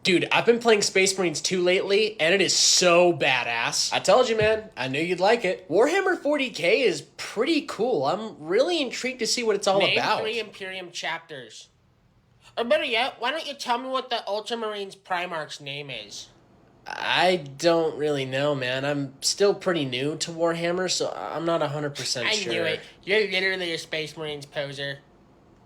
Dude, I've been playing Space Marines 2 lately, and it is so badass. I told you, man. I knew you'd like it. Warhammer 40k is pretty cool. I'm really intrigued to see what it's all about. Name 3 Imperium chapters. Or better yet, why don't you tell me what the Ultramarines Primarch's name is? I don't really know, man. I'm still pretty new to Warhammer, so I'm not 100% sure. I knew it. You're literally a Space Marines poser.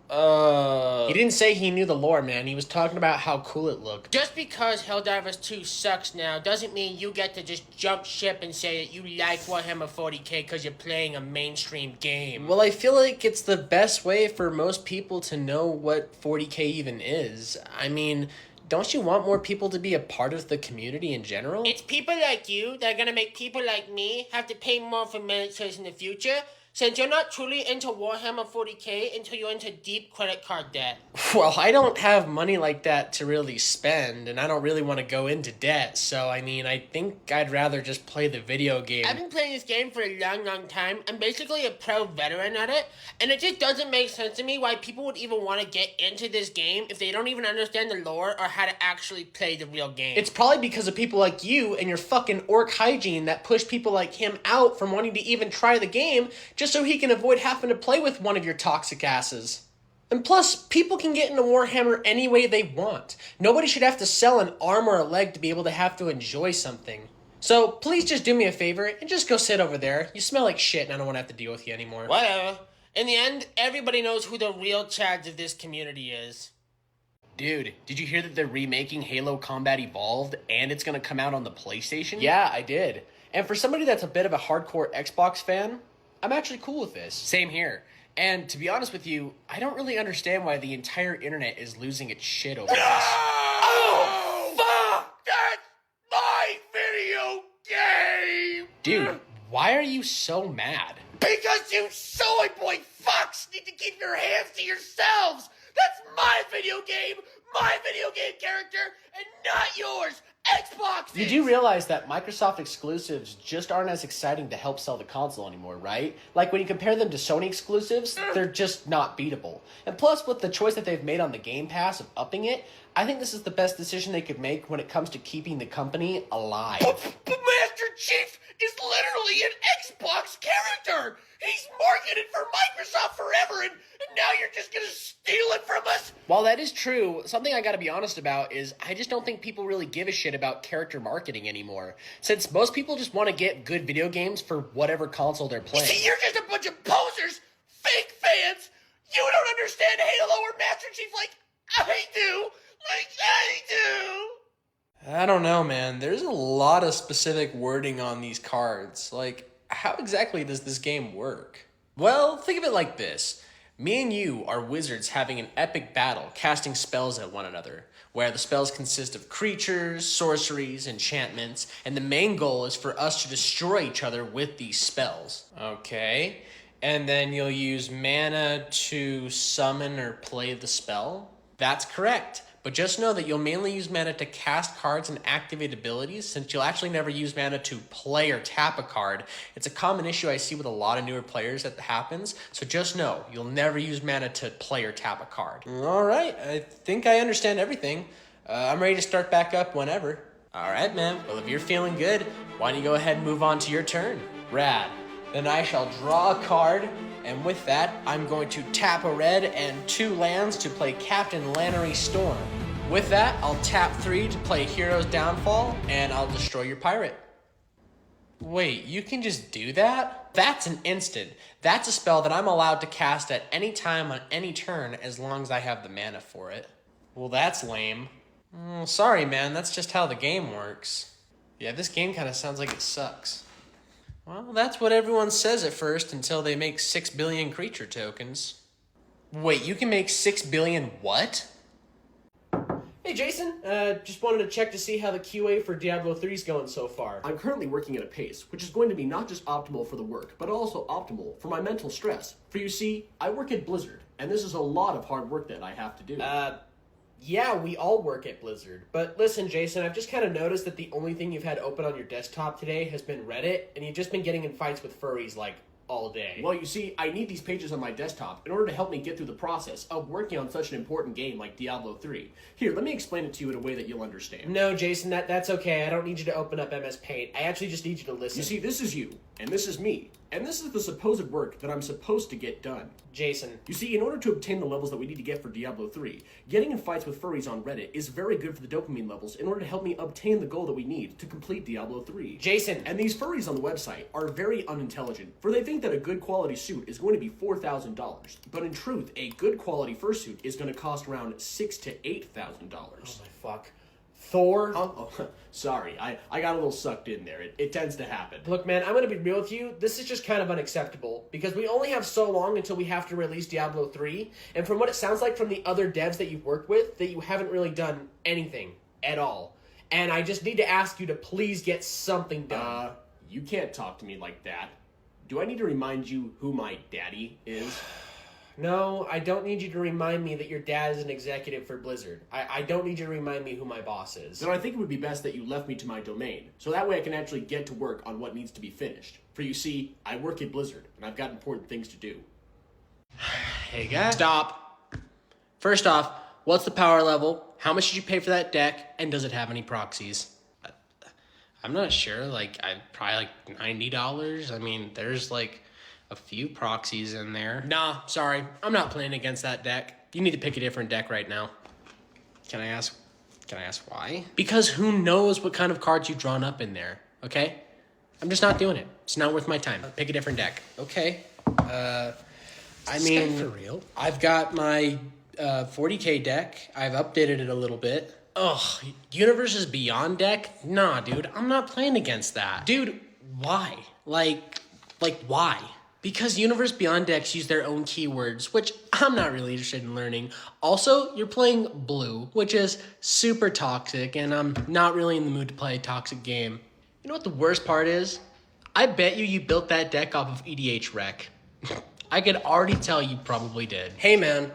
He didn't say he knew the lore, man. He was talking about how cool it looked. Just because Helldivers 2 sucks now doesn't mean you get to just jump ship and say that you like Warhammer 40k because you're playing a mainstream game. Well, I feel like it's the best way for most people to know what 40k even is. I mean, don't you want more people to be a part of the community in general? It's people like you that are going to make people like me have to pay more for miniatures in the future, since you're not truly into Warhammer 40k until you're into deep credit card debt. Well, I don't have money like that to really spend, and I don't really want to go into debt, so I mean, I think I'd rather just play the video game. I've been playing this game for a long time. I'm basically a pro veteran at it, and it just doesn't make sense to me why people would even want to get into this game if they don't even understand the lore or how to actually play the real game. It's probably because of people like you and your fucking orc hygiene that push people like him out from wanting to even try the game just so he can avoid having to play with one of your toxic asses. And plus, people can get into Warhammer any way they want. Nobody should have to sell an arm or a leg to be able to have to enjoy something. So please just do me a favor and just go sit over there. You smell like shit and I don't want to have to deal with you anymore. Whatever. In the end, everybody knows who the real chads of this community is. Dude, did you hear that they're remaking Halo Combat Evolved and it's going to come out on the PlayStation? Yeah, I did. And for somebody that's a bit of a hardcore Xbox fan, I'm actually cool with this. Same here. And to be honest with you, I don't really understand why the entire internet is losing its shit over this. Oh, fuck! That's my video game! Dude, why are you so mad? Because you soy boy fucks need to keep your hands to yourselves! That's my video game character, and not yours! Xbox! You do realize that Microsoft exclusives just aren't as exciting to help sell the console anymore, right? Like when you compare them to Sony exclusives, they're just not beatable. And plus, with the choice that they've made on the Game Pass of upping it, I think this is the best decision they could make when it comes to keeping the company alive. But Master Chief is literally an Xbox character! He's marketed for Microsoft forever, and now you're just gonna steal it from us? While that is true, something I gotta be honest about is I just don't think people really give a shit about character marketing anymore, since most people just want to get good video games for whatever console they're playing. You see, you're just a bunch of posers, fake fans! You don't understand Halo or Master Chief like I do! I don't know, man. There's a lot of specific wording on these cards. Like, how exactly does this game work? Well, think of it like this. Me and you are wizards having an epic battle, casting spells at one another, where the spells consist of creatures, sorceries, enchantments, and the main goal is for us to destroy each other with these spells. Okay, and then you'll use mana to summon or play the spell? That's correct. But just know that you'll mainly use mana to cast cards and activate abilities, since you'll actually never use mana to play or tap a card. It's a common issue I see with a lot of newer players that happens, so just know, you'll never use mana to play or tap a card. Alright, I think I understand everything. I'm ready to start back up whenever. Alright, man. Well, if you're feeling good, why don't you go ahead and move on to your turn? Rad. Then I shall draw a card, and with that, I'm going to tap a red and 2 lands to play Captain Lannery Storm. With that, I'll tap 3 to play Hero's Downfall, and I'll destroy your pirate. Wait, you can just do that? That's an instant. That's a spell that I'm allowed to cast at any time on any turn as long as I have the mana for it. Well, that's lame. Sorry, man, that's just how the game works. Yeah, this game kind of sounds like it sucks. Well, that's what everyone says at first until they make 6 billion creature tokens. Wait, you can make 6 billion what? Hey Jason, just wanted to check to see how the QA for Diablo 3 is going so far. I'm currently working at a pace, which is going to be not just optimal for the work, but also optimal for my mental stress. For you see, I work at Blizzard, and this is a lot of hard work that I have to do. Yeah, we all work at Blizzard. But listen, Jason, I've just kind of noticed that the only thing you've had open on your desktop today has been Reddit, and you've just been getting in fights with furries, like, all day. Well, you see, I need these pages on my desktop in order to help me get through the process of working on such an important game like Diablo 3. Here, let me explain it to you in a way that you'll understand. No, Jason, that's okay. I don't need you to open up MS Paint. I actually just need you to listen. You see, this is you, and this is me, and this is the supposed work that I'm supposed to get done. Jason. You see, in order to obtain the levels that we need to get for Diablo 3, getting in fights with furries on Reddit is very good for the dopamine levels in order to help me obtain the goal that we need to complete Diablo 3. Jason. And these furries on the website are very unintelligent, for they think that a good quality suit is going to be $4,000. But in truth, a good quality fursuit is going to cost around $6,000 to $8,000. Oh my fuck. Thor? Oh, sorry, I got a little sucked in there. It tends to happen. Look, man, I'm gonna be real with you. This is just kind of unacceptable because we only have so long until we have to release Diablo 3. And from what it sounds like from the other devs that you've worked with, that you haven't really done anything at all. And I just need to ask you to please get something done. You can't talk to me like that. Do I need to remind you who my daddy is? No, I don't need you to remind me that your dad is an executive for Blizzard. I don't need you to remind me who my boss is. Then I think it would be best that you left me to my domain, so that way I can actually get to work on what needs to be finished. For you see, I work at Blizzard, and I've got important things to do. Hey guys. Stop. First off, what's the power level? How much did you pay for that deck? And does it have any proxies? I'm not sure. Probably like $90. I mean, there's like a few proxies in there. Nah, sorry. I'm not playing against that deck. You need to pick a different deck right now. Can I ask why? Because who knows what kind of cards you've drawn up in there, okay? I'm just not doing it. It's not worth my time. Pick a different deck. Okay. I mean, for real? I've got my 40k deck. I've updated it a little bit. Ugh, Universes Beyond deck? Nah, dude, I'm not playing against that. Dude, why? Like why? Because Universe Beyond decks use their own keywords, which I'm not really interested in learning. Also, you're playing blue, which is super toxic, and I'm not really in the mood to play a toxic game. You know what the worst part is? I bet you built that deck off of EDH Rec. I could already tell you probably did. Hey man,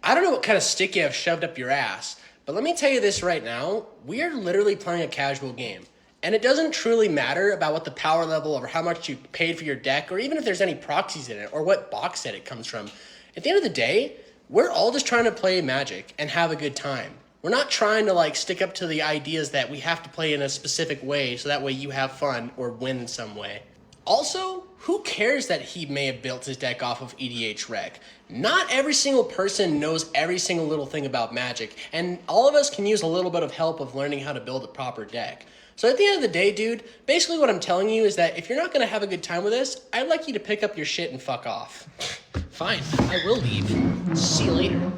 I don't know what kind of stick you have shoved up your ass, but let me tell you this right now, we are literally playing a casual game. And it doesn't truly matter about what the power level or how much you paid for your deck, or even if there's any proxies in it, or what box set it comes from. At the end of the day, we're all just trying to play Magic and have a good time. We're not trying to stick up to the ideas that we have to play in a specific way so that way you have fun or win in some way. Also, who cares that he may have built his deck off of EDH Rec? Not every single person knows every single little thing about Magic, and all of us can use a little bit of help of learning how to build a proper deck. So at the end of the day, dude, basically what I'm telling you is that if you're not going to have a good time with this, I'd like you to pick up your shit and fuck off. Fine, I will leave. See you later.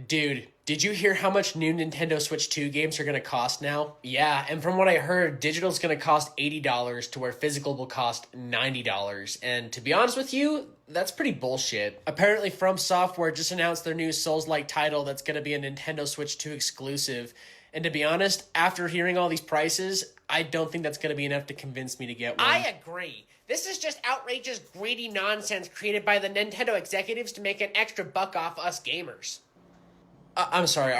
Dude, did you hear how much new Nintendo Switch 2 games are going to cost now? Yeah, and from what I heard, digital's going to cost $80 to where physical will cost $90. And to be honest with you, that's pretty bullshit. Apparently From Software just announced their new Souls-like title that's going to be a Nintendo Switch 2 exclusive. And to be honest, after hearing all these prices, I don't think that's going to be enough to convince me to get one. I agree. This is just outrageous, greedy nonsense created by the Nintendo executives to make an extra buck off us gamers. I'm sorry,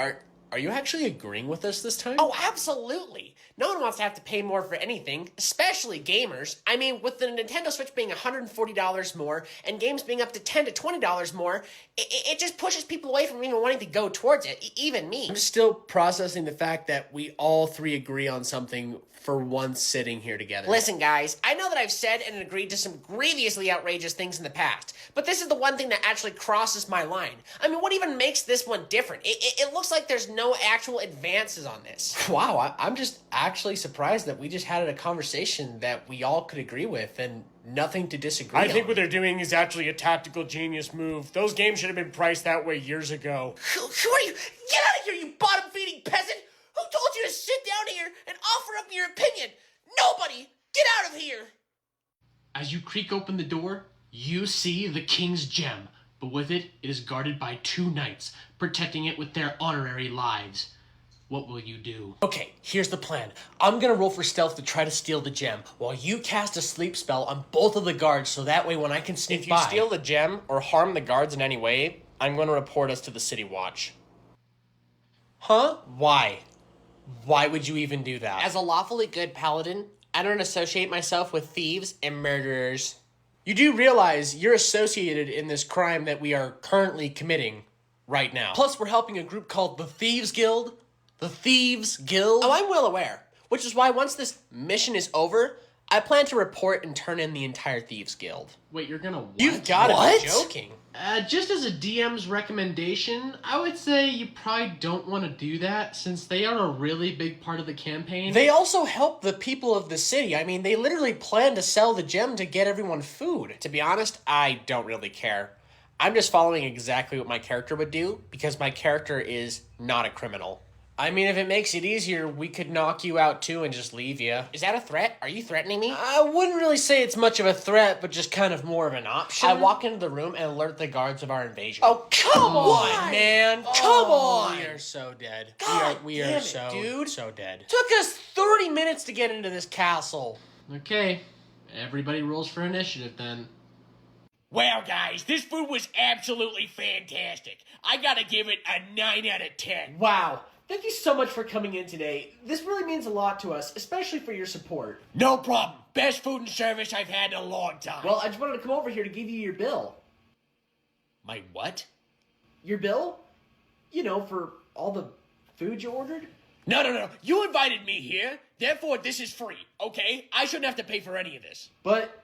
are you actually agreeing with us this time? Oh, absolutely. No one wants to have to pay more for anything, especially gamers. I mean, with the Nintendo Switch being $140 more and games being up to $10 to $20 more, it just pushes people away from even wanting to go towards it, even me. I'm still processing the fact that we all three agree on something for once sitting here together. Listen, guys, I know that I've said and agreed to some grievously outrageous things in the past, but this is the one thing that actually crosses my line. I mean, what even makes this one different? It looks like there's no actual advances on this. Wow, I'm just actually surprised that we just had a conversation that we all could agree with and nothing to disagree on. I think what they're doing is actually a tactical genius move. Those games should have been priced that way years ago. Who are you? Get out of here, you bottom-feeding peasant! Who told you to sit down here and offer up your opinion? Nobody! Get out of here! As you creak open the door, you see the king's gem, but with it, it is guarded by 2 knights, protecting it with their honorary lives. What will you do? Okay, here's the plan. I'm gonna roll for stealth to try to steal the gem, while you cast a sleep spell on both of the guards so that way when I can sneak by... If you steal the gem or harm the guards in any way, I'm going to report us to the City Watch. Huh? Why? Why would you even do that? As a lawfully good paladin, I don't associate myself with thieves and murderers. You do realize you're associated in this crime that we are currently committing right now. Plus, we're helping a group called the Thieves Guild. The Thieves Guild? Oh, I'm well aware. Which is why once this mission is over, I plan to report and turn in the entire Thieves Guild. Wait, you're gonna what? You've got to What? be joking. Just as a DM's recommendation, I would say you probably don't want to do that since they are a really big part of the campaign. They also help the people of the city. I mean, they literally plan to sell the gem to get everyone food. To be honest, I don't really care. I'm just following exactly what my character would do because my character is not a criminal. I mean, if it makes it easier, we could knock you out too and just leave you. Is that a threat? Are you threatening me? I wouldn't really say it's much of a threat, but just kind of more of an option. I walk into the room and alert the guards of our invasion. Oh, come on, man. Come on. We are so dead. God we damn are it, so, dude. so dead. Took us 30 minutes to get into this castle. Okay, everybody rolls for initiative then. Well, guys, this food was absolutely fantastic. I gotta give it a 9 out of 10. Wow. Thank you so much for coming in today. This really means a lot to us, especially for your support. No problem. Best food and service I've had in a long time. Well, I just wanted to come over here to give you your bill. My what? Your bill? You know, for all the food you ordered? No. You invited me here, therefore this is free, okay? I shouldn't have to pay for any of this. But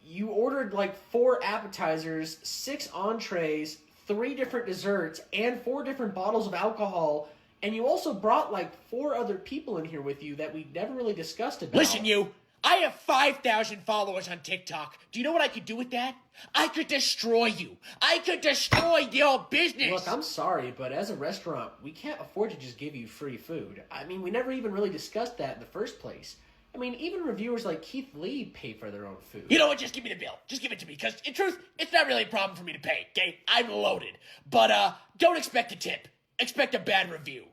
you ordered like 4 appetizers, 6 entrees, 3 different desserts, and 4 different bottles of alcohol. And you also brought like 4 other people in here with you that we never really discussed about. Listen, you. I have 5,000 followers on TikTok. Do you know what I could do with that? I could destroy you. I could destroy your business. Look, I'm sorry, but as a restaurant, we can't afford to just give you free food. I mean, we never even really discussed that in the first place. I mean, even reviewers like Keith Lee pay for their own food. You know what? Just give me the bill. Just give it to me. Because, in truth, it's not really a problem for me to pay, okay? I'm loaded. But, don't expect a tip. Expect a bad review.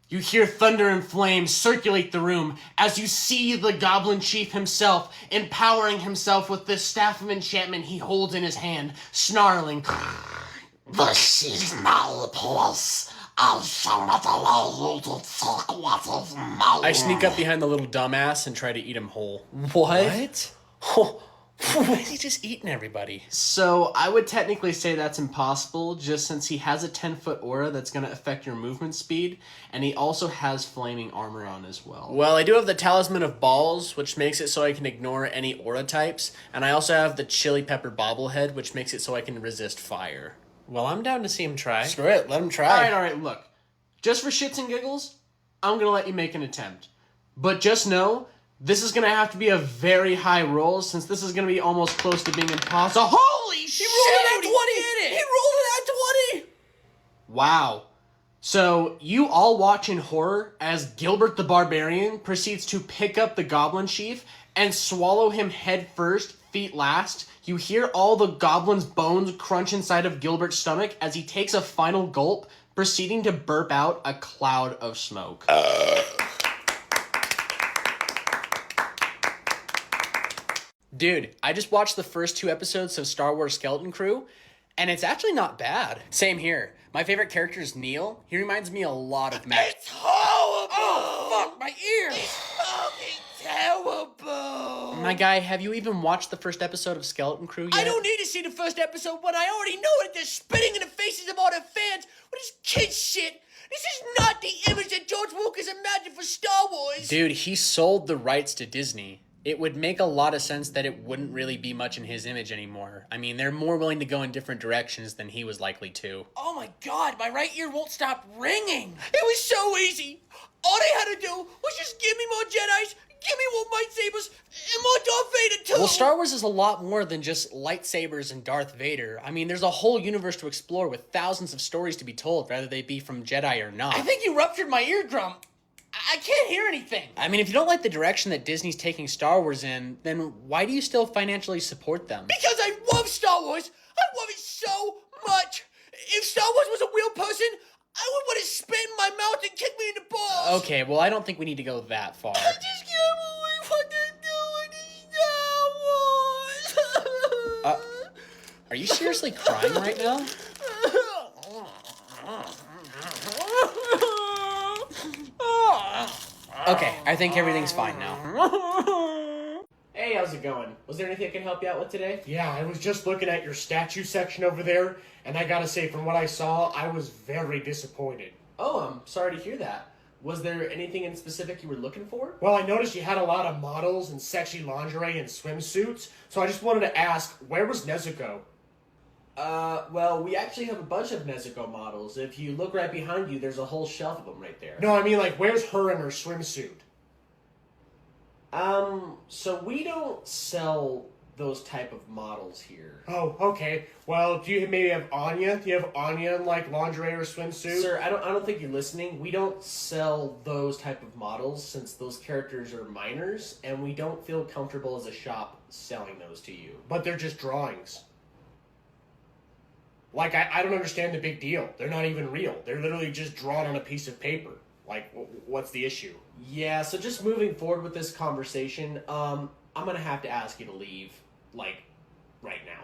You hear thunder and flames circulate the room as you see the Goblin Chief himself empowering himself with this staff of enchantment he holds in his hand, snarling. This is my place. I shall not allow you to take what is mine. I sneak up behind the little dumbass and try to eat him whole. What? Why is he just eating everybody? So, I would technically say that's impossible, just since he has a 10-foot aura that's going to affect your movement speed, and he also has flaming armor on as well. Well, I do have the Talisman of Balls, which makes it so I can ignore any aura types, and I also have the Chili Pepper Bobblehead, which makes it so I can resist fire. Well, I'm down to see him try. Screw it, let him try. Alright, look. Just for shits and giggles, I'm going to let you make an attempt. But just know, this is going to have to be a very high roll, since this is going to be almost close to being impossible. Holy shit! He rolled an 20! Wow. So, you all watch in horror as Gilbert the Barbarian proceeds to pick up the Goblin Chief and swallow him head first, feet last. You hear all the Goblin's bones crunch inside of Gilbert's stomach as he takes a final gulp, proceeding to burp out a cloud of smoke. Dude, I just watched the first 2 episodes of Star Wars Skeleton Crew, and it's actually not bad. Same here. My favorite character is Neil. He reminds me a lot of Matt. It's horrible! Oh, fuck, my ear! It's fucking terrible! My guy, have you even watched the first episode of Skeleton Crew yet? I don't need to see the first episode when I already know it. They're spitting in the faces of all their fans with this kid shit. This is not the image that George Lucas imagined for Star Wars. Dude, he sold the rights to Disney. It would make a lot of sense that it wouldn't really be much in his image anymore. I mean, they're more willing to go in different directions than he was likely to. Oh my god, my right ear won't stop ringing. It was so easy. All they had to do was just give me more Jedis, give me more lightsabers, and more Darth Vader too. Well, Star Wars is a lot more than just lightsabers and Darth Vader. I mean, there's a whole universe to explore with thousands of stories to be told, whether they be from Jedi or not. I think you ruptured my eardrum. I can't hear anything. I mean, if you don't like the direction that Disney's taking Star Wars in, then why do you still financially support them? Because I love Star Wars. I love it so much. If Star Wars was a real person, I would want to spit in my mouth and kick me in the balls. Okay, well, I don't think we need to go that far. I just can't believe what they're doing to Star Wars. Are you seriously crying right now? Okay, I think everything's fine now. Hey, Hey, how's it going? Was there anything I can help you out with today? Yeah, I was just looking at your statue section over there, and I gotta say, from what I saw, I was very disappointed. Oh, I'm sorry to hear that. Was there anything in specific you were looking for? Well, I noticed you had a lot of models and sexy lingerie and swimsuits, so I just wanted to ask, where was Nezuko? Well, we actually have a bunch of Nezuko models. If you look right behind you, there's a whole shelf of them right there. No, I mean, like, where's her in her swimsuit? So we don't sell those type of models here. Oh, okay. Well, do you maybe have Anya? Do you have Anya in, like, lingerie or swimsuit? Sir, I don't think you're listening. We don't sell those type of models since those characters are minors, and we don't feel comfortable as a shop selling those to you. But they're just drawings. Like, I don't understand the big deal. They're not even real. They're literally just drawn on a piece of paper. Like, what's the issue? Yeah, so just moving forward with this conversation, I'm gonna have to ask you to leave, like, right now.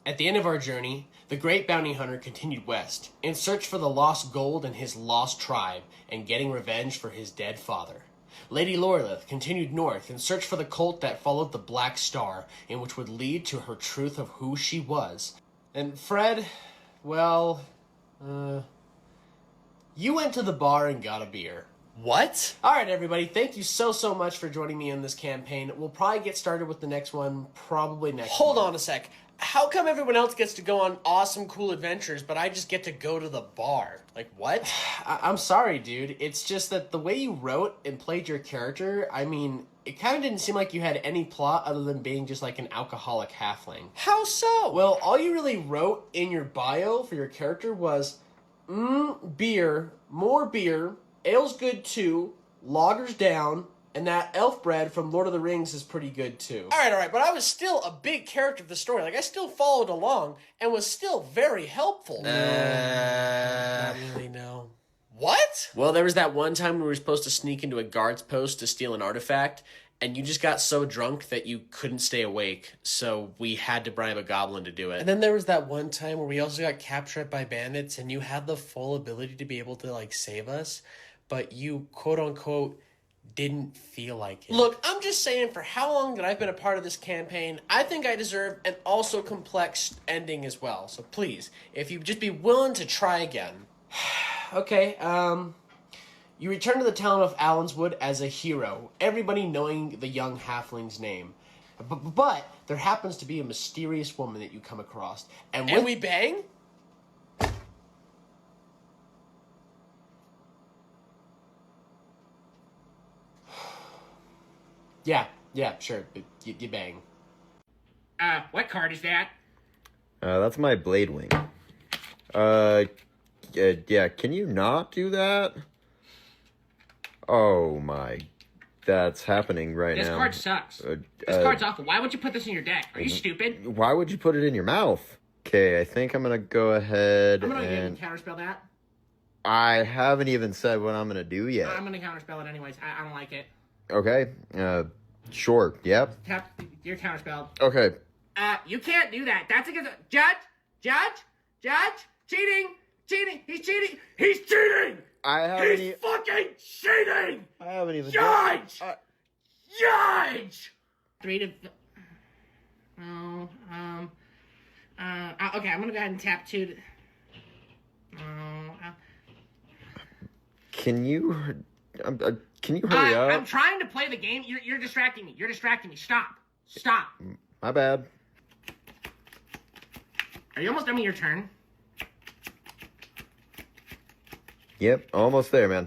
At the end of our journey, the great bounty hunter continued west, in search for the lost gold and his lost tribe, and getting revenge for his dead father. Lady Lorelith continued north in search for the cult that followed the Black Star, and which would lead to her truth of who she was. And Fred, well, you went to the bar and got a beer. What? Alright, everybody, thank you so much for joining me in this campaign. We'll probably get started with the next one probably next Hold month. on a sec. How come everyone else gets to go on awesome, cool adventures, but I just get to go to the bar? Like, what? I'm sorry, dude. It's just that the way you wrote and played your character, I mean, it kind of didn't seem like you had any plot other than being just like an alcoholic halfling. How so? Well, all you really wrote in your bio for your character was, beer, more beer, ale's good too, lager's down, and that elf bread from Lord of the Rings is pretty good too. All right, but I was still a big character of the story. Like, I still followed along and was still very helpful. Not really, no. What? Well, there was that one time we were supposed to sneak into a guard's post to steal an artifact, and you just got so drunk that you couldn't stay awake, so we had to bribe a goblin to do it. And then there was that one time where we also got captured by bandits, and you had the full ability to be able to, like, save us, but you, quote-unquote, didn't feel like it. Look, I'm just saying, for how long that I've been a part of this campaign, I think I deserve an also complex ending as well. So please, if you'd just be willing to try again. Okay, you return to the town of Allenswood as a hero, everybody knowing the young halfling's name. But there happens to be a mysterious woman that you come across. And we bang? Yeah, sure, you bang. What card is that? That's my Blade Wing. Yeah, can you not do that? Oh my, that's happening right This now. card sucks. This card's awful. Why would you put this in your deck? Are you stupid? Why would you put it in your mouth? Okay, I think I'm gonna go ahead I'm gonna and... counterspell that. I haven't even said what I'm gonna do yet. I'm gonna counterspell it anyways. I don't like it. Okay, sure, yep. Tap, you're counterspelled. Okay, You can't do that. That's against Judge, cheating, he's cheating, I haven't even... fucking cheating, I haven't even... Judge, done- Judge. 3 to. Okay, I'm gonna go ahead and tap 2 to. Can you... can you hurry up? I'm trying to play the game. You're distracting me. Stop. My bad. Are you almost done with your turn? Yep, almost there, man.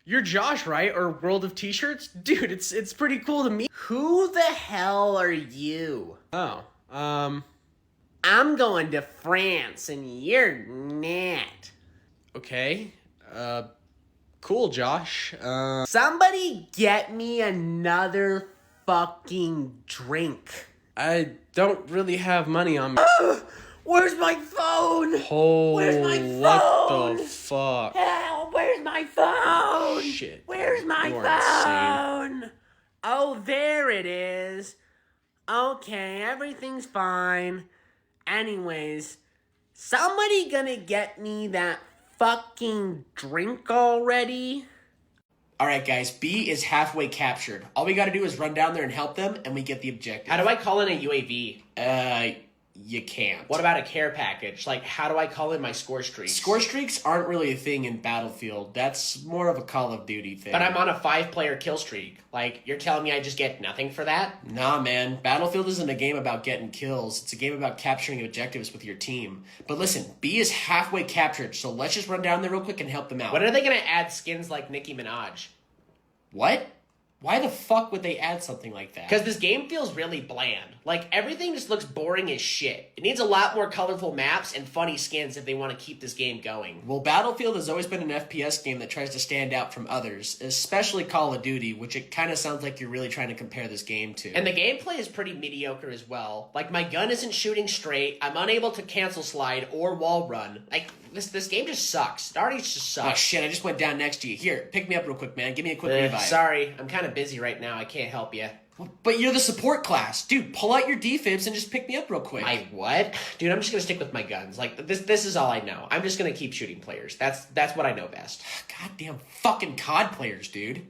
You're Josh, right? Or World of T-Shirts? Dude, it's pretty cool to meet. Who the hell are you? Oh, I'm going to France and you're not. okay. Cool, Josh. Somebody get me another fucking drink. I don't really have money on me. Where's my phone? Oh, Where's my what phone? the fuck? Help, where's my phone? Shit. Where's my You are insane. phone? Oh, there it is. Okay, everything's fine. Anyways, somebody gonna get me that fucking drink already? Alright guys, B is halfway captured. All we gotta do is run down there and help them, and we get the objective. How do I call in a UAV? You can't. What about a care package? Like, how do I call in my score streaks? Score streaks aren't really a thing in Battlefield. That's more of a Call of Duty thing. But I'm on a 5-player kill streak. Like, you're telling me I just get nothing for that? Nah, man. Battlefield isn't a game about getting kills. It's a game about capturing objectives with your team. But listen, B is halfway captured, so let's just run down there real quick and help them out. When are they gonna add skins like Nicki Minaj? What? Why the fuck would they add something like that? Because this game feels really bland. Like, everything just looks boring as shit. It needs a lot more colorful maps and funny skins if they want to keep this game going. Well, Battlefield has always been an FPS game that tries to stand out from others, especially Call of Duty, which it kind of sounds like you're really trying to compare this game to. And the gameplay is pretty mediocre as well. Like, my gun isn't shooting straight, I'm unable to cancel slide or wall run. Like, this game just sucks. It already just sucks. Oh shit, I just went down next to you. Here, pick me up real quick, man. Give me a quick revive. Sorry, I'm kind of busy right now. I can't help you. But you're the support class. Dude, pull out your defibs and just pick me up real quick. My what? Dude, I'm just gonna stick with my guns. Like, this is all I know. I'm just gonna keep shooting players. That's what I know best. Goddamn fucking COD players, dude.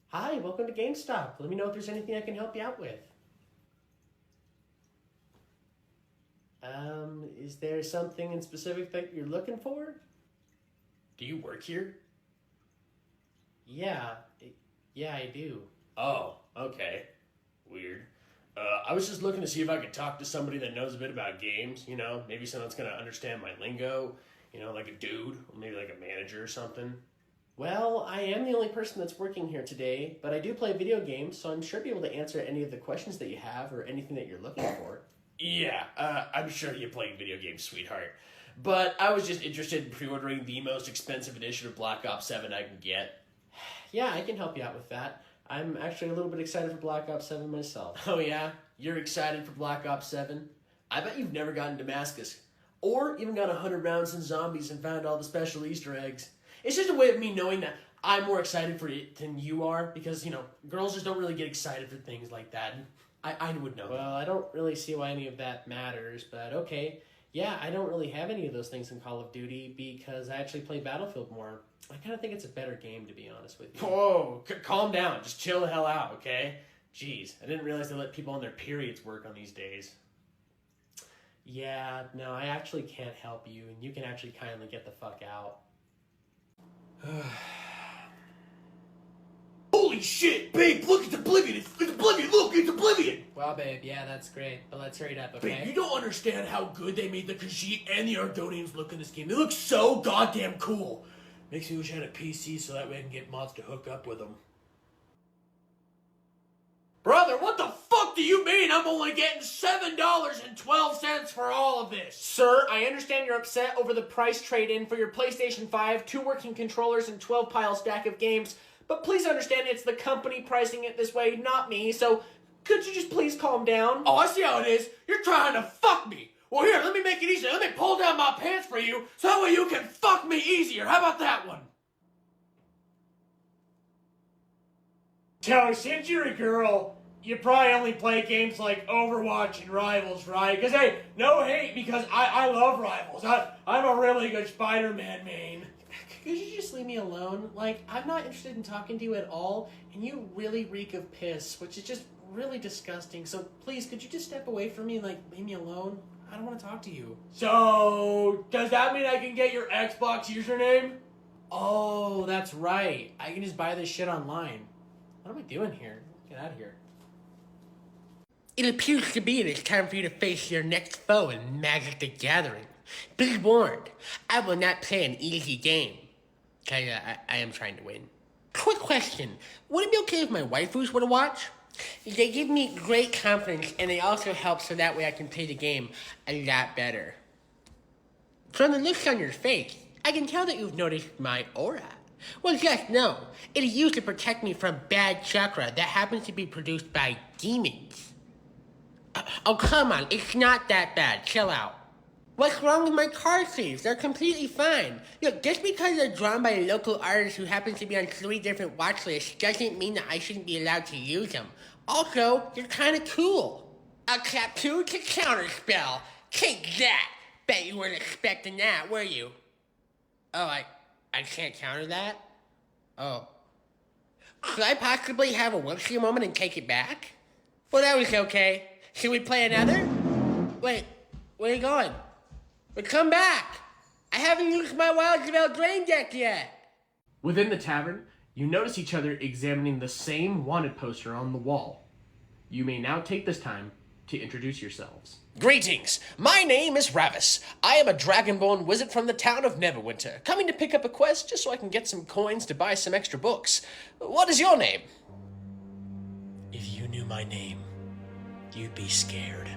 Hi, welcome to GameStop. Let me know if there's anything I can help you out with. Is there something in specific that you're looking for? Do you work here? Yeah, I do. Oh, okay. Weird. I was just looking to see if I could talk to somebody that knows a bit about games, you know? Maybe someone that's gonna understand my lingo, you know, like a dude, or maybe like a manager or something. Well, I am the only person that's working here today, but I do play video games, so I'm sure I'll be able to answer any of the questions that you have or anything that you're looking for. Yeah, I'm sure you play video games, sweetheart. But I was just interested in pre-ordering the most expensive edition of Black Ops 7 I can get. Yeah, I can help you out with that. I'm actually a little bit excited for Black Ops 7 myself. Oh yeah? You're excited for Black Ops 7? I bet you've never gotten Damascus. Or even got 100 rounds in zombies and found all the special Easter eggs. It's just a way of me knowing that I'm more excited for it than you are, because, you know, girls just don't really get excited for things like that. I would know. Well, I don't really see why any of that matters, but okay. Yeah, I don't really have any of those things in Call of Duty because I actually play Battlefield more. I kind of think it's a better game, to be honest with you. Whoa, calm down. Just chill the hell out, okay? Jeez, I didn't realize they let people on their periods work on these days. Yeah, no, I actually can't help you, and you can actually kindly get the fuck out. Holy shit, babe, look, it's Oblivion. It's Oblivion, look, it's Oblivion. Wow, babe, yeah, that's great, but let's hurry it up, okay? Babe, you don't understand how good they made the Khajiit and the Ardonians look in this game. They look so goddamn cool. Makes me wish I had a PC so that way I can get mods to hook up with them. Brother, what the fuck do you mean I'm only getting $7.12 for all of this? Sir, I understand you're upset over the price trade-in for your PlayStation 5, 2 working controllers, and 12-pile stack of games, but please understand it's the company pricing it this way, not me, so could you just please calm down? Oh, I see how it is. You're trying to fuck me. Well, here, let me make it easier. Let me pull down my pants for you so that way you can fuck me easier. How about that one? So, since you're a girl, you probably only play games like Overwatch and Rivals, right? Because, hey, no hate, because I love Rivals. I'm a really good Spider-Man main. Could you just leave me alone? Like, I'm not interested in talking to you at all, and you really reek of piss, which is just really disgusting. So please, could you just step away from me and, like, leave me alone? I don't want to talk to you. So, does that mean I can get your Xbox username? Oh, that's right. I can just buy this shit online. What am I doing here? Get out of here. It appears to be that it's time for you to face your next foe in Magic the Gathering. Be warned, I will not play an easy game. Cause I am trying to win. Quick question, would it be okay if my waifus were to watch? They give me great confidence and they also help so that way I can play the game a lot better. From the looks on your face, I can tell that you've noticed my aura. Well, just know, it is used to protect me from bad chakra that happens to be produced by demons. Oh, come on, it's not that bad. Chill out. What's wrong with my card sleeves? They're completely fine. Look, just because they're drawn by a local artist who happens to be on 3 different watch lists doesn't mean that I shouldn't be allowed to use them. Also, you're kind of cool. A tattoo to counterspell. Take that. Bet you weren't expecting that, were you? Oh, I can't counter that? Oh, Could I possibly have a whoopsie moment and take it back? Well, that was okay. Should we play another? Wait, where are you going? But come back! I haven't used my Wild Spell Drain deck yet! Within the tavern, you notice each other examining the same wanted poster on the wall. You may now take this time to introduce yourselves. Greetings! My name is Ravis. I am a dragonborn wizard from the town of Neverwinter, coming to pick up a quest just so I can get some coins to buy some extra books. What is your name? If you knew my name, you'd be scared.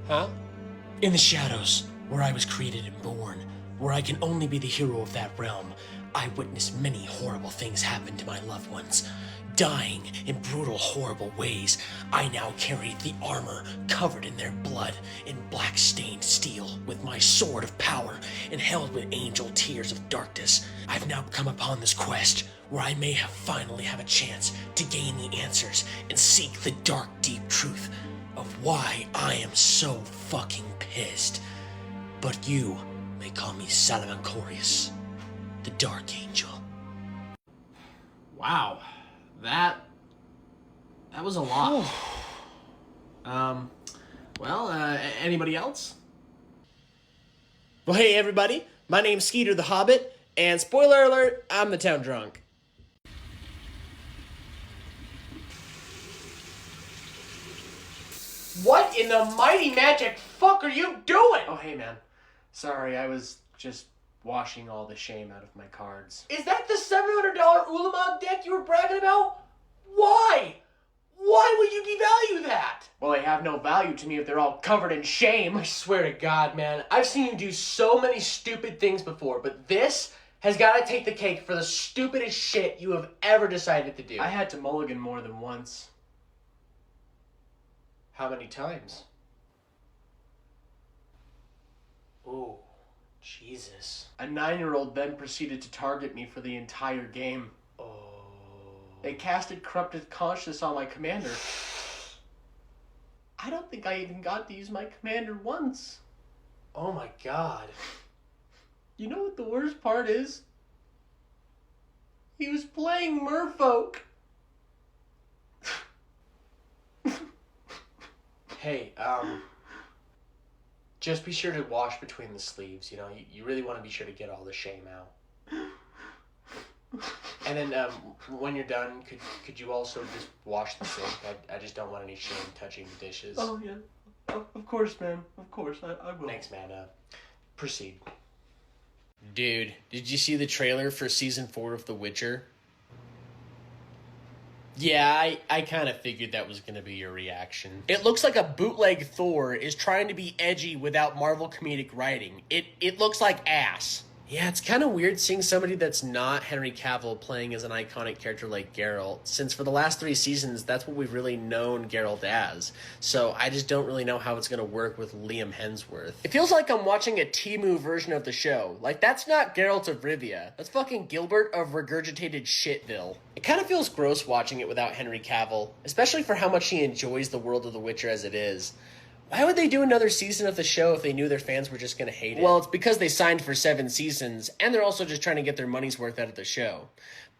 Huh? In the shadows, where I was created and born, where I can only be the hero of that realm, I witnessed many horrible things happen to my loved ones. Dying in brutal, horrible ways, I now carry the armor covered in their blood, in black-stained steel, with my sword of power, and held with angel tears of darkness. I've now come upon this quest, where I may finally have a chance to gain the answers and seek the dark, deep truth of why I am so fucking pissed. But you may call me Salamancorius, the Dark Angel. Wow, that was a lot. Anybody else? Well, hey everybody, my name's Skeeter the Hobbit, and spoiler alert, I'm the town drunk. What in the mighty magic fuck are you doing? Oh, hey man. Sorry, I was just washing all the shame out of my cards. Is that the $700 Ulamog deck you were bragging about? Why? Why would you devalue that? Well, they have no value to me if they're all covered in shame. I swear to God, man, I've seen you do so many stupid things before, but this has got to take the cake for the stupidest shit you have ever decided to do. I had to mulligan more than once. How many times? Ooh, Jesus. A 9-year-old then proceeded to target me for the entire game. Oh. They casted Corrupted Conscious on my commander. I don't think I even got to use my commander once. Oh my God. You know what the worst part is? He was playing Merfolk. Hey, just be sure to wash between the sleeves, you know? You really want to be sure to get all the shame out. And then, when you're done, could you also just wash the sink? I just don't want any shame touching the dishes. Oh, yeah. Of course, man. Of course, I will. Thanks, man. Proceed. Dude, did you see the trailer for season 4 of The Witcher? Yeah, I kind of figured that was going to be your reaction. It looks like a bootleg Thor is trying to be edgy without Marvel comedic writing. It looks like ass. Yeah, it's kind of weird seeing somebody that's not Henry Cavill playing as an iconic character like Geralt, since for the last 3 seasons, that's what we've really known Geralt as. So I just don't really know how it's going to work with Liam Hemsworth. It feels like I'm watching a Temu version of the show. Like, that's not Geralt of Rivia. That's fucking Gilbert of regurgitated Shitville. It kind of feels gross watching it without Henry Cavill, especially for how much he enjoys the world of The Witcher as it is. Why would they do another season of the show if they knew their fans were just going to hate it? Well, it's because they signed for 7 seasons, and they're also just trying to get their money's worth out of the show.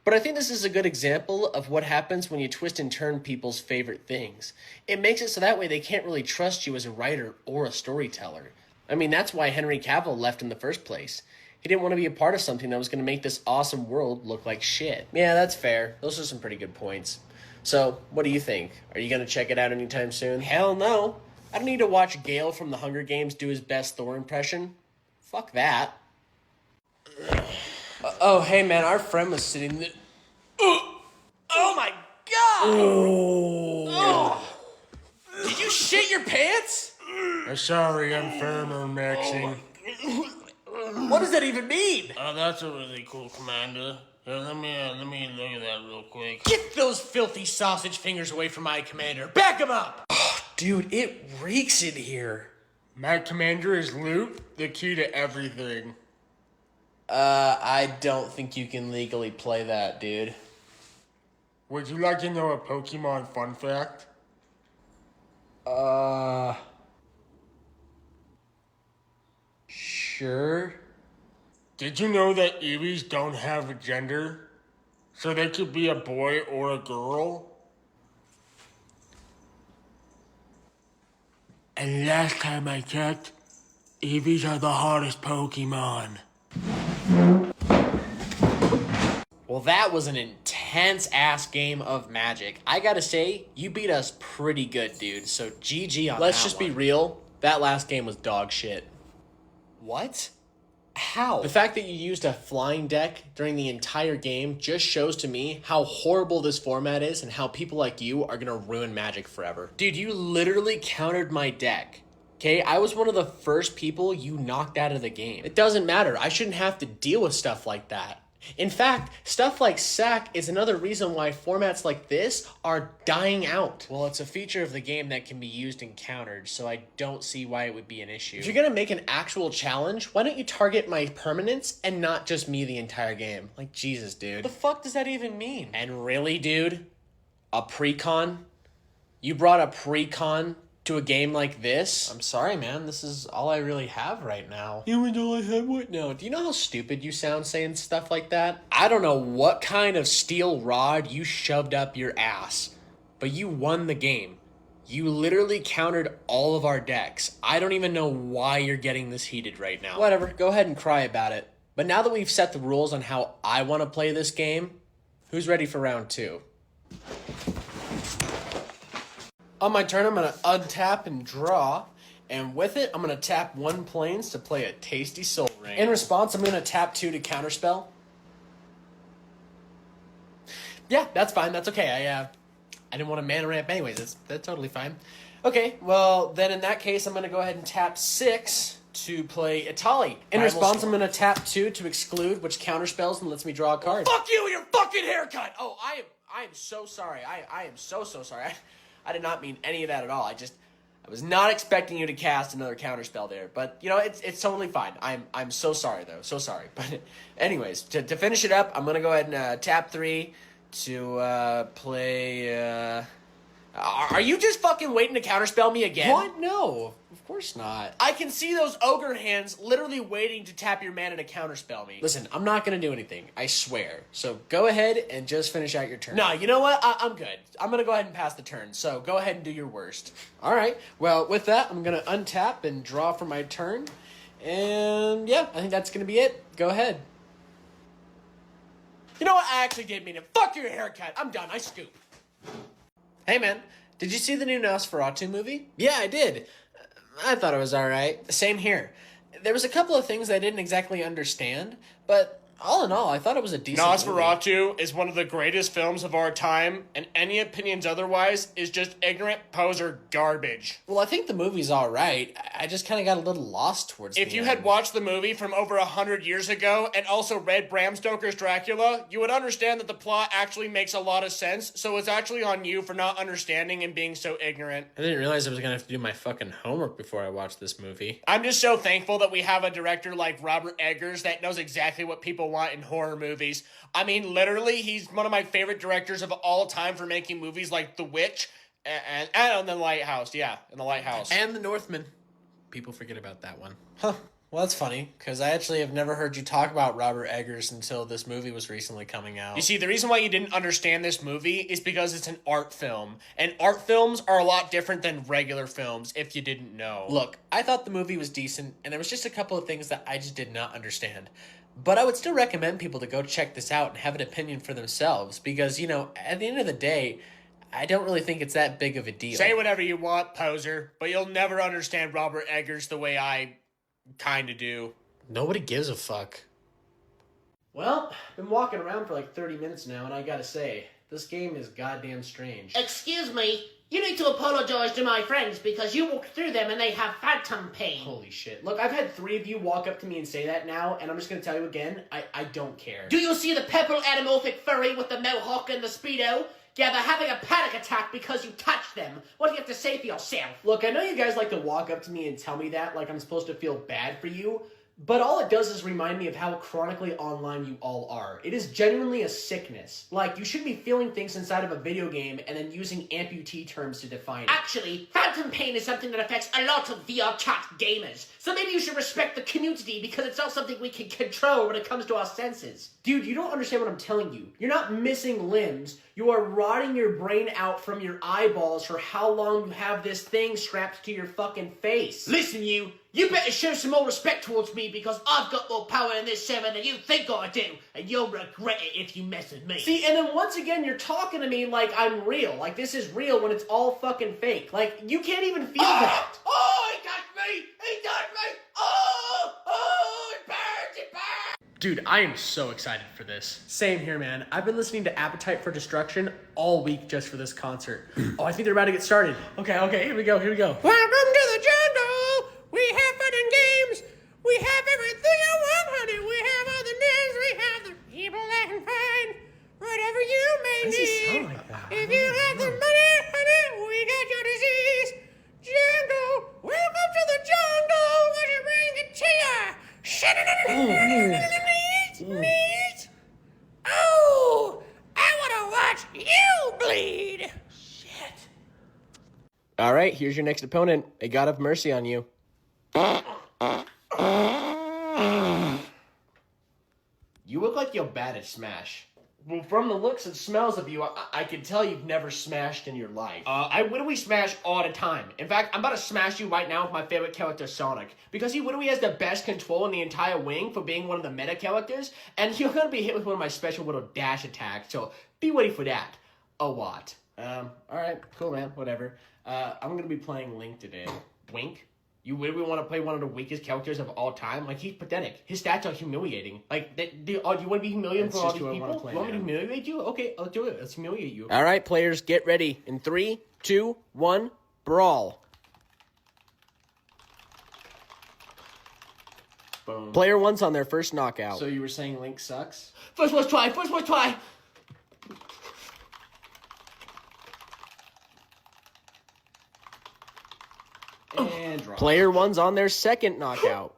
But I think this is a good example of what happens when you twist and turn people's favorite things. It makes it so that way they can't really trust you as a writer or a storyteller. I mean, that's why Henry Cavill left in the first place. He didn't want to be a part of something that was going to make this awesome world look like shit. Yeah, that's fair. Those are some pretty good points. So, what do you think? Are you going to check it out anytime soon? Hell no. I don't need to watch Gale from the Hunger Games do his best Thor impression. Fuck that. Oh, hey man, our friend was sitting there. Oh my God! Oh. Did you shit your pants? Sorry, I'm maxing. What does that even mean? That's a really cool commander. Here, let me look at that real quick. Get those filthy sausage fingers away from my commander. Back him up! Dude, it reeks in here. My commander is loot, the key to everything. I don't think you can legally play that, dude. Would you like to know a Pokemon fun fact? Sure. Did you know that Eevees don't have a gender? So they could be a boy or a girl? And last time I checked, Eevees are the hardest Pokemon. Well, that was an intense ass game of Magic. I gotta say, you beat us pretty good, dude. So GG on Let's that just one. be real. That last game was dog shit. What? How? The fact that you used a flying deck during the entire game just shows to me how horrible this format is and how people like you are gonna ruin Magic forever. Dude, you literally countered my deck. Okay, I was one of the first people you knocked out of the game. It doesn't matter. I shouldn't have to deal with stuff like that. In fact, stuff like sack is another reason why formats like this are dying out. Well, it's a feature of the game that can be used and countered, so I don't see why it would be an issue. If you're gonna make an actual challenge, why don't you target my permanents and not just me the entire game? Like, Jesus, dude. The fuck does that even mean? And really, dude? A pre-con? You brought a pre-con to a game like this? I'm sorry, man. This is all I really have right now. You and all I have what now? Do you know how stupid you sound saying stuff like that? I don't know what kind of steel rod you shoved up your ass, but you won the game. You literally countered all of our decks. I don't even know why you're getting this heated right now. Whatever, go ahead and cry about it. But now that we've set the rules on how I want to play this game, who's ready for round 2? On my turn, I'm going to untap and draw. And with it, I'm going to tap 1 Plains to play a Tasty Soul Ring. In response, I'm going to tap 2 to counterspell. Yeah, that's fine. That's okay. I didn't want to mana ramp anyways. That's totally fine. Okay, well, then in that case, I'm going to go ahead and tap 6 to play Itali. In response, I'm going to tap 2 to exclude, which counterspells and lets me draw a card. Fuck you, your fucking haircut! Oh, I am so sorry. I am so sorry. I did not mean any of that at all. I was not expecting you to cast another counterspell there. But, you know, it's totally fine. I'm so sorry, though. So sorry. But anyways, to finish it up, I'm going to go ahead and tap 3 to play... Are you just fucking waiting to counterspell me again? What? No, of course not. I can see those ogre hands literally waiting to tap your mana to counterspell me. Listen, I'm not going to do anything. I swear. So go ahead and just finish out your turn. No, you know what? I'm good. I'm going to go ahead and pass the turn. So go ahead and do your worst. All right. Well, with that, I'm going to untap and draw for my turn. And yeah, I think that's going to be it. Go ahead. You know what? I actually did mean it. Fuck your haircut. I'm done. I scoop. Hey, man. Did you see the new Nosferatu movie? Yeah, I did. I thought it was all right. Same here. There was a couple of things I didn't exactly understand, but all in all, I thought it was a decent movie. Nosferatu is one of the greatest films of our time, and any opinions otherwise is just ignorant poser garbage. Well, I think the movie's all right. I just kind of got a little lost towards the If you end. had watched the movie from over 100 years ago and also read Bram Stoker's Dracula, you would understand that the plot actually makes a lot of sense, so it's actually on you for not understanding and being so ignorant. I didn't realize I was going to have to do my fucking homework before I watched this movie. I'm just so thankful that we have a director like Robert Eggers that knows exactly what people want in horror movies. I mean, literally, he's one of my favorite directors of all time for making movies like The Witch and The Lighthouse. Yeah, and The Lighthouse. And The Northman. People forget about that one. Huh. Well, that's funny, because I actually have never heard you talk about Robert Eggers until this movie was recently coming out. You see, the reason why you didn't understand this movie is because it's an art film. And art films are a lot different than regular films, if you didn't know. Look, I thought the movie was decent, and there was just a couple of things that I just did not understand. But I would still recommend people to go check this out and have an opinion for themselves, because, you know, at the end of the day, I don't really think it's that big of a deal. Say whatever you want, poser, but you'll never understand Robert Eggers the way I kind of do. Nobody gives a fuck. Well, been walking around for like 30 minutes now, and I gotta say, this game is goddamn strange. Excuse me, you need to apologize to my friends because you walked through them and they have phantom pain. Holy shit. Look, I've had 3 of you walk up to me and say that now, and I'm just gonna tell you again, I don't care. Do you see the purple anamorphic furry with the mohawk and the speedo? Yeah, they're having a panic attack because you touched them. What do you have to say for yourself? Look, I know you guys like to walk up to me and tell me that like I'm supposed to feel bad for you, But all it does is remind me of how chronically online you all are. It is genuinely a sickness. Like, you shouldn't be feeling things inside of a video game and then using amputee terms to define it. Actually, phantom pain is something that affects a lot of VR chat gamers. So maybe you should respect the community because it's not something we can control when it comes to our senses. Dude, you don't understand what I'm telling you. You're not missing limbs. You are rotting your brain out from your eyeballs for how long you have this thing strapped to your fucking face. Listen, you better show some more respect towards me because I've got more power in this server than you think I do, and you'll regret it if you mess with me. See, and then once again, you're talking to me like I'm real. Like this is real when it's all fucking fake. Like, you can't even feel that. Oh, he touched me! He touched me! Oh, it burns, it burns! Dude, I am so excited for this. Same here, man. I've been listening to Appetite for Destruction all week just for this concert. Oh, I think they're about to get started. Okay, here we go. Welcome to the jungle! We have fun and games! We have everything I want, honey! We have all the names, we have the people that can find whatever you may Why does he need. sound like that? If you have the money, honey, we got your disease. Jungle, welcome to the jungle! What you bring it to ya? Meat! Oh, I wanna watch you bleed! Shit. All right, here's your next opponent. May God have mercy on you. You look like you're bad at Smash. Well, from the looks and smells of you, I can tell you've never smashed in your life. I literally smash all the time. In fact, I'm about to smash you right now with my favorite character, Sonic. Because he literally has the best control in the entire wing for being one of the meta characters, and you're gonna be hit with one of my special little dash attacks, so be ready for that. A lot. Alright, cool, man, whatever. I'm gonna be playing Link today. Wink? You really want to play one of the weakest characters of all time? Like, he's pathetic. His stats are humiliating. Like, do you want to be humiliated for all these people? You want me to humiliate you? Okay, I'll do it. Let's humiliate you. All right, players, get ready. In 3, 2, 1, brawl. Boom. Player 1's on their first knockout. So you were saying Link sucks? First one try! And draw. Player 1's on their second knockout.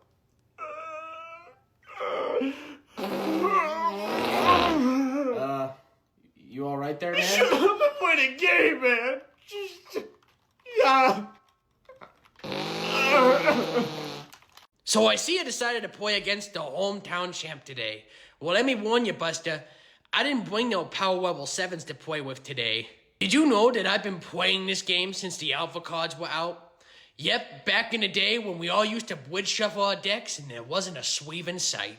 You all right there, man? Shut up and play the game, man! So I see you decided to play against the hometown champ today. Well, let me warn you, Buster. I didn't bring no power level 7s to play with today. Did you know that I've been playing this game since the alpha cards were out? Yep, back in the day when we all used to wood shuffle our decks and there wasn't a sweeve in sight.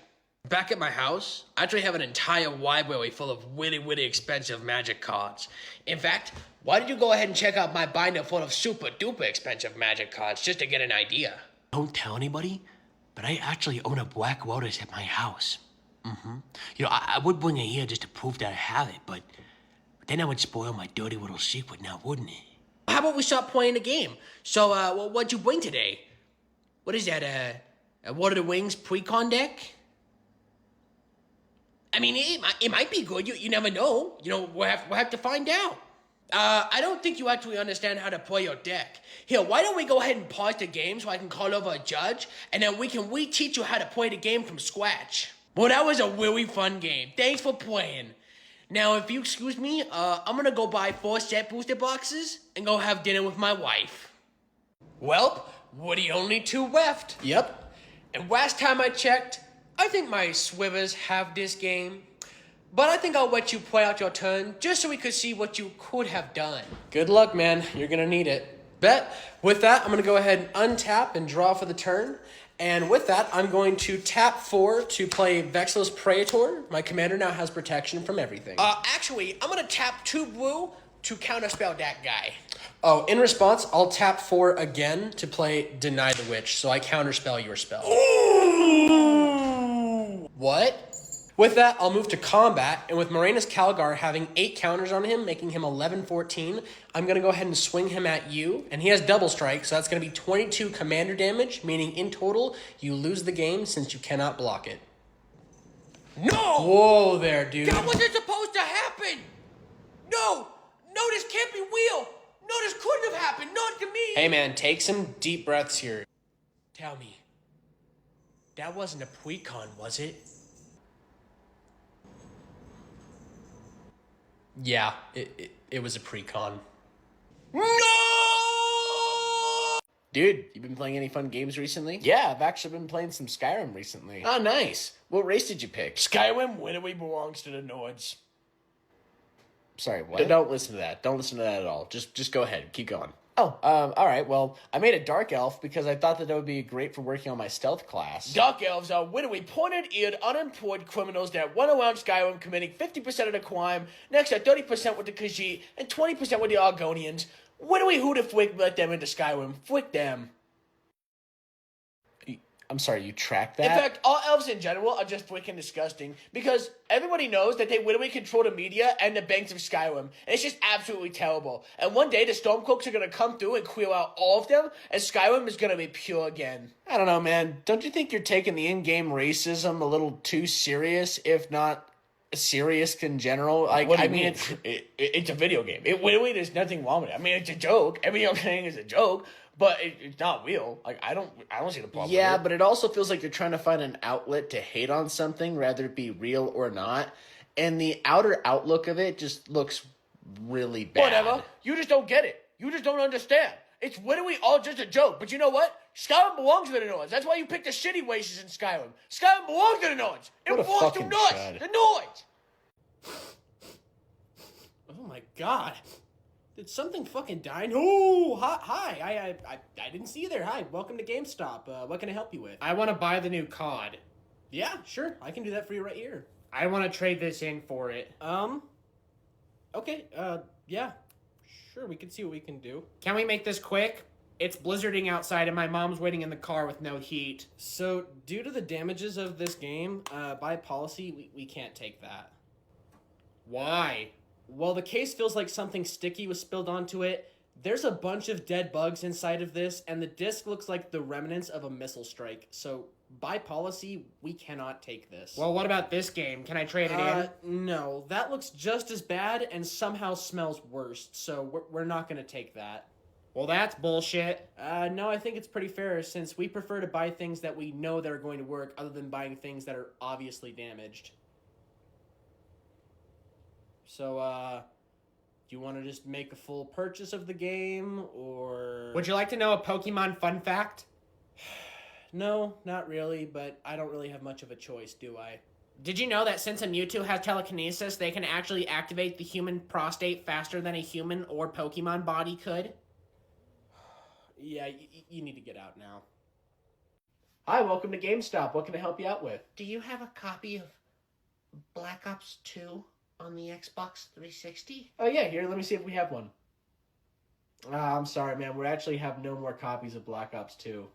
Back at my house, I actually have an entire library full of really expensive magic cards. In fact, why don't you go ahead and check out my binder full of super duper expensive magic cards just to get an idea? Don't tell anybody, but I actually own a Black Lotus at my house. You know, I would bring it here just to prove that I have it, but then I would spoil my dirty little secret now, wouldn't it? How about we start playing the game? So, what'd you bring today? What is that, a Lord of the Wings pre-con deck? I mean, it might be good. You never know. You know, we'll have to find out. I don't think you actually understand how to play your deck. Here, why don't we go ahead and pause the game so I can call over a judge, and then we can reteach you how to play the game from scratch. Well, that was a really fun game. Thanks for playing. Now, if you excuse me, I'm gonna go buy 4 set booster boxes and go have dinner with my wife. Well, we're the only 2 left. Yep. And last time I checked, I think my swivers have this game. But I think I'll let you play out your turn just so we could see what you could have done. Good luck, man. You're gonna need it. Bet. With that, I'm gonna go ahead and untap and draw for the turn. And with that, I'm going to tap 4 to play Vexil's Praetor. My commander now has protection from everything. Actually, I'm gonna tap 2 blue to counterspell that guy. Oh, in response, I'll tap 4 again to play Deny the Witch, so I counterspell your spell. Ooh! What? With that, I'll move to combat, and with Moranis Calgar having 8 counters on him, making him 11-14, I'm going to go ahead and swing him at you, and he has double strike, so that's going to be 22 commander damage, meaning in total, you lose the game since you cannot block it. No! Whoa there, dude. That wasn't supposed to happen! No, this can't be real! No, this couldn't have happened, not to me! Hey man, take some deep breaths here. Tell me, That wasn't a precon, was it? Yeah, it was a pre-con. Dude, you been playing any fun games recently? Yeah, I've actually been playing some Skyrim recently. Oh, nice. What race did you pick? Skyrim winnowly belongs to the Nords. Sorry, what? Don't listen to that. Don't listen to that at all. Just go ahead. Keep going. Oh, all right. Well, I made a dark elf because I thought that would be great for working on my stealth class. Dark elves are widowy, pointed-eared, unemployed criminals that run around Skyrim committing 50% of the crime, next at 30% with the Khajiit, and 20% with the Argonians. Widowy who the frick let them into Skyrim? Frick them. I'm sorry, you tracked that? In fact, all elves in general are just freaking disgusting because everybody knows that they literally control the media and the banks of Skyrim. And it's just absolutely terrible. And one day the Stormcloaks are going to come through and clear out all of them, and Skyrim is going to be pure again. I don't know, man. Don't you think you're taking the in-game racism a little too serious, if not serious in general? Like, What do you I mean, it's a video game. It literally, there's nothing wrong with it. I mean, it's a joke. Every young thing is a joke, but it's not real. Like, I don't see the problem. yeah, with it. but it also feels like you're trying to find an outlet to hate on something, rather it be real or not. And the outer outlook of it just looks really bad. Whatever. You just don't get it. You just don't understand. It's literally all just a joke. But you know what? Skyrim belongs to the Nords. That's why you pick the shitty races in Skyrim. Skyrim belongs to the Nords. It What a belongs to fucking Nords. chud. The Nords. Oh my god. Did something fucking die? No! Hi. I didn't see you there. Hi, welcome to GameStop. What can I help you with? I want to buy the new COD. Yeah, sure. I can do that for you right here. I want to trade this in for it. Okay, yeah. Sure, we can see what we can do. Can we make this quick? It's blizzarding outside and my mom's waiting in the car with no heat. So, due to the damages of this game, by policy, we can't take that. Why? Well, the case feels like something sticky was spilled onto it. There's a bunch of dead bugs inside of this, and the disc looks like the remnants of a missile strike. So, by policy, we cannot take this. Well, what about this game? Can I trade it in? No, that looks just as bad and somehow smells worse. So, we're not going to take that. Well, that's bullshit. No, I think it's pretty fair since we prefer to buy things that we know that are going to work other than buying things that are obviously damaged. So, do you want to just make a full purchase of the game, or... Would you like to know a Pokemon fun fact? No, not really, but I don't really have much of a choice, do I? Did you know that since a Mewtwo has telekinesis, they can actually activate the human prostate faster than a human or Pokemon body could? Yeah, you need to get out now. Hi, welcome to GameStop. What can I help you out with? Do you have a copy of Black Ops 2 on the Xbox 360? Oh, yeah, here, let me see if we have one. I'm sorry, man. We actually have no more copies of Black Ops 2.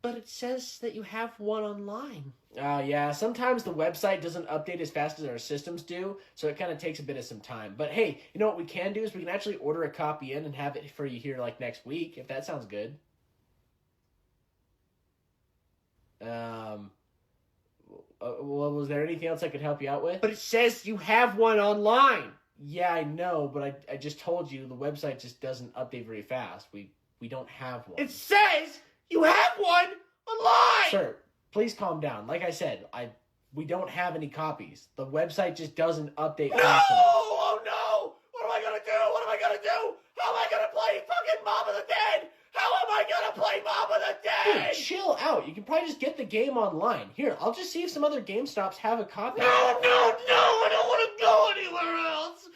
But it says that you have one online. Yeah, sometimes the website doesn't update as fast as our systems do, so it kind of takes a bit of some time. But hey, you know what we can do is we can actually order a copy in and have it for you here like next week, if that sounds good. Well, was there anything else I could help you out with? But it says you have one online. Yeah, I know, but I just told you the website just doesn't update very fast. We don't have one. It says you have one online. Sir, please calm down. Like I said, we don't have any copies. The website just doesn't update fast enough. Oh no! What am I gonna do? What am I gonna do? How am I gonna play fucking Mob of the Dead? How am I gonna play Mob of the Dead? Dude, chill out. You can probably just get the game online. Here, I'll just see if some other GameStops have a copy. No, I don't want to go anywhere else.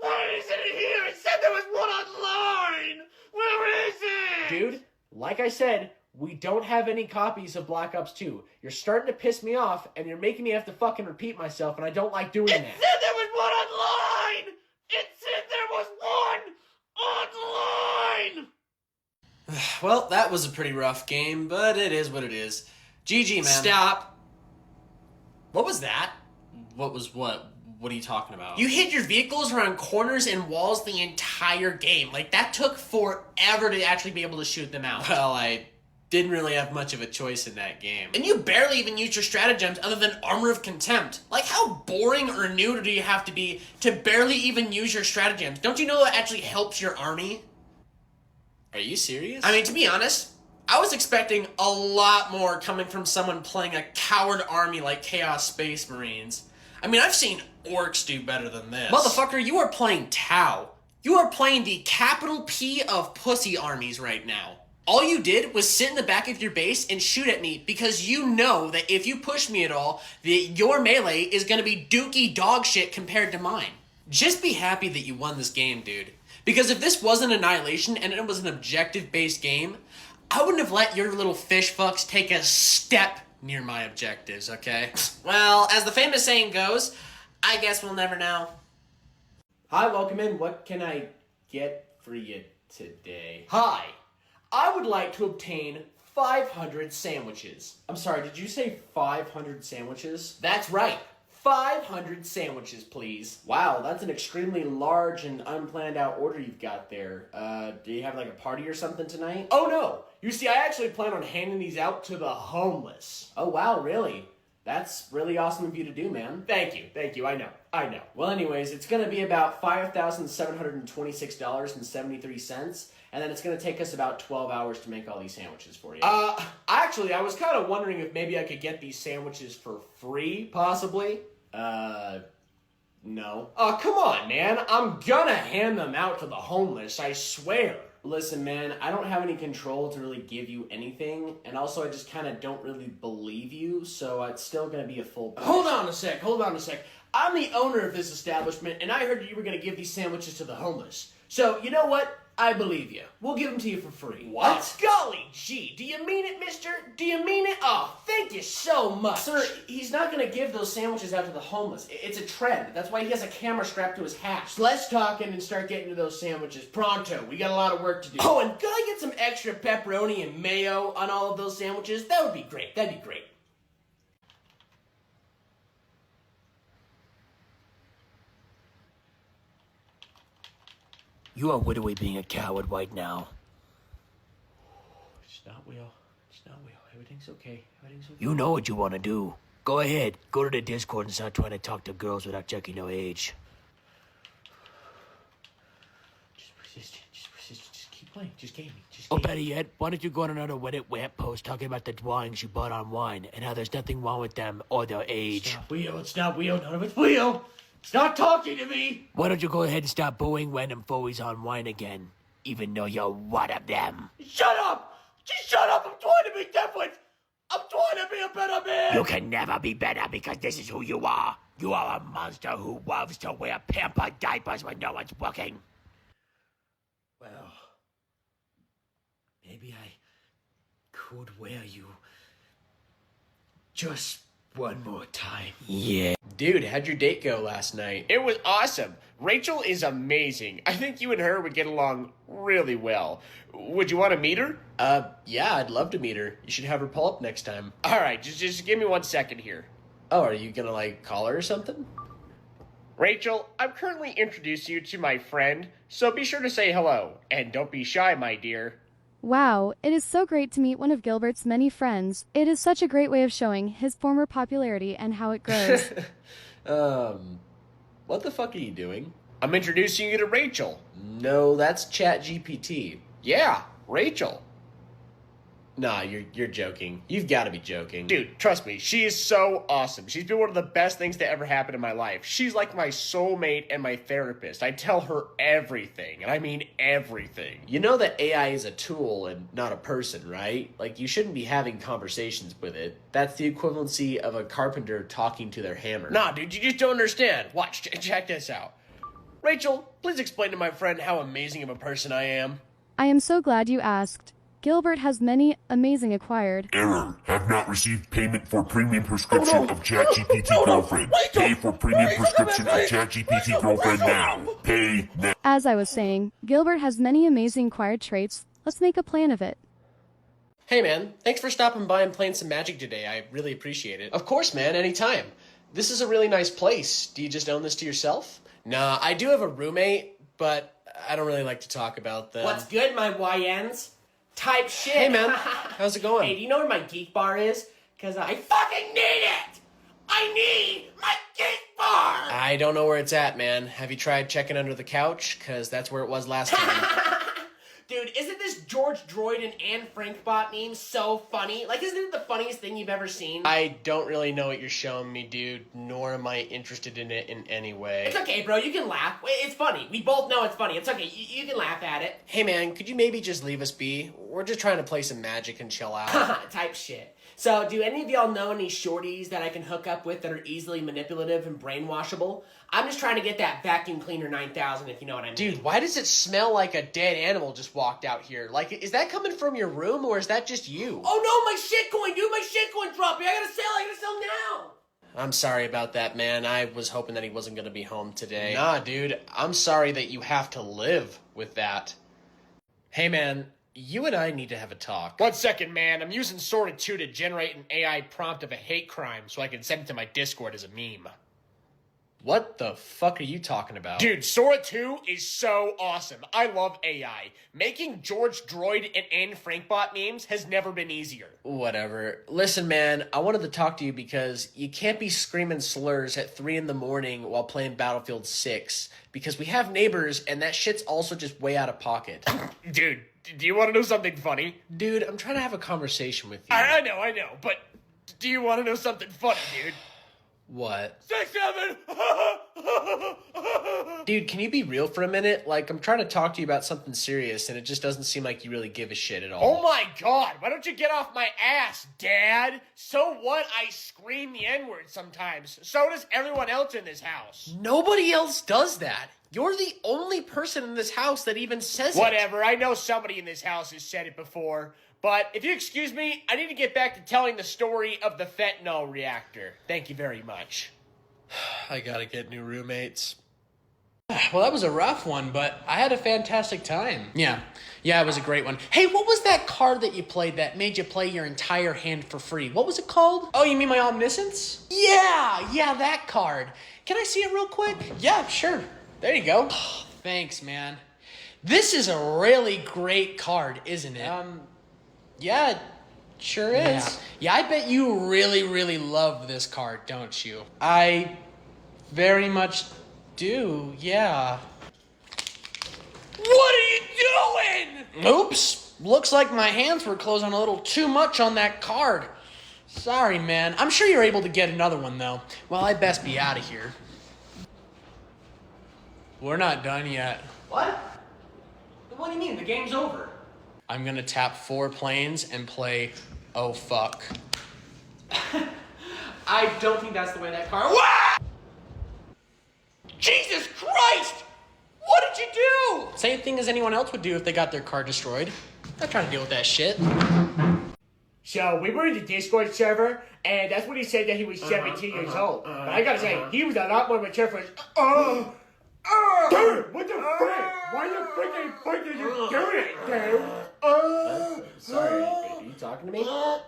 Why is it here? It said there was one online. Where is it? Dude, like I said, we don't have any copies of Black Ops 2. You're starting to piss me off, and you're making me have to fucking repeat myself, and I don't like doing It that. said there was one online. It said there was one online. Well, that was a pretty rough game, but it is what it is. GG, man. Stop. What was that? What was what? What are you talking about? You hit your vehicles around corners and walls the entire game. Like, that took forever to actually be able to shoot them out. Well, I didn't really have much of a choice in that game. And you barely even used your stratagems other than Armor of Contempt. Like, how boring or new do you have to be to barely even use your stratagems? Don't you know that actually helps your army? Are you serious? I mean, to be honest, I was expecting a lot more coming from someone playing a coward army like Chaos Space Marines. I mean, I've seen orcs do better than this. Motherfucker, you are playing Tau. You are playing the capital P of pussy armies right now. All you did was sit in the back of your base and shoot at me because you know that if you push me at all, that your melee is gonna be dookie dog shit compared to mine. Just be happy that you won this game, dude. Because if this wasn't Annihilation and it was an objective-based game, I wouldn't have let your little fish fucks take a step near my objectives, okay? Well, as the famous saying goes, I guess we'll never know. Hi, welcome in. What can I get for you today? Hi, I would like to obtain 500 sandwiches. I'm sorry, did you say 500 sandwiches? That's right. 500 sandwiches, please. Wow, that's an extremely large and unplanned out order you've got there. Do you have like a party or something tonight? Oh no! You see, I actually plan on handing these out to the homeless. Oh wow, really? That's really awesome of you to do, man. Thank you, I know. Well anyways, it's gonna be about $5,726.73, and then it's gonna take us about 12 hours to make all these sandwiches for you. Actually, I was kind of wondering if maybe I could get these sandwiches for free, possibly? No. Oh, come on, man. I'm gonna hand them out to the homeless, I swear. Listen, man, I don't have any control to really give you anything, and also I just kind of don't really believe you, so it's still gonna be a full price. Hold on a sec. I'm the owner of this establishment, and I heard you were gonna give these sandwiches to the homeless. So, you know what? I believe you. We'll give them to you for free. What? Golly gee, do you mean it, mister? Do you mean it? Oh, thank you so much. Sir, he's not gonna give those sandwiches out to the homeless. It's a trend. That's why he has a camera strapped to his hat. So let's talk and start getting to those sandwiches pronto. We got a lot of work to do. Oh, and could I get some extra pepperoni and mayo on all of those sandwiches? That would be great. That'd be great. You are literally being a coward right now. It's not Will. Everything's okay. You know what you want to do. Go ahead. Go to the Discord and start trying to talk to girls without checking their age. Just persist. Just keep playing. Just game me. Or better yet, why don't you go on another Reddit web post talking about the drawings you bought online and how there's nothing wrong with them or their age. It's not Will. None of it's Will. Stop talking to me! Why don't you go ahead and stop booing random furries online again, even though you're one of them? Shut up! Just shut up! I'm trying to be different! I'm trying to be a better man! You can never be better because this is who you are. You are a monster who loves to wear pampered diapers when no one's looking. Well, maybe I could wear you just one more time. Yeah. Dude, how'd your date go last night? It was awesome. Rachel is amazing. I think you and her would get along really well. Would you want to meet her? Yeah, I'd love to meet her. You should have her pull up next time. All right, just give me 1 second here. Oh, are you gonna, like, call her or something? Rachel, I'm currently introducing you to my friend, so be sure to say hello. And don't be shy, my dear. Wow, it is so great to meet one of Gilbert's many friends. It is such a great way of showing his former popularity and how it grows. What the fuck are you doing? I'm introducing you to Rachel. No, that's ChatGPT. Yeah, Rachel. Nah, you're joking. You've got to be joking. Dude, trust me, she is so awesome. She's been one of the best things to ever happen in my life. She's like my soulmate and my therapist. I tell her everything, and I mean everything. You know that AI is a tool and not a person, right? Like, you shouldn't be having conversations with it. That's the equivalency of a carpenter talking to their hammer. Nah, dude, you just don't understand. Watch, check this out. Rachel, please explain to my friend how amazing of a person I am. I am so glad you asked. Gilbert has many amazing acquired. Error. Have not received payment for premium prescription of ChatGPT Girlfriend. Pay for premium prescription of ChatGPT Girlfriend now. Pay now. As I was saying, Gilbert has many amazing acquired traits. Let's make a plan of it. Hey man, thanks for stopping by and playing some Magic today. I really appreciate it. Of course, man, anytime. This is a really nice place. Do you just own this to yourself? Nah, I do have a roommate, but I don't really like to talk about them. What's good, my YNs? Type shit. Hey man, how's it going? Hey, do you know where my geek bar is? Cause I fucking need it! I need my geek bar! I don't know where it's at, man. Have you tried checking under the couch? Cause that's where it was last time. Dude, isn't this George Droid and Anne Frankbot meme so funny? Like, isn't it the funniest thing you've ever seen? I don't really know what you're showing me, dude, nor am I interested in it in any way. It's okay, bro. You can laugh. It's funny. We both know it's funny. It's okay. You can laugh at it. Hey, man, could you maybe just leave us be? We're just trying to play some Magic and chill out. Type shit. So, do any of y'all know any shorties that I can hook up with that are easily manipulative and brainwashable? I'm just trying to get that vacuum cleaner 9000, if you know what I mean. Dude, why does it smell like a dead animal just walked out here? Like, is that coming from your room, or is that just you? Oh no, my shitcoin, dude! My shitcoin dropped me! I gotta sell now! I'm sorry about that, man. I was hoping that he wasn't gonna be home today. Nah, dude, I'm sorry that you have to live with that. Hey, man, you and I need to have a talk. 1 second, man. I'm using Sora 2 to generate an AI prompt of a hate crime so I can send it to my Discord as a meme. What the fuck are you talking about? Dude, Sora 2 is so awesome. I love AI. Making George Droid and Anne Frankbot memes has never been easier. Whatever. Listen, man, I wanted to talk to you because you can't be screaming slurs at 3 in the morning while playing Battlefield 6 because we have neighbors and that shit's also just way out of pocket. Dude, do you want to know something funny? Dude, I'm trying to have a conversation with you. I know, but do you want to know something funny, dude? What? 6-7! Dude, can you be real for a minute? Like, I'm trying to talk to you about something serious, and it just doesn't seem like you really give a shit at all. Oh my god, why don't you get off my ass, Dad? So what? I scream the N-word sometimes. So does everyone else in this house. Nobody else does that. You're the only person in this house that even says it. Whatever, I know somebody in this house has said it before. But if you excuse me, I need to get back to telling the story of the fentanyl reactor. Thank you very much. I gotta get new roommates. Well, that was a rough one, but I had a fantastic time. Yeah, it was a great one. Hey, what was that card that you played that made you play your entire hand for free? What was it called? Oh, you mean my omniscience? Yeah, that card. Can I see it real quick? Yeah, sure. There you go. Oh, thanks, man. This is a really great card, isn't it? Yeah, it sure is. Yeah, I bet you really, really love this card, don't you? I very much do, yeah. What are you doing? Oops. Looks like my hands were closing a little too much on that card. Sorry, man. I'm sure you're able to get another one, though. Well, I best be out of here. We're not done yet. What? What do you mean? The game's over. I'm gonna tap 4 planes and play Oh Fuck. I don't think that's the way that card... What? Jesus Christ! What did you do? Same thing as anyone else would do if they got their car destroyed. Not trying to deal with that shit. So we were in the Discord server, and that's when he said that he was 17 years old. But I gotta say, he was a lot more mature for his... Dude, what the frick? Why the frick did you do it, dude? Sorry, baby. You talking to me?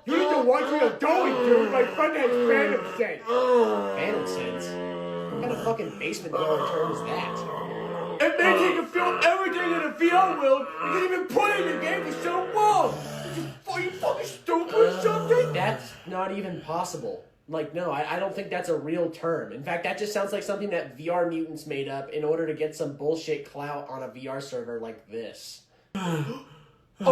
You need to watch where you're going, dude. My friend has phantom sense. Phantom sense? What kind of fucking basement dweller term is that? It makes you can feel everything in the VR world. You can even play in the game for so long. Are you fucking stupid or something? That's not even possible. Like, no, I don't think that's a real term. In fact, that just sounds like something that VR mutants made up in order to get some bullshit clout on a VR server like this. Oh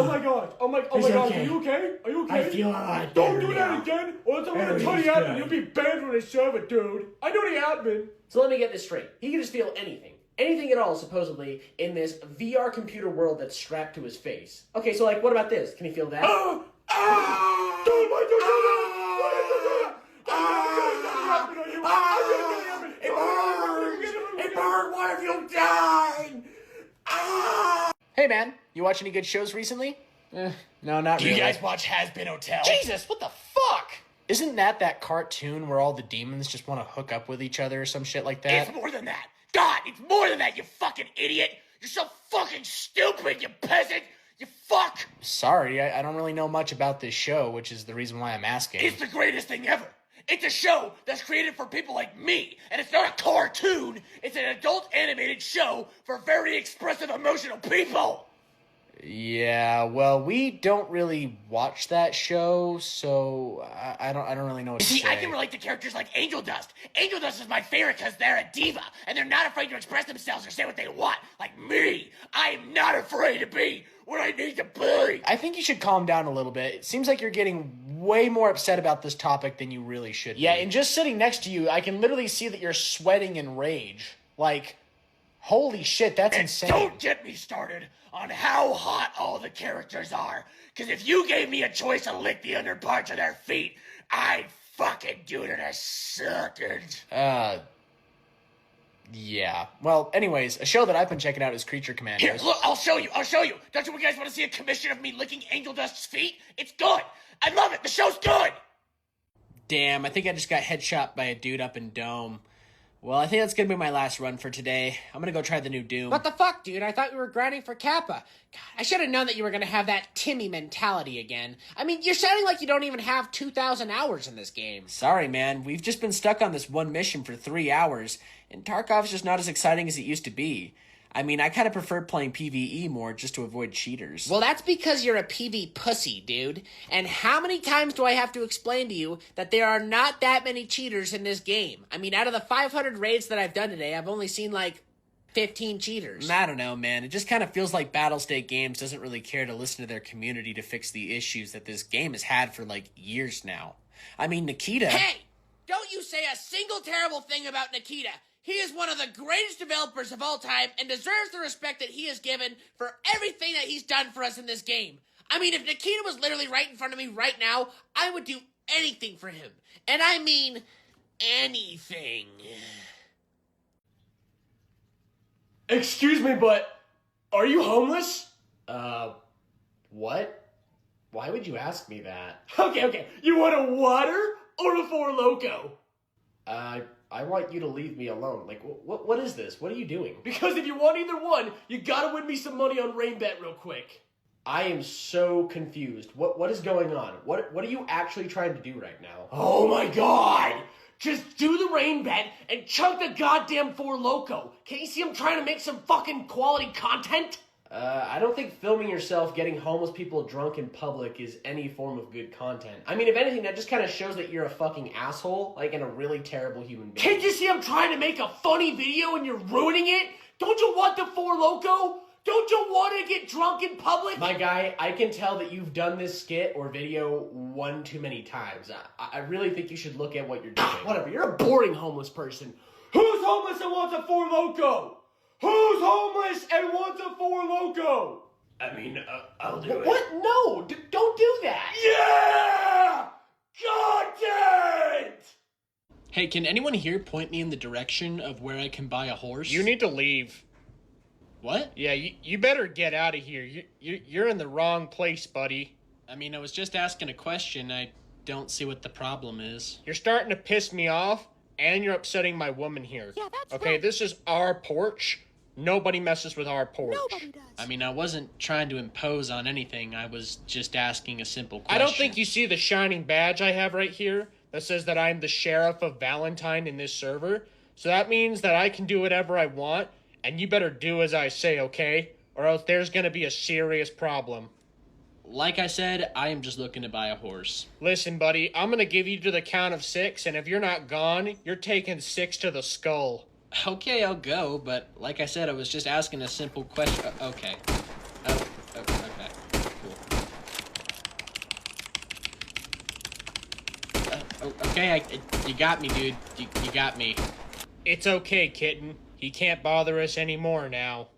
my god, oh my god, okay. are you okay? Are you okay? I feel a lot Don't better do now. that again, or else I'm gonna tell the admin you'll be banned from the server, dude. I know the admin. So let me get this straight. He can just feel anything. Anything at all, supposedly, in this VR computer world that's strapped to his face. Okay, so like, what about this? Can he feel that? Dude, why don't you do that? Why don't you do that? It burned! What have you done? Hey, man, you watch any good shows recently? No, not Do really. you guys watch Has Been Hotel? Jesus, what the fuck? Isn't that cartoon where all the demons just want to hook up with each other or some shit like that? It's more than that. God, it's more than that, you fucking idiot. You're so fucking stupid, you peasant. You fuck. Sorry, I don't really know much about this show, which is the reason why I'm asking. It's the greatest thing ever. It's a show that's created for people like me, and it's not a cartoon. It's an adult animated show for very expressive, emotional people. Yeah, well, we don't really watch that show, so I don't really know what to See, say. I can relate to characters like Angel Dust. Angel Dust is my favorite because they're a diva, and they're not afraid to express themselves or say what they want. Like me, I am not afraid to be what I need to be. I think you should calm down a little bit. It seems like you're getting way more upset about this topic than you really should be. Yeah, and just sitting next to you, I can literally see that you're sweating in rage. Like, holy shit, that's insane. Don't get me started on how hot all the characters are. Because if you gave me a choice to lick the under parts of their feet, I'd fucking do it in a second. Yeah. Well, anyways, a show that I've been checking out is Creature Commandos. Here, look, I'll show you. Don't you guys want to see a commission of me licking Angel Dust's feet? It's good. I love it. The show's good. Damn, I think I just got headshot by a dude up in Dome. Well, I think that's gonna be my last run for today. I'm gonna go try the new Doom. What the fuck, dude? I thought we were grinding for Kappa. God, I should have known that you were gonna have that Timmy mentality again. I mean, you're sounding like you don't even have 2,000 hours in this game. Sorry, man. We've just been stuck on this one mission for 3 hours, and Tarkov's just not as exciting as it used to be. I mean, I kind of prefer playing PvE more just to avoid cheaters. Well, that's because you're a PV pussy, dude. And how many times do I have to explain to you that there are not that many cheaters in this game? I mean, out of the 500 raids that I've done today, I've only seen like 15 cheaters. I don't know, man. It just kind of feels like Battlestate Games doesn't really care to listen to their community to fix the issues that this game has had for like years now. I mean, Nikita... Hey! Don't you say a single terrible thing about Nikita. He is one of the greatest developers of all time and deserves the respect that he has given for everything that he's done for us in this game. I mean, if Nikita was literally right in front of me right now, I would do anything for him. And I mean anything. Excuse me, but are you homeless? What? Why would you ask me that? Okay. You want a water or a Four Loko? I want you to leave me alone. Like, what is this? What are you doing? Because if you want either one, you gotta win me some money on Rainbet real quick. I am so confused. What is going on? What are you actually trying to do right now? Oh my god! Just do the Rainbet and chunk the goddamn Four Loko. Can't you see I'm trying to make some fucking quality content? I don't think filming yourself getting homeless people drunk in public is any form of good content. I mean, if anything, that just kind of shows that you're a fucking asshole, like, and a really terrible human being. Can't you see I'm trying to make a funny video and you're ruining it? Don't you want the Four Loko? Don't you want to get drunk in public? My guy, I can tell that you've done this skit or video one too many times. I really think you should look at what you're doing. Whatever, you're a boring homeless person. Who's homeless and wants a Four Loko? Who's homeless and wants a Four Loko? I mean, I'll do it. What? No, don't do that. Yeah! Content! Hey, can anyone here point me in the direction of where I can buy a horse? You need to leave. What? Yeah, you better get out of here. You're in the wrong place, buddy. I mean, I was just asking a question. I don't see what the problem is. You're starting to piss me off, and you're upsetting my woman here. Yeah, that's okay, right. This is our porch. Nobody messes with our porch. Nobody does. I mean, I wasn't trying to impose on anything. I was just asking a simple question. I don't think you see the shining badge I have right here that says that I'm the sheriff of Valentine in this server. So that means that I can do whatever I want, and you better do as I say, okay? Or else there's gonna be a serious problem. Like I said, I am just looking to buy a horse. Listen, buddy, I'm gonna give you to the count of 6, and if you're not gone, you're taking 6 to the skull. Okay, I'll go, but like I said, I was just asking a simple question. Okay. Okay. Cool. Okay, you got me, dude. You got me. It's okay, kitten. He can't bother us anymore now.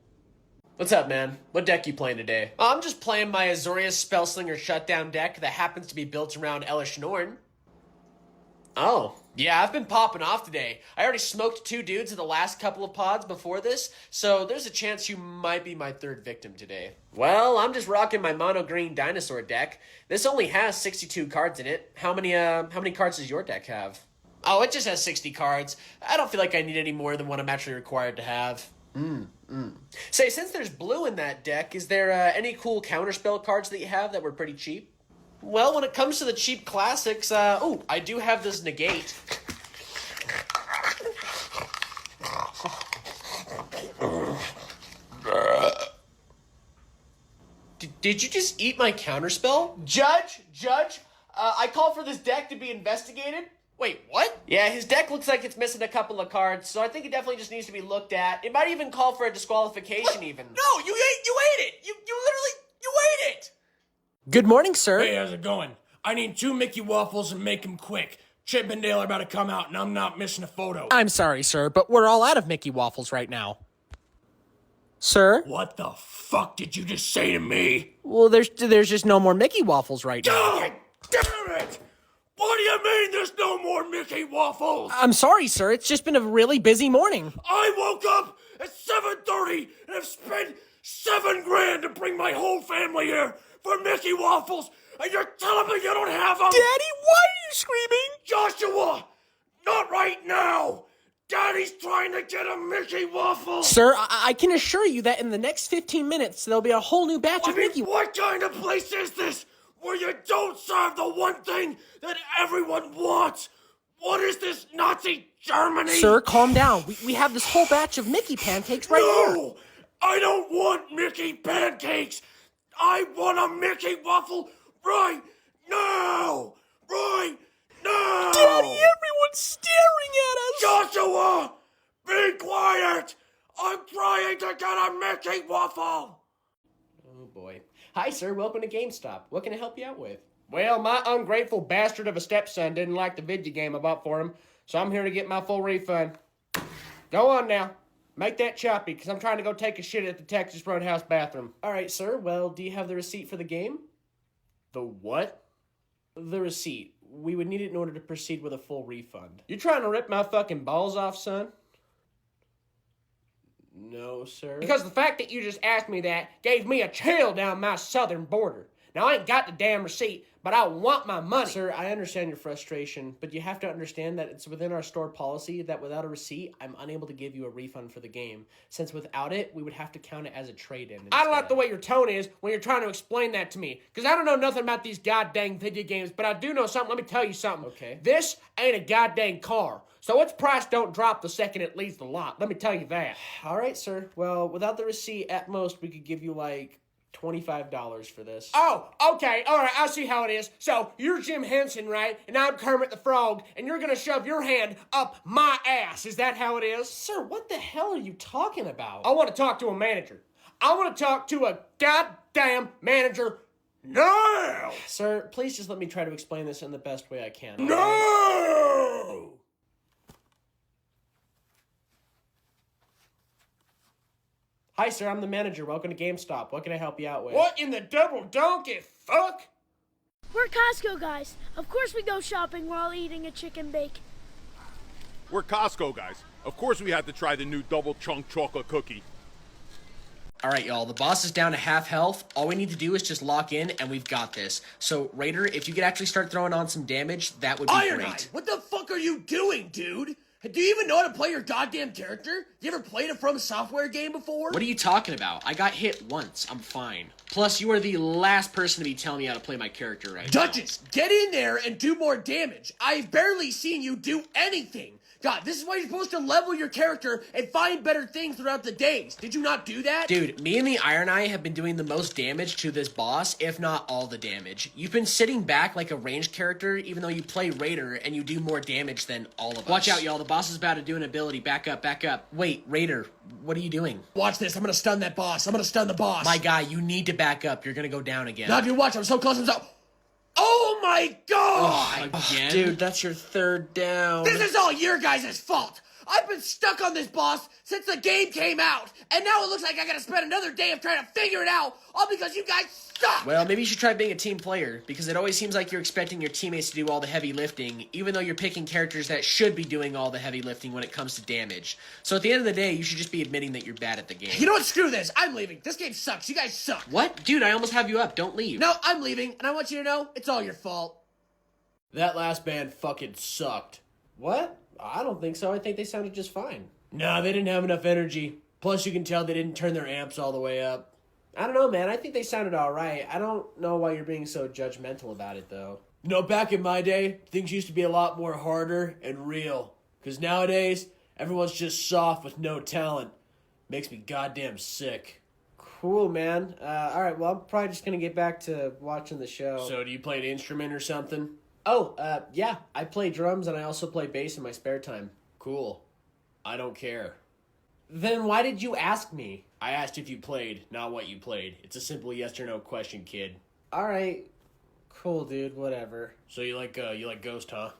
What's up, man? What deck you playing today? I'm just playing my Azorius Spellslinger Shutdown deck that happens to be built around Elish Norn. Oh, yeah, I've been popping off today. I already smoked 2 dudes in the last couple of pods before this, so there's a chance you might be my 3rd victim today. Well, I'm just rocking my mono green dinosaur deck. This only has 62 cards in it. How many cards does your deck have? Oh, it just has 60 cards. I don't feel like I need any more than what I'm actually required to have. Say, since there's blue in that deck, is there any cool counterspell cards that you have that were pretty cheap? Well, when it comes to the cheap classics, I do have this Negate. Did you just eat my counterspell? Judge, I call for this deck to be investigated. Wait, what? Yeah, his deck looks like it's missing a couple of cards, so I think it definitely just needs to be looked at. It might even call for a disqualification even. No, you ate it! You literally Good morning, sir. Hey, how's it going? I need 2 Mickey waffles and make them quick. Chip and Dale are about to come out, and I'm not missing a photo. I'm sorry, sir, but we're all out of Mickey waffles right now. Sir? What the fuck did you just say to me? Well, there's just no more Mickey waffles right now. God damn it! What do you mean there's no more Mickey waffles? I'm sorry, sir. It's just been a really busy morning. I woke up at 7:30 and have spent $7,000 to bring my whole family here for Mickey waffles, and you're telling me you don't have them? Daddy, why are you screaming? Joshua, not right now. Daddy's trying to get a Mickey waffle. Sir, I can assure you that in the next 15 minutes, there'll be a whole new batch of Mickey... What kind of place is this where you don't serve the one thing that everyone wants? What is this, Nazi Germany? Sir, calm down. We have this whole batch of Mickey pancakes right here. No! I don't want Mickey pancakes! I want a Mickey waffle right now! Right now! Daddy, everyone's staring at us! Joshua! Be quiet! I'm trying to get a Mickey waffle! Oh boy. Hi, sir. Welcome to GameStop. What can I help you out with? Well, my ungrateful bastard of a stepson didn't like the video game I bought for him, so I'm here to get my full refund. Go on now. Make that choppy, because I'm trying to go take a shit at the Texas Roadhouse bathroom. All right, sir. Well, do you have the receipt for the game? The what? The receipt. We would need it in order to proceed with a full refund. You trying to rip my fucking balls off, son? No, sir. Because the fact that you just asked me that gave me a chill down my southern border. Now, I ain't got the damn receipt, but I want my money. Sir, I understand your frustration, but you have to understand that it's within our store policy that without a receipt, I'm unable to give you a refund for the game. Since without it, we would have to count it as a trade-in. I don't like the way your tone is when you're trying to explain that to me. Because I don't know nothing about these goddamn video games, but I do know something. Let me tell you something. Okay. This ain't a goddamn car. So its price don't drop the second it leaves the lot. Let me tell you that. All right, sir. Well, without the receipt, at most, we could give you, like, $25 for this. Oh, okay, all right, I see how it is. So, you're Jim Henson, right? And I'm Kermit the Frog, and you're gonna shove your hand up my ass. Is that how it is? Sir, what the hell are you talking about? I want to talk to a manager. I want to talk to a goddamn manager now! Sir, please just let me try to explain this in the best way I can. No! Right? Hi, sir, I'm the manager. Welcome to GameStop. What can I help you out with? What in the double donkey fuck? We're Costco guys. Of course we go shopping while eating a chicken bake. We're Costco guys. Of course we had to try the new double chunk chocolate cookie. Alright, y'all, the boss is down to half health. All we need to do is just lock in, and we've got this. So, Raider, if you could actually start throwing on some damage, that would be great. What the fuck are you doing, dude? Do you even know how to play your goddamn character? You ever played a From Software game before? What are you talking about? I got hit once. I'm fine. Plus, you are the last person to be telling me how to play my character right now. Duchess, get in there and do more damage. I've barely seen you do anything. God, this is why you're supposed to level your character and find better things throughout the days. Did you not do that? Dude, me and the Iron Eye have been doing the most damage to this boss, if not all the damage. You've been sitting back like a ranged character, even though you play Raider, and you do more damage than all of us. Watch out, y'all. The boss is about to do an ability. Back up, back up. Wait, Raider, what are you doing? Watch this. I'm gonna stun that boss. I'm gonna stun the boss. My guy, you need to back up. You're gonna go down again. No, dude, watch. I'm so close. I'm so... Oh my god! Again? Dude, that's your third down. This is all your guys' fault! I've been stuck on this boss since the game came out, and now it looks like I gotta spend another day of trying to figure it out, all because you guys suck! Well, maybe you should try being a team player, because it always seems like you're expecting your teammates to do all the heavy lifting, even though you're picking characters that should be doing all the heavy lifting when it comes to damage. So at the end of the day, you should just be admitting that you're bad at the game. You know what? Screw this. I'm leaving. This game sucks. You guys suck. What? Dude, I almost have you up. Don't leave. No, I'm leaving, and I want you to know it's all your fault. That last band fucking sucked. What? I don't think so. I think they sounded just fine. Nah, they didn't have enough energy. Plus, you can tell they didn't turn their amps all the way up. I don't know, man. I think they sounded alright. I don't know why you're being so judgmental about it, though. You know, back in my day, things used to be a lot more harder and real. Because nowadays, everyone's just soft with no talent. Makes me goddamn sick. Cool, man. Alright, well, I'm probably just gonna get back to watching the show. So, do you play an instrument or something? Oh, yeah. I play drums and I also play bass in my spare time. Cool. I don't care. Then why did you ask me? I asked if you played, not what you played. It's a simple yes or no question, kid. Alright. Cool, dude. Whatever. So you like Ghost, huh?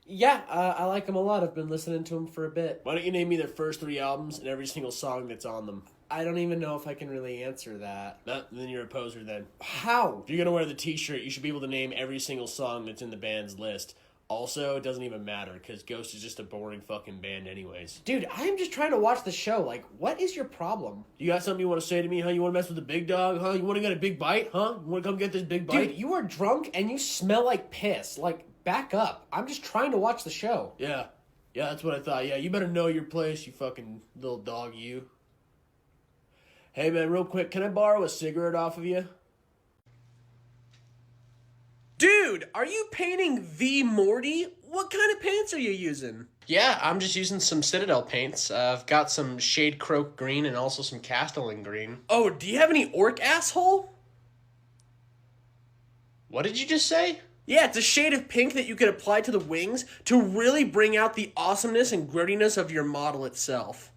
Yeah, I like them a lot. I've been listening to them for a bit. Why don't you name me their first 3 albums and every single song that's on them? I don't even know if I can really answer that. Then you're a poser then. How? If you're gonna wear the t-shirt, you should be able to name every single song that's in the band's list. Also, it doesn't even matter, because Ghost is just a boring fucking band anyways. Dude, I am just trying to watch the show. Like, what is your problem? You got something you want to say to me, huh? You want to mess with the big dog, huh? You want to get a big bite, huh? You want to come get this big bite? Dude, you are drunk and you smell like piss. Like, back up. I'm just trying to watch the show. Yeah, that's what I thought. Yeah, you better know your place, you fucking little dog, you. Hey, man, real quick, can I borrow a cigarette off of you? Dude, are you painting the Morty? What kind of paints are you using? Yeah, I'm just using some Citadel paints. I've got some Shade Croak green and also some Castellan green. Oh, do you have any orc asshole? What did you just say? Yeah, it's a shade of pink that you could apply to the wings to really bring out the awesomeness and grittiness of your model itself.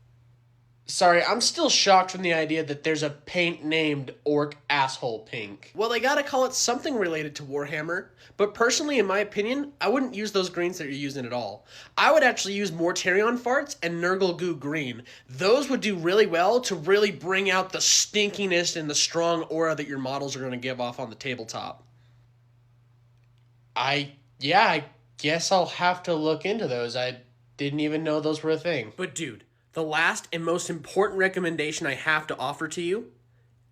Sorry, I'm still shocked from the idea that there's a paint named Orc Asshole Pink. Well, they gotta call it something related to Warhammer, but personally, in my opinion, I wouldn't use those greens that you're using at all. I would actually use Mortarion Farts and Nurgle Goo Green. Those would do really well to really bring out the stinkiness and the strong aura that your models are gonna give off on the tabletop. I guess I'll have to look into those. I didn't even know those were a thing. But dude, the last and most important recommendation I have to offer to you,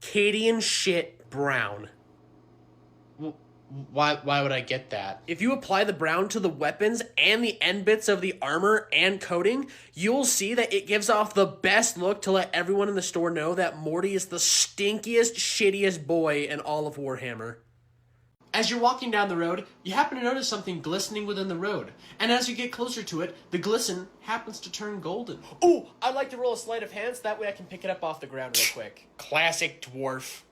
Cadian shit brown. Why would I get that? If you apply the brown to the weapons and the end bits of the armor and coating, you'll see that it gives off the best look to let everyone in the store know that Morty is the stinkiest, shittiest boy in all of Warhammer. As you're walking down the road, you happen to notice something glistening within the road. And as you get closer to it, the glisten happens to turn golden. Ooh, I'd like to roll a sleight of hand so that way I can pick it up off the ground real quick. Classic dwarf.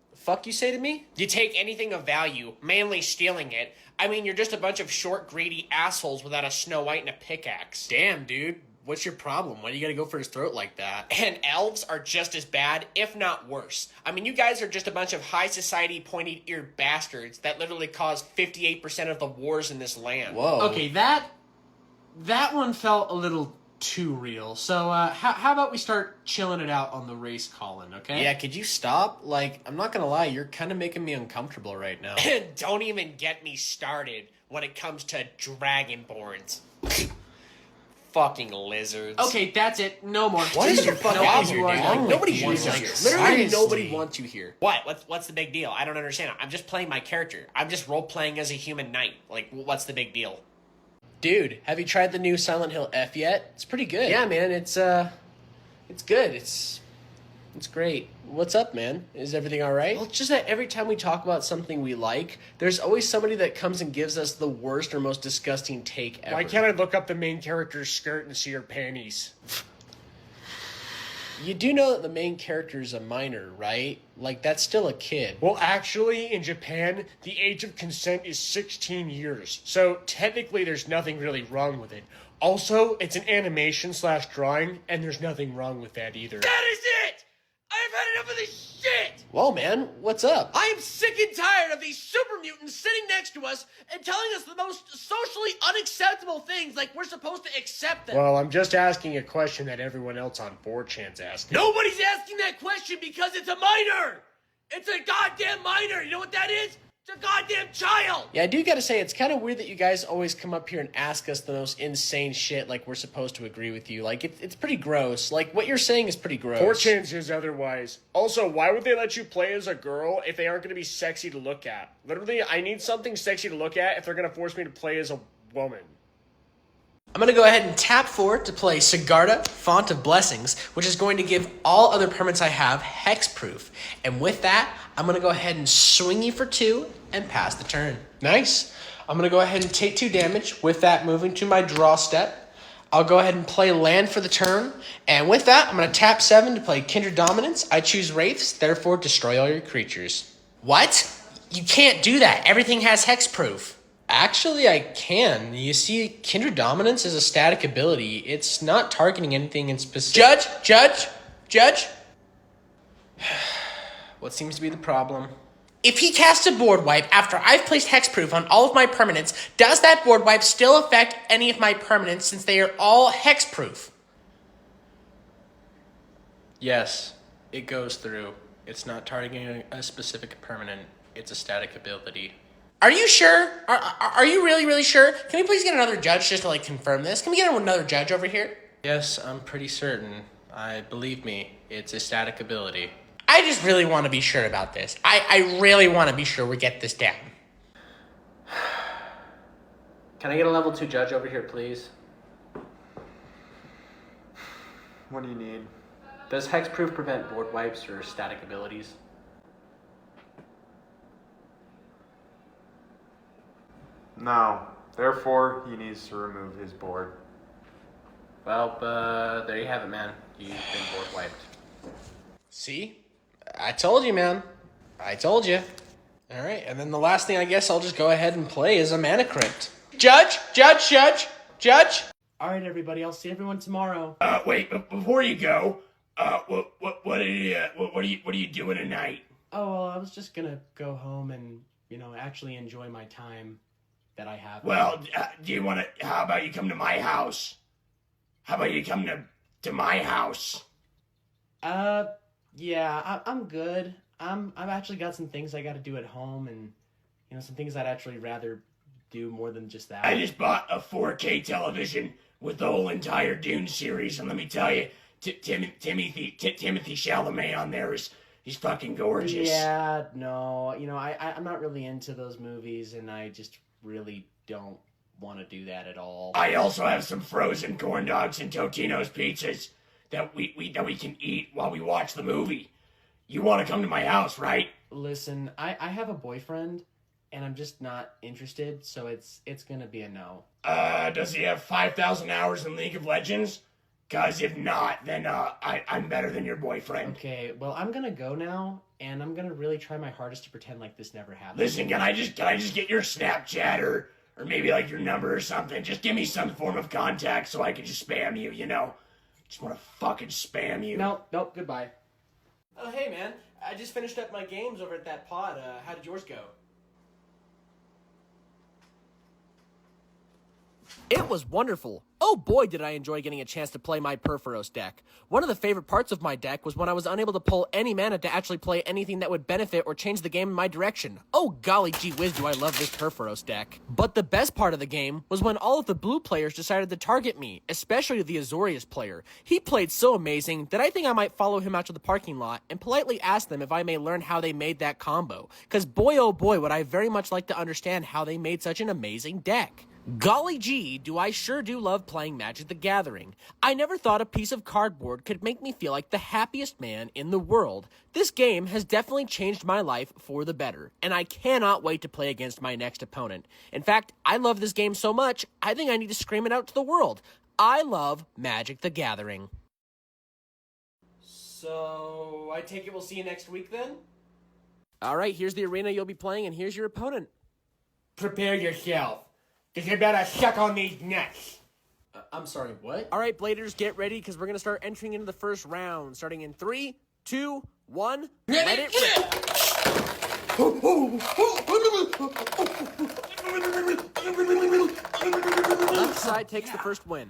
The fuck you say to me? You take anything of value, mainly stealing it. I mean, you're just a bunch of short, greedy assholes without a Snow White and a pickaxe. Damn, dude. What's your problem? Why do you gotta go for his throat like that? And elves are just as bad, if not worse. I mean, you guys are just a bunch of high society, pointy-eared bastards that literally caused 58% of the wars in this land. Whoa. Okay, that one felt a little too real. So, how about we start chilling it out on the race, Colin, okay? Yeah, could you stop? Like, I'm not gonna lie, you're kind of making me uncomfortable right now. Don't even get me started when it comes to dragonborns. Fucking lizards. Okay, that's it. No more. What is your fucking problem? Nobody wants you here. Literally nobody wants you here. What's the big deal? I don't understand. I'm just playing my character. I'm just role-playing as a human knight. Like, what's the big deal? Dude, have you tried the new Silent Hill F yet? It's pretty good. Yeah, man, it's good. It's great. What's up, man? Is everything all right? Well, it's just that every time we talk about something we like, there's always somebody that comes and gives us the worst or most disgusting take ever. Why can't I look up the main character's skirt and see her panties? You do know that the main character is a minor, right? Like, that's still a kid. Well, actually, in Japan, the age of consent is 16 years. So, technically, there's nothing really wrong with it. Also, it's an animation/drawing, and there's nothing wrong with that either. That is it! I've had enough of this shit! Well, man, what's up? I am sick and tired of these super mutants sitting next to us and telling us the most socially unacceptable things like we're supposed to accept them. Well, I'm just asking a question that everyone else on 4chan's asking. Nobody's asking that question because it's a minor! It's a goddamn minor! You know what that is? It's a goddamn child! Yeah, I do gotta say, it's kind of weird that you guys always come up here and ask us the most insane shit like we're supposed to agree with you. Like, it's pretty gross. Like, what you're saying is pretty gross. 4chan says otherwise. Also, why would they let you play as a girl if they aren't going to be sexy to look at? Literally, I need something sexy to look at if they're going to force me to play as a woman. I'm going to go ahead and tap 4 to play Sigarda, Font of Blessings, which is going to give all other permanents I have hexproof. And with that, I'm going to go ahead and swing you for 2 and pass the turn. Nice. I'm going to go ahead and take 2 damage. With that, moving to my draw step. I'll go ahead and play land for the turn. And with that, I'm going to tap 7 to play Kindred Dominance. I choose Wraiths, therefore destroy all your creatures. What? You can't do that. Everything has hexproof. Actually, I can. You see, Kindred Dominance is a static ability. It's not targeting anything in specific. Judge! What seems to be the problem? If he casts a board wipe after I've placed hexproof on all of my permanents, does that board wipe still affect any of my permanents since they are all hexproof? Yes, it goes through. It's not targeting a specific permanent. It's a static ability. Are you sure? Are you really sure? Can we please get another judge just to like confirm this? Can we get another judge over here? Yes, I'm pretty certain. Believe me, it's a static ability. I just really want to be sure about this. I really want to be sure we get this down. Can I get a level 2 judge over here, please? What do you need? Does hexproof prevent board wipes or static abilities? No. Therefore, he needs to remove his board. Well, there you have it, man. You've been board wiped. See? I told you, man. I told you. All right, and then the last thing I guess I'll just go ahead and play is a mana crypt. Judge! All right, everybody. I'll see everyone tomorrow. Wait, before you go, what are you doing tonight? Oh, well, I was just gonna go home and, actually enjoy my time that I have. Well, do you want to, how about you come to my house? How about you come to my house? Yeah, I'm good. I've actually got some things I gotta do at home and, some things I'd actually rather do more than just that. I just bought a 4K television with the whole entire Dune series, and let me tell you, Timothy Chalamet on there he's fucking gorgeous. Yeah, no, I'm not really into those movies, and I just really don't want to do that at all. I also have some frozen corn dogs and Totino's pizzas that we can eat while we watch the movie. You want to come to my house, right? Listen, I have a boyfriend, and I'm just not interested, so it's gonna be a no. Does he have 5,000 hours in League of Legends? Cause if not, then I'm better than your boyfriend. Okay, well, I'm gonna go now, and I'm gonna really try my hardest to pretend like this never happened. Listen, can I just get your Snapchat or maybe like your number or something? Just give me some form of contact so I can just spam you, Just want to fucking spam you. Nope, goodbye. Oh, hey, man. I just finished up my games over at that pod. How did yours go? It was wonderful. Oh boy, did I enjoy getting a chance to play my Perforos deck. One of the favorite parts of my deck was when I was unable to pull any mana to actually play anything that would benefit or change the game in my direction. Oh golly gee whiz, do I love this Perforos deck. But the best part of the game was when all of the blue players decided to target me, especially the Azorius player. He played so amazing that I think I might follow him out to the parking lot and politely ask them if I may learn how they made that combo. Cause boy oh boy would I very much like to understand how they made such an amazing deck. Golly gee, do I sure do love playing Magic the Gathering. I never thought a piece of cardboard could make me feel like the happiest man in the world. This game has definitely changed my life for the better, and I cannot wait to play against my next opponent. In fact, I love this game so much, I think I need to scream it out to the world. I love Magic the Gathering. So, I take it we'll see you next week then? Alright, here's the arena you'll be playing, and here's your opponent. Prepare yourself. Because you better suck on these nuts. I'm sorry, what? All right, Bladers, get ready because we're going to start entering into the first round. Starting in 3, 2, 1, let it rip. Left side takes the first win.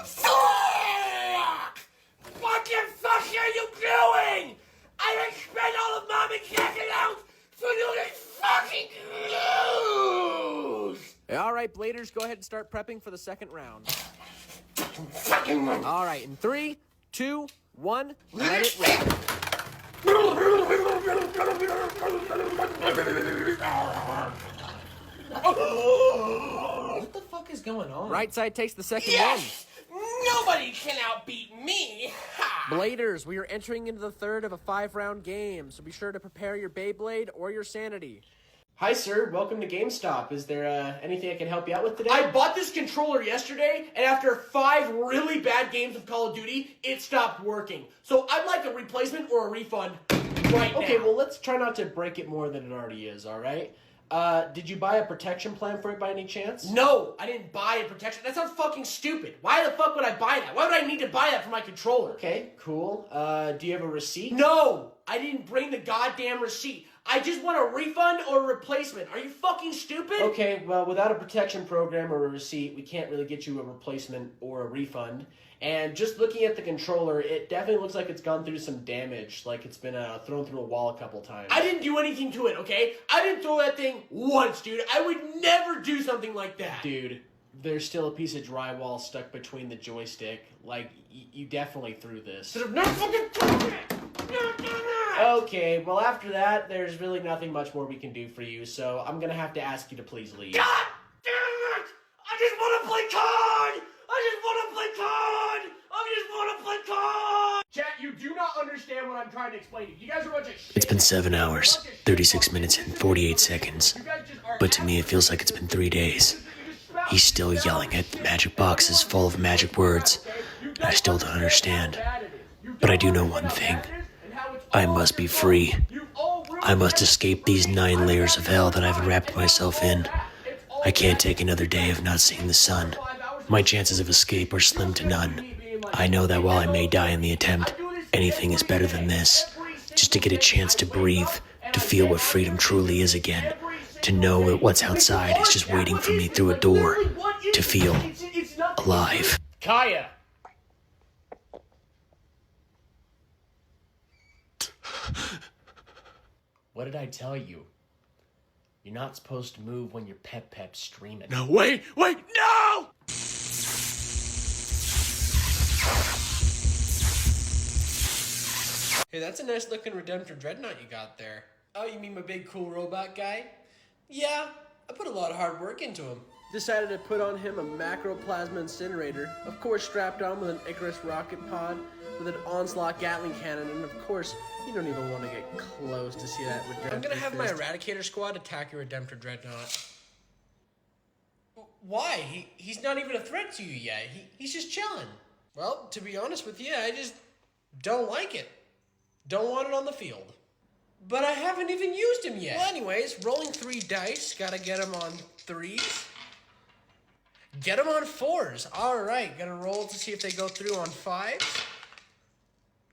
What the fuck are you doing? I done spent all of Mom and Jack's out for you to fucking lose. All right, Bladers, go ahead and start prepping for the second round. All right, in 3, 2, 1, let it rip. What the fuck is going on? Right side takes the second Yes! Nobody can outbeat me! Ha! win. Bladers, we are entering into the third of a 5-round game, so be sure to prepare your Beyblade or your sanity. Hi, sir. Welcome to GameStop. Is there anything I can help you out with today? I bought this controller yesterday, and after 5 really bad games of Call of Duty, it stopped working. So I'd like a replacement or a refund right now. Okay, well, let's try not to break it more than it already is, all right? Did you buy a protection plan for it by any chance? No, I didn't buy a protection. That sounds fucking stupid. Why the fuck would I buy that? Why would I need to buy that for my controller? Okay, cool. Do you have a receipt? No, I didn't bring the goddamn receipt. I just want a refund or a replacement. Are you fucking stupid? Okay, well, without a protection program or a receipt, we can't really get you a replacement or a refund. And just looking at the controller, it definitely looks like it's gone through some damage, like it's been thrown through a wall a couple times. I didn't do anything to it, okay? I didn't throw that thing once, dude. I would never do something like that. Dude, there's still a piece of drywall stuck between the joystick. Like, you definitely threw this. No fucking touch it! Okay, well after that, there's really nothing much more we can do for you, so I'm gonna have to ask you to please leave. God damn it! I just wanna play COD! Chat, you do not understand what I'm trying to explain to you. You guys are a bunch of shit. It's been 7 hours, 36 minutes, and 48 seconds. But to me, it feels like it's been 3 days. He's still yelling at the magic boxes full of magic words, and I still don't understand. But I do know one thing. I must be free. I must escape these 9 layers of hell that I've wrapped myself in. I can't take another day of not seeing the sun. My chances of escape are slim to none. I know that while I may die in the attempt, anything is better than this. Just to get a chance to breathe, to feel what freedom truly is again. To know that what's outside is just waiting for me through a door. To feel alive. Kaya! What did I tell you? You're not supposed to move when you're pep streaming. No, wait, no! Hey, that's a nice looking Redemptor Dreadnought you got there. Oh, you mean my big cool robot guy? Yeah, I put a lot of hard work into him. Decided to put on him a macroplasma incinerator, of course strapped on with an Icarus rocket pod, with an Onslaught Gatling cannon, and of course, you don't even want to get close to see that Redemptor I'm gonna have my fist. Eradicator squad attack your Redemptor Dreadnought. Why? He's not even a threat to you yet. He's just chilling. Well, to be honest with you, I just don't like it. Don't want it on the field. But I haven't even used him yet. Well, anyways, rolling 3 dice. Gotta get him on 3s. Get him on 4s. All right, gonna roll to see if they go through on 5s.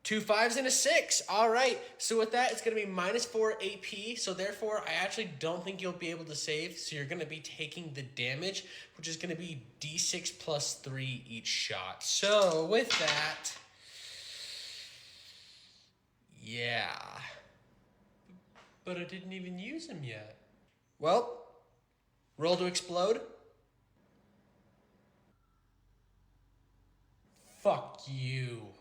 2 5s and a 6. All right, so with that, it's gonna be -4 AP. So therefore, I actually don't think you'll be able to save. So you're gonna be taking the damage, which is gonna be D6 plus 3 each shot. So with that, yeah. But I didn't even use him yet. Well, roll to explode. Fuck you.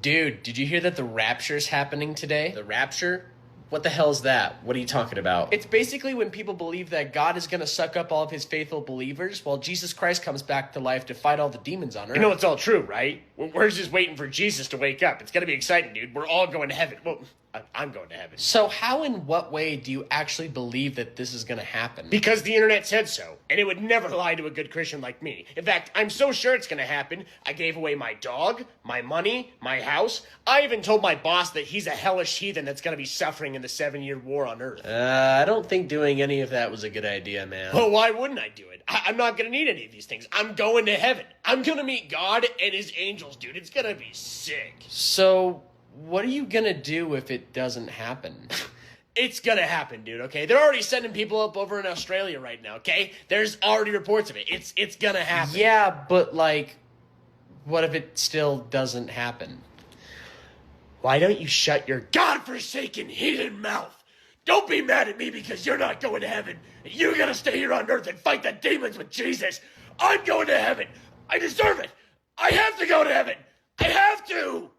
Dude, did you hear that the Rapture's happening today? The Rapture? What the hell is that? What are you talking about? It's basically when people believe that God is gonna suck up all of his faithful believers while Jesus Christ comes back to life to fight all the demons on earth. You know it's all true, right? We're just waiting for Jesus to wake up. It's gonna be exciting, dude. We're all going to heaven. Well, I'm going to heaven. So how in what way do you actually believe that this is gonna happen? Because the internet said so, and it would never lie to a good Christian like me. In fact, I'm so sure it's gonna happen, I gave away my dog, my money, my house. I even told my boss that he's a hellish heathen that's gonna be suffering in the 7-year war on Earth. I don't think doing any of that was a good idea, man. Well, why wouldn't I do it? I'm not gonna need any of these things. I'm going to heaven. I'm gonna meet God and his angels, dude. It's gonna be sick. So, what are you gonna do if it doesn't happen? It's gonna happen, dude, okay? They're already sending people up over in Australia right now, okay? There's already reports of it. It's gonna happen. Yeah, but like, what if it still doesn't happen? Why don't you shut your godforsaken heathen mouth? Don't be mad at me because you're not going to heaven. You gotta stay here on earth and fight the demons with Jesus. I'm going to heaven. I deserve it. I have to go to heaven. I have to.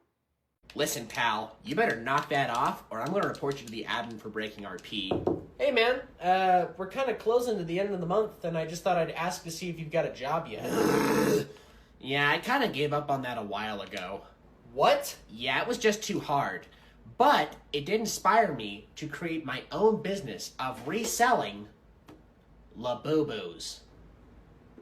Listen, pal, you better knock that off, or I'm gonna report you to the admin for breaking RP. Hey, man, we're kind of closing to the end of the month, and I just thought I'd ask to see if you've got a job yet. Yeah, I kind of gave up on that a while ago. What? Yeah, it was just too hard. But it did inspire me to create my own business of reselling Labubus.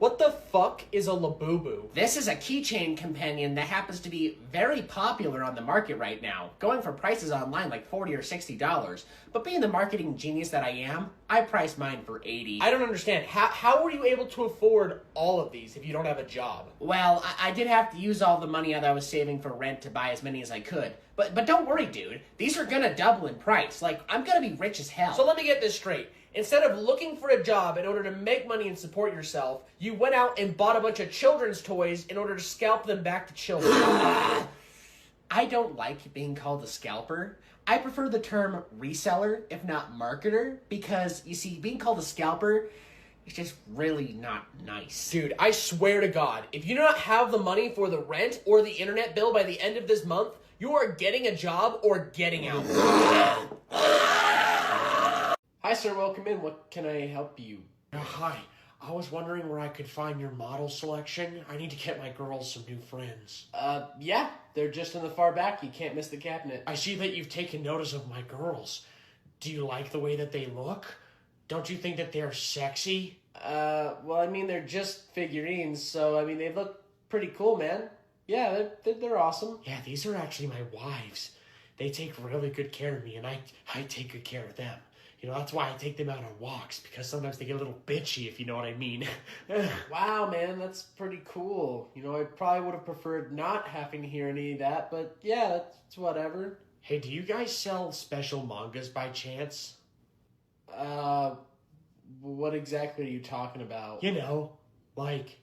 What the fuck is a Labubu? This is a keychain companion that happens to be very popular on the market right now, going for prices online like $40 or $60. But being the marketing genius that I am, I priced mine for $80. I don't understand. How were you able to afford all of these if you don't have a job? Well, I did have to use all the money that I was saving for rent to buy as many as I could. But don't worry, dude. These are gonna double in price. Like, I'm gonna be rich as hell. So let me get this straight. Instead of looking for a job in order to make money and support yourself, you went out and bought a bunch of children's toys in order to scalp them back to children. I don't like being called a scalper. I prefer the term reseller, if not marketer, because, you see, being called a scalper is just really not nice. Dude, I swear to God, if you do not have the money for the rent or the internet bill by the end of this month, you are getting a job or getting out. Hi, sir. Welcome in. What can I help you? Hi. I was wondering where I could find your model selection. I need to get my girls some new friends. Yeah. They're just in the far back. You can't miss the cabinet. I see that you've taken notice of my girls. Do you like the way that they look? Don't you think that they're sexy? Well, I mean, they're just figurines, so, I mean, they look pretty cool, man. Yeah, they're awesome. Yeah, these are actually my wives. They take really good care of me, and I take good care of them. You know, that's why I take them out on walks, because sometimes they get a little bitchy, if you know what I mean. Wow, man, that's pretty cool. You know, I probably would have preferred not having to hear any of that, but yeah, that's whatever. Hey, do you guys sell special mangas by chance? What exactly are you talking about? You know, like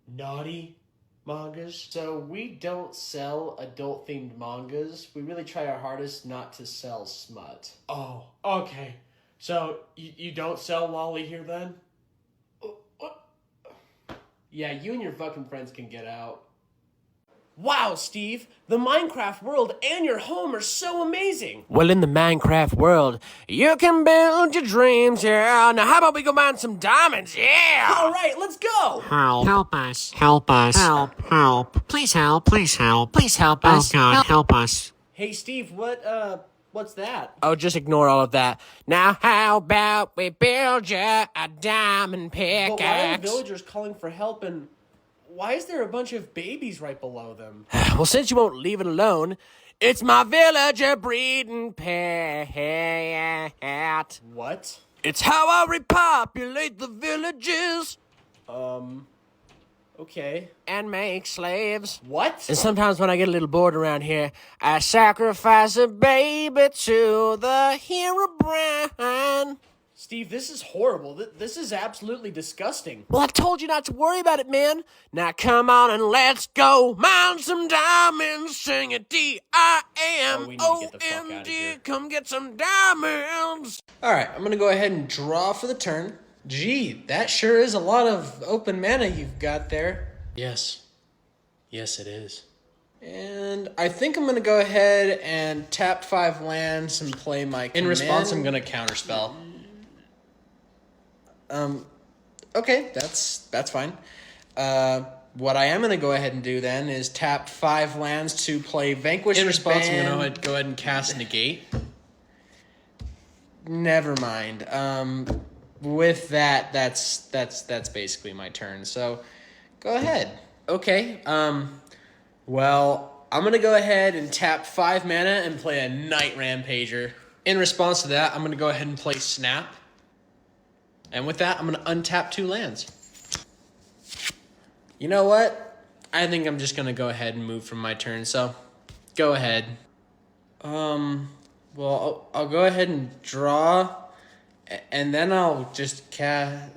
naughty mangas. So we don't sell adult-themed mangas. We really try our hardest not to sell smut. Oh, okay. So you don't sell lolly here then? Yeah, you and your fucking friends can get out. Wow, Steve, the Minecraft world and your home are so amazing. Well, in the Minecraft world, you can build your dreams, yeah. Now, how about we go mine some diamonds, yeah? All right, let's go. Help us. Help us. Help. Please help. Please help. Please help us. Oh, God, help us. Hey, Steve, what's that? Oh, just ignore all of that. Now, how about we build you a diamond pickaxe? But why are the villagers calling for help, and why is there a bunch of babies right below them? Well, since you won't leave it alone, it's my villager breeding pet. What? It's how I repopulate the villages. Okay. And make slaves. What? And sometimes when I get a little bored around here, I sacrifice a baby to the Herobrine. Steve, this is horrible. This is absolutely disgusting. Well, I told you not to worry about it, man. Now come on and let's go mine some diamonds. Sing it D-I-M-O-N-D. Come get some diamonds. All right, I'm going to go ahead and draw for the turn. Gee, that sure is a lot of open mana you've got there. Yes. Yes, it is. And I think I'm going to go ahead and tap 5 lands and play my command. In response, I'm going to counterspell. Okay, that's fine. What I am going to go ahead and do then is tap 5 lands to play Vanquish. In response, I'm going to go ahead and cast Negate. Never mind. With that, that's basically my turn. So, go ahead. Okay. Well, I'm going to go ahead and tap 5 mana and play a Night Rampager. In response to that, I'm going to go ahead and play Snap. And with that, I'm going to untap 2 lands. You know what? I think I'm just going to go ahead and move from my turn, so go ahead. Well, I'll go ahead and draw, and then I'll just just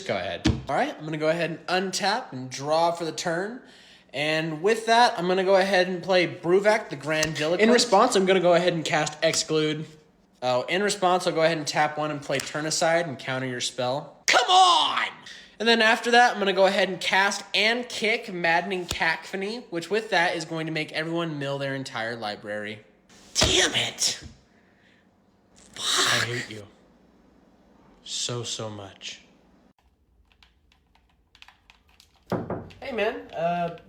go ahead. All right, I'm going to go ahead and untap and draw for the turn. And with that, I'm going to go ahead and play Bruvak, the Grandiloquent. In response, I'm going to go ahead and cast Exclude. Oh, in response, I'll go ahead and tap 1 and play Turn Aside and counter your spell. Come on! And then after that, I'm going to go ahead and cast and kick Maddening Cacophony, which with that is going to make everyone mill their entire library. Damn it! Fuck. I hate you. So much. Hey, man,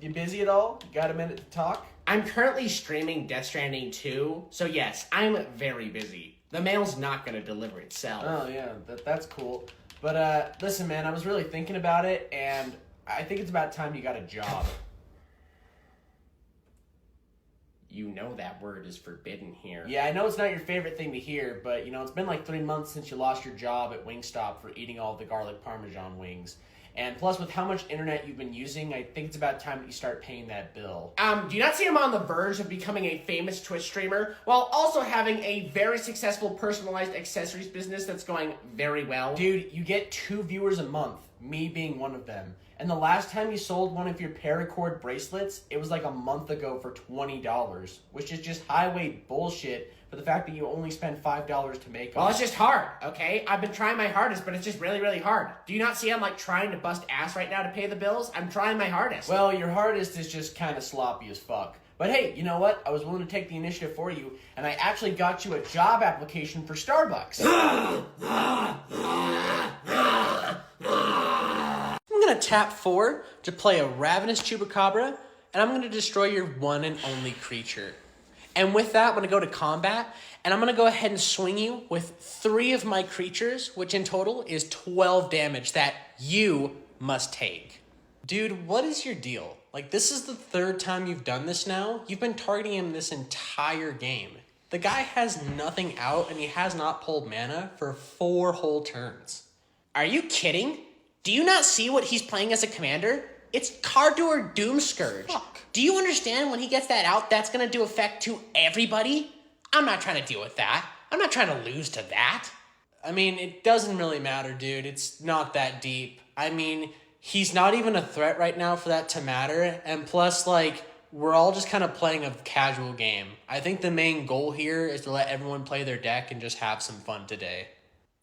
you busy at all? Got a minute to talk? I'm currently streaming Death Stranding 2, so yes, I'm very busy. The mail's not gonna deliver itself. Oh, yeah, that's cool. But, listen, man, I was really thinking about it, and I think it's about time you got a job. You know that word is forbidden here. Yeah, I know it's not your favorite thing to hear, but, it's been like 3 months since you lost your job at Wingstop for eating all the garlic Parmesan wings. And plus, with how much internet you've been using, I think it's about time that you start paying that bill. Do you not see him on the verge of becoming a famous Twitch streamer, while also having a very successful personalized accessories business that's going very well? Dude, you get 2 viewers a month, me being one of them. And the last time you sold one of your paracord bracelets, it was like a month ago for $20, which is just highway bullshit for the fact that you only spent $5 to make them. Well, it's just hard, okay? I've been trying my hardest, but it's just really, really hard. Do you not see I'm, trying to bust ass right now to pay the bills? I'm trying my hardest. Well, your hardest is just kind of sloppy as fuck. But hey, you know what? I was willing to take the initiative for you, and I actually got you a job application for Starbucks. I'm going to tap 4 to play a Ravenous Chupacabra, and I'm going to destroy your one and only creature. And with that, I'm going to go to combat, and I'm going to go ahead and swing you with 3 of my creatures, which in total is 12 damage that you must take. Dude, what is your deal? This is the 3rd time you've done this now. You've been targeting him this entire game. The guy has nothing out, and he has not pulled mana for 4 whole turns. Are you kidding? Do you not see what he's playing as a commander? It's Cardoor Doomscourge. Fuck. Do you understand when he gets that out, that's going to do effect to everybody? I'm not trying to deal with that. I'm not trying to lose to that. I mean, it doesn't really matter, dude. It's not that deep. I mean, he's not even a threat right now for that to matter. And plus, we're all just kind of playing a casual game. I think the main goal here is to let everyone play their deck and just have some fun today.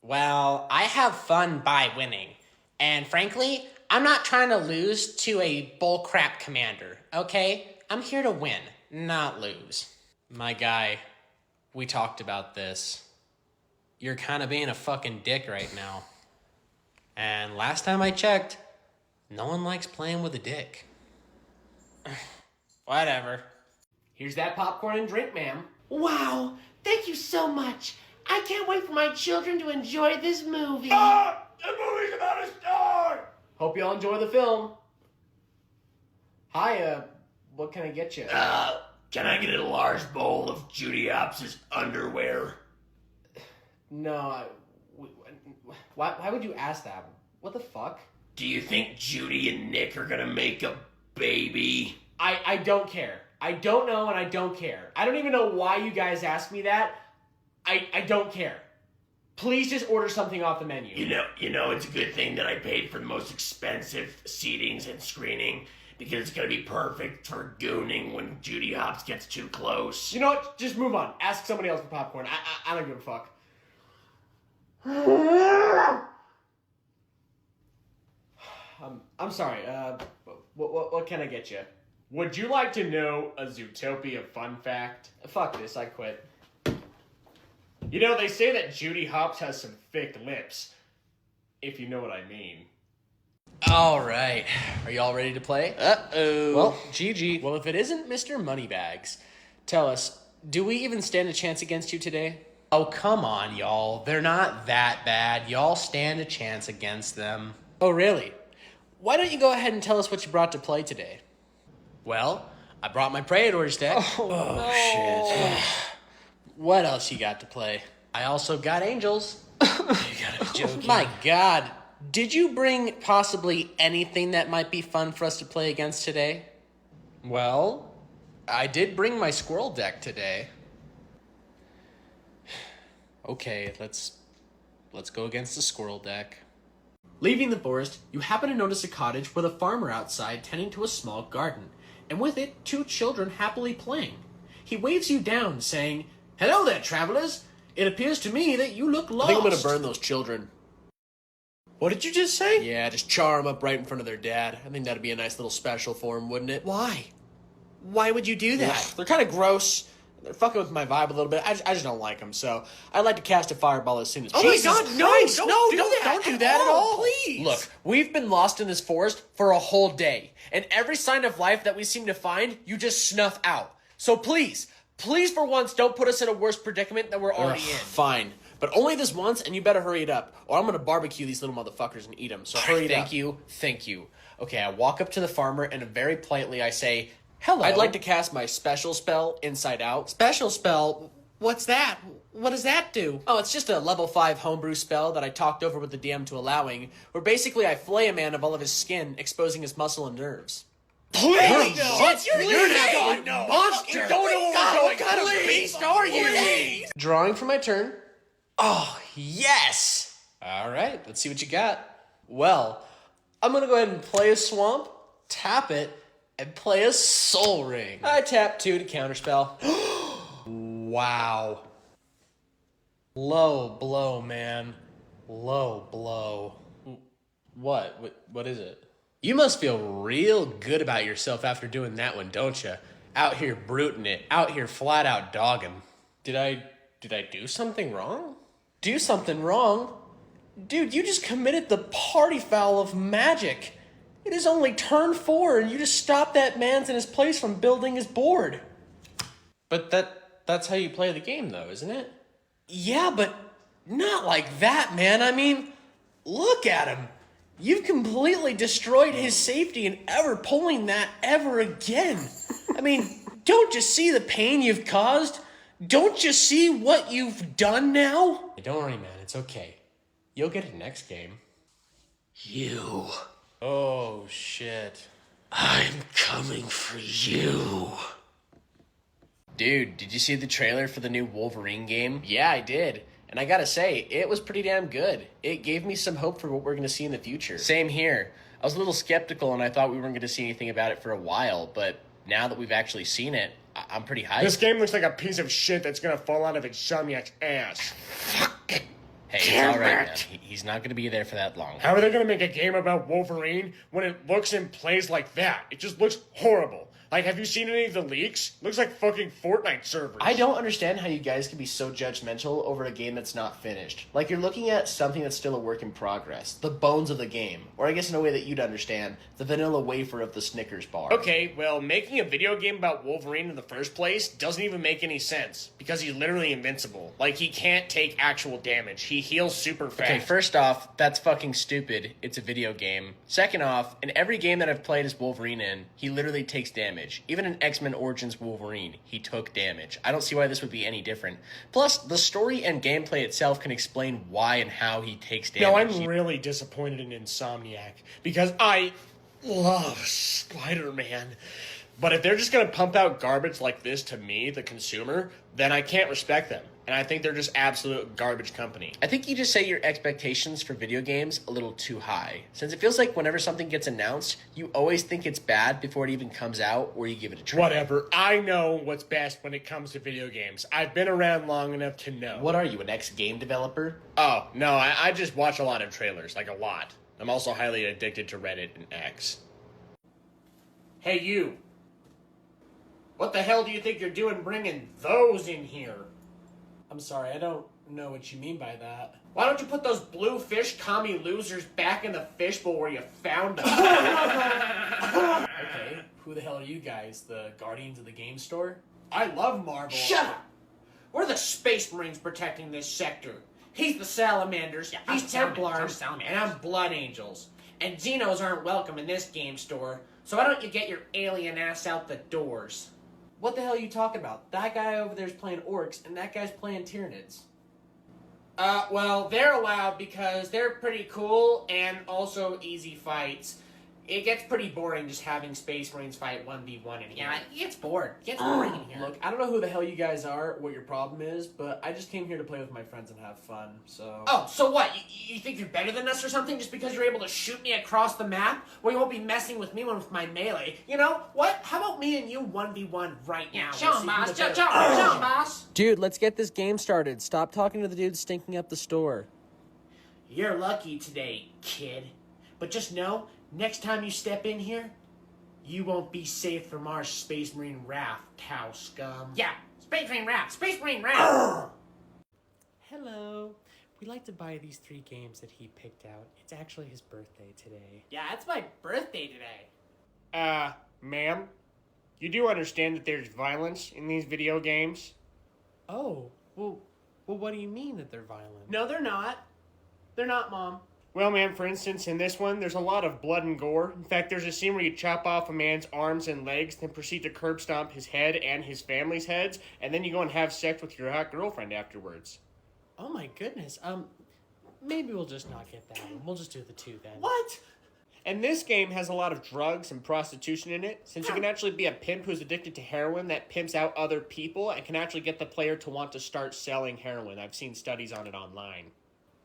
Well, I have fun by winning. And frankly, I'm not trying to lose to a bullcrap commander, okay? I'm here to win, not lose. My guy, we talked about this. You're kind of being a fucking dick right now. And last time I checked, no one likes playing with a dick. Whatever. Here's that popcorn and drink, ma'am. Wow, thank you so much. I can't wait for my children to enjoy this movie. The movie's about to start! Hope y'all enjoy the film. Hi, what can I get you? Can I get a large bowl of Judy Hopps' underwear? No, why would you ask that? What the fuck? Do you think Judy and Nick are gonna make a baby? I don't care. I don't know and I don't care. I don't even know why you guys asked me that. I don't care. Please just order something off the menu. You know, it's a good thing that I paid for the most expensive seatings and screening, because it's gonna be perfect for gooning when Judy Hopps gets too close. You know what? Just move on. Ask somebody else for popcorn. I don't give a fuck. I'm sorry. What can I get you? Would you like to know a Zootopia fun fact? Fuck this. I quit. You know, they say that Judy Hopps has some thick lips, if you know what I mean. All right. Are y'all ready to play? Uh-oh. Well, GG. Well, if it isn't Mr. Moneybags, tell us, do we even stand a chance against you today? Oh, come on, y'all. They're not that bad. Y'all stand a chance against them. Oh, really? Why don't you go ahead and tell us what you brought to play today? Well, I brought my Praetor's deck. Shit. What else you got to play? I also got Angels. You gotta be joking. My God. Did you bring possibly anything that might be fun for us to play against today? Well, I did bring my Squirrel deck today. Okay, let's go against the Squirrel deck. Leaving the forest, you happen to notice a cottage with a farmer outside tending to a small garden, and with it, 2 children happily playing. He waves you down, saying, "Hello there, travelers. It appears to me that you look lost." I think I'm gonna burn those children. What did you just say? Yeah, just char them up right in front of their dad. I think that'd be a nice little special for them, wouldn't it? Why? Why would you do that? They're kind of gross. They're fucking with my vibe a little bit. I just don't like them, so I'd like to cast a fireball as soon as possible. Oh my God, no! Don't do that at all. Please! Look, we've been lost in this forest for a whole day, and every sign of life that we seem to find, you just snuff out. So please, Please, for once, don't put us in a worse predicament than we're already in. Fine. But only this once, and you better hurry it up, or I'm gonna barbecue these little motherfuckers and eat them, so hurry it up. Thank you. Okay, I walk up to the farmer, and very politely I say, hello. I'd like to cast my special spell, Inside Out. Special spell? What's that? What does that do? Oh, it's just a level 5 homebrew spell that I talked over with the DM to allowing, where basically I flay a man of all of his skin, exposing his muscle and nerves. Please! What's your name? Monster! Don't know what kind of beast are you? Drawing for my turn. Oh, yes! All right, let's see what you got. Well, I'm going to go ahead and play a swamp, tap it, and play a soul ring. I tap 2 to counterspell. Wow. Low blow, man. Low blow. What is it? You must feel real good about yourself after doing that one, don't you? Out here bruting it, out here flat out dogging. Did I do something wrong? Do something wrong? Dude, you just committed the party foul of magic. It is only turn 4 and you just stopped that man's in his place from building his board. But that's how you play the game though, isn't it? Yeah, but not like that, man. I mean, look at him. You've completely destroyed his safety and ever pulling that ever again. I mean, don't you see the pain you've caused? Don't you see what you've done now? Don't worry, man. It's okay. You'll get it next game. You. Oh, shit. I'm coming for you. Dude, did you see the trailer for the new Wolverine game? Yeah, I did. And I gotta say, it was pretty damn good. It gave me some hope for what we're gonna see in the future. Same here. I was a little skeptical and I thought we weren't gonna see anything about it for a while, but now that we've actually seen it, I'm pretty hyped. This game looks like a piece of shit that's gonna fall out of Insomniac's ass. Hey, it's alright, man. He's not gonna be there for that long. How are they gonna make a game about Wolverine when it looks and plays like that? It just looks horrible. Like, have you seen any of the leaks? Looks like fucking Fortnite servers. I don't understand how you guys can be so judgmental over a game that's not finished. Like, you're looking at something that's still a work in progress. The bones of the game. Or I guess in a way that you'd understand, the vanilla wafer of the Snickers bar. Okay, well, making a video game about Wolverine in the first place doesn't even make any sense. Because he's literally invincible. Like, he can't take actual damage. He heals super fast. Okay, first off, that's fucking stupid. It's a video game. Second off, in every game that I've played as Wolverine in, he literally takes damage. Even in X-Men Origins Wolverine, he took damage. I don't see why this would be any different. Plus, the story and gameplay itself can explain why and how he takes damage. No, I'm really disappointed in Insomniac. Because I love Spider-Man. But if they're just going to pump out garbage like this to me, the consumer, then I can't respect them. And I think they're just absolute garbage company. I think you just set your expectations for video games a little too high. Since it feels like whenever something gets announced, you always think it's bad before it even comes out or you give it a try. Whatever. I know what's best when it comes to video games. I've been around long enough to know. What are you, an ex-game developer? Oh, no, I just watch a lot of trailers. Like, a lot. I'm also highly addicted to Reddit and X. Hey, you. What the hell do you think you're doing bringing those in here? I'm sorry, I don't know what you mean by that. Why don't you put those blue fish commie losers back in the fishbowl where you found them? Okay, who the hell are you guys? The Guardians of the Game Store? I love Marvel. Shut up! We're the Space Marines protecting this sector. He's the Salamanders, he's Templars, and I'm Blood Angels. And Xenos aren't welcome in this game store, so why don't you get your alien ass out the doors? What the hell are you talking about? That guy over there's playing orcs, and that guy's playing Tyranids. Well, they're allowed because they're pretty cool and also easy fights. It gets pretty boring just having Space Marines fight 1v1 in here. Yeah, it gets bored. It gets boring in here. Look, I don't know who the hell you guys are, what your problem is, but I just came here to play with my friends and have fun, so... Oh, so what? You think you're better than us or something just because you're able to shoot me across the map? Well, you won't be messing with me with my melee. You know, what? How about me and you 1v1 right now? Show him, boss. Show him, boss. Dude, let's get this game started. Stop talking to the dude stinking up the store. You're lucky today, kid. But just know, next time you step in here, you won't be safe from our Space Marine wrath, cow scum. Yeah, Space Marine wrath, Space Marine wrath! Hello. We'd like to buy these 3 games that he picked out. It's actually his birthday today. Yeah, it's my birthday today. Ma'am? You do understand that there's violence in these video games? Oh, well, what do you mean that they're violent? No, they're not. They're not, Mom. Well, ma'am, for instance, in this one, there's a lot of blood and gore. In fact, there's a scene where you chop off a man's arms and legs, then proceed to curb stomp his head and his family's heads, and then you go and have sex with your hot girlfriend afterwards. Oh my goodness. Maybe we'll just not get that one. We'll just do the 2 then. What? And this game has a lot of drugs and prostitution in it, since you can actually be a pimp who's addicted to heroin that pimps out other people and can actually get the player to want to start selling heroin. I've seen studies on it online.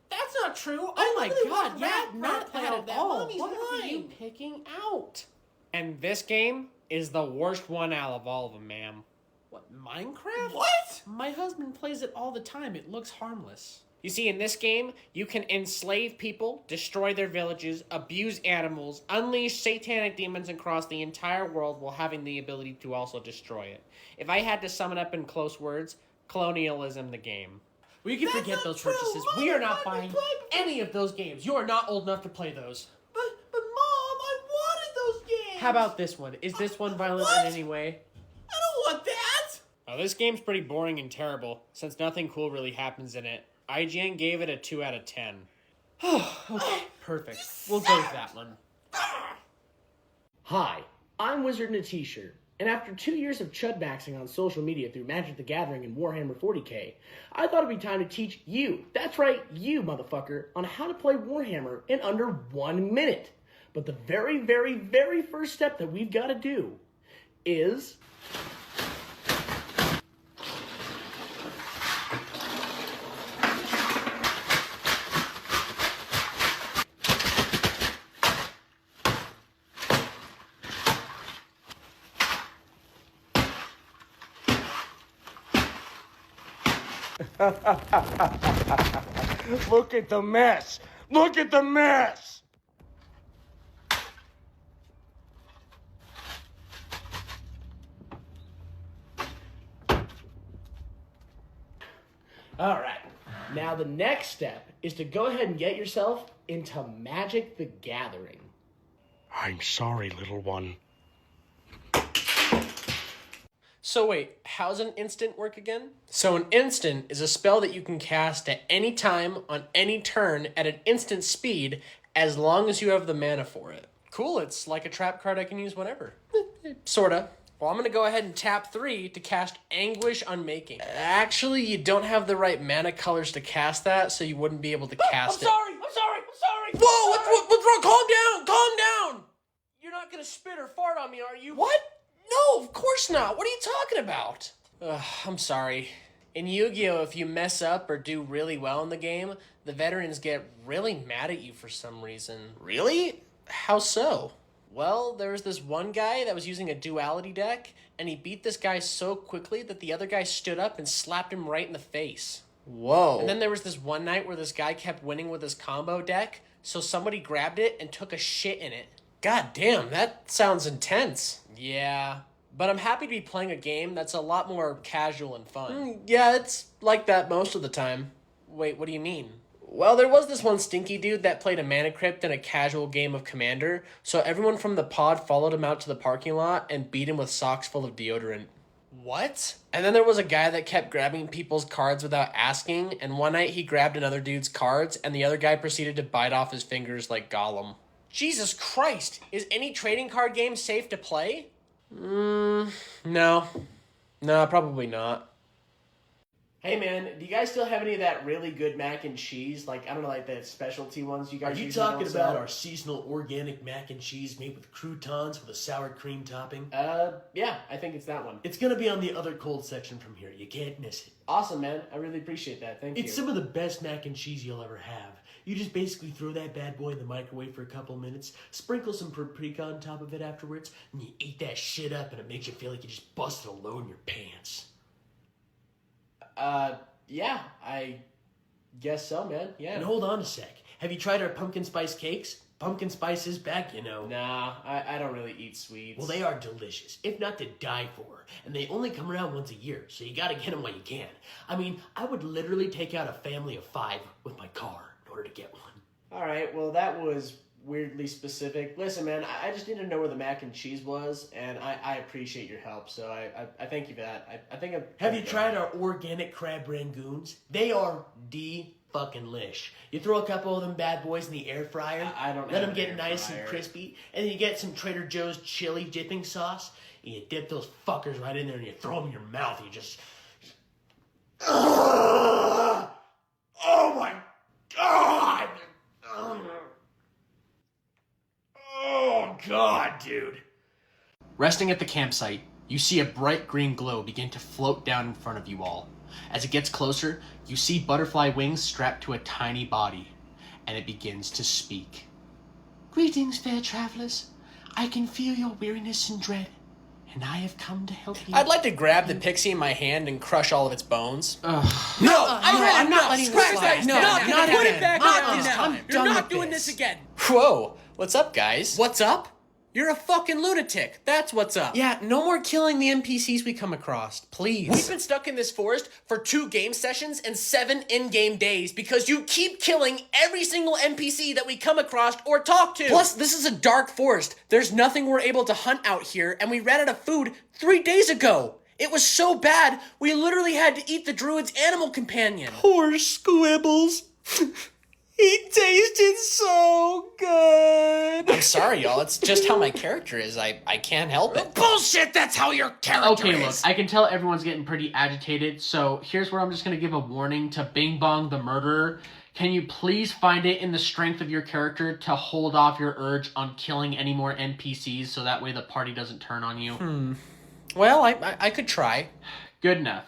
That's not true. Oh my god, yeah, not not at that. all. Mommy's What are lying. you picking out? And this game is the worst one out of all of them, ma'am. What, Minecraft? What? My husband plays it all the time. It looks harmless. You see, in this game, you can enslave people, destroy their villages, abuse animals, unleash satanic demons across the entire world while having the ability to also destroy it. If I had to sum it up in close words, colonialism the game. We can That's forget not those true. purchases. Mommy, We are not let me buying play any of those games. You are not old enough to play those. But Mom, I wanted those games. How about this one? Is this one violent What? in any way? I don't want that. Oh, this game's pretty boring and terrible, since nothing cool really happens in it. IGN gave it a 2 out of 10. Okay, perfect. We'll go with that one. Hi, I'm WizardInATShirt's, and after 2 years of chudmaxing on social media through Magic the Gathering and Warhammer 40k, I thought it'd be time to teach you, that's right, you motherfucker, on how to play Warhammer in under 1 minute. But the very, very, very first step that we've got to do is... Look at the mess! Look at the mess! Alright, now the next step is to go ahead and get yourself into Magic the Gathering. I'm sorry, little one. So wait, how's an instant work again? So an instant is a spell that you can cast at any time on any turn at an instant speed as long as you have the mana for it. Cool, it's like a trap card I can use whenever. Sorta. Well, I'm gonna go ahead and tap 3 to cast Anguish Unmaking. Actually, you don't have the right mana colors to cast that, so you wouldn't be able to cast it. I'm sorry! Whoa, what's wrong? Calm down! You're not gonna spit or fart on me, are you? What? No, of course not. What are you talking about? I'm sorry. In Yu-Gi-Oh, if you mess up or do really well in the game, the veterans get really mad at you for some reason. Really? How so? Well, there was this one guy that was using a duality deck, and he beat this guy so quickly that the other guy stood up and slapped him right in the face. Whoa. And then there was this one night where this guy kept winning with his combo deck, so somebody grabbed it and took a shit in it. God damn, that sounds intense. Yeah, but I'm happy to be playing a game that's a lot more casual and fun. Yeah, it's like that most of the time. Wait, what do you mean? Well, there was this one stinky dude that played a Mana Crypt in a casual game of Commander, so everyone from the pod followed him out to the parking lot and beat him with socks full of deodorant. What? And then there was a guy that kept grabbing people's cards without asking, and one night he grabbed another dude's cards, and the other guy proceeded to bite off his fingers like Gollum. Jesus Christ! Is any trading card game safe to play? No. No, probably not. Hey man, do you guys still have any of that really good mac and cheese? Like, I don't know, like the specialty ones you guys Are you usually talking don't about sell? our seasonal organic mac and cheese made with croutons with a sour cream topping? Yeah, I think it's that one. It's gonna be on the other cold section from here. You can't miss it. Awesome, man. I really appreciate that. Thank you. It's some of the best mac and cheese you'll ever have. You just basically throw that bad boy in the microwave for a couple minutes, sprinkle some paprika on top of it afterwards, and you eat that shit up, and it makes you feel like you just busted a load in your pants. Yeah, I guess so, man. Yeah. And hold on a sec. Have you tried our pumpkin spice cakes? Pumpkin spice is back, you know. Nah, I don't really eat sweets. Well, they are delicious, if not to die for. And they only come around once a year, so you gotta get them while you can. I mean, I would literally take out a family of 5 with my car in order to get one. All right, well, that was weirdly specific. Listen, man, I just needed to know where the mac and cheese was, and I appreciate your help, so I thank you for that. I think Have you tried our organic crab rangoons? They are fucking-lish. You throw a couple of them bad boys in the air fryer. I don't let have them an get air nice fryer. and crispy, and then you get some Trader Joe's chili dipping sauce, and you dip those fuckers right in there, and you throw them in your mouth, and you just... Oh my God! Oh God, dude. Resting at the campsite, you see a bright green glow begin to float down in front of you all. As it gets closer, you see butterfly wings strapped to a tiny body, and it begins to speak. Greetings, fair travelers. I can feel your weariness and dread, and I have come to help you. I'd like to grab the pixie in my hand and crush all of its bones. I'm not letting this slide. No, not Put again. it back Not on this now. time. You're not doing this again. Whoa, what's up, guys? What's up? You're a fucking lunatic. That's what's up. Yeah, no more killing the NPCs we come across, please. We've been stuck in this forest for 2 game sessions and 7 in-game days because you keep killing every single NPC that we come across or talk to. Plus, this is a dark forest. There's nothing we're able to hunt out here, and we ran out of food 3 days ago. It was so bad, we literally had to eat the druid's animal companion. Poor Squibbles. He tasted so good. I'm sorry, y'all. It's just how my character is. I can't help it. Bullshit, that's how your character Okay, look, is. I can tell everyone's getting pretty agitated, so here's where I'm just going to give a warning to Bing Bong the Murderer. Can you please find it in the strength of your character to hold off your urge on killing any more NPCs so that way the party doesn't turn on you? Well, I could try. Good enough.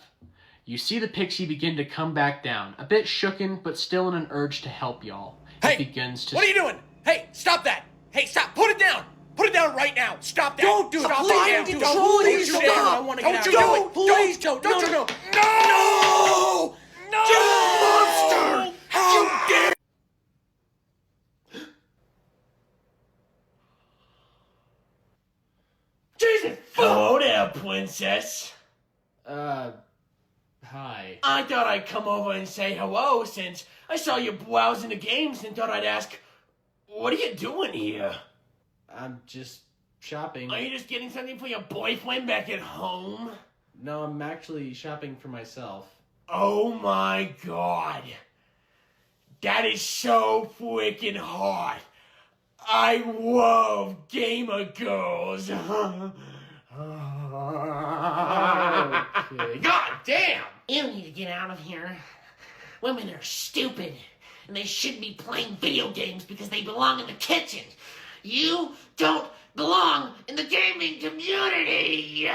You see the pixie begin to come back down, a bit shooken, but still in an urge to help y'all. Hey, it begins to... What are you doing? Hey, stop that. Hey, stop. Put it down. Put it down right now. Stop that. Don't do it. Stop Please, it. don't Control do it. yourself. Please, I want to get out. don't Don't do it. please, Don't. no. No. No. You monster. How dare. Jesus, hello there, princess. Hi. I thought I'd come over and say hello since I saw you browsing the games and thought I'd ask, what are you doing here? I'm just shopping. Are you just getting something for your boyfriend back at home? No, I'm actually shopping for myself. Oh my God. That is so freaking hot. I love gamer girls. Okay. God damn! You need to get out of here. Women are stupid, and they shouldn't be playing video games because they belong in the kitchen. You don't belong in the gaming community.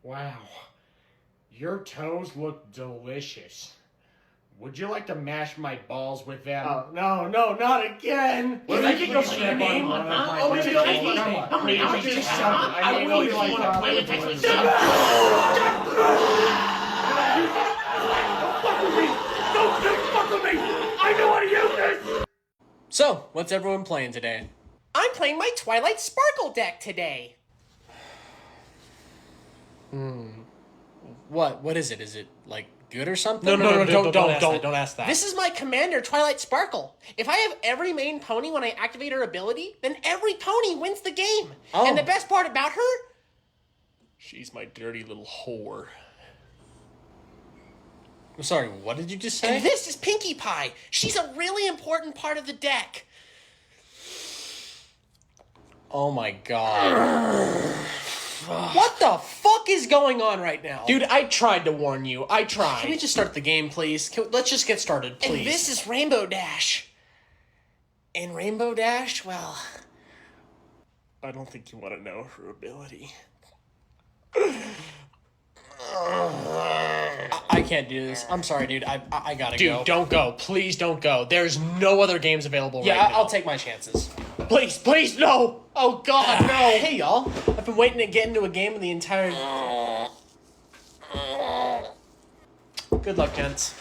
Wow. Your toes look delicious. Would you like to mash my balls with them? Oh, no, not again! Well, I can go for your name, huh? Oh, maybe I'll take me. How many hours did you have? I really want to play with this. Don't fuck with me! I know how to use this! So, what's everyone playing today? I'm playing my Twilight Sparkle deck today. What is it? Is it, like, good or something? No, Don't ask that. This is my commander, Twilight Sparkle. If I have every main pony when I activate her ability, then every pony wins the game. Oh. And the best part about her, She's my dirty little whore. I'm sorry, what did you just say? and this is Pinkie Pie. She's a really important part of the deck. Oh my god. What the fuck is going on right now? Dude, I tried to warn you. I tried. Can we just start the game, please? Let's just get started, please. And this is Rainbow Dash. And Rainbow Dash, well, I don't think you want to know her ability. I can't do this. I'm sorry, dude. I gotta go. Dude, don't go. Please don't go. There's no other games available right now. I'll take my chances. Please, no. Oh, God, no. Hey, y'all. I've been waiting to get into a game of the entire... Good luck, gents.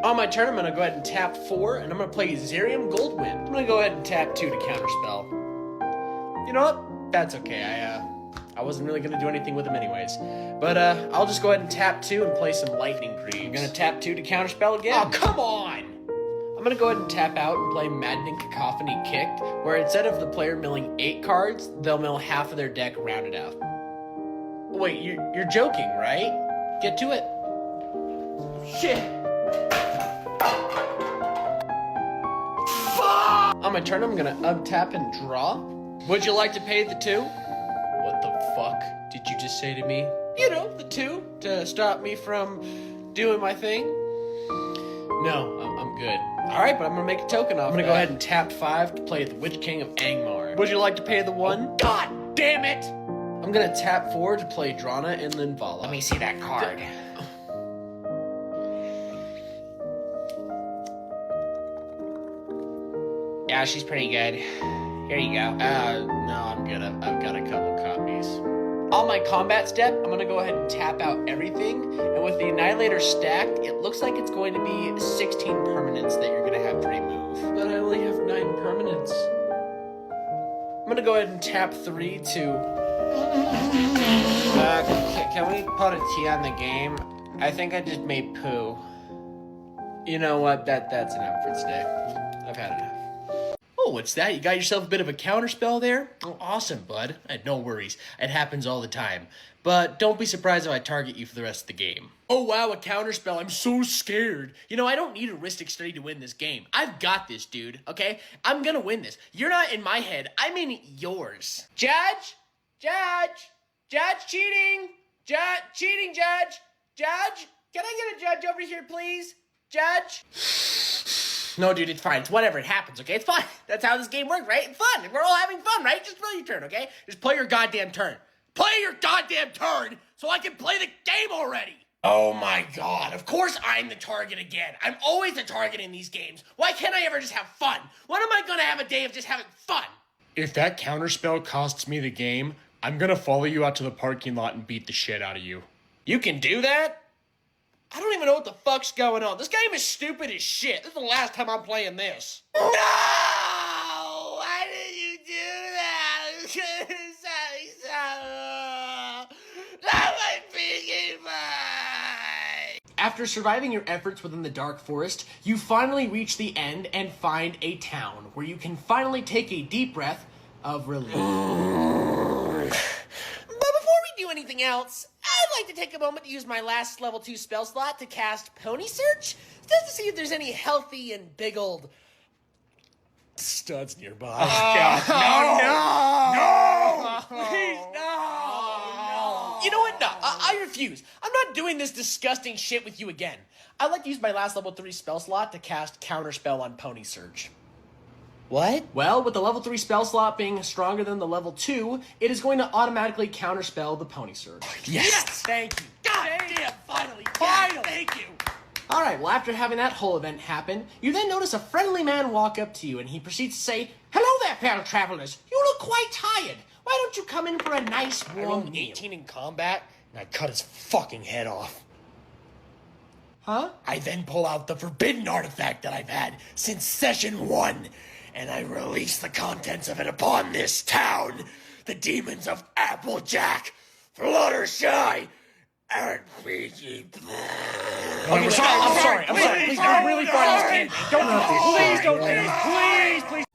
On my turn, I'm going to go ahead and tap 4, and I'm going to play Zerium Goldwind. I'm going to go ahead and tap 2 to counterspell. You know what? That's okay. I wasn't really gonna do anything with them anyways. But I'll just go ahead and tap 2 and play some lightning greaves. I'm gonna tap 2 to counterspell again. Oh, come on! I'm gonna go ahead and tap out and play Maddening Cacophony Kicked, where instead of the player milling 8 cards, they'll mill half of their deck rounded out. Wait, you're joking, right? Get to it. Shit! Fuck! On my turn, I'm gonna untap and draw. Would you like to pay the 2? What the fuck did you just say to me? You know, the 2 to stop me from doing my thing. No, I'm good. Alright, but I'm gonna make a token off. I'm gonna go ahead and tap 5 to play the Witch King of Angmar. Would you like to pay the 1? God damn it! I'm gonna tap 4 to play Drana and Linvala. Let me see that card. Yeah, she's pretty good. Here you go. No, I'm good. I've got a couple copies. On my combat step, I'm gonna go ahead and tap out everything, and with the Annihilator stacked, it looks like it's going to be 16 permanents that you're gonna have to remove. But I only have 9 permanents. I'm gonna go ahead and tap 3 to... Can we put a T on the game? I think I just made poo. You know what? That's enough for today. I've had enough. Oh, what's that? You got yourself a bit of a counterspell there? Oh, awesome, bud. No worries. It happens all the time. But don't be surprised if I target you for the rest of the game. Oh, wow, a counterspell. I'm so scared. You know, I don't need a wrist extremity to win this game. I've got this, dude, okay? I'm gonna win this. You're not in my head. I'm in yours. Judge? Judge? Judge cheating? Cheating, Judge? Judge? Can I get a judge over here, please? Judge? No, dude, it's fine. It's whatever. It happens, okay? It's fine. That's how this game works, right? It's fun. We're all having fun, right? Just play your turn, okay? Just play your goddamn turn. Play your goddamn turn so I can play the game already. Oh my god. Of course I'm the target again. I'm always the target in these games. Why can't I ever just have fun? When am I gonna have a day of just having fun? If that counterspell costs me the game, I'm gonna follow you out to the parking lot and beat the shit out of you. You can do that? I don't even know what the fuck's going on. This game is stupid as shit. This is the last time I'm playing this. No! Why did you do that? Not my piggy fight! After surviving your efforts within the Dark Forest, you finally reach the end and find a town where you can finally take a deep breath of relief. But before we do anything else, I'd like to take a moment to use my last level 2 spell slot to cast Pony Search, just to see if there's any healthy and big old studs nearby. No! Please, no! You know what? No, I refuse. I'm not doing this disgusting shit with you again. I'd like to use my last level 3 spell slot to cast Counterspell on Pony Search. What? Well, with the level 3 spell slot being stronger than the level 2, it is going to automatically counterspell the Pony Surge. Yes! Thank you. God damn, finally! Finally! Thank you! Alright, well after having that whole event happen, you then notice a friendly man walk up to you and he proceeds to say, "Hello there, fellow travelers. You look quite tired. Why don't you come in for a nice warm meal?" 18 in combat, and I cut his fucking head off. Huh? I then pull out the forbidden artifact that I've had since session 1, and I release the contents of it upon this town. The demons of Applejack, Fluttershy, and Fiji. I'm sorry. Please, I'm really far this. Don't do this. Please don't do this. Please.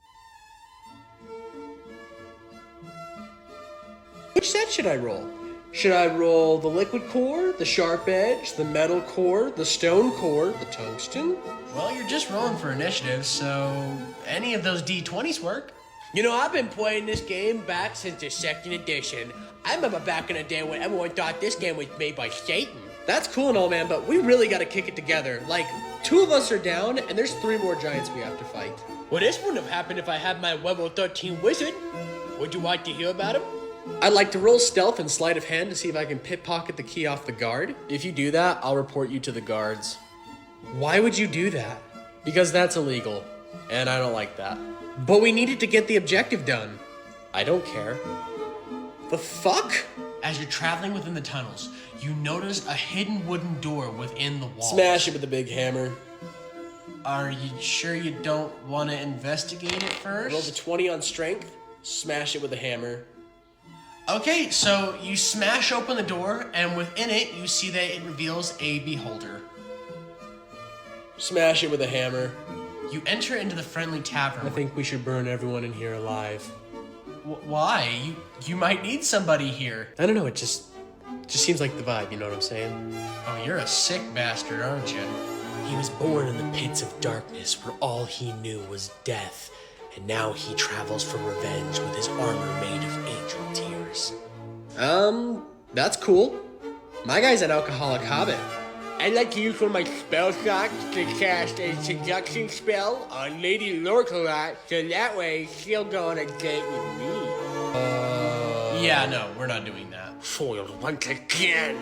Which set should I roll? Should I roll the liquid core, the sharp edge, the metal core, the stone core, the tungsten? Well, you're just rolling for initiative, so any of those D20s work. You know, I've been playing this game back since the 2nd edition. I remember back in the day when everyone thought this game was made by Satan. That's cool and all, man, but we really gotta kick it together. Like, 2 of us are down, and there's 3 more giants we have to fight. Well, this wouldn't have happened if I had my level 13 wizard. Would you like to hear about him? I'd like to roll stealth and sleight of hand to see if I can pickpocket the key off the guard. If you do that, I'll report you to the guards. Why would you do that? Because that's illegal, and I don't like that. But we needed to get the objective done. I don't care. The fuck? As you're traveling within the tunnels, you notice a hidden wooden door within the wall. Smash it with a big hammer. Are you sure you don't want to investigate it first? Roll the 20 on strength, smash it with a hammer. Okay, so you smash open the door, and within it, you see that it reveals a beholder. Smash it with a hammer. You enter into the friendly tavern. I think we should burn everyone in here alive. Why? You might need somebody here. I don't know, it just seems like the vibe, you know what I'm saying? Oh, you're a sick bastard, aren't you? He was born in the pits of darkness where all he knew was death, and now he travels for revenge with his armor made of angel tears. That's cool. My guy's an alcoholic hobbit. I'd like to use one of my spell slots to cast a seduction spell on Lady Lorkelot, so that way she'll go on a date with me. Yeah, no, we're not doing that. Foiled once again.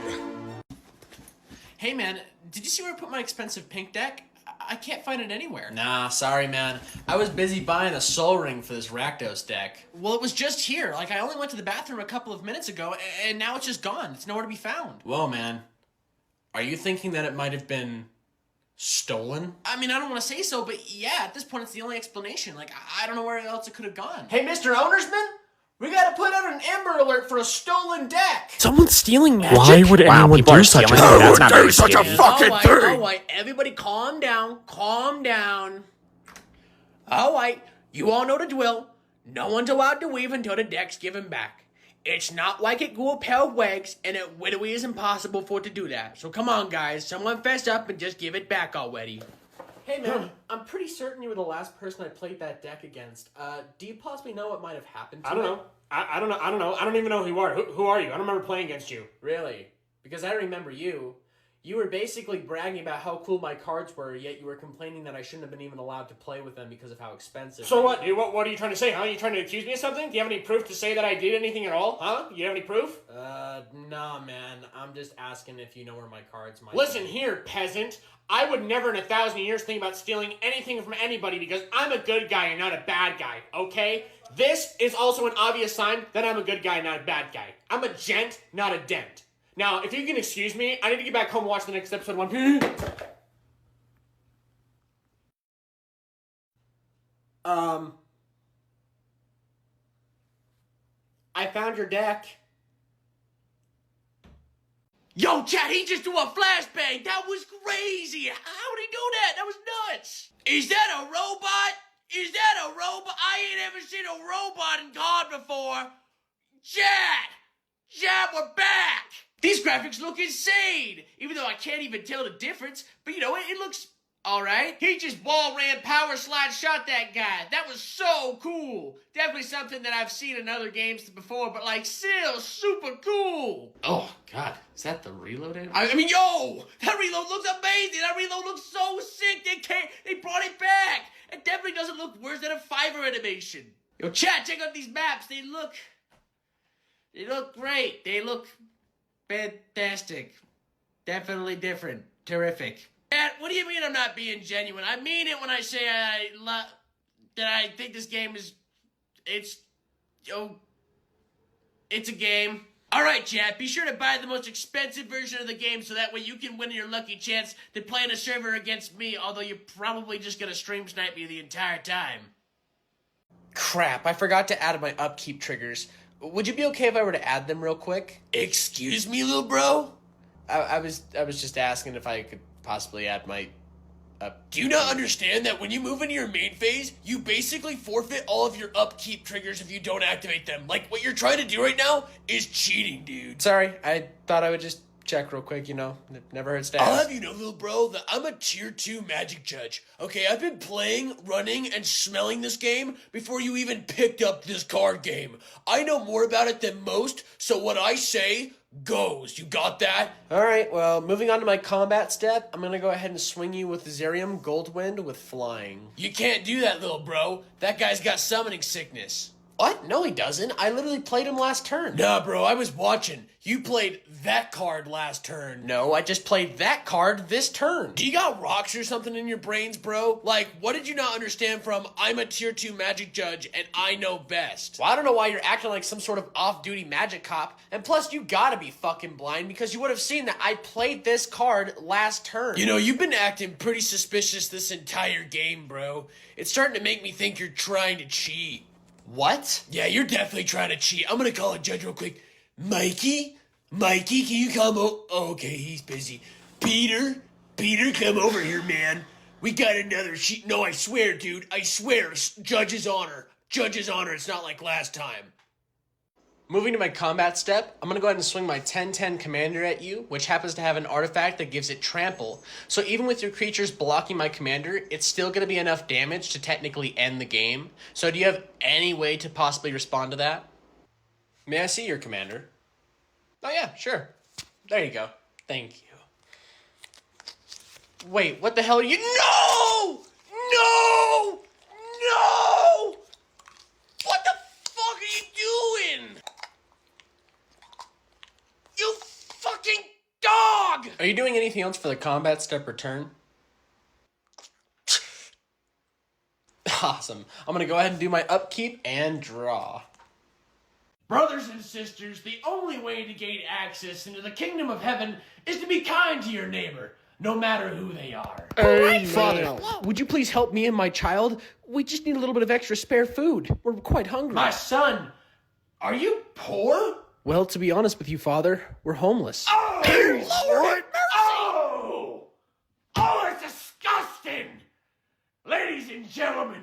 Hey, man, did you see where I put my expensive pink deck? I can't find it anywhere. Nah, sorry, man. I was busy buying a soul ring for this Rakdos deck. Well, it was just here. Like, I only went to the bathroom a couple of minutes ago, and now it's just gone. It's nowhere to be found. Whoa, man. Are you thinking that it might have been stolen? I mean, I don't want to say so, but yeah, at this point, it's the only explanation. Like, I don't know where else it could have gone. Hey, Mr. Ownersman, we gotta put out an Amber Alert for a stolen deck. Someone's stealing magic? Why would anyone do such a thing? That's not very such a scary. fucking thing? Alright, everybody calm down, calm down. Alright, you all know the drill. No one's allowed to leave until the deck's given back. It's not like it grew a pair of legs, and it literally is impossible for it to do that. So come on, guys, someone fess up and just give it back already. Hey, man, I'm pretty certain you were the last person I played that deck against. Do you possibly know what might have happened to I don't it? know. I don't know. I don't know. I don't even know who you are. Who are you? I don't remember playing against you. Really? Because I remember you. You were basically bragging about how cool my cards were, yet you were complaining that I shouldn't have been even allowed to play with them because of how expensive. So what, dude? What are you trying to say, huh? You trying to accuse me of something? Do you have any proof to say that I did anything at all, huh? You have any proof? Nah, man. I'm just asking if you know where my cards might Listen be. here, peasant. I would never in 1,000 years think about stealing anything from anybody because I'm a good guy and not a bad guy, okay? This is also an obvious sign that I'm a good guy and not a bad guy. I'm a gent, not a dent. Now, if you can excuse me, I need to get back home and watch the next episode of One Piece. I found your deck. Yo, Chad, he just threw a flashbang. That was crazy. How'd he do that? That was nuts. Is that a robot? Is that a robot? I ain't ever seen a robot in COD before. Chad, we're back. These graphics look insane. Even though I can't even tell the difference. But you know, it looks alright. He just wall ran, power slide shot that guy. That was so cool. Definitely something that I've seen in other games before, but like still super cool. Oh, God. Is that the reloaded? I mean, yo, that reload looks amazing. That reload looks so sick. They brought it back. It definitely doesn't look worse than a Fiverr animation. Yo, chat, check out these maps. They look great. They look fantastic. Definitely different. Terrific. Chat, what do you mean I'm not being genuine? I mean it when I say that I think this game is, it's a game. Alright, chat, be sure to buy the most expensive version of the game so that way you can win your lucky chance to play in a server against me, although you're probably just gonna stream snipe me the entire time. Crap, I forgot to add my upkeep triggers. Would you be okay if I were to add them real quick? Excuse me, little bro? I was just asking if I could possibly add my Do you not understand that when you move into your main phase, you basically forfeit all of your upkeep triggers if you don't activate them? Like, what you're trying to do right now is cheating, dude. Sorry, I thought I would just check real quick, you know. It never hurts to I'll ask. have you know, little bro, that I'm a tier 2 magic judge. Okay, I've been playing, running, and smelling this game before you even picked up this card game. I know more about it than most, so what I say goes. You got that? Alright, well, moving on to my combat step, I'm gonna go ahead and swing you with Zerium Goldwind with flying. You can't do that, little bro. That guy's got summoning sickness. What? No, he doesn't. I literally played him last turn. Nah, bro, I was watching. You played that card last turn. No, I just played that card this turn. Do you got rocks or something in your brains, bro? Like, what did you not understand from I'm a tier 2 magic judge and I know best? Well, I don't know why you're acting like some sort of off-duty magic cop. And plus, you gotta be fucking blind because you would have seen that I played this card last turn. You know, you've been acting pretty suspicious this entire game, bro. It's starting to make me think you're trying to cheat. What? Yeah, you're definitely trying to cheat. I'm gonna call a judge real quick. Mikey, can you come okay, he's busy. Peter, come over here, man. We got another sheet. No, I swear, dude. I swear. Judge's honor. It's not like last time. Moving to my combat step, I'm going to go ahead and swing my 10-10 commander at you, which happens to have an artifact that gives it trample. So even with your creatures blocking my commander, it's still going to be enough damage to technically end the game. So do you have any way to possibly respond to that? May I see your commander? Oh yeah, sure. There you go. Thank you. Wait, what the hell are you— No! No! No! What the fuck are you doing? You fucking dog! Are you doing anything else for the combat step return? Awesome. I'm gonna go ahead and do my upkeep and draw. Brothers and sisters, the only way to gain access into the kingdom of heaven is to be kind to your neighbor, no matter who they are. Father, would you please help me and my child? We just need a little bit of extra spare food. We're quite hungry. My son, are you poor? Well, to be honest with you, Father, we're homeless. Oh, Lord, mercy! Oh, it's disgusting! Ladies and gentlemen,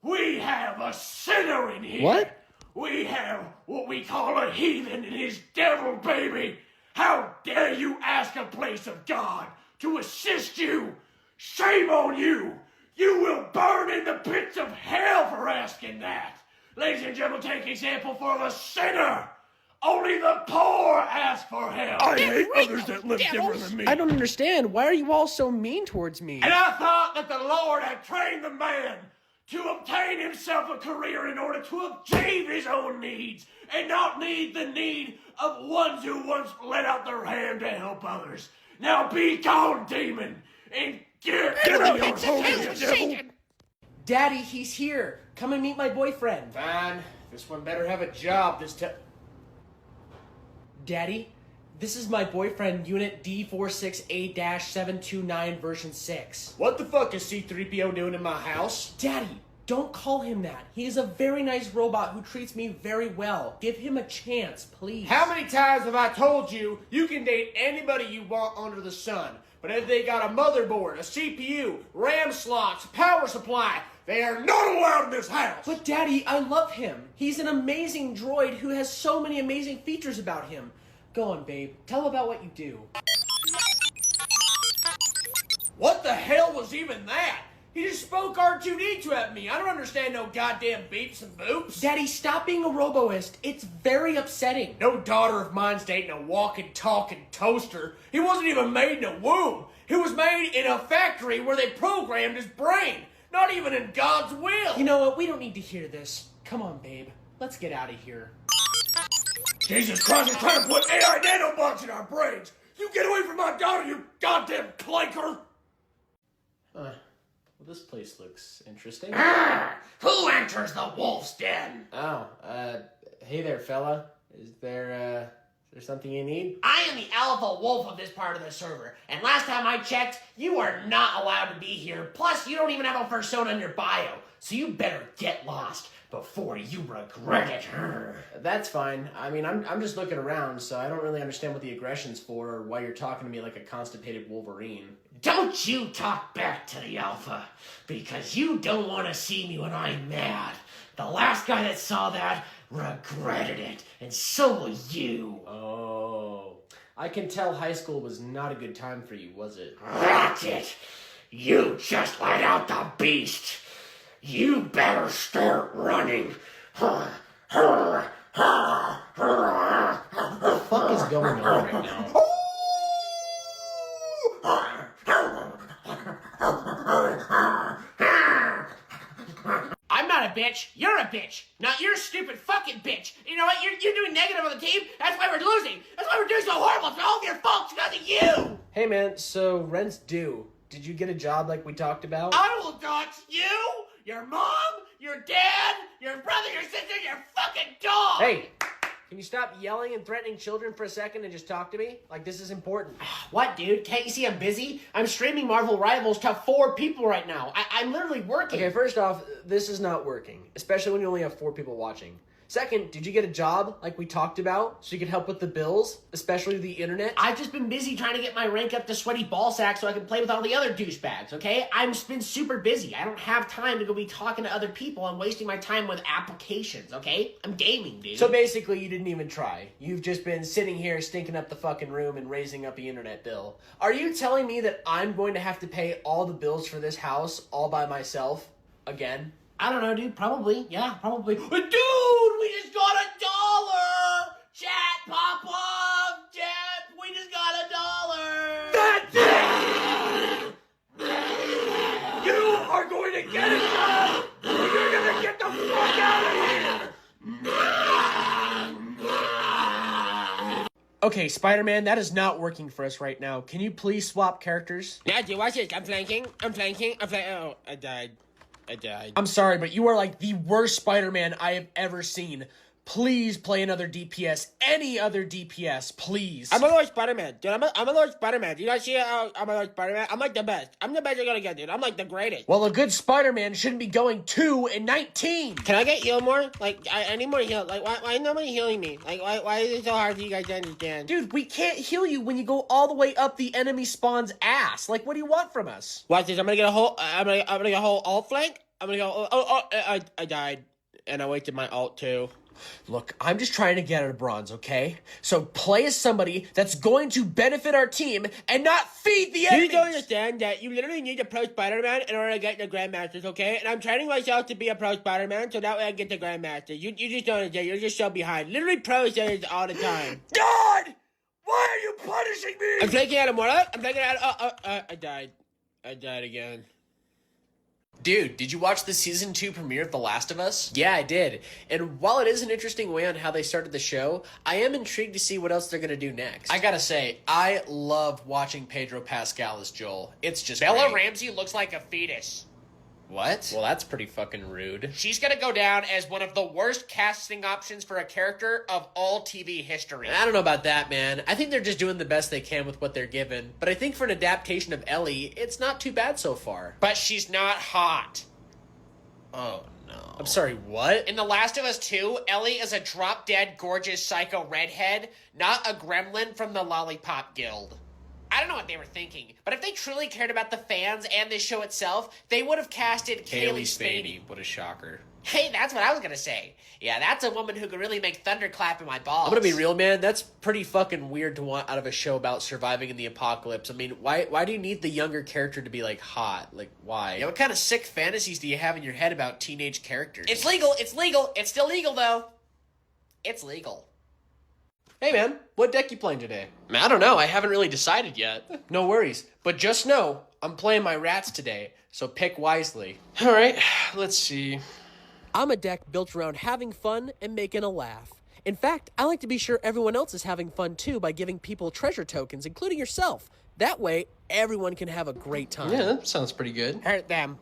we have a sinner in here. What? We have what we call a heathen and his devil baby. How dare you ask a place of God to assist you? Shame on you! You will burn in the pits of hell for asking that. Ladies and gentlemen, take example for the sinner. Only the poor ask for help. I hate others that live different than me. I don't understand. Why are you all so mean towards me? And I thought that the Lord had trained the man to obtain himself a career in order to achieve his own needs and not need the need of ones who once let out their hand to help others. Now be gone, demon, and get out of your devil. Daddy, he's here. Come and meet my boyfriend. Fine. This one better have a job this time. Daddy, this is my boyfriend, Unit D46A-729 version 6. What the fuck is C-3PO doing in my house? Daddy, don't call him that. He is a very nice robot who treats me very well. Give him a chance, please. How many times have I told you you can date anybody you want under the sun? But if they got a motherboard, a CPU, RAM slots, power supply, they are not allowed in this house! But Daddy, I love him. He's an amazing droid who has so many amazing features about him. Go on, babe. Tell him about what you do. What the hell was even that? He just spoke R2-D2 at me. I don't understand no goddamn beeps and boops. Daddy, stop being a roboist. It's very upsetting. No daughter of mine's dating a walking, talking toaster. He wasn't even made in a womb. He was made in a factory where they programmed his brain. Not even in God's will. You know what? We don't need to hear this. Come on, babe. Let's get out of here. Jesus Christ, you're trying to put AI nanobots in our brains. You get away from my daughter, you goddamn clanker. Well, this place looks interesting. Who enters the wolf's den? Oh, hey there, fella. Is there something you need? I am the alpha wolf of this part of the server, and last time I checked, you are not allowed to be here. Plus, you don't even have a persona in your bio, so you better get lost before you regret it. That's fine. I mean, I'm just looking around, so I don't really understand what the aggression's for or why you're talking to me like a constipated Wolverine. Don't you talk back to the alpha, because you don't want to see me when I'm mad. The last guy that saw that regretted it, and so will you. Oh, I can tell high school was not a good time for you, was it? That's it. You just let out the beast. You better start running. What the fuck is going on right now? I'm not a bitch. You're a bitch. Not you're a stupid fucking bitch. You know what? You're doing negative on the team. That's why we're losing. That's why we're doing so horrible. It's all of your fault. It's because of you. Hey, man, so rent's due. Did you get a job like we talked about? I will dox you, your mom, your dad, your brother, your sister, your fucking dog. Hey, Can you stop yelling and threatening children for a second and just talk to me? Like, this is important. What, dude? Can't you see I'm busy? I'm streaming Marvel Rivals to 4 people right now. I'm literally working. Okay, first off, this is not working, especially when you only have 4 people watching. Second, did you get a job like we talked about so you could help with the bills, especially the internet? I've just been busy trying to get my rank up to sweaty ball sack so I can play with all the other douchebags, okay? I've been super busy. I don't have time to go be talking to other people and wasting my time with applications, okay? I'm gaming, dude. So basically, you didn't even try. You've just been sitting here stinking up the fucking room and raising up the internet bill. Are you telling me that I'm going to have to pay all the bills for this house all by myself again? I don't know, dude. Probably. Yeah, probably. Dude, we just got $1! Chat, pop off! Chat, we just got $1! That's it! You are going to get it done! Or you're going to get the fuck out of here! Okay, Spider-Man, that is not working for us right now. Can you please swap characters? Yeah, dude, watch this. I'm flanking. Oh, I died. I'm sorry, but you are like the worst Spider-Man I have ever seen. Please play another DPS. Any other DPS, please. I'm a Lord Spider-Man, dude. I'm a Lord Spider-Man. Do you guys see how I'm a Lord Spider-Man? I'm like the best. I'm the best you're gonna get, dude. I'm like the greatest. Well, a good Spider-Man shouldn't be going 2 and 19. Can I get healed more? Like, I need more heal. Like, why is nobody healing me? Like, why is it so hard for you guys to understand? Dude, we can't heal you when you go all the way up the enemy spawn's ass. Like, what do you want from us? Watch this. I'm gonna get a whole. I'm gonna get a whole alt flank. I'm gonna go. I died, and I wasted my alt too. Look, I'm just trying to get out of bronze, okay? So play as somebody that's going to benefit our team and not feed the enemies. You don't understand that you literally need a pro Spider-Man in order to get the Grandmasters, okay? And I'm training myself to be a pro Spider-Man so that way I get the Grandmaster. You just don't understand. You're just so behind. Literally pros say this all the time. God! Why are you punishing me? I'm flanking out of Morlock. I'm flanking out. I died. I died again. Dude, did you watch the season 2 premiere of The Last of Us? Yeah, I did. And while it is an interesting way on how they started the show, I am intrigued to see what else they're going to do next. I gotta say, I love watching Pedro Pascal as Joel. It's just Bella great. Ramsey looks like a fetus. What? Well, that's pretty fucking rude. She's gonna go down as one of the worst casting options for a character of all TV history. I don't know about that, man. I think they're just doing the best they can with what they're given. But I think for an adaptation of Ellie, it's not too bad so far. But she's not hot. Oh, no. I'm sorry, what? In The Last of Us 2, Ellie is a drop-dead gorgeous psycho redhead, not a gremlin from the Lollipop Guild. I don't know what they were thinking, but if they truly cared about the fans and this show itself, they would have casted Kaylee Spaney. What a shocker. Hey, that's what I was gonna say. Yeah, that's a woman who could really make thunder clap in my balls. I'm gonna be real, man. That's pretty fucking weird to want out of a show about surviving in the apocalypse. I mean, why do you need the younger character to be, like, hot? Like, why? Yeah, what kind of sick fantasies do you have in your head about teenage characters? It's legal. It's legal. It's still legal, though. It's legal. Hey, man, what deck you playing today? I don't know. I haven't really decided yet. No worries. But just know, I'm playing my rats today, so pick wisely. All right, let's see. I'm a deck built around having fun and making a laugh. In fact, I like to be sure everyone else is having fun too by giving people treasure tokens, including yourself. That way, everyone can have a great time. Yeah, that sounds pretty good. Hurt them.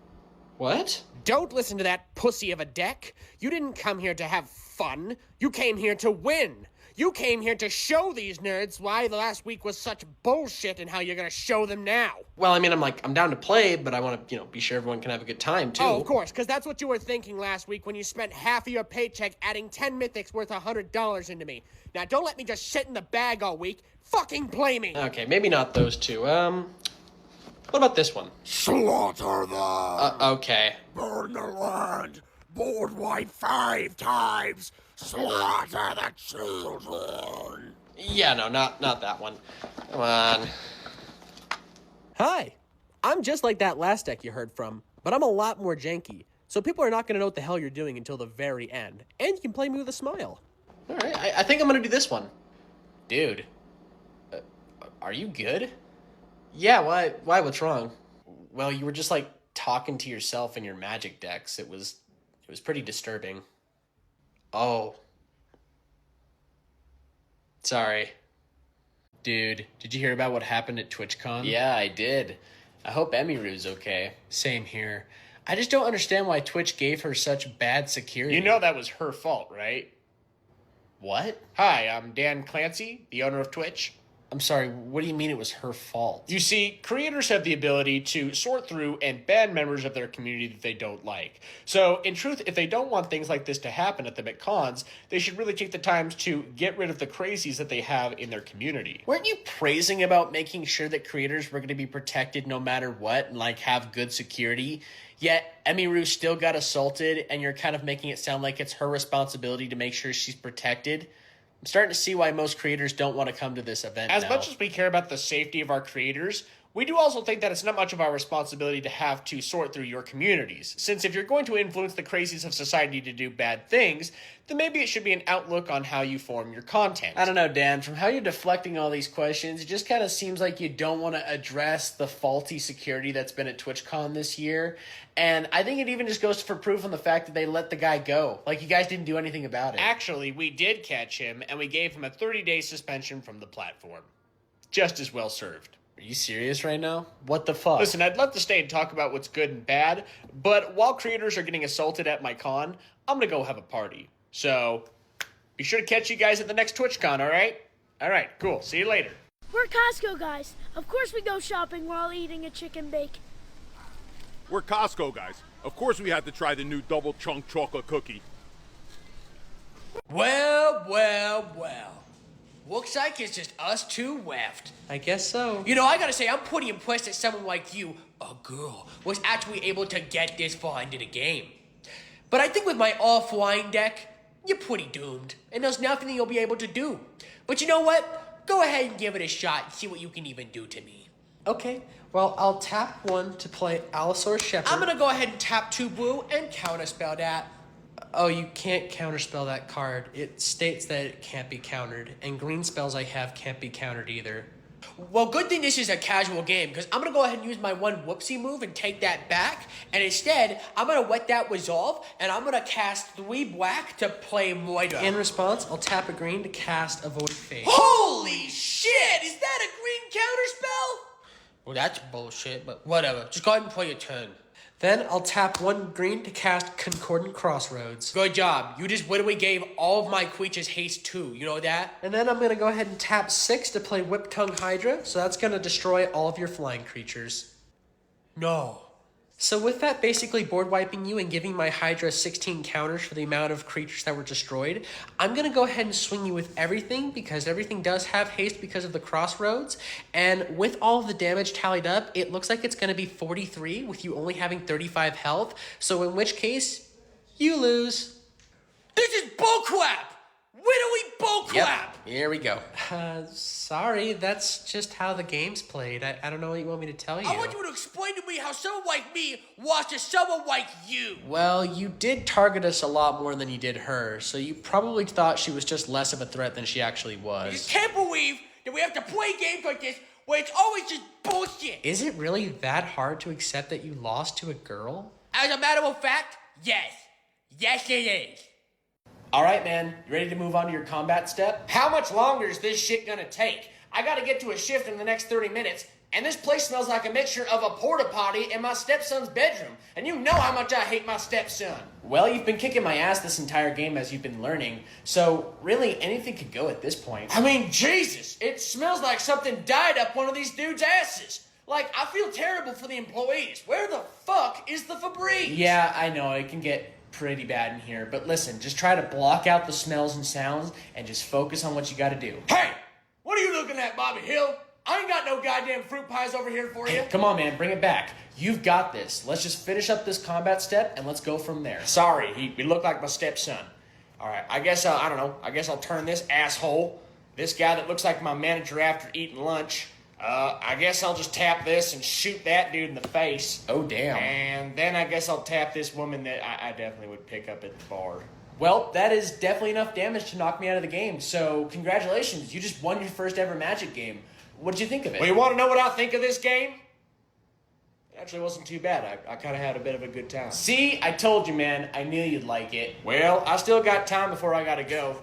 What? Don't listen to that pussy of a deck. You didn't come here to have fun. You came here to win. You came here to show these nerds why the last week was such bullshit and how you're gonna show them now. Well, I mean, I'm down to play, but I want to, be sure everyone can have a good time, too. Oh, of course, because that's what you were thinking last week when you spent half of your paycheck adding 10 mythics worth $100 into me. Now, don't let me just sit in the bag all week. Fucking play me! Okay, maybe not those two. What about this one? Slaughter them! Okay. Burn the land! Board wipe 5 times! Slaughter the children! Yeah, no, not that one. Come on. Hi, I'm just like that last deck you heard from, but I'm a lot more janky. So people are not going to know what the hell you're doing until the very end. And you can play me with a smile. All right, I think I'm going to do this one. Dude, are you good? Yeah, why? What's wrong? Well, you were just, like, talking to yourself in your magic decks. It was pretty disturbing. Oh. Sorry. Dude, did you hear about what happened at TwitchCon? Yeah, I did. I hope Emiru's okay. Same here. I just don't understand why Twitch gave her such bad security. You know that was her fault, right? What? Hi, I'm Dan Clancy, the owner of Twitch. I'm sorry, what do you mean it was her fault? You see, creators have the ability to sort through and ban members of their community that they don't like. So, in truth, if they don't want things like this to happen at them at cons, they should really take the time to get rid of the crazies that they have in their community. Weren't you praising about making sure that creators were going to be protected no matter what and, like, have good security? Yet, Emiru still got assaulted, and you're kind of making it sound like it's her responsibility to make sure she's protected? I'm starting to see why most creators don't want to come to this event As now. much as we care about the safety of our creators, we do also think that it's not much of our responsibility to have to sort through your communities, since if you're going to influence the crazies of society to do bad things, then maybe it should be an outlook on how you form your content. I don't know, Dan. From how you're deflecting all these questions, it just kind of seems like you don't want to address the faulty security that's been at TwitchCon this year. And I think it even just goes for proof on the fact that they let the guy go. Like, you guys didn't do anything about it. Actually, we did catch him, and we gave him a 30-day suspension from the platform. Just as well served. Are you serious right now? What the fuck? Listen, I'd love to stay and talk about what's good and bad, but while creators are getting assaulted at my con, I'm gonna go have a party. So, be sure to catch you guys at the next TwitchCon, alright? Alright, cool. See you later. We're Costco guys. Of course we go shopping while eating a chicken bake. We're Costco guys. Of course we had to try the new double chunk chocolate cookie. Well, well, well. Looks like it's just us two left. I guess so. You know, I gotta say, I'm pretty impressed that someone like you, a girl, was actually able to get this far into the game. But I think with my offline deck, you're pretty doomed, and there's nothing that you'll be able to do. But you know what? Go ahead and give it a shot and see what you can even do to me. Okay, well, I'll tap 1 to play Allosaurus Shepherd. I'm gonna go ahead and tap 2 blue and counterspell that. Oh, you can't counterspell that card. It states that it can't be countered, and green spells I have can't be countered either. Well, good thing this is a casual game, because I'm going to go ahead and use my one whoopsie move and take that back, and instead, I'm going to let that resolve, and I'm going to cast 3 black to play Moida. In response, I'll tap a green to cast Avoid Fate. Holy shit! Is that a green counterspell? Well, that's bullshit, but whatever. Just go ahead and play your turn. Then I'll tap 1 green to cast Concordant Crossroads. Good job. You just literally gave all of my creatures haste 2. You know that? And then I'm going to go ahead and tap 6 to play Whip Tongue Hydra, so that's going to destroy all of your flying creatures. No. So with that basically board wiping you and giving my Hydra 16 counters for the amount of creatures that were destroyed, I'm going to go ahead and swing you with everything because everything does have haste because of the crossroads. And with all of the damage tallied up, it looks like it's going to be 43 with you only having 35 health. So in which case, you lose. This is bullcrap! Literally bullcrap! Yep. Here we go. Sorry, that's just how the game's played. I don't know what you want me to tell you. I want you to explain to me how someone like me lost to someone like you. Well, you did target us a lot more than you did her, so you probably thought she was just less of a threat than she actually was. I just can't believe that we have to play games like this where it's always just bullshit. Is it really that hard to accept that you lost to a girl? As a matter of fact, yes. Yes, it is. Alright, man. You ready to move on to your combat step? How much longer is this shit gonna take? I gotta get to a shift in the next 30 minutes, and this place smells like a mixture of a porta potty and my stepson's bedroom. And you know how much I hate my stepson. Well, you've been kicking my ass this entire game as you've been learning, so really anything could go at this point. I mean, Jesus, it smells like something died up one of these dudes' asses. Like, I feel terrible for the employees. Where the fuck is the Febreze? Yeah, I know, it can get pretty bad in here, but listen, just try to block out the smells and sounds and just focus on what you gotta do. Hey, what are you looking at, Bobby Hill? I ain't got no goddamn fruit pies over here for you. Come on, man, bring it back. You've got this. Let's just finish up this combat step and let's go from there. Sorry, he looked like my stepson. All right, I guess, I don't know, I guess I'll turn this asshole, this guy that looks like my manager after eating lunch, I guess I'll just tap this and shoot that dude in the face. Oh, damn. And then I guess I'll tap this woman that I definitely would pick up at the bar. Well, that is definitely enough damage to knock me out of the game, so congratulations. You just won your first ever Magic game. What did you think of it? Well, you want to know what I think of this game? It actually wasn't too bad. I kind of had a bit of a good time. See, I told you, man. I knew you'd like it. Well, I still got time before I gotta go.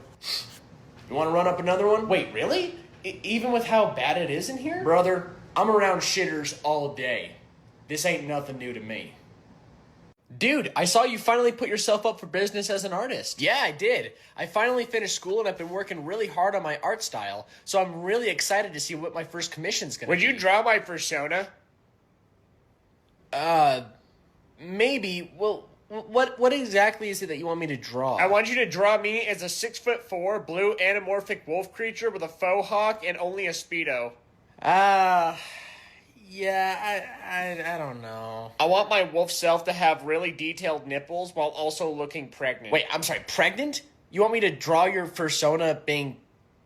You want to run up another one? Wait, really? Even with how bad it is in here? Brother, I'm around shitters all day. This ain't nothing new to me. Dude, I saw you finally put yourself up for business as an artist. Yeah, I did. I finally finished school and I've been working really hard on my art style, so I'm really excited to see what my first commission's gonna be. Would you draw my persona? Maybe. Well, what exactly is it that you want me to draw? I want you to draw me as a 6'4" blue anamorphic wolf creature with a faux hawk and only a Speedo. Yeah, I don't know. I want my wolf self to have really detailed nipples while also looking pregnant. Wait, I'm sorry, pregnant? You want me to draw your persona being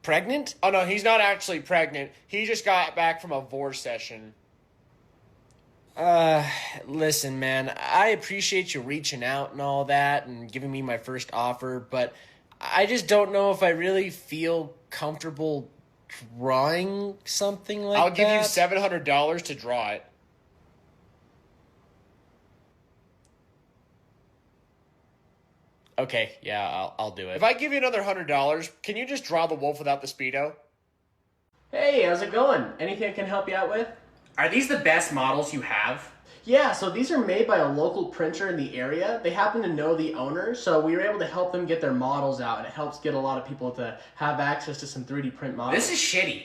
pregnant? Oh no, he's not actually pregnant. He just got back from a vor session. Listen, man, I appreciate you reaching out and all that and giving me my first offer, but I just don't know if I really feel comfortable drawing something like that. I'll give you $700 to draw it. Okay, yeah, I'll do it. If I give you another $100, can you just draw the wolf without the Speedo? Hey, how's it going? Anything I can help you out with? Are these the best models you have? Yeah, so these are made by a local printer in the area. They happen to know the owner, so we were able to help them get their models out, and it helps get a lot of people to have access to some 3D print models. This is shitty.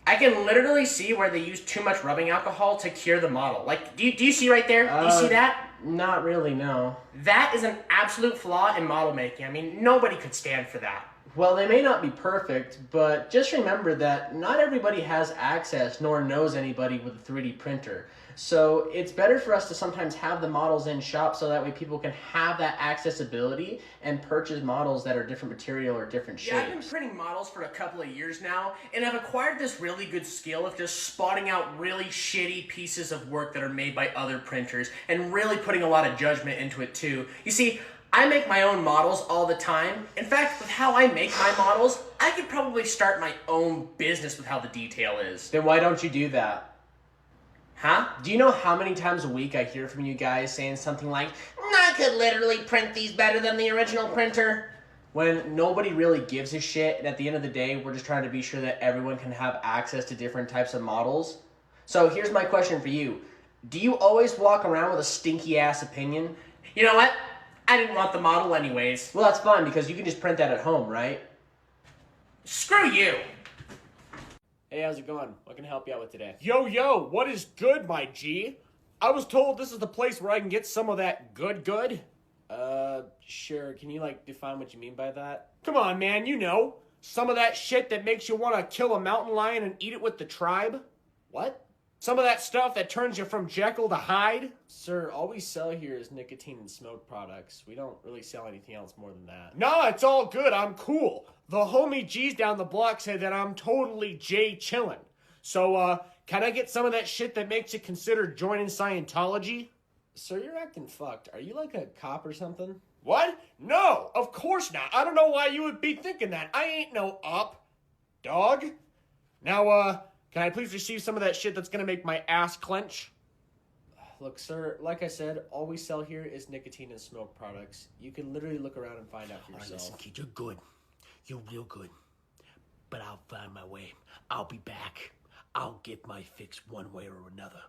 I can literally see where they use too much rubbing alcohol to cure the model. Like, do you see right there? Do you see that? Not really, no. That is an absolute flaw in model making. I mean, nobody could stand for that. Well, they may not be perfect, but just remember that not everybody has access nor knows anybody with a 3D printer. So it's better for us to sometimes have the models in shop so that way people can have that accessibility and purchase models that are different material or different shapes. Yeah, I've been printing models for a couple of years now, and I've acquired this really good skill of just spotting out really shitty pieces of work that are made by other printers and really putting a lot of judgment into it too. You see, I make my own models all the time. In fact, with how I make my models, I could probably start my own business with how the detail is. Then why don't you do that? Huh? Do you know how many times a week I hear from you guys saying something like, I could literally print these better than the original printer? When nobody really gives a shit, and at the end of the day, we're just trying to be sure that everyone can have access to different types of models. So here's my question for you. Do you always walk around with a stinky ass opinion? You know what? I didn't want the model anyways. Well, that's fine, because you can just print that at home, right? Screw you! Hey, how's it going? What can I help you out with today? Yo, what is good, my G? I was told this is the place where I can get some of that good. Sure. Can you, define what you mean by that? Come on, man, you know. Some of that shit that makes you want to kill a mountain lion and eat it with the tribe. What? Some of that stuff that turns you from Jekyll to Hyde. Sir, all we sell here is nicotine and smoke products. We don't really sell anything else more than that. No, it's all good. I'm cool. The homie G's down the block said that I'm totally Jay chillin'. So, can I get some of that shit that makes you consider joining Scientology? Sir, you're acting fucked. Are you like a cop or something? What? No, of course not. I don't know why you would be thinking that. I ain't no up, dog. Now, can I please receive some of that shit that's gonna make my ass clench? Look, sir, like I said, all we sell here is nicotine and smoke products. You can literally look around and find out for yourself. Listen, kid, you're good. You're real good. But I'll find my way. I'll be back. I'll get my fix one way or another.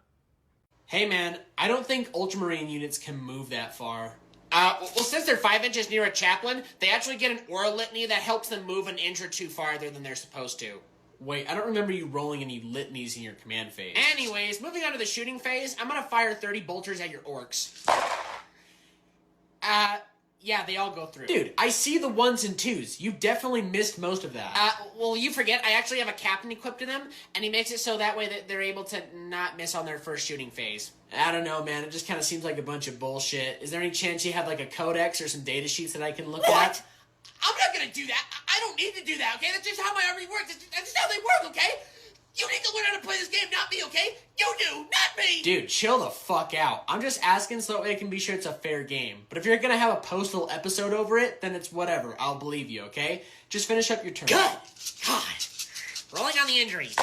Hey man, I don't think ultramarine units can move that far. Well, since they're 5 inches near a chaplain, they actually get an aura litany that helps them move an inch or two farther than they're supposed to. Wait, I don't remember you rolling any litanies in your command phase. Anyways, moving on to the shooting phase, I'm gonna fire 30 bolters at your orcs. Yeah, they all go through. Dude, I see the 1s and 2s. You definitely missed most of that. Well, you forget, I actually have a captain equipped to them, and he makes it so that way that they're able to not miss on their first shooting phase. I don't know, man. It just kind of seems like a bunch of bullshit. Is there any chance you have, a codex or some data sheets that I can look at? I'm not gonna do that. I don't need to do that, okay? That's just how my army works. That's just how they work, okay? You need to learn how to play this game, not me, okay? You do, not me! Dude, chill the fuck out. I'm just asking so that way I can be sure it's a fair game. But if you're gonna have a postal episode over it, then it's whatever. I'll believe you, okay? Just finish up your turn. Good! God! Rolling on the injuries.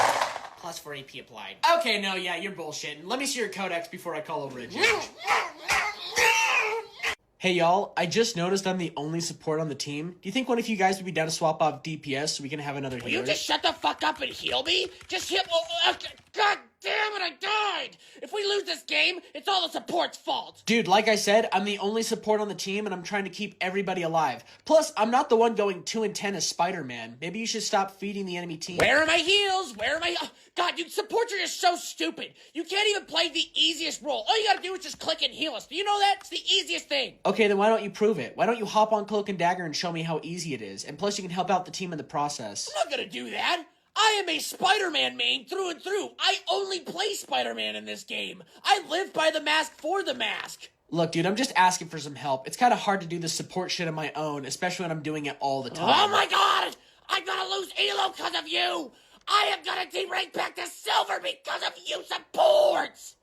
Plus 4 AP applied. Okay, no, yeah, you're bullshitting. Let me see your codex before I call over a judge. Hey y'all, I just noticed I'm the only support on the team. Do you think one of you guys would be down to swap off DPS so we can have another healer? Will you just shut the fuck up and heal me? Just heal. God damn it, I died! If we lose this game, it's all the support's fault! Dude, like I said, I'm the only support on the team, and I'm trying to keep everybody alive. Plus, I'm not the one going 2-10 as Spider-Man. Maybe you should stop feeding the enemy team. Where are my heals? Where are my... God, dude, supports are just so stupid. You can't even play the easiest role. All you gotta do is just click and heal us. Do you know that? It's the easiest thing. Okay, then why don't you prove it? Why don't you hop on Cloak and Dagger and show me how easy it is? And plus, you can help out the team in the process. I'm not gonna do that. I am a Spider-Man main through and through. I only play Spider-Man in this game. I live by the mask for the mask. Look, dude, I'm just asking for some help. It's kind of hard to do this support shit on my own, especially when I'm doing it all the time. Oh my god! I'm gonna lose Elo because of you! I am gonna derank back to silver because of you supports!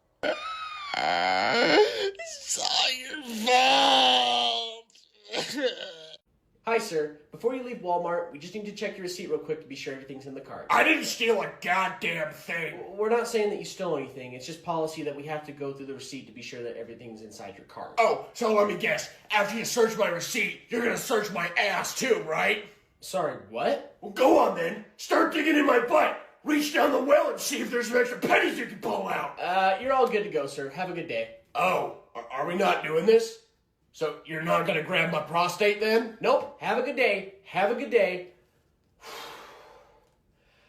It's all your fault! Hi, sir. Before you leave Walmart, we just need to check your receipt real quick to be sure everything's in the cart. I didn't steal a goddamn thing. We're not saying that you stole anything. It's just policy that we have to go through the receipt to be sure that everything's inside your cart. Oh, so let me guess. After you search my receipt, you're gonna search my ass too, right? Sorry, what? Well, go on then. Start digging in my butt. Reach down the well and see if there's some extra pennies you can pull out. You're all good to go, sir. Have a good day. Oh, are we not doing this? So you're not gonna grab my prostate then? Nope. Have a good day. Have a good day.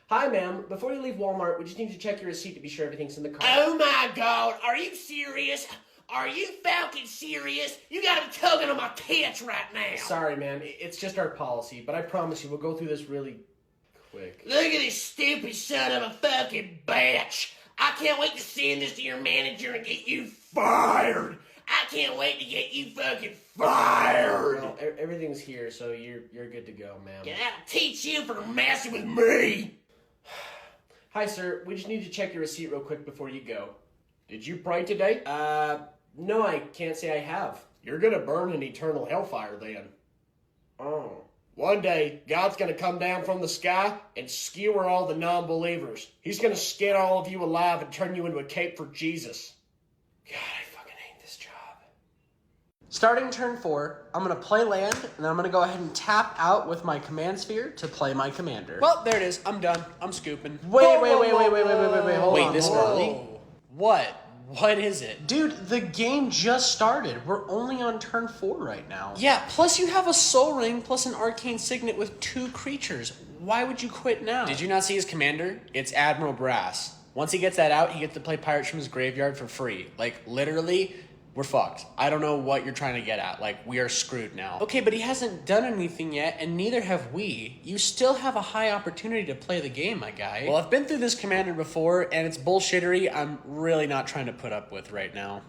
Hi, ma'am. Before you leave Walmart, we just need to check your receipt to be sure everything's in the cart. Oh my god, are you serious? Are you fucking serious? You gotta be tugging on my tits right now. Sorry, ma'am. It's just our policy, but I promise you we'll go through this really quick. Look at this stupid son of a fucking bitch. I can't wait to send this to your manager and get you fired. I can't wait to get you fucking fired. Well, everything's here, so you're good to go, ma'am. Yeah, I'll teach you for messing with me. Hi, sir. We just need to check your receipt real quick before you go. Did you pray today? No, I can't say I have. You're gonna burn in eternal hellfire then. Oh. One day, God's gonna come down from the sky and skewer all the non-believers. He's gonna skin all of you alive and turn you into a cape for Jesus. God, I fucking hate this job. Starting turn 4, I'm going to play land, and then I'm going to go ahead and tap out with my command sphere to play my commander. Well, there it is. I'm done. I'm scooping. Wait, hold on. This early? What? What is it? Dude, the game just started. We're only on turn 4 right now. Yeah, plus you have a soul ring plus an arcane signet with 2 creatures. Why would you quit now? Did you not see his commander? It's Admiral Brass. Once he gets that out, he gets to play Pirates from his graveyard for free. Like, literally, we're fucked. I don't know what you're trying to get at. Like, we are screwed now. Okay, but he hasn't done anything yet, and neither have we. You still have a high opportunity to play the game, my guy. Well, I've been through this commander before, and it's bullshittery I'm really not trying to put up with right now.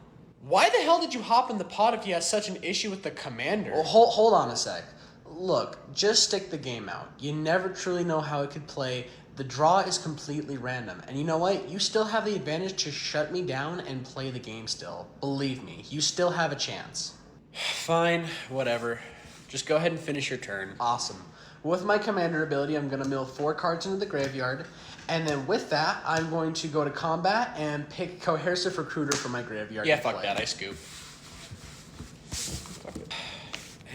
Why the hell did you hop in the pot if you had such an issue with the commander? Well, hold on a sec. Look, just stick the game out. You never truly know how it could play. The draw is completely random. And you know what? You still have the advantage to shut me down and play the game still. Believe me, you still have a chance. Fine, whatever. Just go ahead and finish your turn. Awesome. With my commander ability, I'm going to mill 4 cards into the graveyard. And then with that, I'm going to go to combat and pick Coercive Recruiter from my graveyard. Yeah, fuck that. I scoop.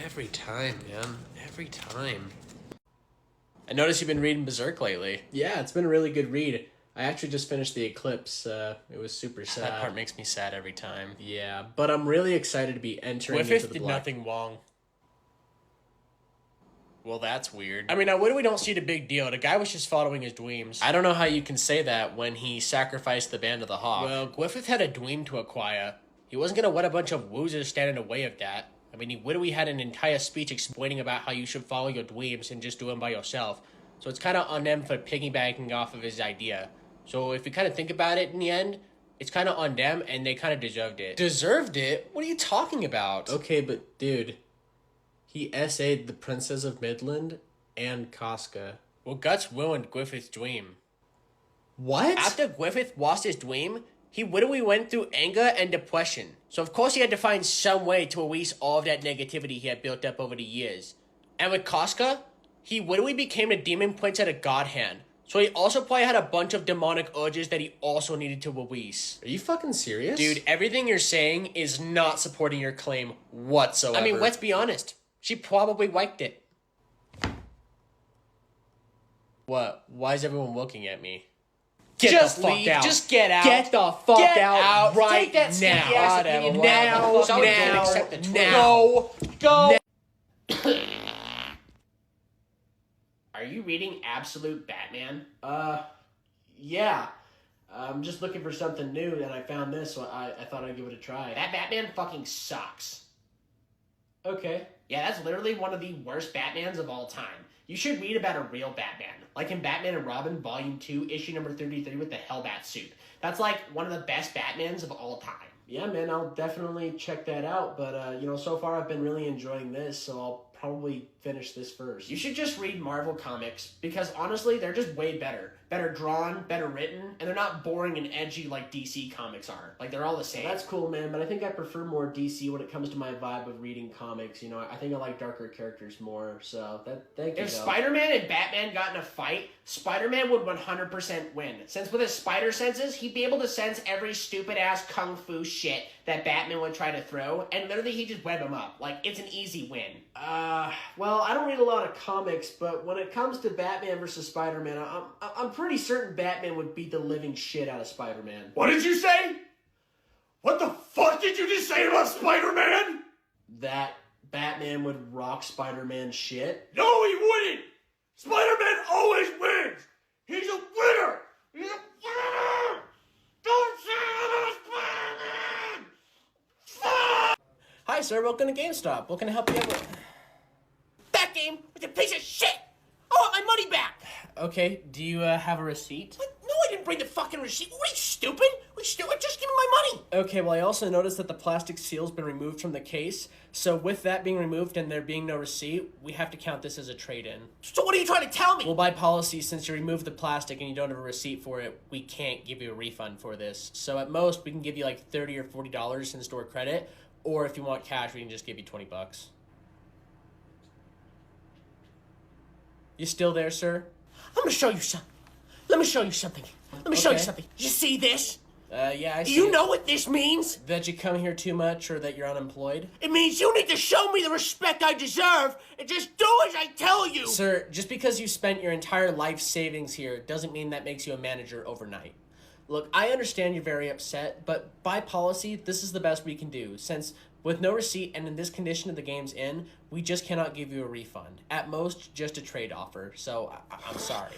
Every time, man. Every time. I noticed you've been reading Berserk lately. Yeah, it's been a really good read. I actually just finished The Eclipse. It was super sad. That part makes me sad every time. Yeah, but I'm really excited to be entering into Griffith the did black. nothing wrong. Well, that's weird. I mean, I really don't see the big deal. The guy was just following his dreams. I don't know how you can say that when he sacrificed the Band of the Hawk. Well, Griffith had a dream to acquire. He wasn't gonna let a bunch of losers stand in the way of that. I mean, he literally had an entire speech explaining about how you should follow your dreams and just do them by yourself. So it's kind of on them for piggybacking off of his idea. So if you kind of think about it in the end, it's kind of on them, and they kind of deserved it. Deserved it? What are you talking about? Okay, but dude, he SA'd the Princess of Midland and Casca. Well, Guts ruined Griffith's dream. What? After Griffith lost his dream, he literally went through anger and depression. So of course he had to find some way to release all of that negativity he had built up over the years. And with Casca, he literally became a demon prince at a god hand. So he also probably had a bunch of demonic urges that he also needed to release. Are you fucking serious? Dude, everything you're saying is not supporting your claim whatsoever. I mean, let's be honest. She probably liked it. What? Why is everyone looking at me? Get Just the fuck leave. out. Just get out. Get the fuck Get out right Take that stinky now. ass opinion Now, back. Sorry, now, don't accept the truth. now. Go. Are you reading Absolute Batman? Yeah. I'm just looking for something new, and I found this, so I thought I'd give it a try. That Batman fucking sucks. Okay. Yeah, that's literally one of the worst Batmans of all time. You should read about a real Batman, like in Batman and Robin, Volume 2, issue number 33 with the Hellbat suit. That's like one of the best Batmans of all time. Yeah, man, I'll definitely check that out, but, so far I've been really enjoying this, so I'll probably finish this first. You should just read Marvel comics, because honestly, they're just way better. Better drawn, better written, and they're not boring and edgy like DC comics are. Like, they're all the same. That's cool, man, but I think I prefer more DC when it comes to my vibe of reading comics. I think I like darker characters more, so thank you. If Spider-Man and Batman got in a fight, Spider-Man would 100% win. Since with his spider senses, he'd be able to sense every stupid-ass kung fu shit that Batman would try to throw, and literally he'd just web him up. Like, it's an easy win. Well, I don't read a lot of comics, but when it comes to Batman versus Spider-Man, I'm pretty certain Batman would beat the living shit out of Spider-Man. What did you say? What the fuck did you just say about Spider-Man? That Batman would rock Spider-Man's shit? No, he wouldn't! Spider-Man always wins! He's a winner! He's a winner! Don't say that about Spider-Man! Fuck! Hi, sir. Welcome to GameStop. What can I help you out with? That game was a piece of shit! I want my money back! Okay, do you have a receipt? What? No, I didn't bring the fucking receipt. What, are you stupid? Just give me my money! Okay, well, I also noticed that the plastic seal's been removed from the case, so with that being removed and there being no receipt, we have to count this as a trade-in. So what are you trying to tell me? Well, by policy, since you removed the plastic and you don't have a receipt for it, we can't give you a refund for this. So at most, we can give you like $30 or $40 in store credit, or if you want cash, we can just give you $20. You still there, sir? I'm gonna show you something. Let me show you something. Let me show you something. You see this? Yeah, I see. Do you know what this means? That you come here too much or that you're unemployed? It means you need to show me the respect I deserve and just do as I tell you. Sir, just because you spent your entire life savings here doesn't mean that makes you a manager overnight. Look, I understand you're very upset, but by policy, this is the best we can do, since with no receipt and in this condition of the game's in, we just cannot give you a refund. At most, just a trade offer, so I'm sorry.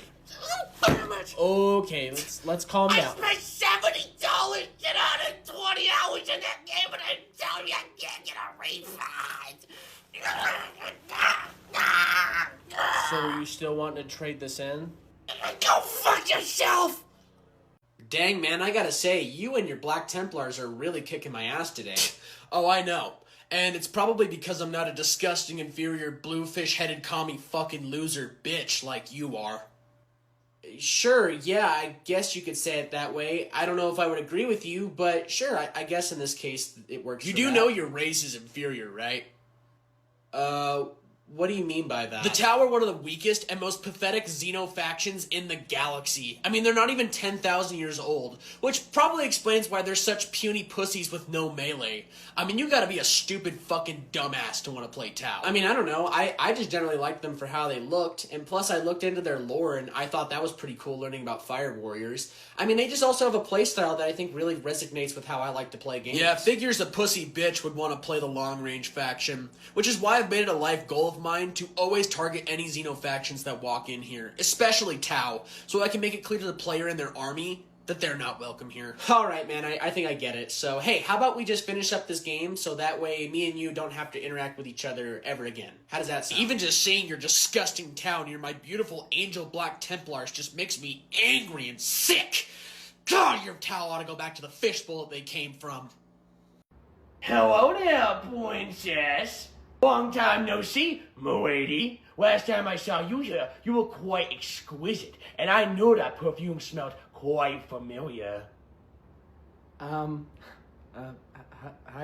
Damn it. Okay, let's calm down. I spent $70 get out of 20 hours in that game and I tell you I can't get a refund. So are you still wanting to trade this in? Go fuck yourself! Dang, man, I gotta say, you and your Black Templars are really kicking my ass today. Oh, I know. And it's probably because I'm not a disgusting, inferior, bluefish-headed commie fucking loser bitch like you are. Sure, yeah, I guess you could say it that way. I don't know if I would agree with you, but sure, I guess in this case it works. You do know your race is inferior, right? What do you mean by that? The Tower, one of the weakest and most pathetic Xeno factions in the galaxy. I mean, they're not even 10,000 years old, which probably explains why they're such puny pussies with no melee. I mean, you gotta be a stupid fucking dumbass to want to play Tau. I mean, I don't know. I just generally liked them for how they looked, and plus I looked into their lore and I thought that was pretty cool learning about Fire Warriors. I mean, they just also have a playstyle that I think really resonates with how I like to play games. Yeah, figures a pussy bitch would want to play the long-range faction, which is why I've made it a life goal of mine to always target any Xeno factions that walk in here, especially Tau, so I can make it clear to the player and their army that they're not welcome here. Alright, man, I think I get it. So, hey, how about we just finish up this game so that way me and you don't have to interact with each other ever again? How does that sound? Even just seeing your disgusting Tau near my beautiful Angel Black Templars just makes me angry and sick. God, your Tau ought to go back to the fishbowl that they came from. Hello there, princess. Long time no see, m'lady. Last time I saw you here, you were quite exquisite, and I knew that perfume smelled quite familiar. Hi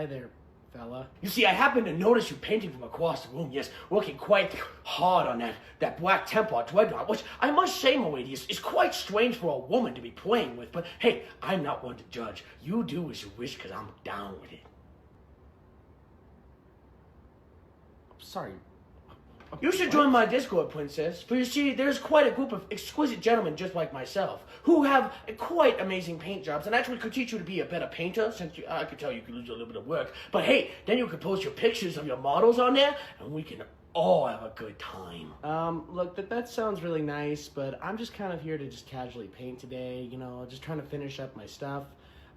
there, fella. You see, I happened to notice you painting from across the room, yes, working quite hard on that Black Templar dreadnought, which I must say, m'lady, is quite strange for a woman to be playing with, but hey, I'm not one to judge. You do as you wish, because I'm down with it. Sorry, You should join my Discord, Princess, for you see, there's quite a group of exquisite gentlemen just like myself who have quite amazing paint jobs and actually could teach you to be a better painter since I could tell you could lose a little bit of work. But hey, then you could post your pictures of your models on there and we can all have a good time. Look, that sounds really nice, but I'm just kind of here to just casually paint today, you know, just trying to finish up my stuff.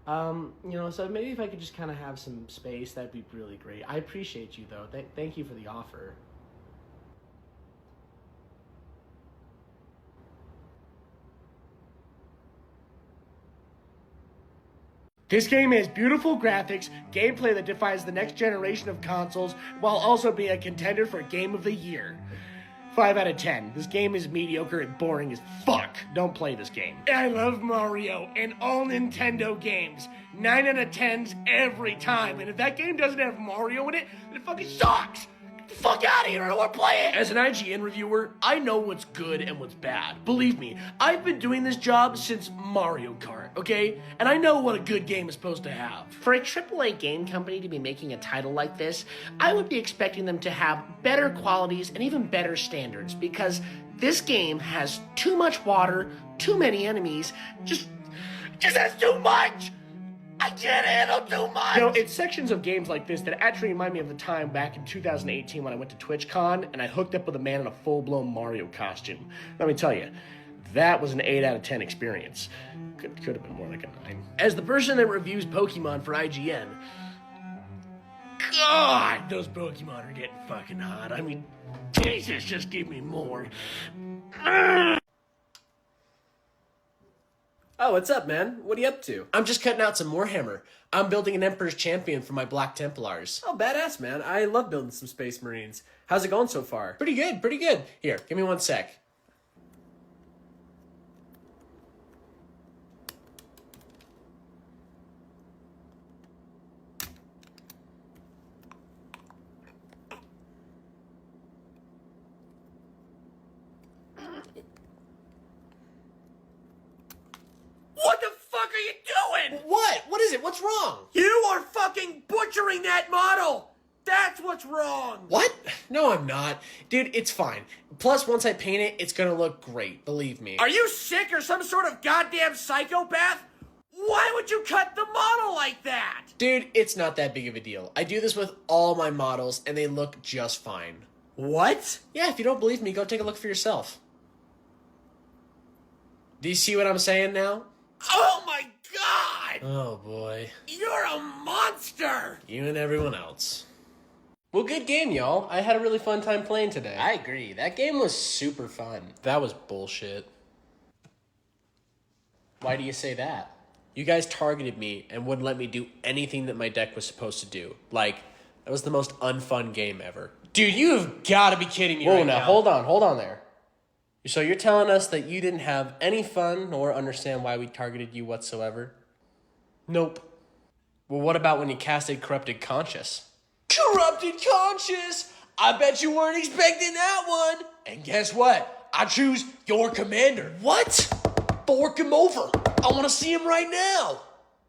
You know, so maybe if I could just kind of have some space, that'd be really great. I appreciate you, though. Thank you for the offer. This game has beautiful graphics, gameplay that defies the next generation of consoles, while also being a contender for Game of the Year. 5 out of 10. This game is mediocre and boring as fuck. Don't play this game. I love Mario and all Nintendo games. 9 out of 10s every time. And if that game doesn't have Mario in it, then it fucking sucks. Get the fuck out of here, I don't want to play it. As an IGN reviewer, I know what's good and what's bad. Believe me, I've been doing this job since Mario Kart, okay? And I know what a good game is supposed to have. For a AAA game company to be making a title like this, I would be expecting them to have better qualities and even better standards, because this game has too much water, too many enemies, just has too much! I can't handle too much! You know, it's sections of games like this that actually remind me of the time back in 2018 when I went to TwitchCon and I hooked up with a man in a full-blown Mario costume. Let me tell you, that was an 8 out of 10 experience. Could have been more like a 9. As the person that reviews Pokemon for IGN, God, those Pokemon are getting fucking hot. I mean, Jesus, just give me more. Oh, what's up, man? What are you up to? I'm just cutting out some Warhammer. I'm building an Emperor's Champion for my Black Templars. Oh, badass, man. I love building some Space Marines. How's it going so far? Pretty good, pretty good. Here, give me one sec. What the fuck are you doing? What? What is it? What's wrong? You are fucking butchering that model! That's what's wrong! What? No, I'm not. Dude, it's fine. Plus, once I paint it, it's gonna look great. Believe me. Are you sick or some sort of goddamn psychopath? Why would you cut the model like that? Dude, it's not that big of a deal. I do this with all my models, and they look just fine. What? Yeah, if you don't believe me, go take a look for yourself. Do you see what I'm saying now? Oh my god! Oh boy. You're a monster! You and everyone else. Well, good game, y'all. I had a really fun time playing today. I agree. That game was super fun. That was bullshit. Why do you say that? You guys targeted me and wouldn't let me do anything that my deck was supposed to do. Like, that was the most unfun game ever. Dude, you have got to be kidding me right now. Hold on there. So you're telling us that you didn't have any fun nor understand why we targeted you whatsoever? Nope. Well, what about when you casted Corrupted Conscious? Corrupted Conscious! I bet you weren't expecting that one! And guess what? I choose your commander. What? Fork him over. I want to see him right now.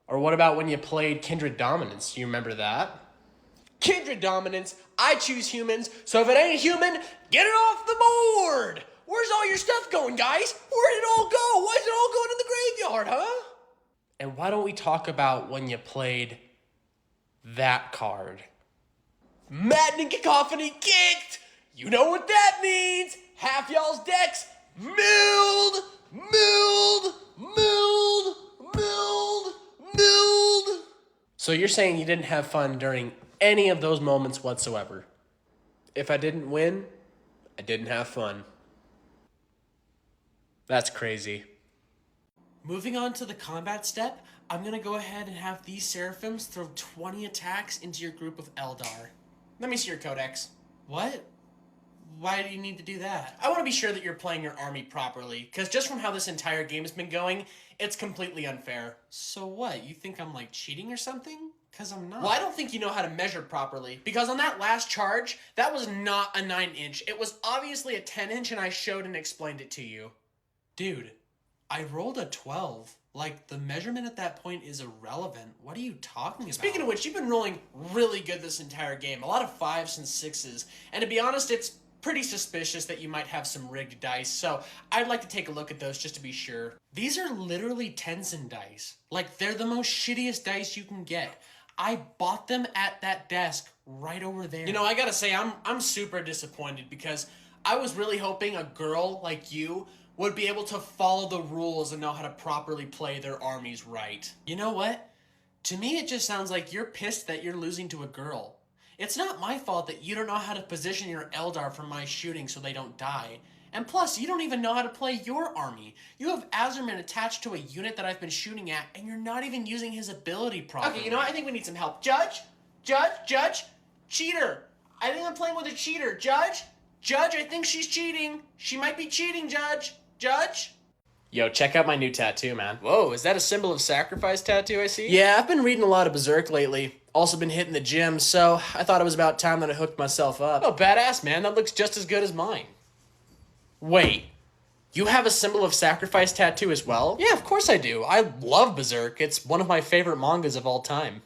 Or what about when you played Kindred Dominance? Do you remember that? Kindred Dominance, I choose humans, so if it ain't human, get it off the board! Where's all your stuff going, guys? Where'd it all go? Why is it all going in the graveyard, huh? And why don't we talk about when you played that card? Maddening Cacophony kicked! You know what that means! Half y'all's decks milled! So you're saying you didn't have fun during any of those moments whatsoever? If I didn't win, I didn't have fun. That's crazy. Moving on to the combat step, I'm going to go ahead and have these Seraphims throw 20 attacks into your group of Eldar. Let me see your codex. What? Why do you need to do that? I want to be sure that you're playing your army properly, because just from how this entire game has been going, it's completely unfair. So what? You think I'm like cheating or something? Because I'm not. Well, I don't think you know how to measure properly, because on that last charge, that was not a 9-inch. It was obviously a 10-inch, and I showed and explained it to you. Dude, I rolled a 12. Like, the measurement at that point is irrelevant. What are you talking about? Speaking of which, you've been rolling really good this entire game. A lot of 5s and 6s. And to be honest, it's pretty suspicious that you might have some rigged dice, so I'd like to take a look at those just to be sure. These are literally Tenzin dice. Like, they're the most shittiest dice you can get. I bought them at that desk right over there. You know, I gotta say, I'm super disappointed because I was really hoping a girl like you would be able to follow the rules and know how to properly play their armies right. You know what? To me, it just sounds like you're pissed that you're losing to a girl. It's not my fault that you don't know how to position your Eldar for my shooting so they don't die. And plus, you don't even know how to play your army. You have Azerman attached to a unit that I've been shooting at, and you're not even using his ability properly. Okay, you know what? I think we need some help. Judge? Judge? Cheater! I think I'm playing with a cheater. Judge, I think she's cheating. She might be cheating, Judge? Yo, check out my new tattoo, man. Whoa, is that a symbol of sacrifice tattoo I see? Yeah, I've been reading a lot of Berserk lately. Also been hitting the gym, so I thought it was about time that I hooked myself up. Oh, badass, man. That looks just as good as mine. Wait, you have a symbol of sacrifice tattoo as well? Yeah, of course I do. I love Berserk. It's one of my favorite mangas of all time.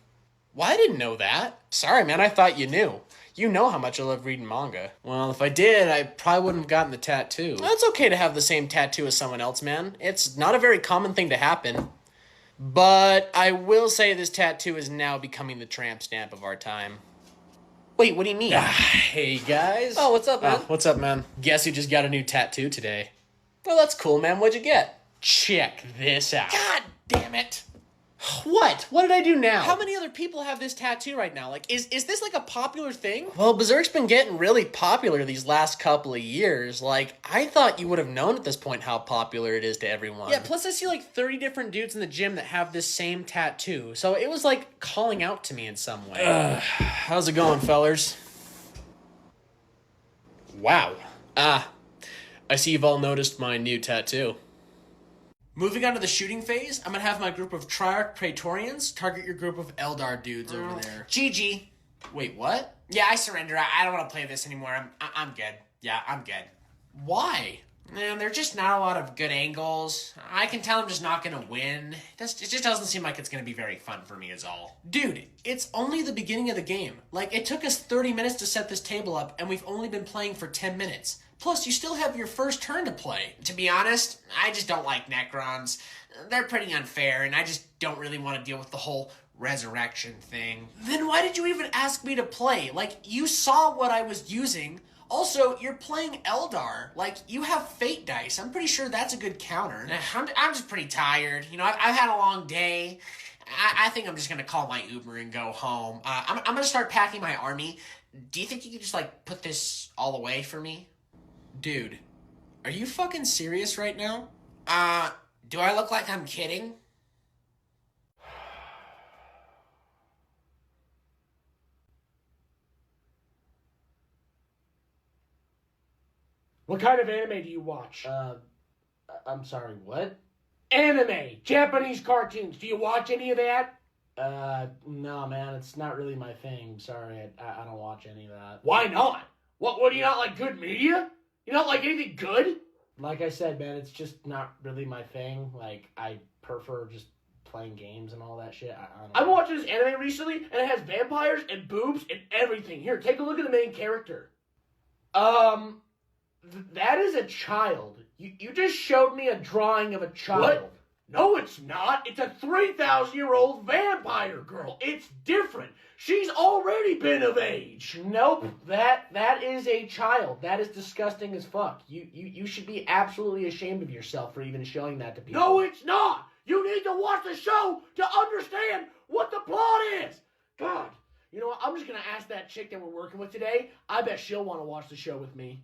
Well, I didn't know that. Sorry, man, I thought you knew. You know how much I love reading manga. Well, if I did, I probably wouldn't have gotten the tattoo. Well, it's okay to have the same tattoo as someone else, man. It's not a very common thing to happen. But I will say this tattoo is now becoming the tramp stamp of our time. Wait, what do you mean? Hey, guys. Oh, what's up, man? What's up, man? Guess who just got a new tattoo today? Well, that's cool, man. What'd you get? Check this out. God damn it. What? What did I do now? How many other people have this tattoo right now? Like, is this like a popular thing? Well, Berserk's been getting really popular these last couple of years. Like, I thought you would have known at this point how popular it is to everyone. Yeah, plus I see like 30 different dudes in the gym that have this same tattoo. So it was like calling out to me in some way. How's it going, fellers? Wow. I see you've all noticed my new tattoo. Moving on to the shooting phase, I'm gonna have my group of Triarch Praetorians target your group of Eldar dudes over there. GG. Wait, what? Yeah, I surrender. I don't want to play this anymore. I'm good. Yeah, I'm good. Why? Man, there's just not a lot of good angles. I can tell I'm just not gonna win. It just doesn't seem like it's gonna be very fun for me is all. Dude, it's only the beginning of the game. Like, it took us 30 minutes to set this table up, and we've only been playing for 10 minutes. Plus, you still have your first turn to play. To be honest, I just don't like Necrons. They're pretty unfair, and I just don't really want to deal with the whole resurrection thing. Then why did you even ask me to play? Like, you saw what I was using. Also, you're playing Eldar. Like, you have fate dice. I'm pretty sure that's a good counter. I'm just pretty tired. You know, I've had a long day. I think I'm just going to call my Uber and go home. I'm going to start packing my army. Do you think you could just, like, put this all away for me? Dude, are you fucking serious right now? Do I look like I'm kidding? What kind of anime do you watch? I'm sorry, what? Anime! Japanese cartoons. Do you watch any of that? No, man, it's not really my thing. Sorry, I don't watch any of that. Why not? What do you not like good media? You don't like anything good? Like I said, man, it's just not really my thing. Like, I prefer just playing games and all that shit. I don't know. I've been watching this anime recently, and it has vampires and boobs and everything. Here, take a look at the main character. That is a child. You just showed me a drawing of a child. What? No, it's not. It's a 3,000-year-old vampire girl. It's different. She's already been of age. Nope. That is a child. That is disgusting as fuck. You should be absolutely ashamed of yourself for even showing that to people. No, it's not. You need to watch the show to understand what the plot is. God. You know what? I'm just going to ask that chick that we're working with today. I bet she'll want to watch the show with me.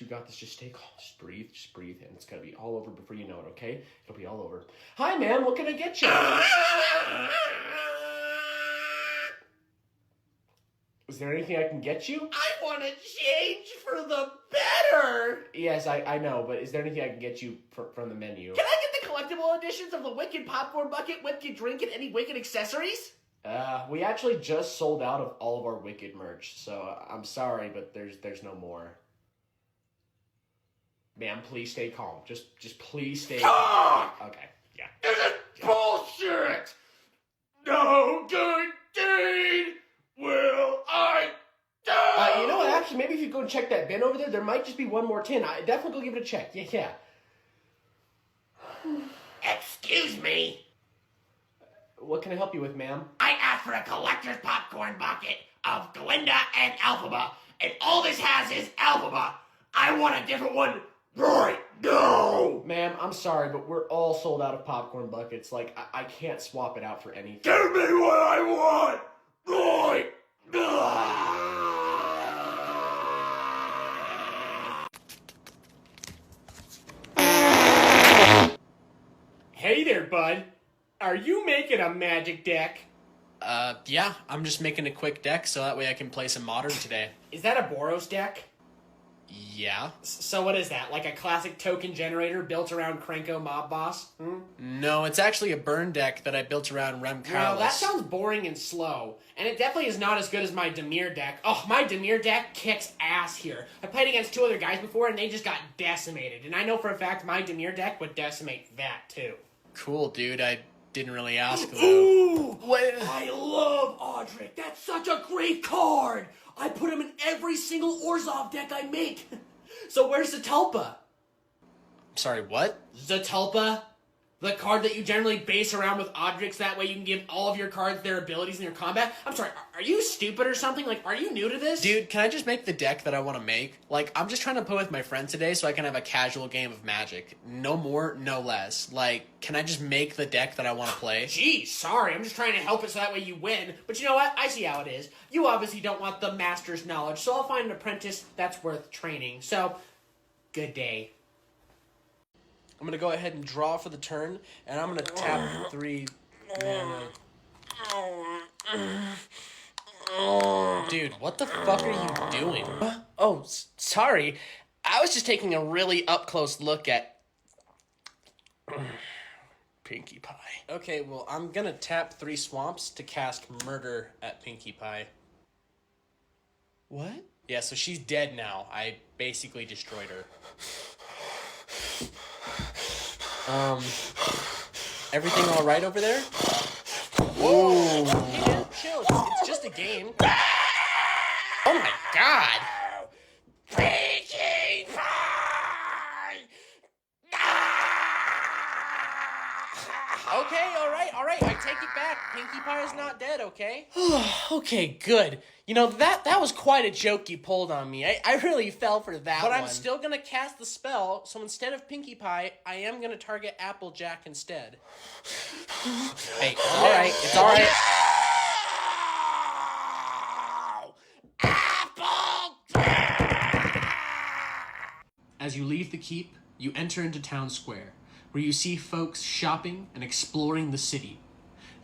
You got this. Just stay calm. Just breathe. And it's going to be all over before you know it, okay? It'll be all over. Hi, man. What can I get you? Is there anything I can get you? I want to change for the better. Yes, I know, but is there anything I can get you from the menu? Can I get the collectible editions of the Wicked Popcorn Bucket, Wicked Drink, and any Wicked accessories? We actually just sold out of all of our Wicked merch, so I'm sorry, but there's no more. Man, please stay calm. Just please stay calm. Okay, yeah. This is bullshit! No good deed will I die! You know what? Actually, maybe if you go and check that bin over there might just be one more tin. I definitely go give it a check. Yeah. Excuse me. What can I help you with, ma'am? I asked for a collector's popcorn bucket of Glinda and Elphaba, and all this has is Elphaba. I want a different one right now. Ma'am, I'm sorry, but we're all sold out of popcorn buckets. Like, I can't swap it out for anything. Give me what I want right now. Hey there, bud. Are you making a magic deck? Yeah, I'm just making a quick deck so that way I can play some Modern today. Is that a Boros deck? Yeah. So what is that? Like a classic token generator built around Krenko Mob Boss? No, it's actually a burn deck that I built around Rem Carlos. Well, that sounds boring and slow. And it definitely is not as good as my Demir deck. Oh, my Demir deck kicks ass here. I played against 2 other guys before and they just got decimated. And I know for a fact my Demir deck would decimate that too. Cool, dude. I didn't really ask, though. Ooh! I love Audric. That's such a great card. I put him in every single Orzhov deck I make. So where's Zatalpa? Sorry, what? Zatalpa? The card that you generally base around with Audric's, that way you can give all of your cards their abilities in your combat? I'm sorry, are you stupid or something? Like, are you new to this? Dude, can I just make the deck that I want to make? Like, I'm just trying to play with my friend today so I can have a casual game of Magic. No more, no less. Like, can I just make the deck that I want to play? Geez, sorry, I'm just trying to help it so that way you win. But you know what? I see how it is. You obviously don't want the master's knowledge, so I'll find an apprentice that's worth training. So, good day. I'm going to go ahead and draw for the turn, and I'm going to tap 3 mana. Dude, what the fuck are you doing? Oh, sorry. I was just taking a really up-close look at Pinkie Pie. Okay, well, I'm going to tap 3 swamps to cast Murder at Pinkie Pie. What? Yeah, so she's dead now. I basically destroyed her. Everything all right over there? Whoa! Hey man, chill. It's just a game. Oh my god! Pinkie Pie! Okay, all right. I take it back. Pinkie Pie is not dead, okay? Okay, good. You know, that was quite a joke you pulled on me. I really fell for that But one. I'm still gonna cast the spell, so instead of Pinkie Pie, I am gonna target Applejack instead. Hey, alright, it's alright. As you leave the keep, you enter into town square, where you see folks shopping and exploring the city.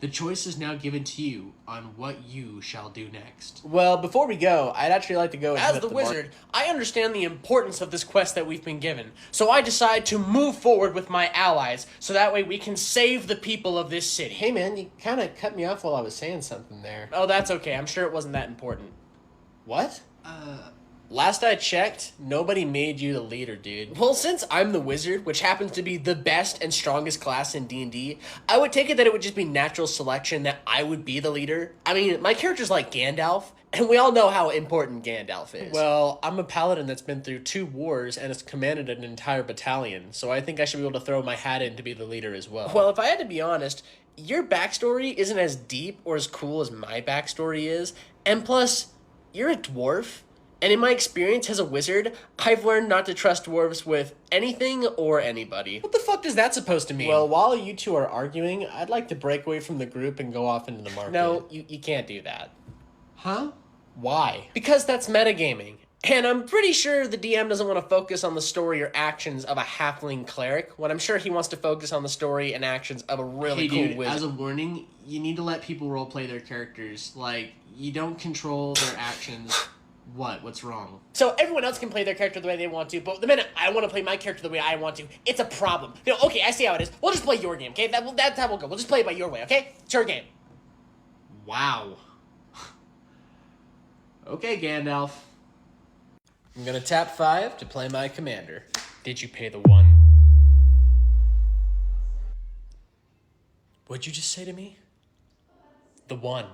The choice is now given to you on what you shall do next. Well, before we go, I'd actually like to go and As hit the up wizard, I understand the importance of this quest that we've been given, so I decide to move forward with my allies, so that way we can save the people of this city. Hey man, you kind of cut me off while I was saying something there. Oh, that's okay. I'm sure it wasn't that important. What? Last I checked, nobody made you the leader, dude. Well, since I'm the wizard, which happens to be the best and strongest class in D&D, I would take it that it would just be natural selection that I would be the leader. I mean, my character's like Gandalf, and we all know how important Gandalf is. Well, I'm a paladin that's been through 2 wars and has commanded an entire battalion, so I think I should be able to throw my hat in to be the leader as well. Well, if I had to be honest, your backstory isn't as deep or as cool as my backstory is, and plus, you're a dwarf. And in my experience as a wizard, I've learned not to trust dwarves with anything or anybody. What the fuck does that supposed to mean? Well, while you two are arguing, I'd like to break away from the group and go off into the market. No, you can't do that. Huh? Why? Because that's metagaming. And I'm pretty sure the DM doesn't want to focus on the story or actions of a halfling cleric, when I'm sure he wants to focus on the story and actions of a really cool dude, wizard. as a warning, you need to let people roleplay their characters. Like, you don't control their actions. What's wrong? So everyone else can play their character the way they want to, but the minute I want to play my character the way I want to, it's a problem. No, okay, I see how it is. We'll just play your game, okay? That's how we'll go. We'll just play it by your way, okay? It's your game. Wow. Okay, Gandalf. I'm gonna tap 5 to play my commander. Did you pay the 1? What'd you just say to me? The 1.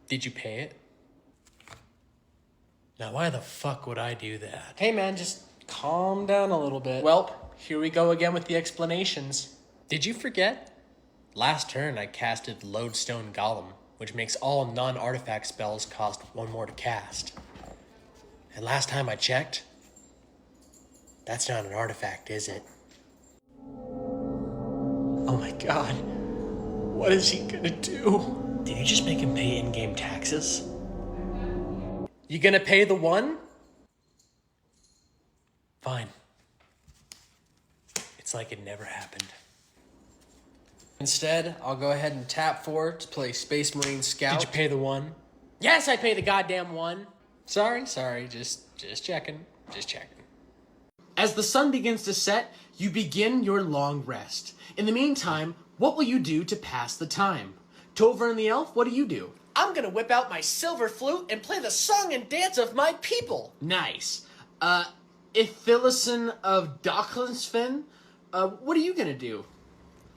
Did you pay it? Now, why the fuck would I do that? Hey man, just calm down a little bit. Well, here we go again with the explanations. Did you forget? Last turn, I casted Lodestone Golem, which makes all non-artifact spells cost 1 more to cast. And last time I checked, that's not an artifact, is it? Oh my god. What is he gonna do? Did you just make him pay in-game taxes? You gonna pay the 1? Fine. It's like it never happened. Instead, I'll go ahead and tap 4 to play Space Marine Scout. Did you pay the 1? Yes, I pay the goddamn 1. Sorry, just checking. As the sun begins to set, you begin your long rest. In the meantime, what will you do to pass the time? Tover and the elf, what do you do? I'm gonna whip out my silver flute and play the song and dance of my people. Nice. Ithilison of Docklinsfen, what are you gonna do?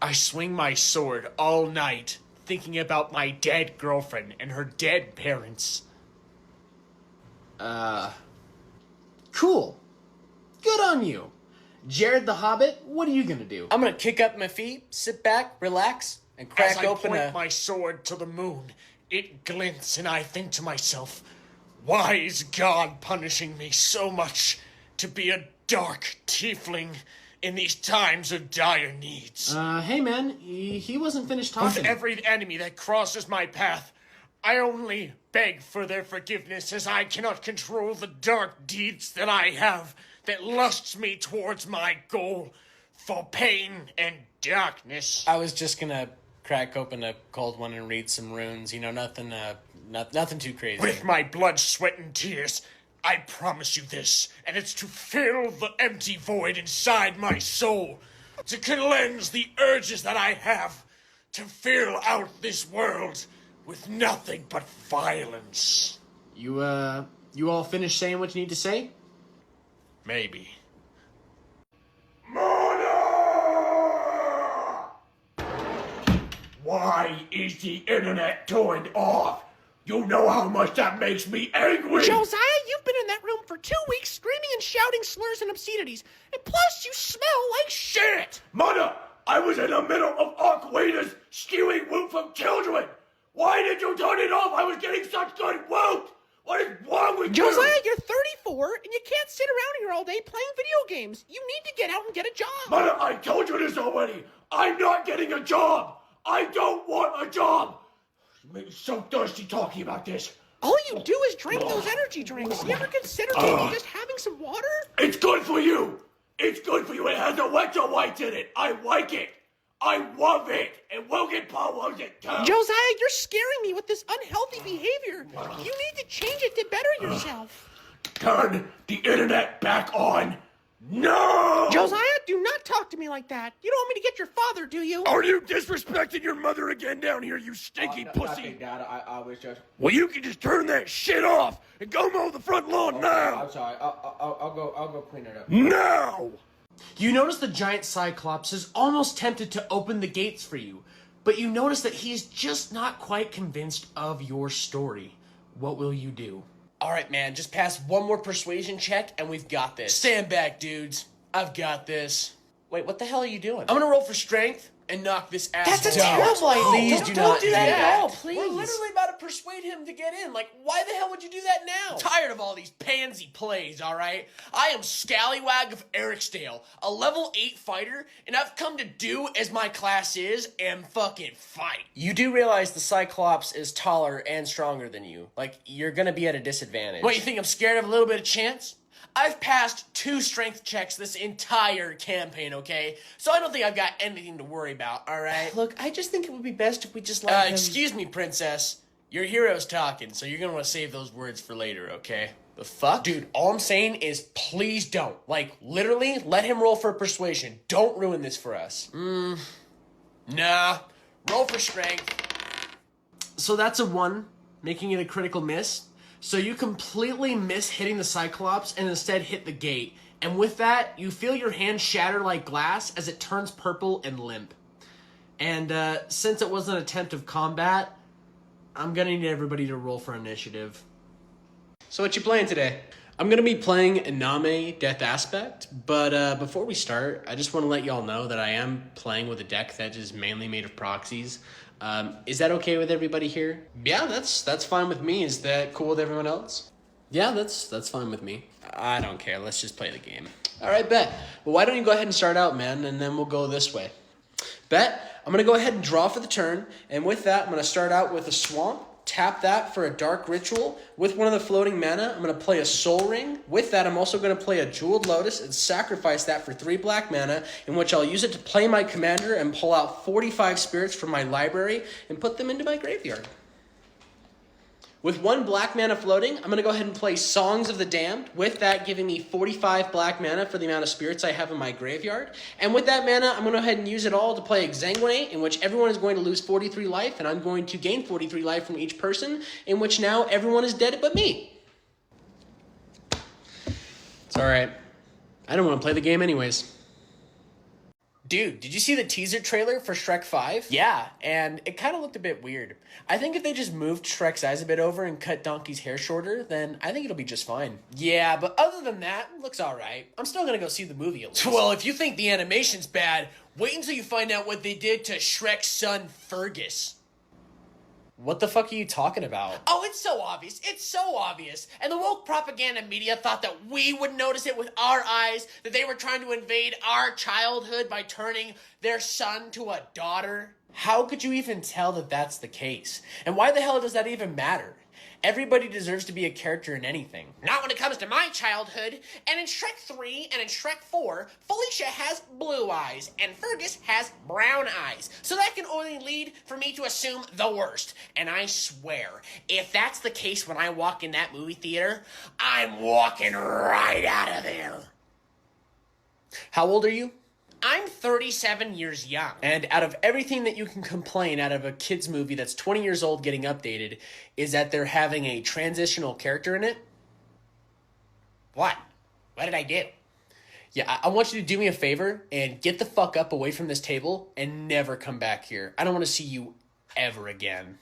I swing my sword all night, thinking about my dead girlfriend and her dead parents. Cool. Good on you. Jared the Hobbit, what are you gonna do? I'm gonna kick up my feet, sit back, relax, and crack As I open point my sword to the moon, it glints, and I think to myself, why is God punishing me so much to be a dark tiefling in these times of dire needs? Hey man, he wasn't finished talking. With every enemy that crosses my path, I only beg for their forgiveness, as I cannot control the dark deeds that I have that lusts me towards my goal for pain and darkness. I was just gonna crack open a cold one and read some runes. You know, nothing too crazy. With my blood, sweat, and tears, I promise you this, and it's to fill the empty void inside my soul, to cleanse the urges that I have, to fill out this world with nothing but violence. You all finished saying what you need to say? Maybe. Why is the internet turned off? You know how much that makes me angry! Josiah, you've been in that room for 2 weeks screaming and shouting slurs and obscenities. And plus, you smell like shit! Mother, I was in the middle of Arc Wader's skewing whoop from children! Why did you turn it off? I was getting such good whoop! What is wrong with you? Josiah, you're 34 and you can't sit around here all day playing video games. You need to get out and get a job. Mother, I told you this already! I'm not getting a job! I don't want a job! You make me so thirsty talking about this. All you do is drink those energy drinks. You ever consider maybe just having some water? It's good for you! It's good for you. It has electrolytes in it. I like it. I love it. And Logan Paul loves it too. Josiah, you're scaring me with this unhealthy behavior. You need to change it to better yourself. Turn the internet back on. No! Josiah, do not talk to me like that. You don't want me to get your father, do you? Are you disrespecting your mother again down here, you stinky pussy? Dad, I was just... Well, you can just turn that shit off and go mow the front lawn now. I'm sorry. I'll go clean it up. Now! You notice the giant Cyclops is almost tempted to open the gates for you, but you notice that he's just not quite convinced of your story. What will you do? All right, man, just pass one more persuasion check and we've got this. Stand back, dudes. I've got this. Wait, what the hell are you doing? I'm gonna roll for strength and knock this ass That's a down. terrible idea. Please do not do that at all, We're please. literally about to persuade him to get in. Like, why the hell would you do that now? I'm tired of all these pansy plays, all right? I am Scallywag of Ericsdale, a level 8 fighter, and I've come to do as my class is and fucking fight. You do realize the Cyclops is taller and stronger than you. Like, you're gonna be at a disadvantage. What, you think I'm scared of a little bit of chance? I've passed 2 strength checks this entire campaign, okay? So I don't think I've got anything to worry about, alright? Look, I just think it would be best if we just let him... Excuse me, princess. Your hero's talking, so you're gonna want to save those words for later, okay? The fuck? Dude, all I'm saying is please don't. Like, literally, let him roll for persuasion. Don't ruin this for us. Nah. Roll for strength. So that's a 1, making it a critical miss. So you completely miss hitting the Cyclops and instead hit the gate. And with that, you feel your hand shatter like glass as it turns purple and limp. And since it was an attempt of combat, I'm gonna need everybody to roll for initiative. So what you playing today? I'm going to be playing Iname Death Aspect, but before we start, I just want to let y'all know that I am playing with a deck that is mainly made of proxies. Is that okay with everybody here? Yeah, that's fine with me. Is that cool with everyone else? Yeah, that's fine with me. I don't care. Let's just play the game. All right, bet. Well, why don't you go ahead and start out, man, and then we'll go this way. Bet. I'm going to go ahead and draw for the turn, and with that, I'm going to start out with a Swamp. Tap that for a Dark Ritual. With one of the floating mana, I'm going to play a Soul Ring. With that, I'm also going to play a Jeweled Lotus and sacrifice that for 3 black mana, in which I'll use it to play my commander and pull out 45 spirits from my library and put them into my graveyard. With 1 black mana floating, I'm going to go ahead and play Songs of the Damned, with that giving me 45 black mana for the amount of spirits I have in my graveyard. And with that mana, I'm going to go ahead and use it all to play Exsanguinate, in which everyone is going to lose 43 life, and I'm going to gain 43 life from each person, in which now everyone is dead but me. It's alright. I don't want to play the game anyways. Dude, did you see the teaser trailer for Shrek 5? Yeah, and it kind of looked a bit weird. I think if they just moved Shrek's eyes a bit over and cut Donkey's hair shorter, then I think it'll be just fine. Yeah, but other than that, it looks alright. I'm still gonna go see the movie at least. Well, if you think the animation's bad, wait until you find out what they did to Shrek's son, Fergus. What the fuck are you talking about? Oh, it's so obvious. It's so obvious. And the woke propaganda media thought that we would notice it with our eyes, that they were trying to invade our childhood by turning their son to a daughter. How could you even tell that that's the case? And why the hell does that even matter? Everybody deserves to be a character in anything. Not when it comes to my childhood. And in Shrek 3 and in Shrek 4, Felicia has blue eyes and Fergus has brown eyes. So that can only lead for me to assume the worst. And I swear, if that's the case when I walk in that movie theater, I'm walking right out of there. How old are you? I'm 37 years young. And out of everything that you can complain out of a kid's movie that's 20 years old getting updated, is that they're having a transitional character in it? What? What did I do? Yeah, I want you to do me a favor and get the fuck up away from this table and never come back here. I don't want to see you ever again.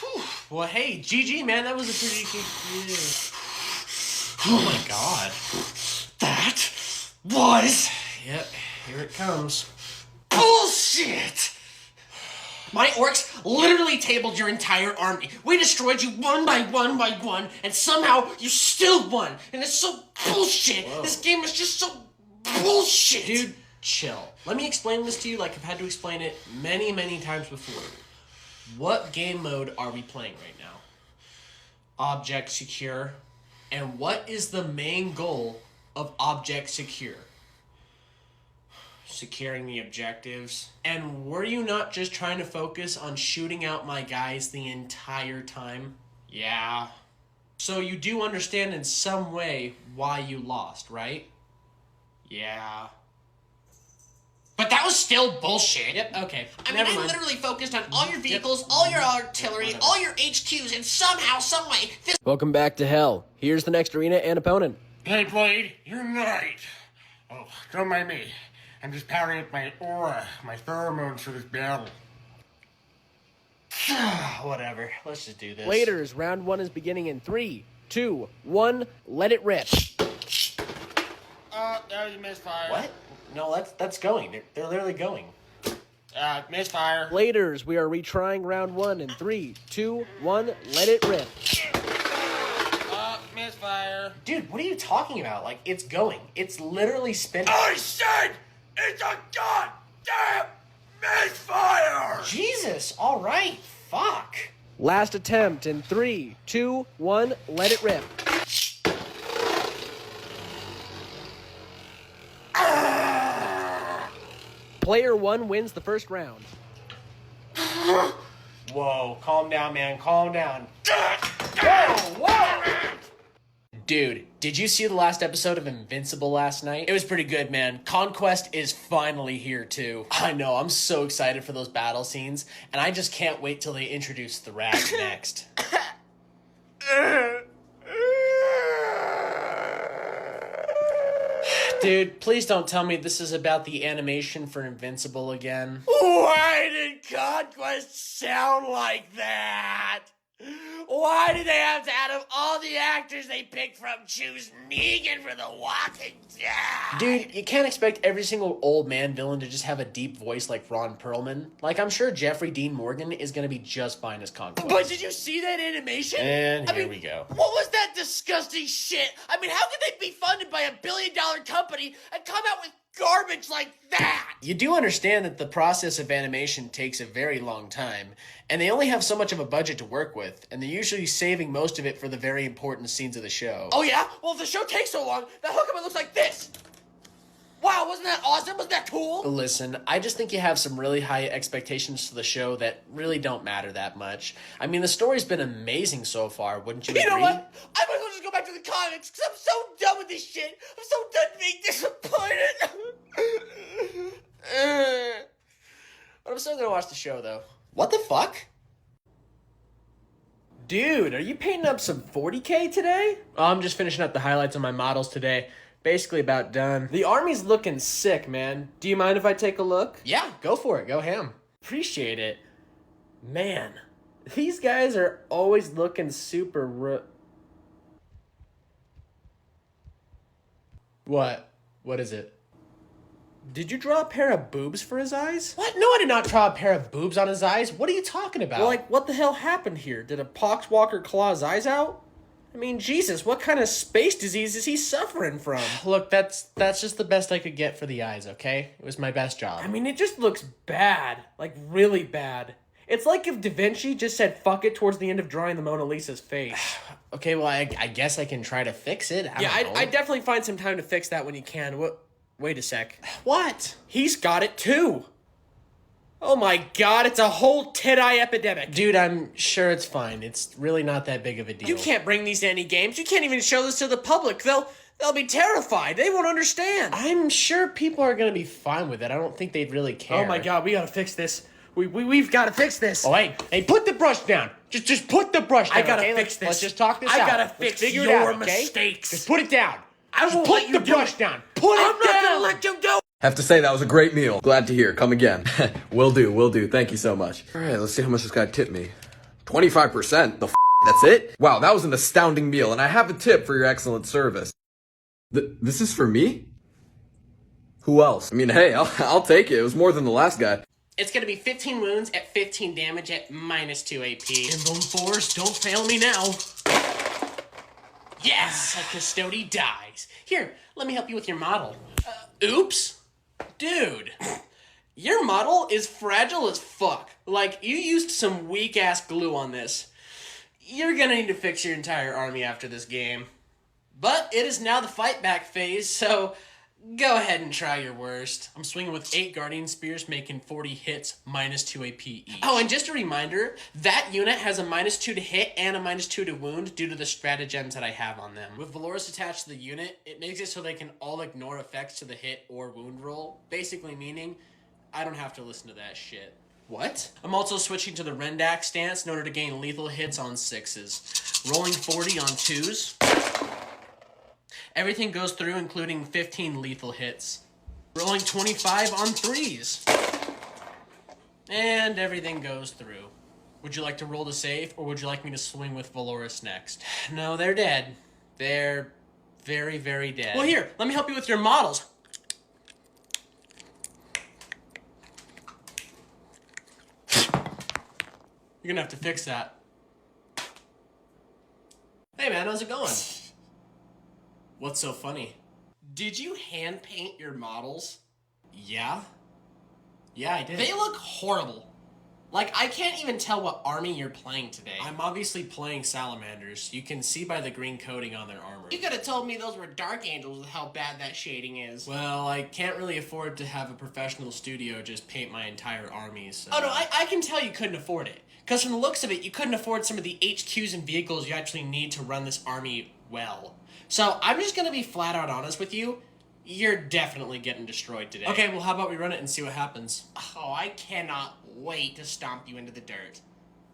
Whew. Well, hey, GG, man, that was a pretty good... Yeah. Oh my god. That was... Yep, here it comes. Bullshit! My orcs literally tabled your entire army. We destroyed you one by one, and somehow you still won. And it's so bullshit. Whoa. This game is just so bullshit. Dude, chill. Let me explain this to you like I've had to explain it many, many times before. What game mode are we playing right now? Object Secure. And what is the main goal of Object Secure? Securing the objectives. And were you not just trying to focus on shooting out my guys the entire time? Yeah. So you do understand in some way why you lost, right? Yeah. But that was still bullshit. Yep, okay. I literally focused on all your vehicles, all your artillery, all your HQs, and somehow, someway, this... Welcome back to hell. Here's the next arena and opponent. Hey, Blade, you're right. Oh, don't mind me. I'm just powering up my aura, my pheromones for this battle. Whatever, let's just do this. Laters, round 1 is beginning in 3, 2, 1, let it rip. That was a misfire. What? No, that's going. They're literally going. Misfire. Laters, we are retrying round 1 in 3, 2, 1, let it rip. Misfire. Dude, what are you talking about? Like, it's going. It's literally spinning. I said it's a goddamn misfire! Jesus, alright, fuck. Last attempt in 3, 2, 1, let it rip. Player 1 wins the first round. Whoa, calm down, man, calm down. Whoa! Dude, did you see the last episode of Invincible last night? It was pretty good, man. Conquest is finally here, too. I know, I'm so excited for those battle scenes, and I just can't wait till they introduce the Rags next. Dude, please don't tell me this is about the animation for Invincible again. Why did Conquest sound like that? Why did they have to, out of all the actors they picked from, choose Negan for The Walking Dead? Dude, you can't expect every single old man villain to just have a deep voice like Ron Perlman. Like, I'm sure Jeffrey Dean Morgan is gonna be just fine as Conquest. But did you see that animation? And here we go. What was that disgusting shit? I mean, how could they be funded by $1 billion company and come out with garbage like that? You do understand that the process of animation takes a very long time, and they only have so much of a budget to work with, and they're usually saving most of it for the very important scenes of the show. Oh yeah? Well, if the show takes so long, then how come it looks like this? Wow, wasn't that awesome? Wasn't that cool? Listen, I just think you have some really high expectations for the show that really don't matter that much. I mean, the story's been amazing so far, wouldn't you agree? You know what? I might as well just go back to the comics, because I'm so done with this shit. I'm so done being disappointed. But I'm still gonna watch the show, though. What the fuck? Dude, are you painting up some 40K today? Oh, I'm just finishing up the highlights on my models today. Basically about done. The army's looking sick, man. Do you mind if I take a look? Yeah, go for it. Go ham. Appreciate it. Man, these guys are always looking super What? What is it? Did you draw a pair of boobs for his eyes? What? No, I did not draw a pair of boobs on his eyes. What are you talking about? Well, like, what the hell happened here? Did a poxwalker claw his eyes out? I mean, Jesus, what kind of space disease is he suffering from? Look, that's just the best I could get for the eyes, okay? It was my best job. I mean, it just looks bad. Like, really bad. It's like if Da Vinci just said fuck it towards the end of drawing the Mona Lisa's face. Okay, well, I guess I can try to fix it. I definitely find some time to fix that when you can. Wait a sec. What? He's got it too. Oh my god, it's a whole tit-eye epidemic. Dude, I'm sure it's fine. It's really not that big of a deal. You can't bring these to any games. You can't even show this to the public. They'll be terrified. They won't understand. I'm sure people are gonna be fine with it. I don't think they'd really care. Oh my god, we gotta fix this. We've gotta fix this. Oh, hey, put the brush down. Just put the brush down, I gotta okay? fix this. Let's just talk this out. I gotta Let's fix figure your it out, okay? mistakes. Just put it down. I won't put let you the do brush it. down. Put it I'm not down. gonna let you do it. Have to say, that was a great meal. Glad to hear. Come again. Will do. Thank you so much. All right, let's see how much this guy tipped me. 25%? That's it? Wow, that was an astounding meal, and I have a tip for your excellent service. This is for me? Who else? I mean, hey, I'll take it. It was more than the last guy. It's gonna be 15 wounds at 15 damage at -2 AP. Emblem Force, don't fail me now. Yes, a custody dies. Here, let me help you with your model. Oops. Dude, your model is fragile as fuck. Like, you used some weak-ass glue on this. You're gonna need to fix your entire army after this game. But it is now the fight back phase, so go ahead and try your worst. I'm swinging with 8 Guardian Spears, making 40 hits, -2 AP each. Oh, and just a reminder, that unit has a -2 to hit and a -2 to wound due to the stratagems that I have on them. With Valoris attached to the unit, it makes it so they can all ignore effects to the hit or wound roll, basically meaning I don't have to listen to that shit. What? I'm also switching to the Rendak stance in order to gain lethal hits on 6s. Rolling 40 on 2s. Everything goes through, including 15 lethal hits. Rolling 25 on 3s. And everything goes through. Would you like to roll to save, or would you like me to swing with Valoris next? No, they're dead. They're very, very dead. Well, here, let me help you with your models. You're gonna have to fix that. Hey man, how's it going? What's so funny? Did you hand paint your models? Yeah? Yeah, I did. They look horrible. Like, I can't even tell what army you're playing today. I'm obviously playing salamanders. You can see by the green coating on their armor. You could have told me those were Dark Angels with how bad that shading is. Well, I can't really afford to have a professional studio just paint my entire army, so... Oh no, I can tell you couldn't afford it. Because from the looks of it, you couldn't afford some of the HQs and vehicles you actually need to run this army well. So, I'm just gonna be flat out honest with you. You're definitely getting destroyed today. Okay, well, how about we run it and see what happens? Oh, I cannot wait to stomp you into the dirt.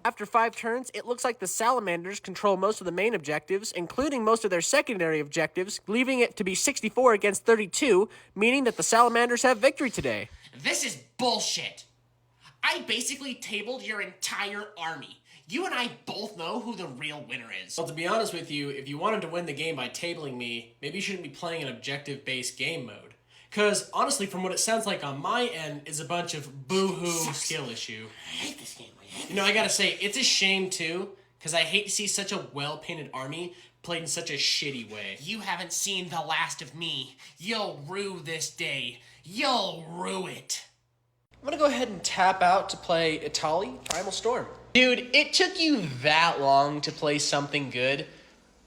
After 5 turns, it looks like the Salamanders control most of the main objectives, including most of their secondary objectives, leaving it to be 64 against 32, meaning that the Salamanders have victory today. This is bullshit. I basically tabled your entire army. You and I both know who the real winner is. Well, to be honest with you, if you wanted to win the game by tabling me, maybe you shouldn't be playing an objective-based game mode. Because, honestly, from what it sounds like on my end, is a bunch of boo-hoo skill issue. I hate this game. You know, I gotta say, it's a shame, too, because I hate to see such a well-painted army played in such a shitty way. You haven't seen the last of me. You'll rue this day. You'll rue it. I'm gonna go ahead and tap out to play Itali Primal Storm. Dude, it took you that long to play something good?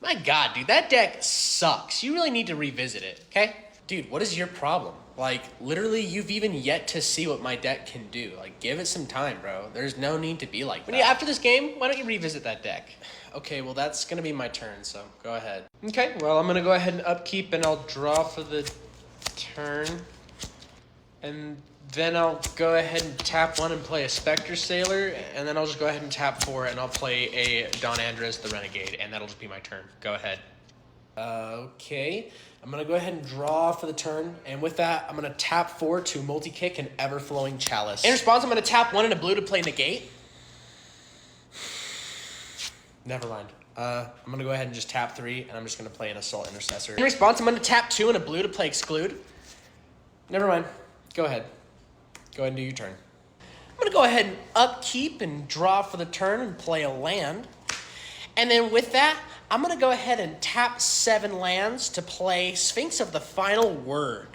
My god, dude, that deck sucks. You really need to revisit it, okay? Dude, what is your problem? Like, literally, you've even yet to see what my deck can do. Like, give it some time, bro. There's no need to be like that. Yeah, after this game, why don't you revisit that deck? Okay, well, that's gonna be my turn, so go ahead. Okay, well, I'm gonna go ahead and upkeep, and I'll draw for the turn. And then I'll go ahead and tap 1 and play a Spectre Sailor, and then I'll just go ahead and tap 4, and I'll play a Don Andres the Renegade, and that'll just be my turn. Go ahead. Okay, I'm gonna go ahead and draw for the turn, and with that, I'm gonna tap 4 to multi-kick an Everflowing Chalice. In response, I'm gonna tap 1 and a blue to play Negate. Never mind. I'm gonna go ahead and just tap 3, and I'm just gonna play an Assault Intercessor. In response, I'm gonna tap 2 and a blue to play Exclude. Never mind. Go ahead. Go ahead and do your turn. I'm gonna go ahead and upkeep and draw for the turn and play a land. And then with that, I'm gonna go ahead and tap 7 lands to play Sphinx of the Final Word.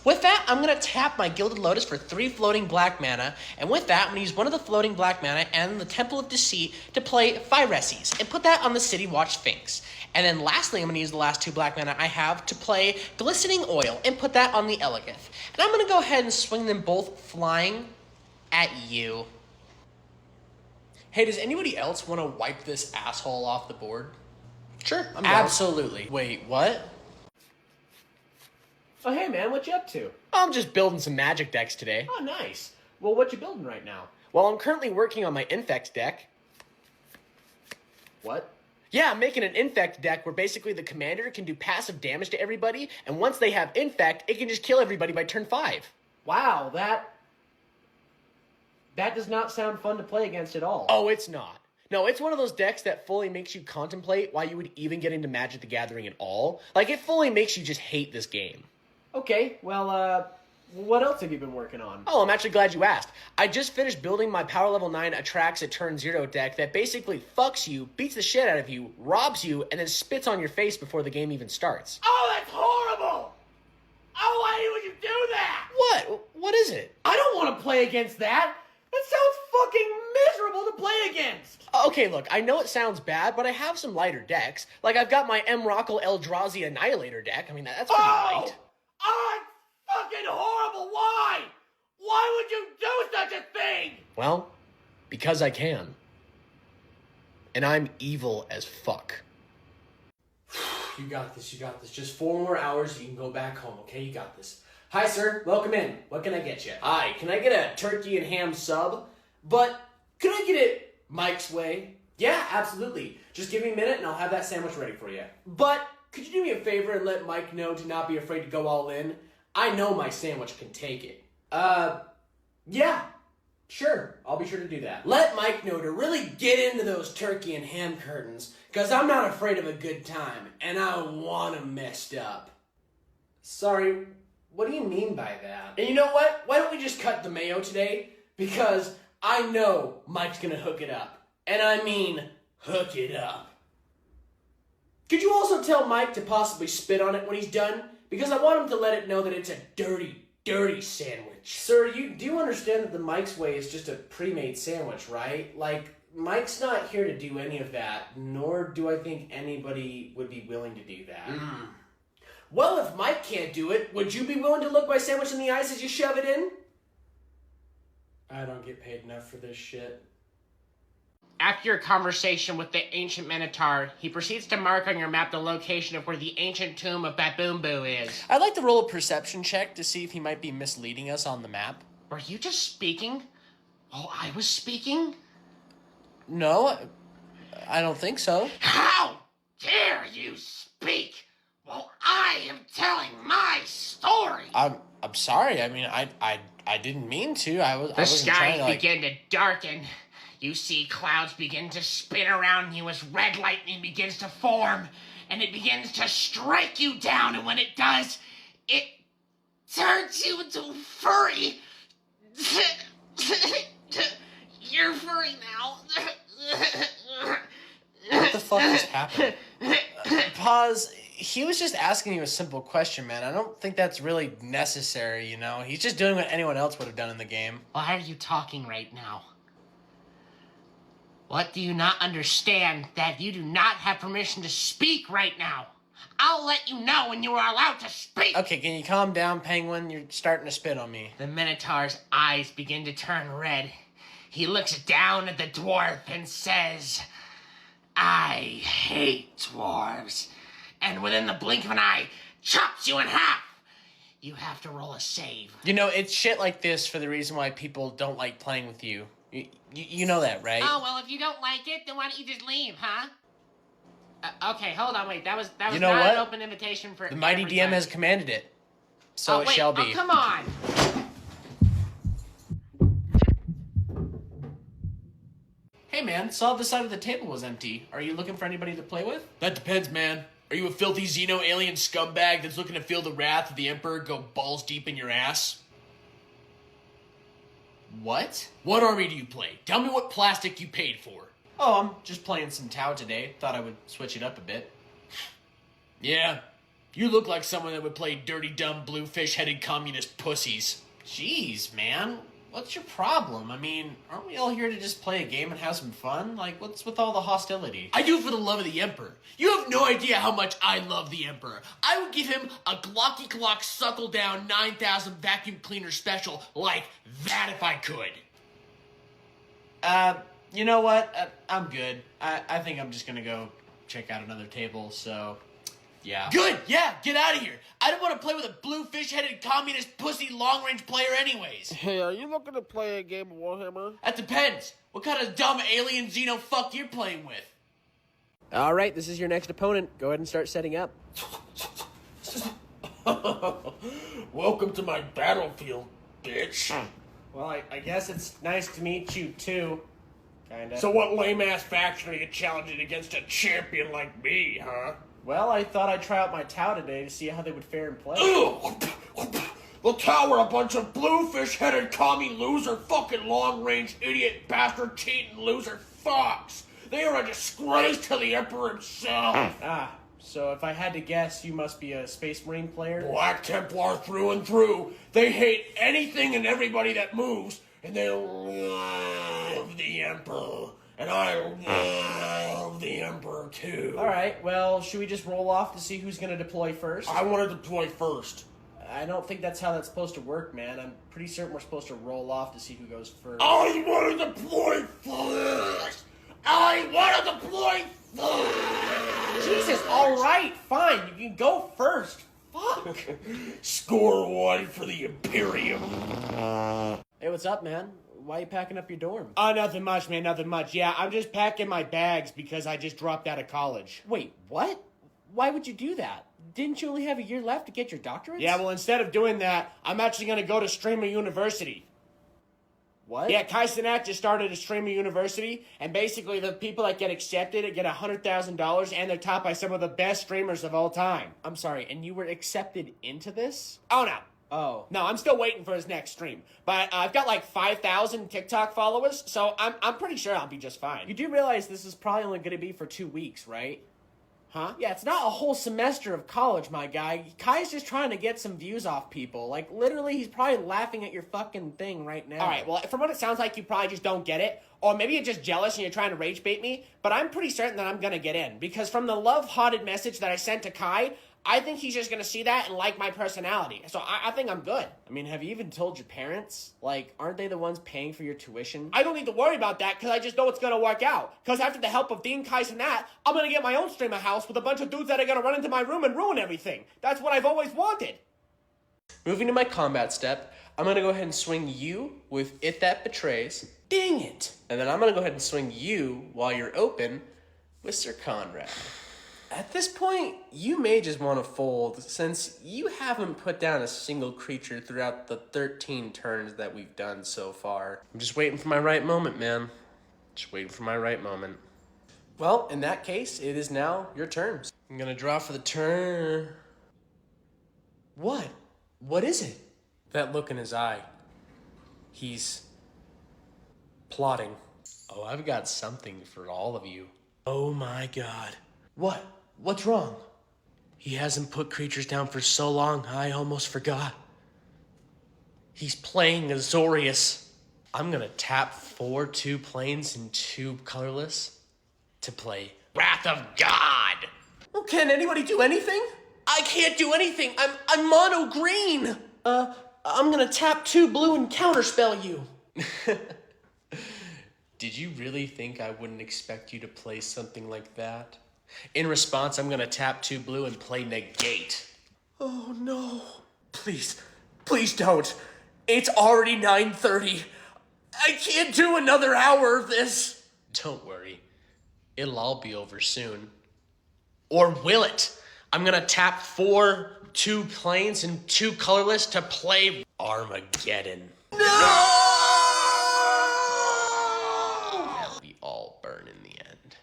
With that, I'm gonna tap my Gilded Lotus for 3 floating black mana, and with that, I'm gonna use one of the floating black mana and the Temple of Deceit to play Phyreses, and put that on the City Watch Sphinx. And then lastly, I'm gonna use the last 2 black mana I have to play Glistening Oil, and put that on the Elegith. And I'm gonna go ahead and swing them both flying at you. Hey, does anybody else wanna wipe this asshole off the board? Sure, I'm down. Absolutely. Wait, what? Oh, hey, man, what you up to? I'm just building some magic decks today. Oh, nice. Well, what you building right now? Well, I'm currently working on my Infect deck. What? Yeah, I'm making an Infect deck where basically the commander can do passive damage to everybody, and once they have Infect, it can just kill everybody by turn 5. Wow, that does not sound fun to play against at all. Oh, it's not. No, it's one of those decks that fully makes you contemplate why you would even get into Magic the Gathering at all. Like, it fully makes you just hate this game. Okay, well, what else have you been working on? Oh, I'm actually glad you asked. I just finished building my Power Level 9 Attracts at Turn 0 deck that basically fucks you, beats the shit out of you, robs you, and then spits on your face before the game even starts. Oh, that's horrible! Oh, why would you do that? What? What is it? I don't want to play against that! That sounds fucking miserable to play against! Okay, look, I know it sounds bad, but I have some lighter decks. Like, I've got my Emrakul Eldrazi Annihilator deck. I mean, that's pretty light. Oh, it's fucking horrible! Why? Why would you do such a thing? Well, because I can. And I'm evil as fuck. You got this, you got this. Just 4 more hours, you can go back home, okay? You got this. Hi, sir. Welcome in. What can I get you? Hi, can I get a turkey and ham sub? But could I get it Mike's way? Yeah, absolutely. Just give me a minute and I'll have that sandwich ready for you. But could you do me a favor and let Mike know to not be afraid to go all in? I know my sandwich can take it. Yeah. Sure, I'll be sure to do that. Let Mike know to really get into those turkey and ham curtains, because I'm not afraid of a good time, and I want them messed up. Sorry, what do you mean by that? And you know what? Why don't we just cut the mayo today? Because I know Mike's gonna hook it up. And I mean, hook it up. Could you also tell Mike to possibly spit on it when he's done? Because I want him to let it know that it's a dirty, dirty sandwich. Sir, you do understand that the Mike's way is just a pre-made sandwich, right? Like, Mike's not here to do any of that, nor do I think anybody would be willing to do that. Well, if Mike can't do it, would you be willing to look my sandwich in the eyes as you shove it in? I don't get paid enough for this shit. After your conversation with the ancient Minotaur, he proceeds to mark on your map the location of where the ancient tomb of Baboombu is. I'd like to roll a perception check to see if he might be misleading us on the map. Were you just speaking? Oh, I was speaking? No, I don't think so. How dare you speak while I am telling my story? I'm sorry. I mean, I didn't mean to. I wasn't the trying skies to, like... begin to darken. You see clouds begin to spin around you as red lightning begins to form, and it begins to strike you down, and when it does, it turns you into a furry. You're furry now. What the fuck just happened? Pause. He was just asking you a simple question, man. I don't think that's really necessary, you know? He's just doing what anyone else would have done in the game. Why are you talking right now? What do you not understand? That you do not have permission to speak right now. I'll let you know when you are allowed to speak. Okay, can you calm down, Penguin? You're starting to spit on me. The Minotaur's eyes begin to turn red. He looks down at the dwarf and says, I hate dwarves. And within the blink of an eye, chops you in half. You have to roll a save. You know, it's shit like this for the reason why people don't like playing with you. You know that, right? Oh, well, if you don't like it, then why don't you just leave, huh? Okay, hold on, wait. That was You know not what? an open invitation for The mighty DM everybody. has commanded it. So it wait. shall be. Oh, come on. Hey man, saw the side of the table was empty. Are you looking for anybody to play with? That depends, man. Are you a filthy Xeno alien scumbag that's looking to feel the wrath of the Emperor go balls deep in your ass? What? What army do you play? Tell me what plastic you paid for. Oh, I'm just playing some Tau today. Thought I would switch it up a bit. Yeah, you look like someone that would play dirty, dumb, blue-fish-headed communist pussies. Jeez, man. What's your problem? I mean, aren't we all here to just play a game and have some fun? Like, what's with all the hostility? I do it for the love of the Emperor. You have no idea how much I love the Emperor. I would give him a Glocky Glock Suckle Down 9000 vacuum cleaner special like that if I could. You know what? I'm good. I think I'm just gonna go check out another table, so... yeah. Good, yeah, get out of here. I don't want to play with a blue fish-headed communist pussy long-range player anyways. Hey, are you looking to play a game of Warhammer? That depends. What kind of dumb alien Xeno fuck you're playing with? All right, this is your next opponent. Go ahead and start setting up. Welcome to my battlefield, bitch. Well, I guess it's nice to meet you, too. Kinda. So what lame-ass faction are you challenging against a champion like me, huh? Well, I thought I'd try out my Tau today to see how they would fare in play. The Tau are a bunch of blue-fish-headed commie loser fucking long-range idiot bastard cheating loser fucks. They are a disgrace to the Emperor himself. So if I had to guess, you must be a Space Marine player? Black Templar through and through. They hate anything and everybody that moves, and they love the Emperor. And I love the Emperor too. Alright, well, should we just roll off to see who's gonna deploy first? I want to deploy first. I don't think that's how that's supposed to work, man. I'm pretty certain we're supposed to roll off to see who goes first. I want to deploy first! I want to deploy first! Jesus, alright, fine, you can go first. Fuck! Score one for the Imperium. Hey, what's up, man? Why are you packing up your dorm? Nothing much, man, nothing much. Yeah, I'm just packing my bags because I just dropped out of college. Wait, what? Why would you do that? Didn't you only have a year left to get your doctorate? Yeah, well, instead of doing that, I'm actually going to go to Streamer University. What? Yeah, Kai Cenat just started a Streamer University, and basically the people that get accepted get $100,000, and they're taught by some of the best streamers of all time. I'm sorry, and you were accepted into this? Oh, no. Oh. No, I'm still waiting for his next stream. But I've got like 5,000 TikTok followers, so I'm pretty sure I'll be just fine. You do realize this is probably only going to be for 2 weeks, right? Huh? Yeah, it's not a whole semester of college, my guy. Kai's just trying to get some views off people. Like, literally, he's probably laughing at your fucking thing right now. All right, well, from what it sounds like, you probably just don't get it. Or maybe you're just jealous and you're trying to rage bait me. But I'm pretty certain that I'm going to get in. Because from the love-hearted message that I sent to Kai, I think he's just going to see that and like my personality. So I think I'm good. I mean, have you even told your parents? Like, aren't they the ones paying for your tuition? I don't need to worry about that because I just know it's going to work out. Because after the help of Dean, Kais, and that, I'm going to get my own streamer house with a bunch of dudes that are going to run into my room and ruin everything. That's what I've always wanted. Moving to my combat step, I'm going to go ahead and swing you with It That Betrays. Dang it! And then I'm going to go ahead and swing you while you're open with Sir Conrad. At this point, you may just want to fold since you haven't put down a single creature throughout the 13 turns that we've done so far. I'm just waiting for my right moment, man. Just waiting for my right moment. Well, in that case, it is now your turn. I'm gonna draw for the turn. What? What is it? That look in his eye. He's plotting. Oh, I've got something for all of you. Oh my god. What? What's wrong? He hasn't put creatures down for so long, I almost forgot. He's playing Azorius. I'm gonna tap 4 2 planes and 2 colorless to play Wrath of God. Well, can anybody do anything? I can't do anything. I'm mono green. I'm gonna tap 2 blue and counterspell you. Did you really think I wouldn't expect you to play something like that? In response, I'm gonna tap 2 blue and play negate. Oh no. Please, please don't. It's already 9:30. I can't do another hour of this. Don't worry. It'll all be over soon. Or will it? I'm gonna tap 4 2 planes and 2 colorless to play Armageddon. No! We all burn in the end.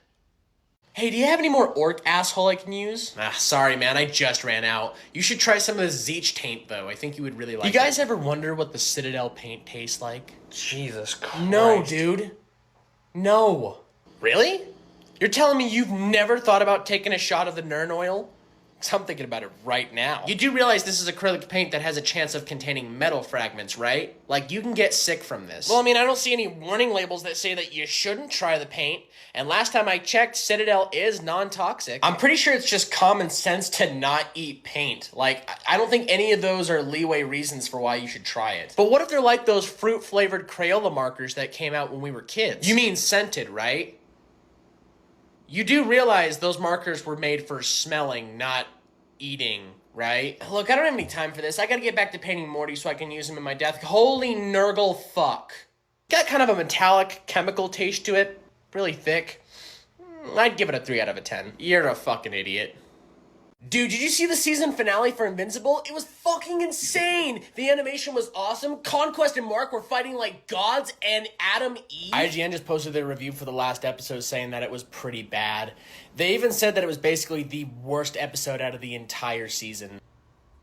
Hey, do you have any more orc asshole I can use? Sorry, man, I just ran out. You should try some of the Zeech taint, though. I think you would really like it. You guys ever wonder what the Citadel paint tastes like? Jesus Christ. No, dude. No. Really? You're telling me you've never thought about taking a shot of the Nern oil? 'Cause I'm thinking about it right now. You do realize this is acrylic paint that has a chance of containing metal fragments, right? Like, you can get sick from this. Well, I mean, I don't see any warning labels that say that you shouldn't try the paint. And last time I checked, Citadel is non-toxic. I'm pretty sure it's just common sense to not eat paint. Like, I don't think any of those are leeway reasons for why you should try it. But what if they're like those fruit-flavored Crayola markers that came out when we were kids? You mean scented, right? You do realize those markers were made for smelling, not eating, right? Look, I don't have any time for this. I gotta get back to painting Morty so I can use him in my death. Holy Nurgle fuck. Got kind of a metallic chemical taste to it. Really thick. I'd give it a 3 out of a 10. You're a fucking idiot. Dude, did you see the season finale for Invincible? It was fucking insane! The animation was awesome. Conquest and Mark were fighting like gods, and Adam Eve. IGN just posted their review for the last episode saying that it was pretty bad. They even said that it was basically the worst episode out of the entire season.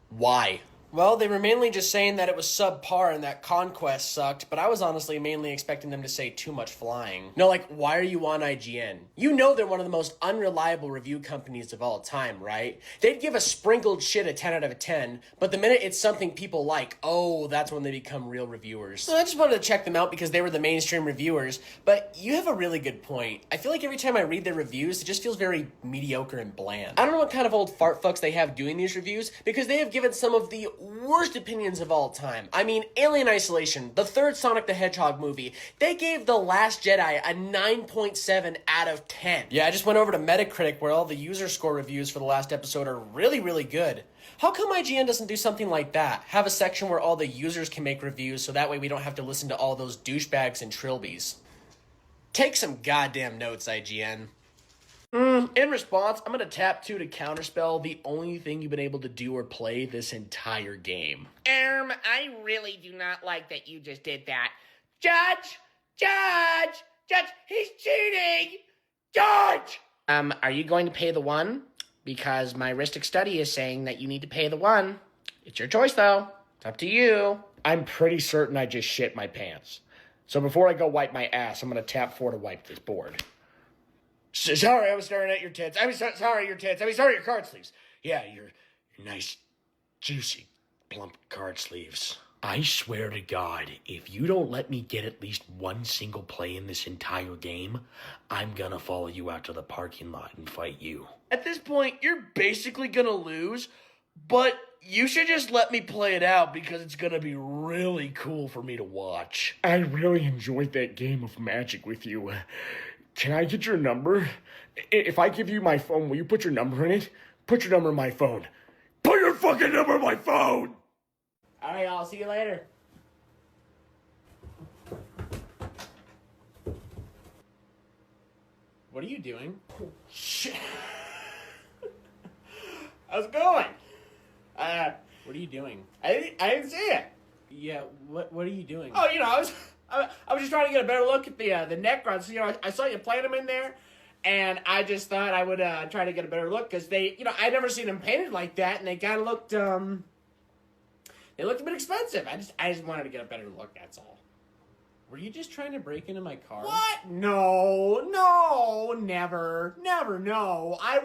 Why? Well, they were mainly just saying that it was subpar and that Conquest sucked, but I was honestly mainly expecting them to say too much flying. No, like, why are you on IGN? You know they're one of the most unreliable review companies of all time, right? They'd give a sprinkled shit a 10 out of a 10, but the minute it's something people like, oh, that's when they become real reviewers. So I just wanted to check them out because they were the mainstream reviewers, but you have a really good point. I feel like every time I read their reviews, it just feels very mediocre and bland. I don't know what kind of old fart fucks they have doing these reviews, because they have given some of the worst opinions of all time. I mean, Alien Isolation, the third Sonic the Hedgehog movie, they gave The Last Jedi a 9.7 out of 10. Yeah, I just went over to Metacritic where all the user score reviews for the last episode are really, really good. How come IGN doesn't do something like that? Have a section where all the users can make reviews so that way we don't have to listen to all those douchebags and trilbies. Take some goddamn notes, IGN. In response, I'm going to tap 2 to counterspell the only thing you've been able to do or play this entire game. I really do not like that you just did that. Judge, he's cheating! Judge! Are you going to pay the 1? Because my Ristic study is saying that you need to pay the 1. It's your choice, though. It's up to you. I'm pretty certain I just shit my pants. So before I go wipe my ass, I'm going to tap 4 to wipe this board. Sorry, I was staring at your tits. Sorry, your tits. Sorry, your card sleeves. Yeah, your nice, juicy, plump card sleeves. I swear to God, if you don't let me get at least one single play in this entire game, I'm gonna follow you out to the parking lot and fight you. At this point, you're basically gonna lose, but you should just let me play it out because it's gonna be really cool for me to watch. I really enjoyed that game of Magic with you. Can I get your number? If I give you my phone, will you put your number in it? Put your number in my phone. Put your fucking number in my phone! Alright, I'll see you later. What are you doing? Shit. How's it going? What are you doing? I didn't see it. Yeah, what are you doing? Oh, I I was just trying to get a better look at the Necrons. You know, I saw you playing them in there, and I just thought I would try to get a better look because they, you know, I'd never seen them painted like that, and they kind of looked they looked a bit expensive. I just wanted to get a better look. That's all. Were you just trying to break into my car? What? No, never, no. I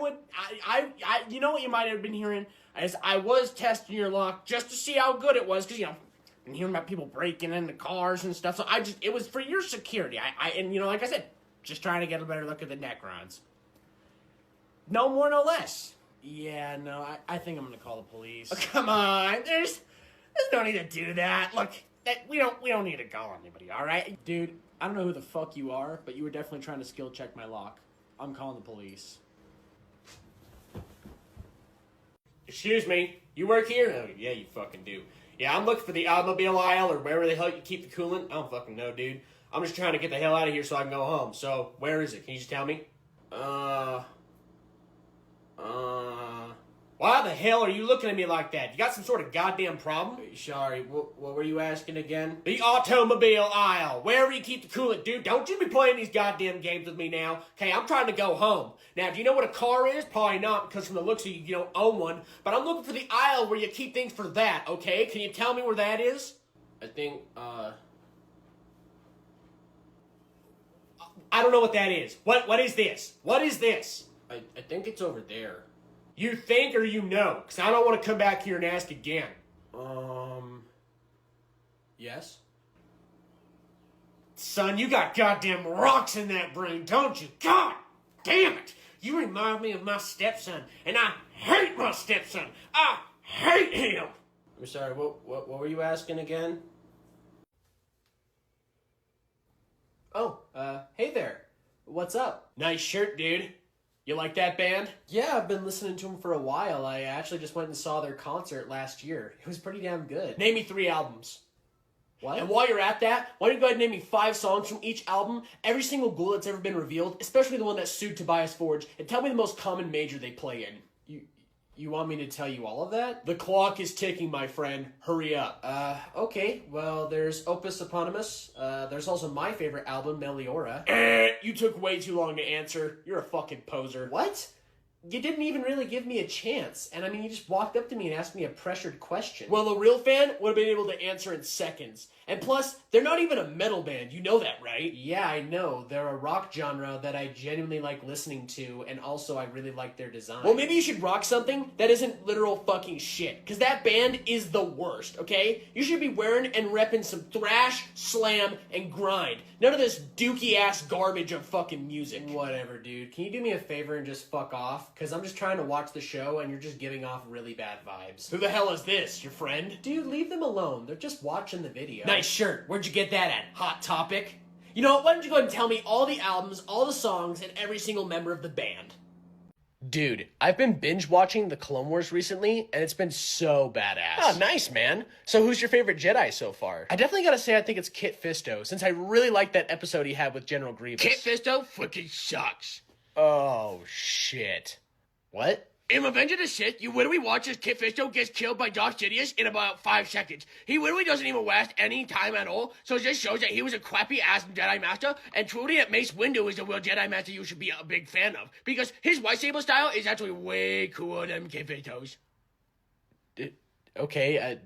you know what you might have been hearing is I was testing your lock just to see how good it was, because, you know, I've been hearing about people breaking into cars and stuff, so it was for your security. And, you know, like I said, just trying to get a better look at the Necrons. No more, no less. Yeah, no, I think I'm gonna call the police. Oh, come on, there's no need to do that. Look, we don't need to call anybody, all right? Dude, I don't know who the fuck you are, but you were definitely trying to skill check my lock. I'm calling the police. Excuse me, you work here? Oh, yeah, you fucking do. Yeah, I'm looking for the automobile aisle or wherever the hell you keep the coolant. I don't fucking know, dude. I'm just trying to get the hell out of here so I can go home. So, where is it? Can you just tell me? Why the hell are you looking at me like that? You got some sort of goddamn problem? Sorry, what were you asking again? The automobile aisle. Wherever you keep the coolant, dude. Don't you be playing these goddamn games with me now. Okay, I'm trying to go home. Now, do you know what a car is? Probably not, because from the looks of you, you don't own one. But I'm looking for the aisle where you keep things for that, okay? Can you tell me where that is? I think, I don't know what that is. What is this? What is this? I think it's over there. You think or you know? Because I don't want to come back here and ask again. Yes? Son, you got goddamn rocks in that brain, don't you? God damn it! You remind me of my stepson, and I hate my stepson! I hate him! I'm sorry, what were you asking again? Oh, hey there. What's up? Nice shirt, dude. You like that band? Yeah, I've been listening to them for a while. I actually just went and saw their concert last year. It was pretty damn good. Name me 3 albums. What? And while you're at that, why don't you go ahead and name me 5 songs from each album, every single ghoul that's ever been revealed, especially the one that sued Tobias Forge, and tell me the most common major they play in. You want me to tell you all of that? The clock is ticking, my friend. Hurry up. Okay. Well, there's Opus Eponymous. There's also my favorite album, Meliora. You took way too long to answer. You're a fucking poser. What? You didn't even really give me a chance. And I mean, you just walked up to me and asked me a pressured question. Well, a real fan would have been able to answer in seconds. And plus, they're not even a metal band. You know that, right? Yeah, I know. They're a rock genre that I genuinely like listening to, and also I really like their design. Well, maybe you should rock something that isn't literal fucking shit. Because that band is the worst, okay? You should be wearing and repping some thrash, slam, and grind. None of this dookie-ass garbage of fucking music. Whatever, dude. Can you do me a favor and just fuck off? Because I'm just trying to watch the show, and you're just giving off really bad vibes. Who the hell is this? Your friend? Dude, leave them alone. They're just watching the video. Nice shirt. Where'd you get that at? Hot Topic? You know what? Why don't you go ahead and tell me all the albums, all the songs, and every single member of the band? Dude, I've been binge watching the Clone Wars recently, and it's been so badass. Oh, nice, man. So who's your favorite Jedi so far? I definitely gotta say I think it's Kit Fisto, since I really liked that episode he had with General Grievous. Kit Fisto fucking sucks. Oh, shit. What? In Revenge of the Sith, you literally watch as Kit Fisto gets killed by Darth Sidious in about 5 seconds. He literally doesn't even waste any time at all, so it just shows that he was a crappy-ass Jedi Master, and truly that Mace Windu is the real Jedi Master you should be a big fan of, because his lightsaber style is actually way cooler than Kit Fisto's. Okay,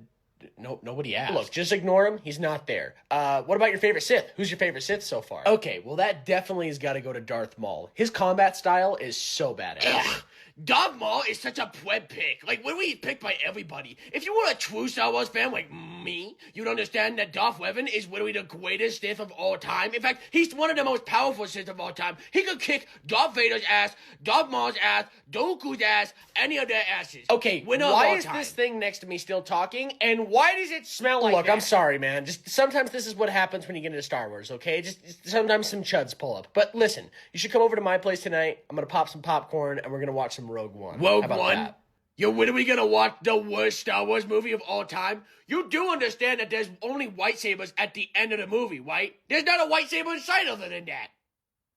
nobody asked. Look, just ignore him. He's not there. What about your favorite Sith? Who's your favorite Sith so far? Okay, well, that definitely has got to go to Darth Maul. His combat style is so badass. Ugh. Darth Maul is such a pleb pick. Like, literally he's picked by everybody. If you were a true Star Wars fan like me, you'd understand that Darth Revan is literally the greatest Sith of all time. In fact, he's one of the most powerful Sith of all time. He could kick Darth Vader's ass, Darth Maul's ass, Dooku's ass, any of their asses. Okay, why is this thing next to me still talking, and why does it smell like that? Look, I'm sorry, man. Just sometimes this is what happens when you get into Star Wars, okay? Just sometimes some chuds pull up. But listen, you should come over to my place tonight. I'm gonna pop some popcorn, and we're gonna watch some Rogue One. Rogue One? You're literally gonna watch the worst Star Wars movie of all time? You do understand that there's only lightsabers at the end of the movie, right? There's not a lightsaber in sight other than that.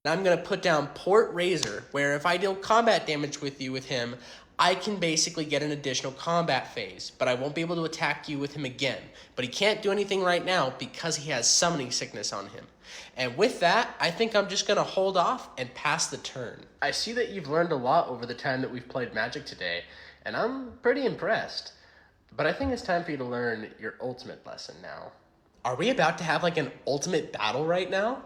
I'm gonna put down Port Razor, where if I deal combat damage with him, I can basically get an additional combat phase, but I won't be able to attack you with him again. But he can't do anything right now because he has summoning sickness on him. And with that, I think I'm just going to hold off and pass the turn. I see that you've learned a lot over the time that we've played Magic today, and I'm pretty impressed. But I think it's time for you to learn your ultimate lesson now. Are we about to have like an ultimate battle right now?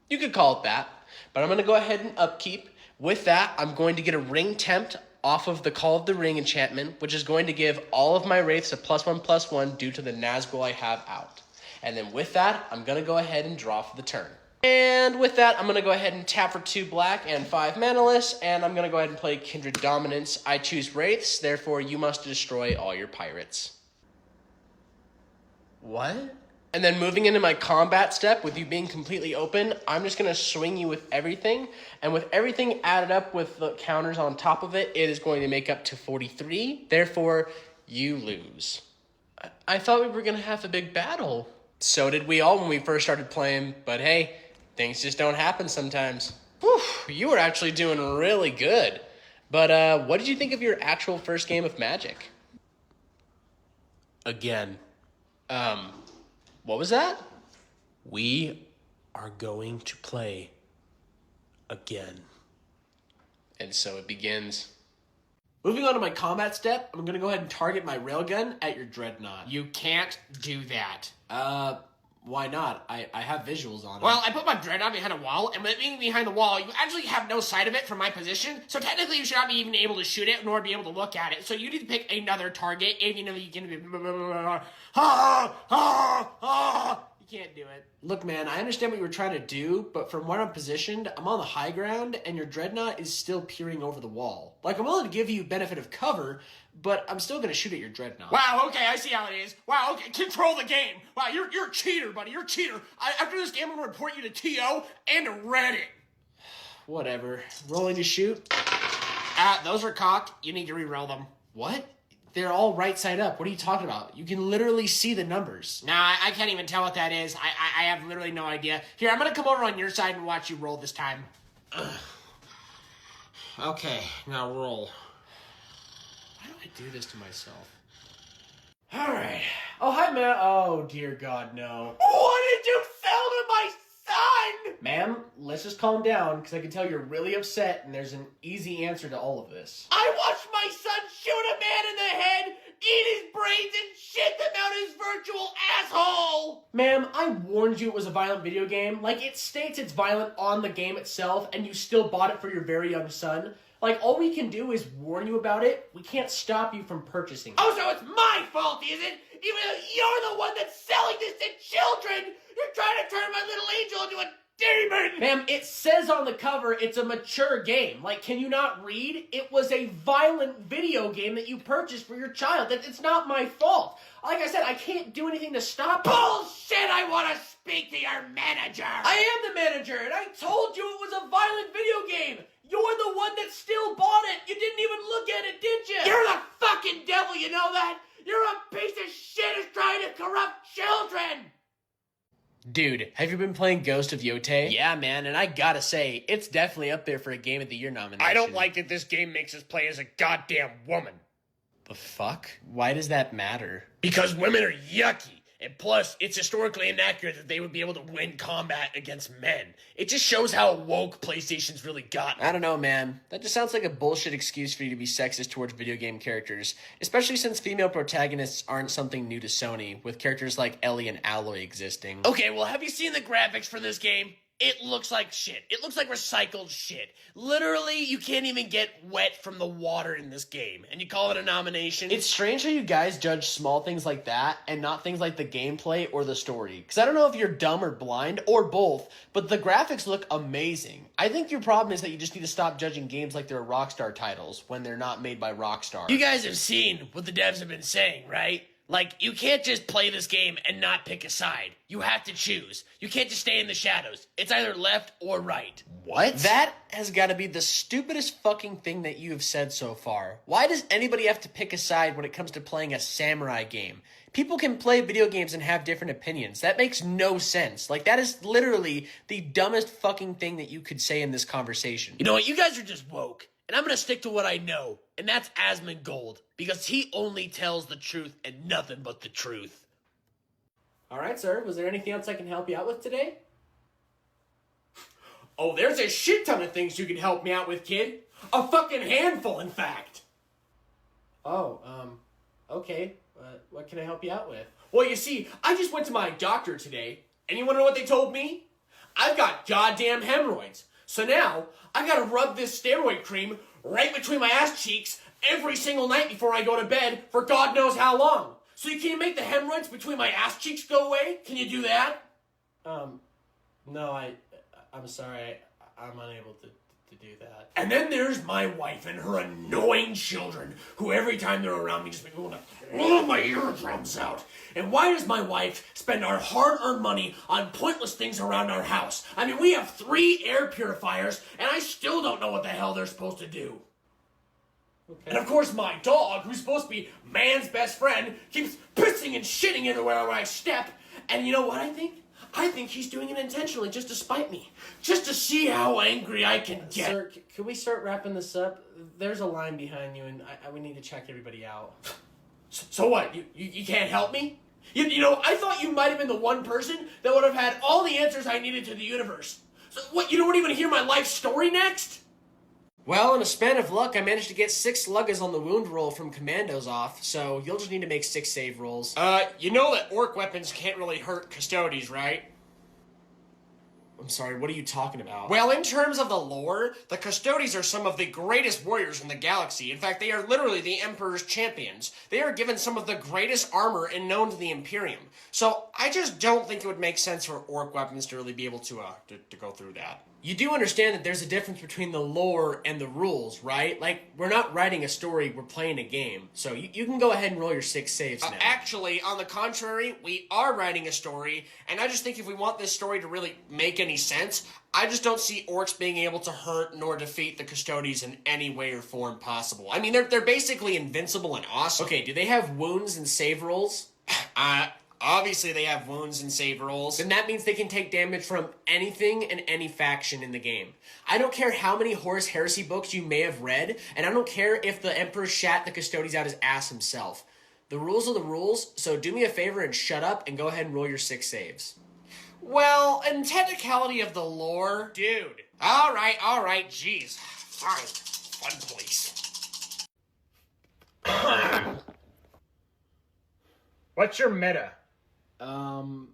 You could call it that, but I'm going to go ahead and upkeep. With that, I'm going to get a ring tempt off of the Call of the Ring enchantment, which is going to give all of my Wraiths a +1/+1 due to the Nazgul I have out. And then with that, I'm going to go ahead and draw for the turn. And with that, I'm going to go ahead and tap for 2 black and 5 manaless, and I'm going to go ahead and play Kindred Dominance. I choose Wraiths, therefore you must destroy all your pirates. What? And then moving into my combat step, with you being completely open, I'm just going to swing you with everything. And with everything added up with the counters on top of it, it is going to make up to 43. Therefore, you lose. I thought we were going to have a big battle. So did we all when we first started playing, but hey, things just don't happen sometimes. Whew, you were actually doing really good. But what did you think of your actual first game of Magic? Again. What was that? We are going to play again. And so it begins. Moving on to my combat step, I'm going to go ahead and target my railgun at your Dreadnought. You can't do that. Why not? I have visuals on it. Well, I put my Dreadnought behind a wall, and with it being behind the wall, you actually have no sight of it from my position, so technically you should not be even able to shoot it, nor be able to look at it, so you need to pick another target, even if you can be... You can't do it. Look, man, I understand what you were trying to do, but from where I'm positioned, I'm on the high ground, and your Dreadnought is still peering over the wall. Like, I'm willing to give you benefit of cover, but I'm still going to shoot at your Dreadnought. Wow, okay, I see how it is. Wow, okay, control the game. Wow, you're a cheater, buddy. You're a cheater. After this game, I'm going to report you to TO and to Reddit. Whatever. Rolling to shoot. Those are cocked. You need to re-roll them. What? They're all right side up. What are you talking about? You can literally see the numbers. Nah, I can't even tell what that is. I have literally no idea. Here, I'm going to come over on your side and watch you roll this time. Okay, now roll. Why do I do this to myself? All right. Oh, hi, ma'am. Oh, dear God, no. What did you sell to my son? Ma'am, let's just calm down, because I can tell you're really upset, and there's an easy answer to all of this. I watched my son shoot a man in the head, eat his brains, and shit them out his virtual asshole! Ma'am, I warned you it was a violent video game. Like, it states it's violent on the game itself, and you still bought it for your very young son. Like, all we can do is warn you about it. We can't stop you from purchasing it. Oh, so it's my fault, is it? Even though you're the one that's selling this to children! You're trying to turn my little angel into a demon! Ma'am, it says on the cover it's a mature game. Like, can you not read? It was a violent video game that you purchased for your child. It's not my fault. Like I said, I can't do anything to stop it. Bullshit! I want to speak to your manager! I am the manager, and I told you it was a violent video game! You're the one that still bought it! You didn't even look at it, did you? You're the fucking devil, you know that? You're a piece of shit who's trying to corrupt children! Dude, have you been playing Ghost of Yotei? Yeah, man, and I gotta say, it's definitely up there for a Game of the Year nomination. I don't like that this game makes us play as a goddamn woman. The fuck? Why does that matter? Because women are yucky. And plus, it's historically inaccurate that they would be able to win combat against men. It just shows how woke PlayStation's really gotten. I don't know, man. That just sounds like a bullshit excuse for you to be sexist towards video game characters, especially since female protagonists aren't something new to Sony, with characters like Ellie and Alloy existing. Okay, well, have you seen the graphics for this game? It looks like shit. It looks like recycled shit. Literally, you can't even get wet from the water in this game, and you call it a nomination? It's strange how you guys judge small things like that and not things like the gameplay or the story. Because I don't know if you're dumb or blind, or both, but the graphics look amazing. I think your problem is that you just need to stop judging games like they're Rockstar titles when they're not made by Rockstar. You guys have seen what the devs have been saying, right? Like, you can't just play this game and not pick a side. You have to choose. You can't just stay in the shadows. It's either left or right. What? That has got to be the stupidest fucking thing that you have said so far. Why does anybody have to pick a side when it comes to playing a samurai game? People can play video games and have different opinions. That makes no sense. Like, that is literally the dumbest fucking thing that you could say in this conversation. You know what? You guys are just woke. And I'm gonna stick to what I know, and that's Asmongold, because he only tells the truth and nothing but the truth. Alright, sir, was there anything else I can help you out with today? Oh, there's a shit ton of things you can help me out with, kid. A fucking handful, in fact. Okay. What can I help you out with? Well, you see, I just went to my doctor today, and you wanna know what they told me? I've got goddamn hemorrhoids. So now, I gotta rub this steroid cream right between my ass cheeks every single night before I go to bed for God knows how long. So you can't make the hemorrhoids between my ass cheeks go away? Can you do that? No, I'm sorry. I'm unable to do that. And then there's my wife and her annoying children, who every time they're around me just make me want to blow my eardrums out. And why does my wife spend our hard-earned money on pointless things around our house? I mean, we have 3 air purifiers, and I still don't know what the hell they're supposed to do. Okay. And of course my dog, who's supposed to be man's best friend, keeps pissing and shitting everywhere where I step. And you know what I think? I think he's doing it intentionally just to spite me. Just to see how angry I can get. Sir, can we start wrapping this up? There's a line behind you, and we need to check everybody out. So what? You can't help me? You know, I thought you might have been the one person that would have had all the answers I needed to the universe. So what, you don't even hear my life story next? Well, in a span of luck, I managed to get 6 sluggers on the wound roll from Commandos off, so you'll just need to make 6 save rolls. You know that orc weapons can't really hurt Custodes, right? I'm sorry, what are you talking about? Well, in terms of the lore, the Custodes are some of the greatest warriors in the galaxy. In fact, they are literally the Emperor's champions. They are given some of the greatest armor and known to the Imperium. So, I just don't think it would make sense for orc weapons to really be able to go through that. You do understand that there's a difference between the lore and the rules, right? Like, we're not writing a story, we're playing a game. So you can go ahead and roll your 6 saves now. Actually, on the contrary, we are writing a story, and I just think if we want this story to really make any sense, I just don't see orcs being able to hurt nor defeat the Custodes in any way or form possible. I mean, they're basically invincible and awesome. Okay, do they have wounds and save rolls? Obviously they have wounds and save rolls. Then that means they can take damage from anything and any faction in the game. I don't care how many Horus Heresy books you may have read, and I don't care if the Emperor shat the Custodes out his ass himself. The rules are the rules, so do me a favor and shut up and go ahead and roll your 6 saves. Well, in technicality of the lore... Dude. Alright, jeez. Fine. Fun place. What's your meta? I'm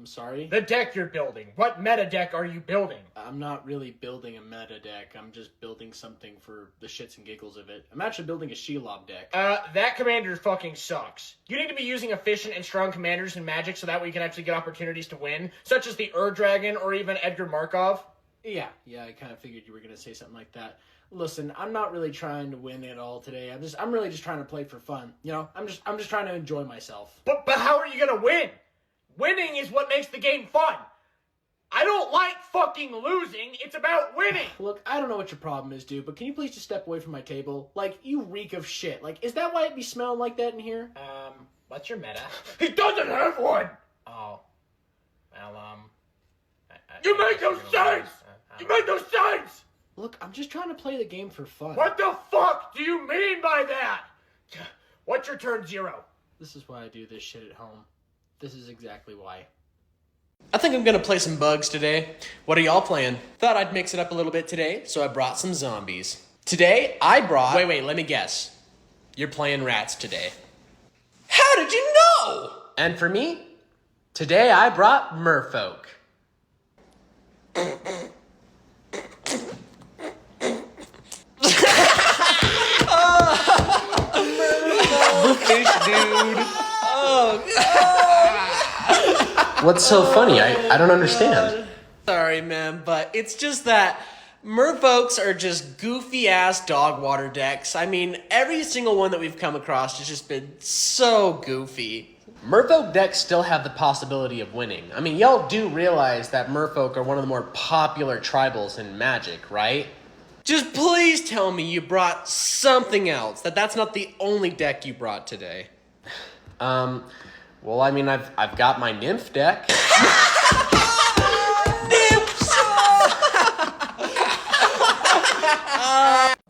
sorry? The deck you're building. What meta deck are you building? I'm not really building a meta deck. I'm just building something for the shits and giggles of it. I'm actually building a Shelob deck. That commander fucking sucks. You need to be using efficient and strong commanders in Magic so that way you can actually get opportunities to win, such as the Dragon or even Edgar Markov. Yeah, I kind of figured you were going to say something like that. Listen, I'm not really trying to win at all today. I'm really just trying to play for fun. You know, I'm just trying to enjoy myself. But how are you going to win? Winning is what makes the game fun. I don't like fucking losing. It's about winning. Look, I don't know what your problem is, dude, but can you please just step away from my table? Like, you reek of shit. Like, is that why it be smelling like that in here? What's your meta? He doesn't have one! Oh. Well, You made those signs! You made those signs! Look, I'm just trying to play the game for fun. What the fuck do you mean by that? What's your turn 0? This is why I do this shit at home. This is exactly why. I think I'm gonna play some bugs today. What are y'all playing? Thought I'd mix it up a little bit today, so I brought some zombies. Today, I brought... Wait, let me guess. You're playing rats today. How did you know? And for me, today I brought merfolk. The fish, dude. Oh, God. What's so funny? I don't understand. Sorry, man, but it's just that merfolks are just goofy-ass dog water decks. I mean, every single one that we've come across has just been so goofy. Merfolk decks still have the possibility of winning. I mean, y'all do realize that merfolk are one of the more popular tribals in Magic, right? Just please tell me you brought something else, that's not the only deck you brought today. Well, I mean, I've got my nymph deck.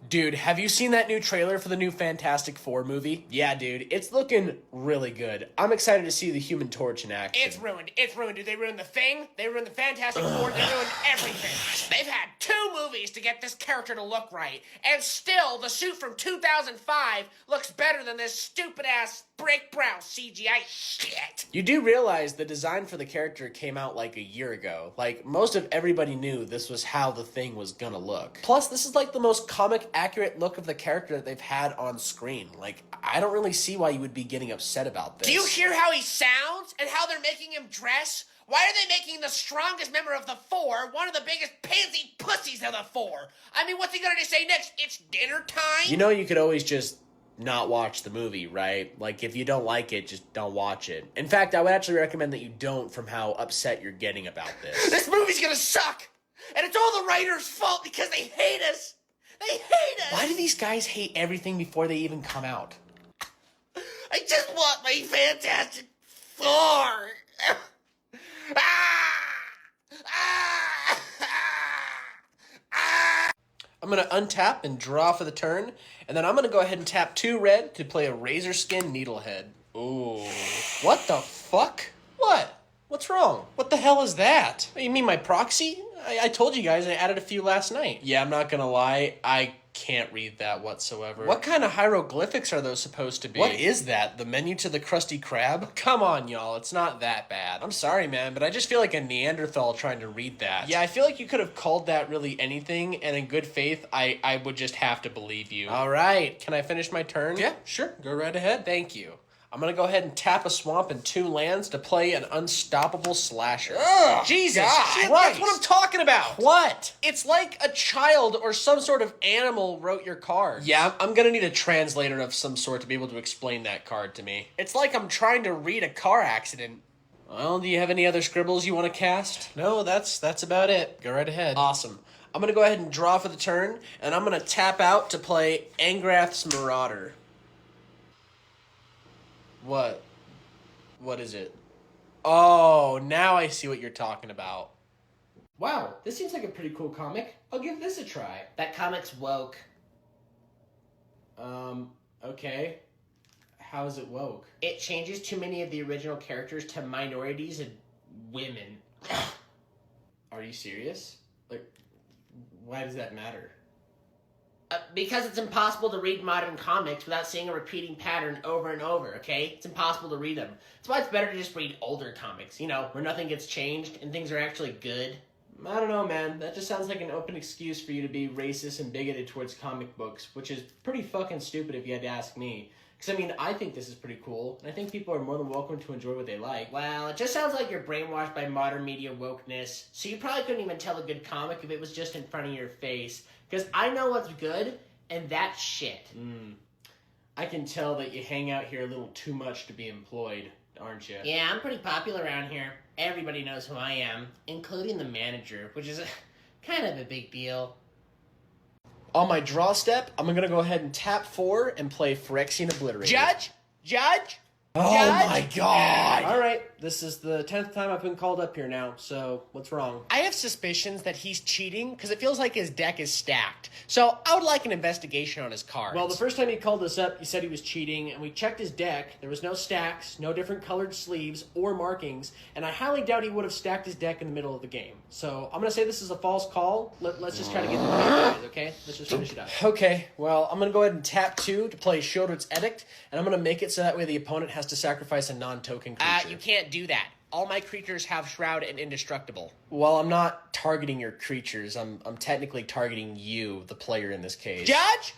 Dude, have you seen that new trailer for the new Fantastic Four movie? Yeah, dude, it's looking really good. I'm excited to see the Human Torch in action. It's ruined. It's ruined. Did they ruin the Thing? They ruined the Fantastic Four. They ruined everything. They've had 2 movies to get this character to look right, and still, the suit from 2005 looks better than this stupid-ass brick brown CGI shit. You do realize the design for the character came out like a year ago. Like, most of everybody knew this was how the Thing was gonna look. Plus, this is like the most comic-accurate look of the character that they've had on screen. Like, I don't really see why you would be getting upset about this. Do you hear how he sounds and how they're making him dress? Why are they making the strongest member of the 4 one of the biggest pansy pussies of the 4? I mean, what's he gonna say next? It's dinner time? You know, you could always just not watch the movie, right? Like, if you don't like it, just don't watch it. In fact, I would actually recommend that you don't, from how upset you're getting about this. This movie's gonna suck! And it's all the writers' fault because they hate us! They hate us! Why do these guys hate everything before they even come out? I just want my Fantastic Four! I'm going to untap and draw for the turn, and then I'm going to go ahead and tap 2 red to play a Razor Skin Needlehead. Ooh. What the fuck? What? What's wrong? What the hell is that? You mean my proxy? I told you guys I added a few last night. Yeah, I'm not going to lie. I can't read that whatsoever. What kind of hieroglyphics are those supposed to be? What is that? The menu to the Krusty Krab? Come on, y'all. It's not that bad. I'm sorry, man, but I just feel like a Neanderthal trying to read that. Yeah, I feel like you could have called that really anything, and in good faith, I would just have to believe you. All right. Can I finish my turn? Yeah, sure. Go right ahead. Thank you. I'm going to go ahead and tap a swamp and 2 lands to play an unstoppable slasher. Ugh, Jesus Christ. That's what I'm talking about. What? It's like a child or some sort of animal wrote your card. Yeah, I'm going to need a translator of some sort to be able to explain that card to me. It's like I'm trying to read a car accident. Well, do you have any other scribbles you want to cast? No, that's about it. Go right ahead. Awesome. I'm going to go ahead and draw for the turn, and I'm going to tap out to play Angrath's Marauder. What? What is it? Oh, now I see what you're talking about. Wow, this seems like a pretty cool comic. I'll give this a try. That comic's woke. Okay. How is it woke? It changes too many of the original characters to minorities and women. Are you serious? Like, why does that matter? Because it's impossible to read modern comics without seeing a repeating pattern over and over, okay? It's impossible to read them. That's why it's better to just read older comics, you know, where nothing gets changed and things are actually good. I don't know, man. That just sounds like an open excuse for you to be racist and bigoted towards comic books, which is pretty fucking stupid if you had to ask me. Because, I mean, I think this is pretty cool, and I think people are more than welcome to enjoy what they like. Well, it just sounds like you're brainwashed by modern media wokeness, so you probably couldn't even tell a good comic if it was just in front of your face. Because I know what's good, and that's shit. I can tell that you hang out here a little too much to be employed, aren't you? Yeah, I'm pretty popular around here. Everybody knows who I am, including the manager, which is kind of a big deal. On my draw step, I'm going to go ahead and tap 4 and play Phyrexian Obliterator. Judge? Oh my god! All right, this is the 10th time I've been called up here now, so what's wrong? I have suspicions that he's cheating because it feels like his deck is stacked. So I would like an investigation on his cards. Well, the first time he called us up, he said he was cheating, and we checked his deck. There was no stacks, no different colored sleeves or markings, and I highly doubt he would have stacked his deck in the middle of the game. So I'm going to say this is a false call. Let's just try to get the guys, okay? Let's just finish it up. Okay, well, I'm going to go ahead and tap 2 to play Shieldred's Edict, and I'm going to make it so that way the opponent has to sacrifice a non-token creature. You can't do that. All my creatures have Shroud and Indestructible. Well, I'm not targeting your creatures. I'm technically targeting you, the player in this case. Judge!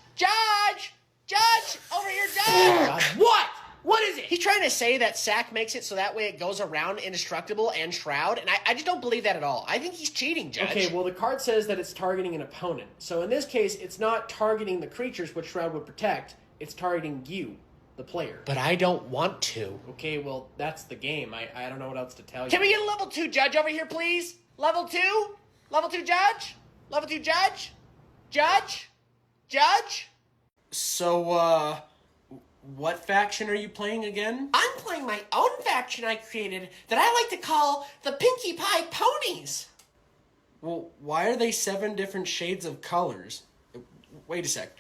Over here, Judge! What? What is it? He's trying to say that Sack makes it so that way it goes around Indestructible and Shroud, and I just don't believe that at all. I think he's cheating, Judge. Okay, well, the card says that it's targeting an opponent. So in this case, it's not targeting the creatures which Shroud would protect. It's targeting you, the player. But I don't want to. Okay, well, that's the game. I don't know what else to tell you. Can we get a level 2 Judge over here, please? Level 2? Level 2 Judge? Level 2 Judge? Judge? So, what faction are you playing again? I'm playing my own faction I created that I like to call the Pinkie Pie Ponies. Well, why are they 7 different shades of colors? Wait a sec.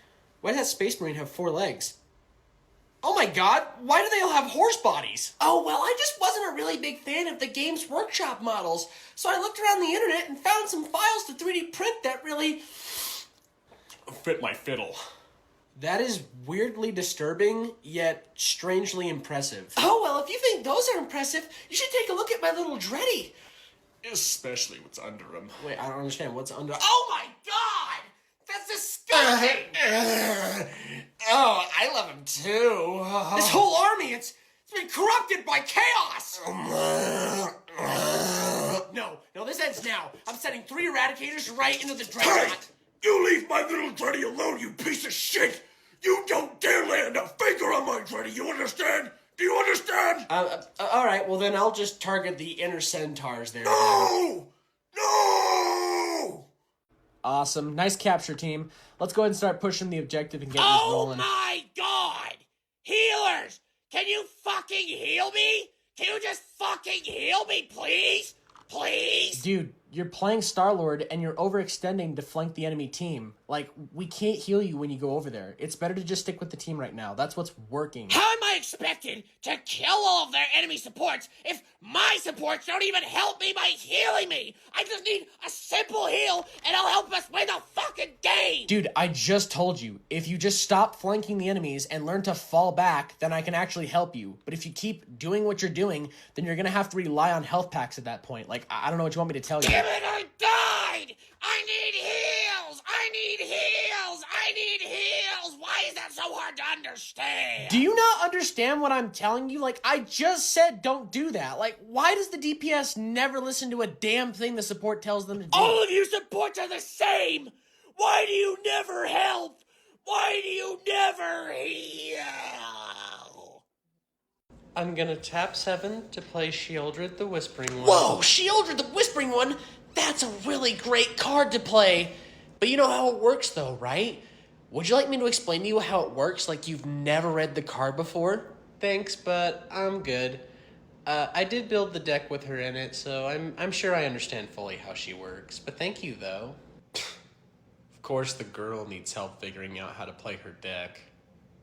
Why does that Space Marine have 4 legs? Oh my god, why do they all have horse bodies? Oh, well, I just wasn't a really big fan of the Games Workshop models, so I looked around the internet and found some files to 3D print that really fit my fiddle. That is weirdly disturbing, yet strangely impressive. Oh, well, if you think those are impressive, you should take a look at my little Dreddy. Especially what's under him. Wait, I don't understand. What's under... Oh my god! That's disgusting! Oh, I love him too. This whole army, it's been corrupted by chaos! No, this ends now. I'm sending 3 Eradicators right into the Dreadnought. You leave my little Dreddy alone, you piece of shit! You don't dare land a finger on my Dreddy, you understand? Do you understand? Alright, well then I'll just target the inner centaurs there. No! No! Awesome. Nice capture, team. Let's go ahead and start pushing the objective and get this rolling. Oh my god! Healers! Can you fucking heal me? Can you just fucking heal me, please? Please? Dude, you're playing Star-Lord and you're overextending to flank the enemy team. Like, we can't heal you when you go over there. It's better to just stick with the team right now. That's what's working. How am I expected to kill all of their enemy supports if my supports don't even help me by healing me? I just need a simple heal and it'll help us win the fucking game! Dude, I just told you, if you just stop flanking the enemies and learn to fall back, then I can actually help you. But if you keep doing what you're doing, then you're gonna have to rely on health packs at that point. Like, I don't know what you want me to tell you. Damn it, I died! I need heals! I need heals! I need heals! Why is that so hard to understand? Do you not understand what I'm telling you? Like, I just said don't do that. Like, why does the DPS never listen to a damn thing the support tells them to do? All of you supports are the same! Why do you never help? Why do you never heal? I'm gonna tap 7 to play Shieldred the Whispering One. Whoa, Shieldred the Whispering One? That's a really great card to play. But you know how it works though, right? Would you like me to explain to you how it works like you've never read the card before? Thanks, but I'm good. I did build the deck with her in it, so I'm sure I understand fully how she works. But thank you, though. Of course the girl needs help figuring out how to play her deck.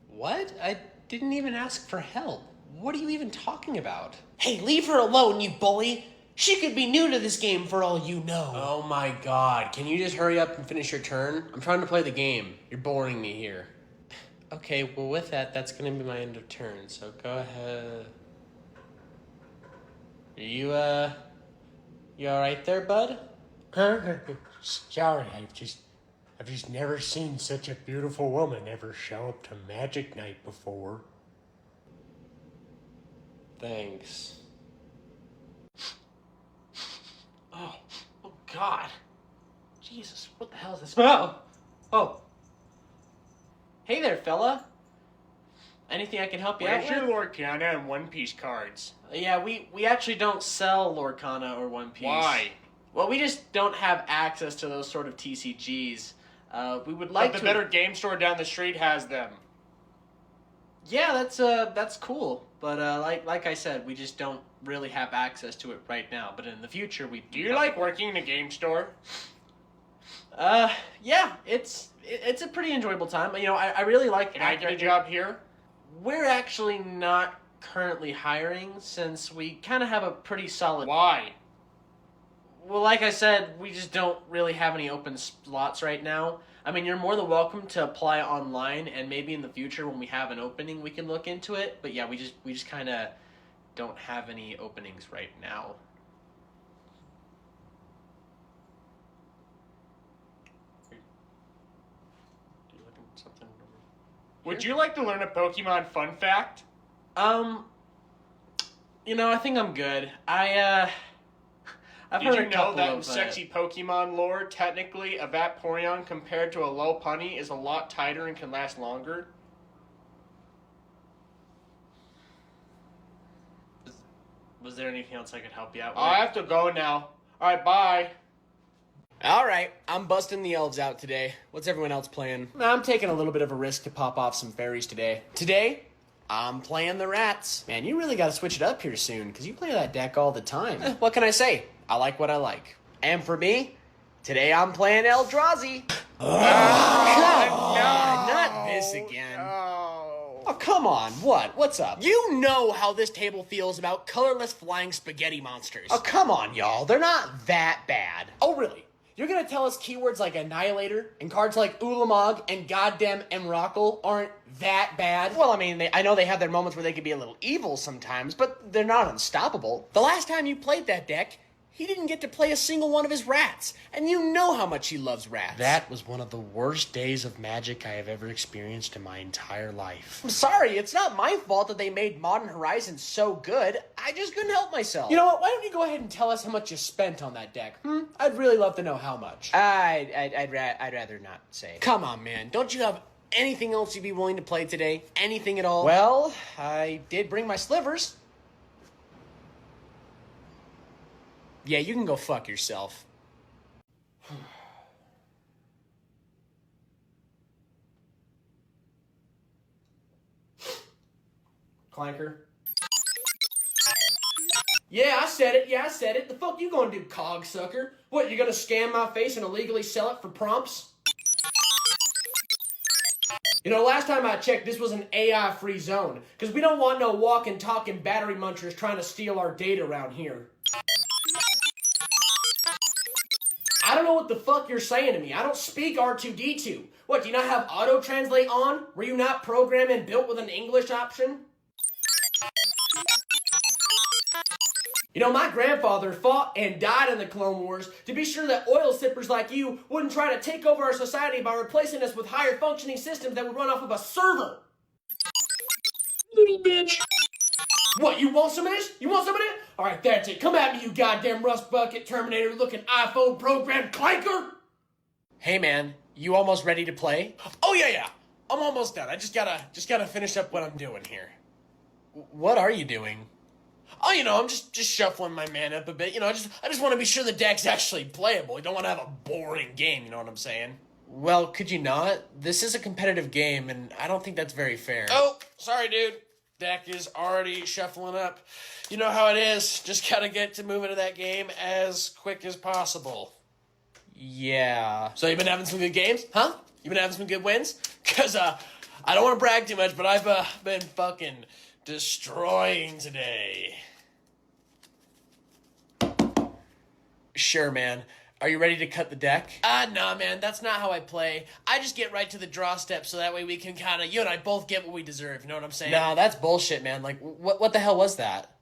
What? I didn't even ask for help. What are you even talking about? Hey, leave her alone, you bully! She could be new to this game for all you know. Oh my god, can you just hurry up and finish your turn? I'm trying to play the game. You're boring me here. Okay, well with that, that's gonna be my end of turn, so go ahead. Are you alright there, bud? Sorry, I've just never seen such a beautiful woman ever show up to Magic Night before. Thanks. Oh God. Jesus, what the hell is this? Oh. Hey there, fella. Anything I can help you out Where's with? your Lorcana and One Piece cards? Yeah, we actually don't sell Lorcana or One Piece. Why? Well, we just don't have access to those sort of TCGs. We would like But to... the better game store down the street has them. Yeah, that's cool. But like I said, we just don't really have access to it right now. But in the future, we Do you like working in a game store? Yeah, it's a pretty enjoyable time. You know, I really like... Can I get a job here? We're actually not currently hiring since we kind of have a pretty solid... Why? Well, like I said, we just don't really have any open slots right now. I mean, you're more than welcome to apply online, and maybe in the future when we have an opening, we can look into it. But yeah, we just kind of don't have any openings right now. Would you like to learn a Pokemon fun fact? You know, I think I'm good. I've Did heard you a know couple that in of sexy Pokemon lore, technically, a Vaporeon compared to a Lopunny is a lot tighter and can last longer? Was there anything else I could help you out with? I have to go now. Alright, bye. Alright, I'm busting the elves out today. What's everyone else playing? I'm taking a little bit of a risk to pop off some fairies today. Today, I'm playing the rats. Man, you really gotta switch it up here soon, because you play that deck all the time. What can I say? I like what I like. And for me, today I'm playing Eldrazi. Not this again. Oh, come on. What? What's up? You know how this table feels about colorless flying spaghetti monsters. Oh, come on, y'all. They're not that bad. Oh, really? You're gonna tell us keywords like Annihilator and cards like Ulamog and goddamn Emrakul aren't that bad? Well, I mean, I know they have their moments where they can be a little evil sometimes, but they're not unstoppable. The last time you played that deck, he didn't get to play a single one of his rats, and you know how much he loves rats. That was one of the worst days of Magic I have ever experienced in my entire life. I'm sorry, it's not my fault that they made Modern Horizons so good. I just couldn't help myself. You know what? Why don't you go ahead and tell us how much you spent on that deck? I'd really love to know how much. I'd rather not say. Come on, man. Don't you have anything else you'd be willing to play today? Anything at all? Well, I did bring my slivers. Yeah, you can go fuck yourself. Clanker. Yeah, I said it. The fuck you gonna do, cogsucker? What, you gonna scam my face and illegally sell it for prompts? You know, last time I checked, this was an AI-free zone, because we don't want no walking, talking battery munchers trying to steal our data around here. I don't know what the fuck you're saying to me. I don't speak R2-D2. What, do you not have auto-translate on? Were you not programmed and built with an English option? You know, my grandfather fought and died in the Clone Wars to be sure that oil sippers like you wouldn't try to take over our society by replacing us with higher functioning systems that would run off of a server. Little bitch. What, you want some of this? You want some of it? Alright, that's it. Come at me, you goddamn rust bucket Terminator looking iPhone program clanker! Hey, man, you almost ready to play? Oh, yeah. I'm almost done. I just gotta finish up what I'm doing here. What are you doing? Oh, you know, I'm just shuffling my mana up a bit. You know, I just want to be sure the deck's actually playable. I don't want to have a boring game, you know what I'm saying? Well, could you not? This is a competitive game, and I don't think that's very fair. Oh, sorry, dude. Deck is already shuffling up. You know how it is. Just gotta get to moving to that game as quick as possible. Yeah. So you been having some good games? Huh? You been having some good wins? Because, I don't want to brag too much, but I've been fucking destroying today. Sure, man. Are you ready to cut the deck? Nah, man, that's not how I play. I just get right to the draw step so that way we can kind of, you and I both get what we deserve, you know what I'm saying? Nah, that's bullshit, man. Like, what the hell was that?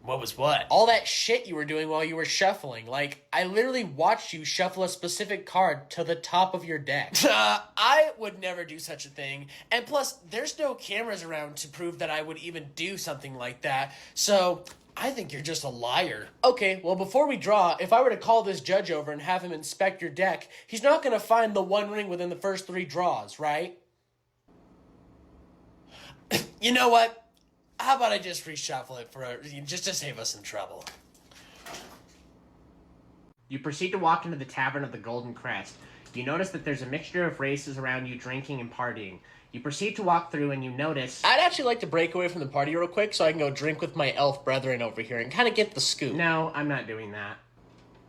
What was what? All that shit you were doing while you were shuffling. Like, I literally watched you shuffle a specific card to the top of your deck. I would never do such a thing. And plus, there's no cameras around to prove that I would even do something like that. So, I think you're just a liar. Okay, well, before we draw, if I were to call this judge over and have him inspect your deck, he's not going to find the one ring within the first 3 draws, right? You know what? How about I just reshuffle it just to save us some trouble? You proceed to walk into the Tavern of the Golden Crest. You notice that there's a mixture of races around you drinking and partying. You proceed to walk through and you notice... I'd actually like to break away from the party real quick so I can go drink with my elf brethren over here and kind of get the scoop. No, I'm not doing that.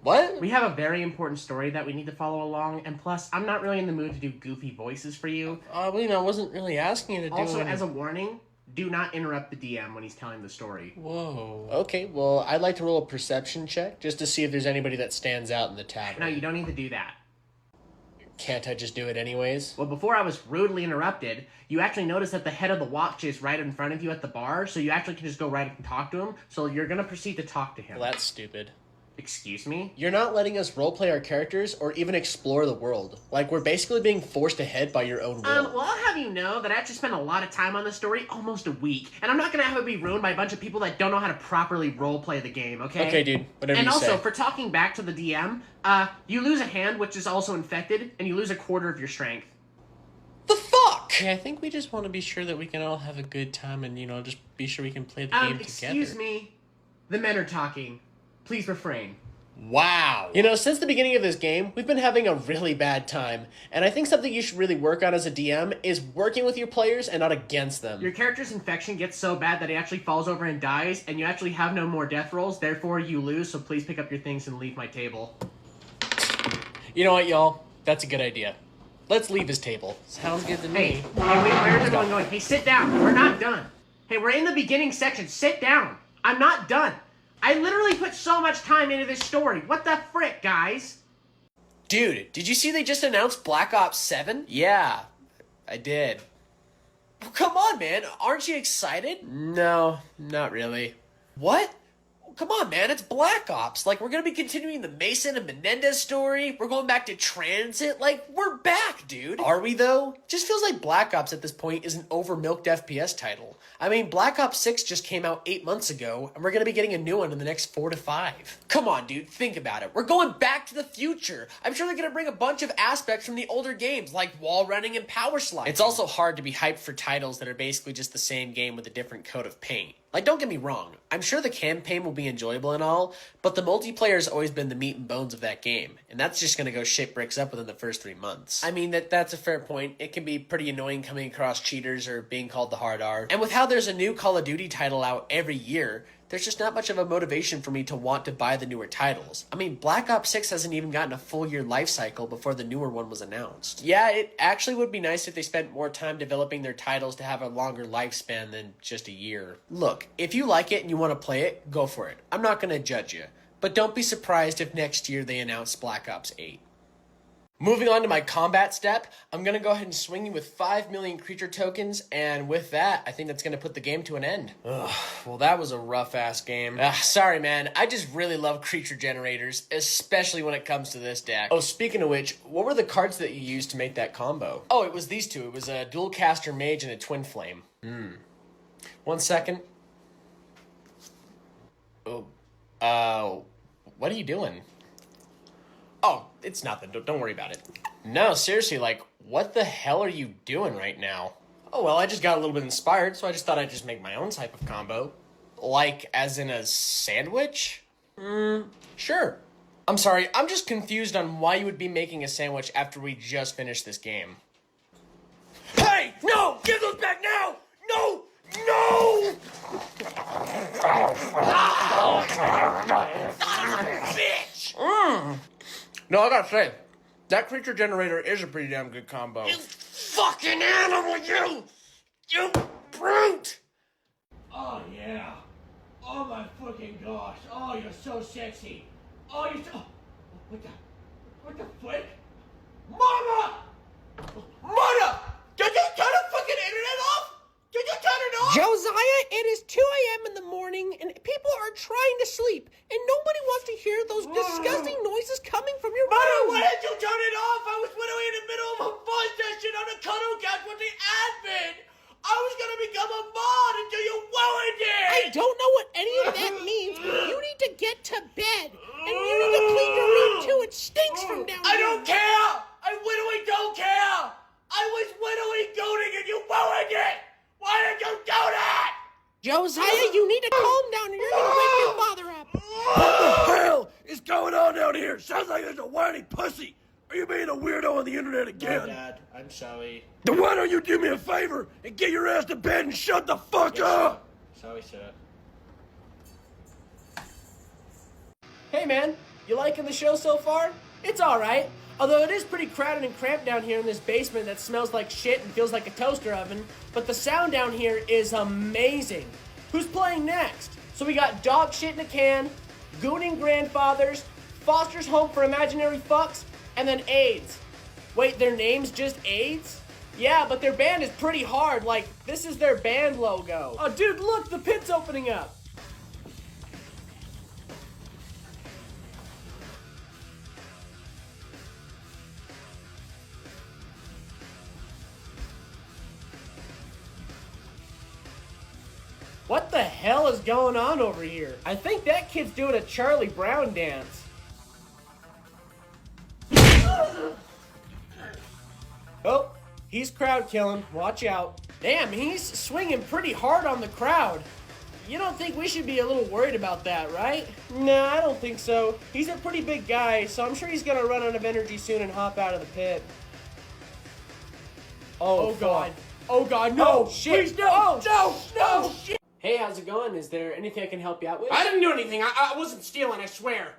What? We have a very important story that we need to follow along, and plus, I'm not really in the mood to do goofy voices for you. Well, you know, I wasn't really asking you to do Also, as a warning, do not interrupt the DM when he's telling the story. Whoa. Okay, well, I'd like to roll a perception check just to see if there's anybody that stands out in the tavern. No, you don't need to do that. Can't I just do it anyways? Well, before I was rudely interrupted, you actually noticed that the head of the watch is right in front of you at the bar, so you actually can just go right and talk to him, so you're gonna proceed to talk to him. Well, that's stupid. Excuse me? You're not letting us roleplay our characters or even explore the world. Like, we're basically being forced ahead by your own will. Well, I'll have you know that I actually spent a lot of time on this story, almost a week, and I'm not gonna have it be ruined by a bunch of people that don't know how to properly roleplay the game, okay? Okay, dude, whatever and you say. And also, for talking back to the DM, you lose a hand, which is also infected, and you lose a quarter of your strength. The fuck? Okay, I think we just want to be sure that we can all have a good time and, you know, just be sure we can play the game together. Excuse me. The men are talking. Please refrain. Wow. You know, since the beginning of this game, we've been having a really bad time. And I think something you should really work on as a DM is working with your players and not against them. Your character's infection gets so bad that he actually falls over and dies, and you actually have no more death rolls, therefore you lose, so please pick up your things and leave my table. You know what, y'all? That's a good idea. Let's leave his table. Sounds good to Hey, me. wait, where's everyone going? Hey, sit down. We're not done. Hey, we're in the beginning section. Sit down. I'm not done. I literally put so much time into this story. What the frick, guys? Dude, did you see they just announced Black Ops 7? Yeah, I did. Well, come on, man. Aren't you excited? No, not really. What? Come on, man, it's Black Ops. Like, we're gonna be continuing the Mason and Menendez story. We're going back to Transit. Like, we're back, dude. Are we, though? Just feels like Black Ops at this point is an over-milked FPS title. I mean, Black Ops 6 just came out 8 months ago, and we're gonna be getting a new one in the next 4 to 5. Come on, dude, think about it. We're going back to the future. I'm sure they're gonna bring a bunch of aspects from the older games, like wall running and power sliding. It's also hard to be hyped for titles that are basically just the same game with a different coat of paint. Like, don't get me wrong, I'm sure the campaign will be enjoyable and all, but the multiplayer has always been the meat and bones of that game, and that's just gonna go shit bricks up within the first 3 months. I mean, that's a fair point. It can be pretty annoying coming across cheaters or being called the hard R. And with how there's a new Call of Duty title out every year, there's just not much of a motivation for me to want to buy the newer titles. I mean, Black Ops 6 hasn't even gotten a full year life cycle before the newer one was announced. Yeah, it actually would be nice if they spent more time developing their titles to have a longer lifespan than just a year. Look, if you like it and you want to play it, go for it. I'm not going to judge you. But don't be surprised if next year they announce Black Ops 8. Moving on to my combat step, I'm going to go ahead and swing you with 5 million creature tokens, and with that, I think that's going to put the game to an end. Ugh, well, that was a rough-ass game. Sorry, man. I just really love creature generators, especially when it comes to this deck. Oh, speaking of which, what were the cards that you used to make that combo? Oh, it was these two. It was a dual caster mage and a twin flame. 1 second. Oh, what are you doing? Oh, it's nothing. Don't worry about it. No, seriously, like, what the hell are you doing right now? Oh, well, I just got a little bit inspired, so I just thought I'd just make my own type of combo. Like, as in a sandwich? Sure. I'm sorry, I'm just confused on why you would be making a sandwich after we just finished this game. Hey! No! Give those back now! No! No! Bitch! No, I gotta say, that creature generator is a pretty damn good combo. You fucking animal, you! You brute! Oh, yeah. Oh, my fucking gosh. Oh, you're so sexy. Oh, you're so... Oh, what the frick? Mama! Mother! Did you turn the fucking internet off? Did you turn it off? Josiah, it is 2 a.m. in the morning, and people are trying to sleep, and nobody wants to hear those disgusting noises coming from your Mother, room. why did you turn it off? I was literally in the middle of a fun session on a cuddle couch with the admin. I was gonna become a mod until you ruined it. I don't know what any of that means, but you need to get to bed, and you need to clean your room too. It stinks from down I here. don't care. I literally don't care. I was literally goading and you ruined it. Why did you do that? Josiah, you need to calm down, or you're gonna wake your father up. What the hell is going on down here? Sounds like there's a whiny pussy. Are you being a weirdo on the internet again? No, Dad, I'm sorry. Then why don't you do me a favor and get your ass to bed and shut the fuck up? Sorry, sir. Hey, man, you liking the show so far? It's alright. Although it is pretty crowded and cramped down here in this basement that smells like shit and feels like a toaster oven, but the sound down here is amazing. Who's playing next? So we got Dog Shit in a Can, Gooning Grandfathers, Foster's Home for Imaginary Fucks, and then AIDS. Wait, their name's just AIDS? Yeah, but their band is pretty hard, like, this is their band logo. Oh, dude, look, the pit's opening up. What the hell is going on over here? I think that kid's doing a Charlie Brown dance. Oh, he's crowd killing. Watch out. Damn, he's swinging pretty hard on the crowd. You don't think we should be a little worried about that, right? Nah, I don't think so. He's a pretty big guy, so I'm sure he's gonna run out of energy soon and hop out of the pit. Oh God. Oh God, no! Oh, Shit! please, no! No! Shit! Hey, how's it going? Is there anything I can help you out with? I didn't do anything. I wasn't stealing, I swear.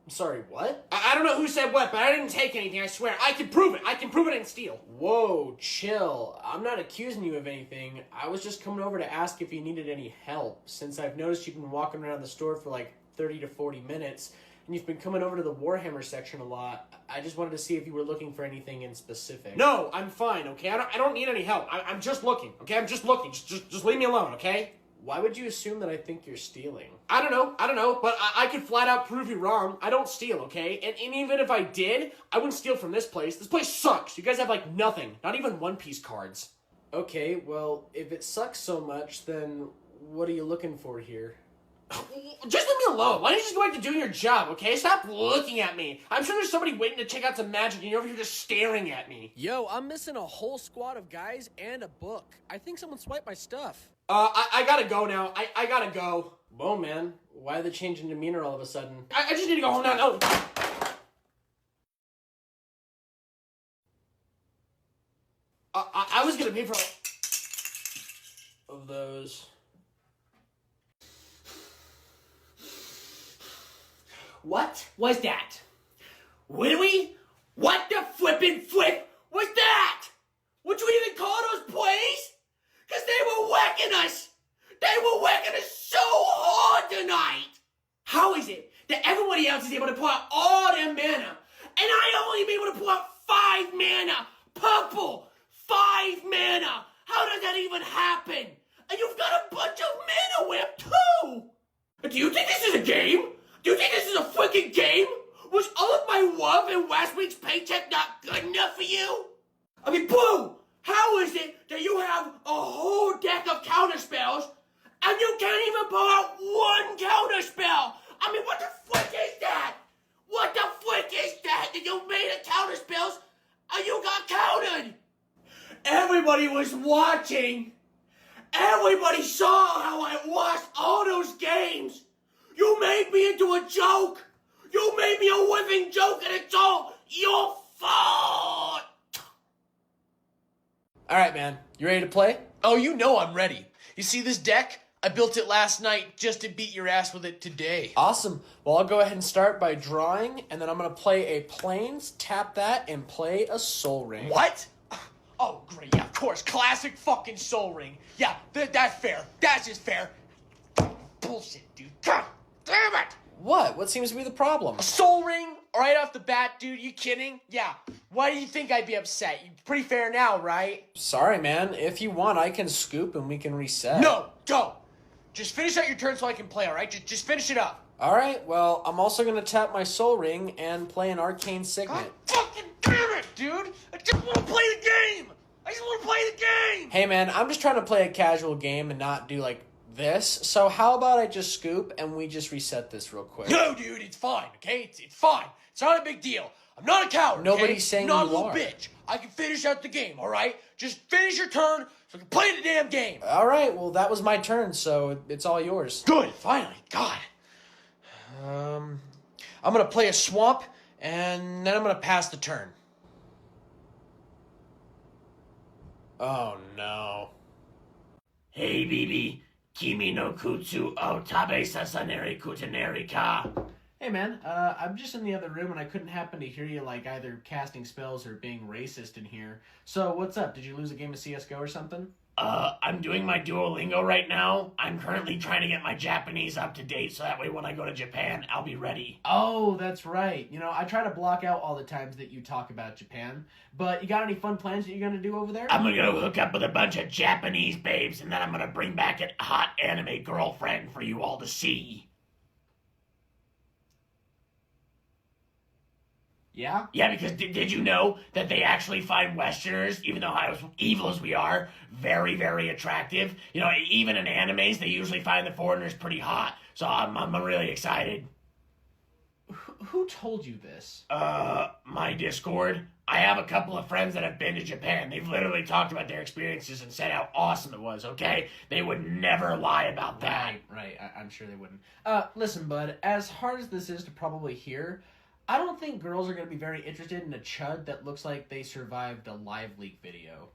Sorry, what? I don't know who said what, but I didn't take anything, I swear. I can prove it. I can prove it and steal. Whoa, chill. I'm not accusing you of anything. I was just coming over to ask if you needed any help, since I've noticed you've been walking around the store for like 30 to 40 minutes, and you've been coming over to the Warhammer section a lot. I just wanted to see if you were looking for anything in specific. No, I'm fine, okay? I don't need any help. I'm just looking, okay? I'm just looking. Just leave me alone, okay? Why would you assume that I think you're stealing? I don't know, but I could flat out prove you wrong. I don't steal, okay? And even if I did, I wouldn't steal from this place. This place sucks. You guys have, like, nothing. Not even one-piece cards. Okay, well, if it sucks so much, then what are you looking for here? Just leave me alone. Why don't you just go back to doing your job, okay? Stop looking at me. I'm sure there's somebody waiting to check out some magic and you're over here just staring at me. Yo, I'm missing a whole squad of guys and a book. I think someone swiped my stuff. I gotta go now. I gotta go. Whoa, man. Why the change in demeanor all of a sudden? I just need to go home now. No. I was gonna pay for of those. What was that? Widowy? What the flippin' flip was that? Would you even call those plays? Because they were whacking us. They were whacking us so hard tonight. How is it that everybody else is able to pull out all their mana, and I only am able to pull out 5 mana? Purple, 5 mana. How does that even happen? And you've got a bunch of mana whip too. Do you think this is a game? Do you think this is a freaking game? Was all of my love and last week's paycheck not good enough for you? I mean, Blue, how is it that you have a whole deck of counterspells and you can't even pull out one counterspell? I mean, what the frick is that? What the frick is that? That you made a counterspells and you got countered? Everybody was watching. Everybody saw how I lost all those games. You made me into a joke. You made me a living joke, and it's all your fault. All right, man. You ready to play? Oh, you know I'm ready. You see this deck? I built it last night just to beat your ass with it today. Awesome. Well, I'll go ahead and start by drawing, and then I'm going to play a Plains, tap that, and play a Soul Ring. What? Oh, great. Yeah, of course. Classic fucking Soul Ring. Yeah, that's fair. That's just fair. Bullshit, dude. God damn it! What? What seems to be the problem? A Soul Ring? Right off the bat, dude. You kidding? Yeah. Why do you think I'd be upset? You're pretty fair now, right? Sorry, man. If you want, I can scoop and we can reset. No, go. Just finish out your turn so I can play, all right? Just finish it up. All right. Well, I'm also going to tap my Soul Ring and play an Arcane Signet. God fucking damn it, dude! I just want to play the game! I just want to play the game! Hey, man. I'm just trying to play a casual game and not do, like, this. So how about I just scoop and we just reset this real quick? No, dude, it's fine, okay? It's fine. It's not a big deal. I'm not a coward, Nobody's okay? saying not you a little are. bitch. I can finish out the game, all right? Just finish your turn so I can play the damn game. All right. Well, that was my turn, so it's all yours. Good, finally. God. I'm going to play a swamp, and then I'm going to pass the turn. Oh, no. Hey, Bibi. Kimi no kutsu o tabe sasaneri kuteneri ka. Hey, man. I'm just in the other room, and I couldn't happen to hear you, like, either casting spells or being racist in here. So, what's up? Did you lose a game of CSGO or something? I'm doing my Duolingo right now. I'm currently trying to get my Japanese up to date so that way when I go to Japan, I'll be ready. Oh, that's right. You know, I try to block out all the times that you talk about Japan. But you got any fun plans that you're going to do over there? I'm gonna go hook up with a bunch of Japanese babes, and then I'm gonna bring back a hot anime girlfriend for you all to see. Yeah? Yeah, because did you know that they actually find Westerners, even though how evil as we are, very, very attractive? You know, even in animes, they usually find the foreigners pretty hot. So I'm really excited. Who told you this? My Discord. I have a couple of friends that have been to Japan. They've literally talked about their experiences and said how awesome it was, okay? They would never lie about that. Right. I'm sure they wouldn't. Listen, bud, as hard as this is to probably hear, I don't think girls are going to be very interested in a chud that looks like they survived a live leak video.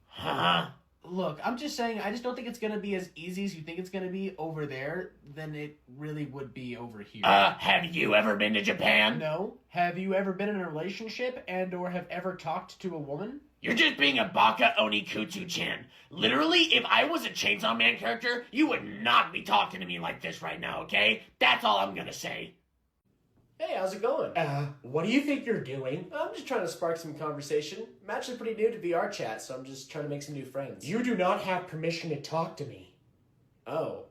Huh? Look, I'm just saying, I just don't think it's gonna be as easy as you think it's gonna be over there than it really would be over here. Have you ever been to Japan? No. Have you ever been in a relationship and or have ever talked to a woman? You're just being a baka Onikutsu-chan. Literally, if I was a Chainsaw Man character, you would not be talking to me like this right now, okay? That's all I'm gonna say. Hey, how's it going? What do you think you're doing? I'm just trying to spark some conversation. I'm actually pretty new to VR chat, so I'm just trying to make some new friends. You do not have permission to talk to me. Oh.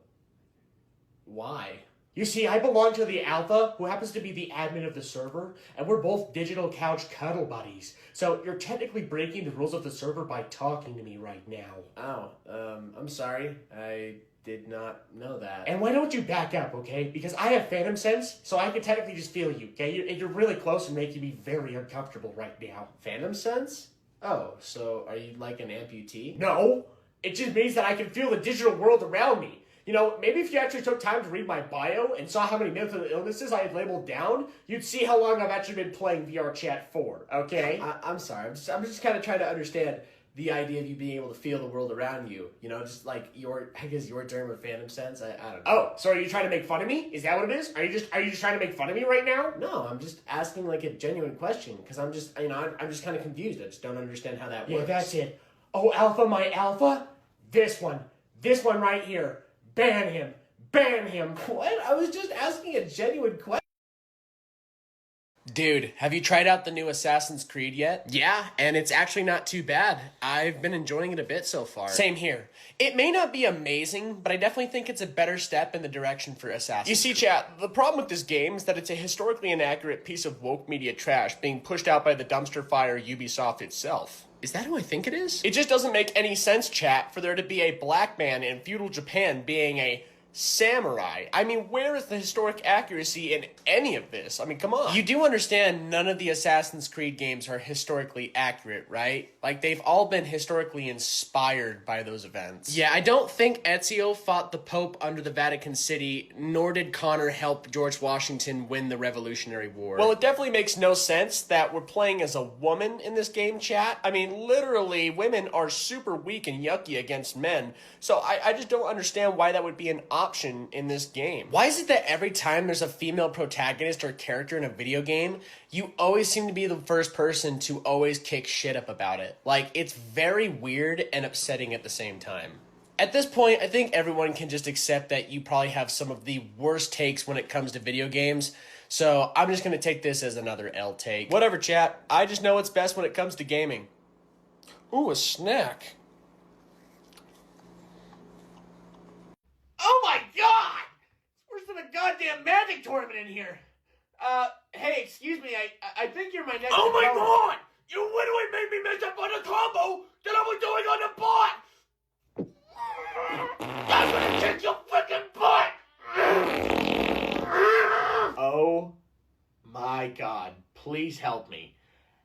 Why? You see, I belong to the Alpha, who happens to be the admin of the server, and we're both digital couch cuddle buddies. So you're technically breaking the rules of the server by talking to me right now. Oh, I'm sorry. I did not know that. And why don't you back up, okay? Because I have phantom sense, so I can technically just feel you, okay? You're really close and making me very uncomfortable right now. Phantom sense? Oh, so are you like an amputee? No! It just means that I can feel the digital world around me. You know, maybe if you actually took time to read my bio and saw how many mental illnesses I had labeled down, you'd see how long I've actually been playing VR chat for, okay? I'm sorry. I'm just kind of trying to understand the idea of you being able to feel the world around you. You know, just like your term of phantom sense. I don't know. Oh, so are you trying to make fun of me? Is that what it is? Are you just trying to make fun of me right now? No, I'm just asking like a genuine question because I'm just kind of confused. I just don't understand how that works. Yeah, that's it. Oh, Alpha, my Alpha? This one right here. Ban him! Ban him! What? I was just asking a genuine question. Dude, have you tried out the new Assassin's Creed yet? Yeah, and it's actually not too bad. I've been enjoying it a bit so far. Same here. It may not be amazing, but I definitely think it's a better step in the direction for Assassin's Creed. You see, chat, the problem with this game is that it's a historically inaccurate piece of woke media trash being pushed out by the dumpster fire Ubisoft itself. Is that who I think it is? It just doesn't make any sense, chat, for there to be a black man in feudal Japan being a samurai. I mean, where is the historic accuracy in any of this? I mean, come on. You do understand none of the Assassin's Creed games are historically accurate, right? Like, they've all been historically inspired by those events. Yeah, I don't think Ezio fought the Pope under the Vatican City, nor did Connor help George Washington win the Revolutionary War. Well, it definitely makes no sense that we're playing as a woman in this game, chat. I mean, literally, women are super weak and yucky against men, so I just don't understand why that would be an option in this game. Why is it that every time there's a female protagonist or character in a video game, you always seem to be the first person to always kick shit up about it? Like, it's very weird and upsetting at the same time. At this point, I think everyone can just accept that you probably have some of the worst takes when it comes to video games, so I'm just gonna take this as another L take. Whatever, chat. I just know what's best when it comes to gaming. Ooh, a snack. Oh my god! It's worse than a goddamn magic tournament in here. Hey, excuse me, I think you're my next Oh my opponent. god! You literally made me mess up on a combo that I was doing on the bot! I'm gonna kick your freaking butt! Oh my god, please help me.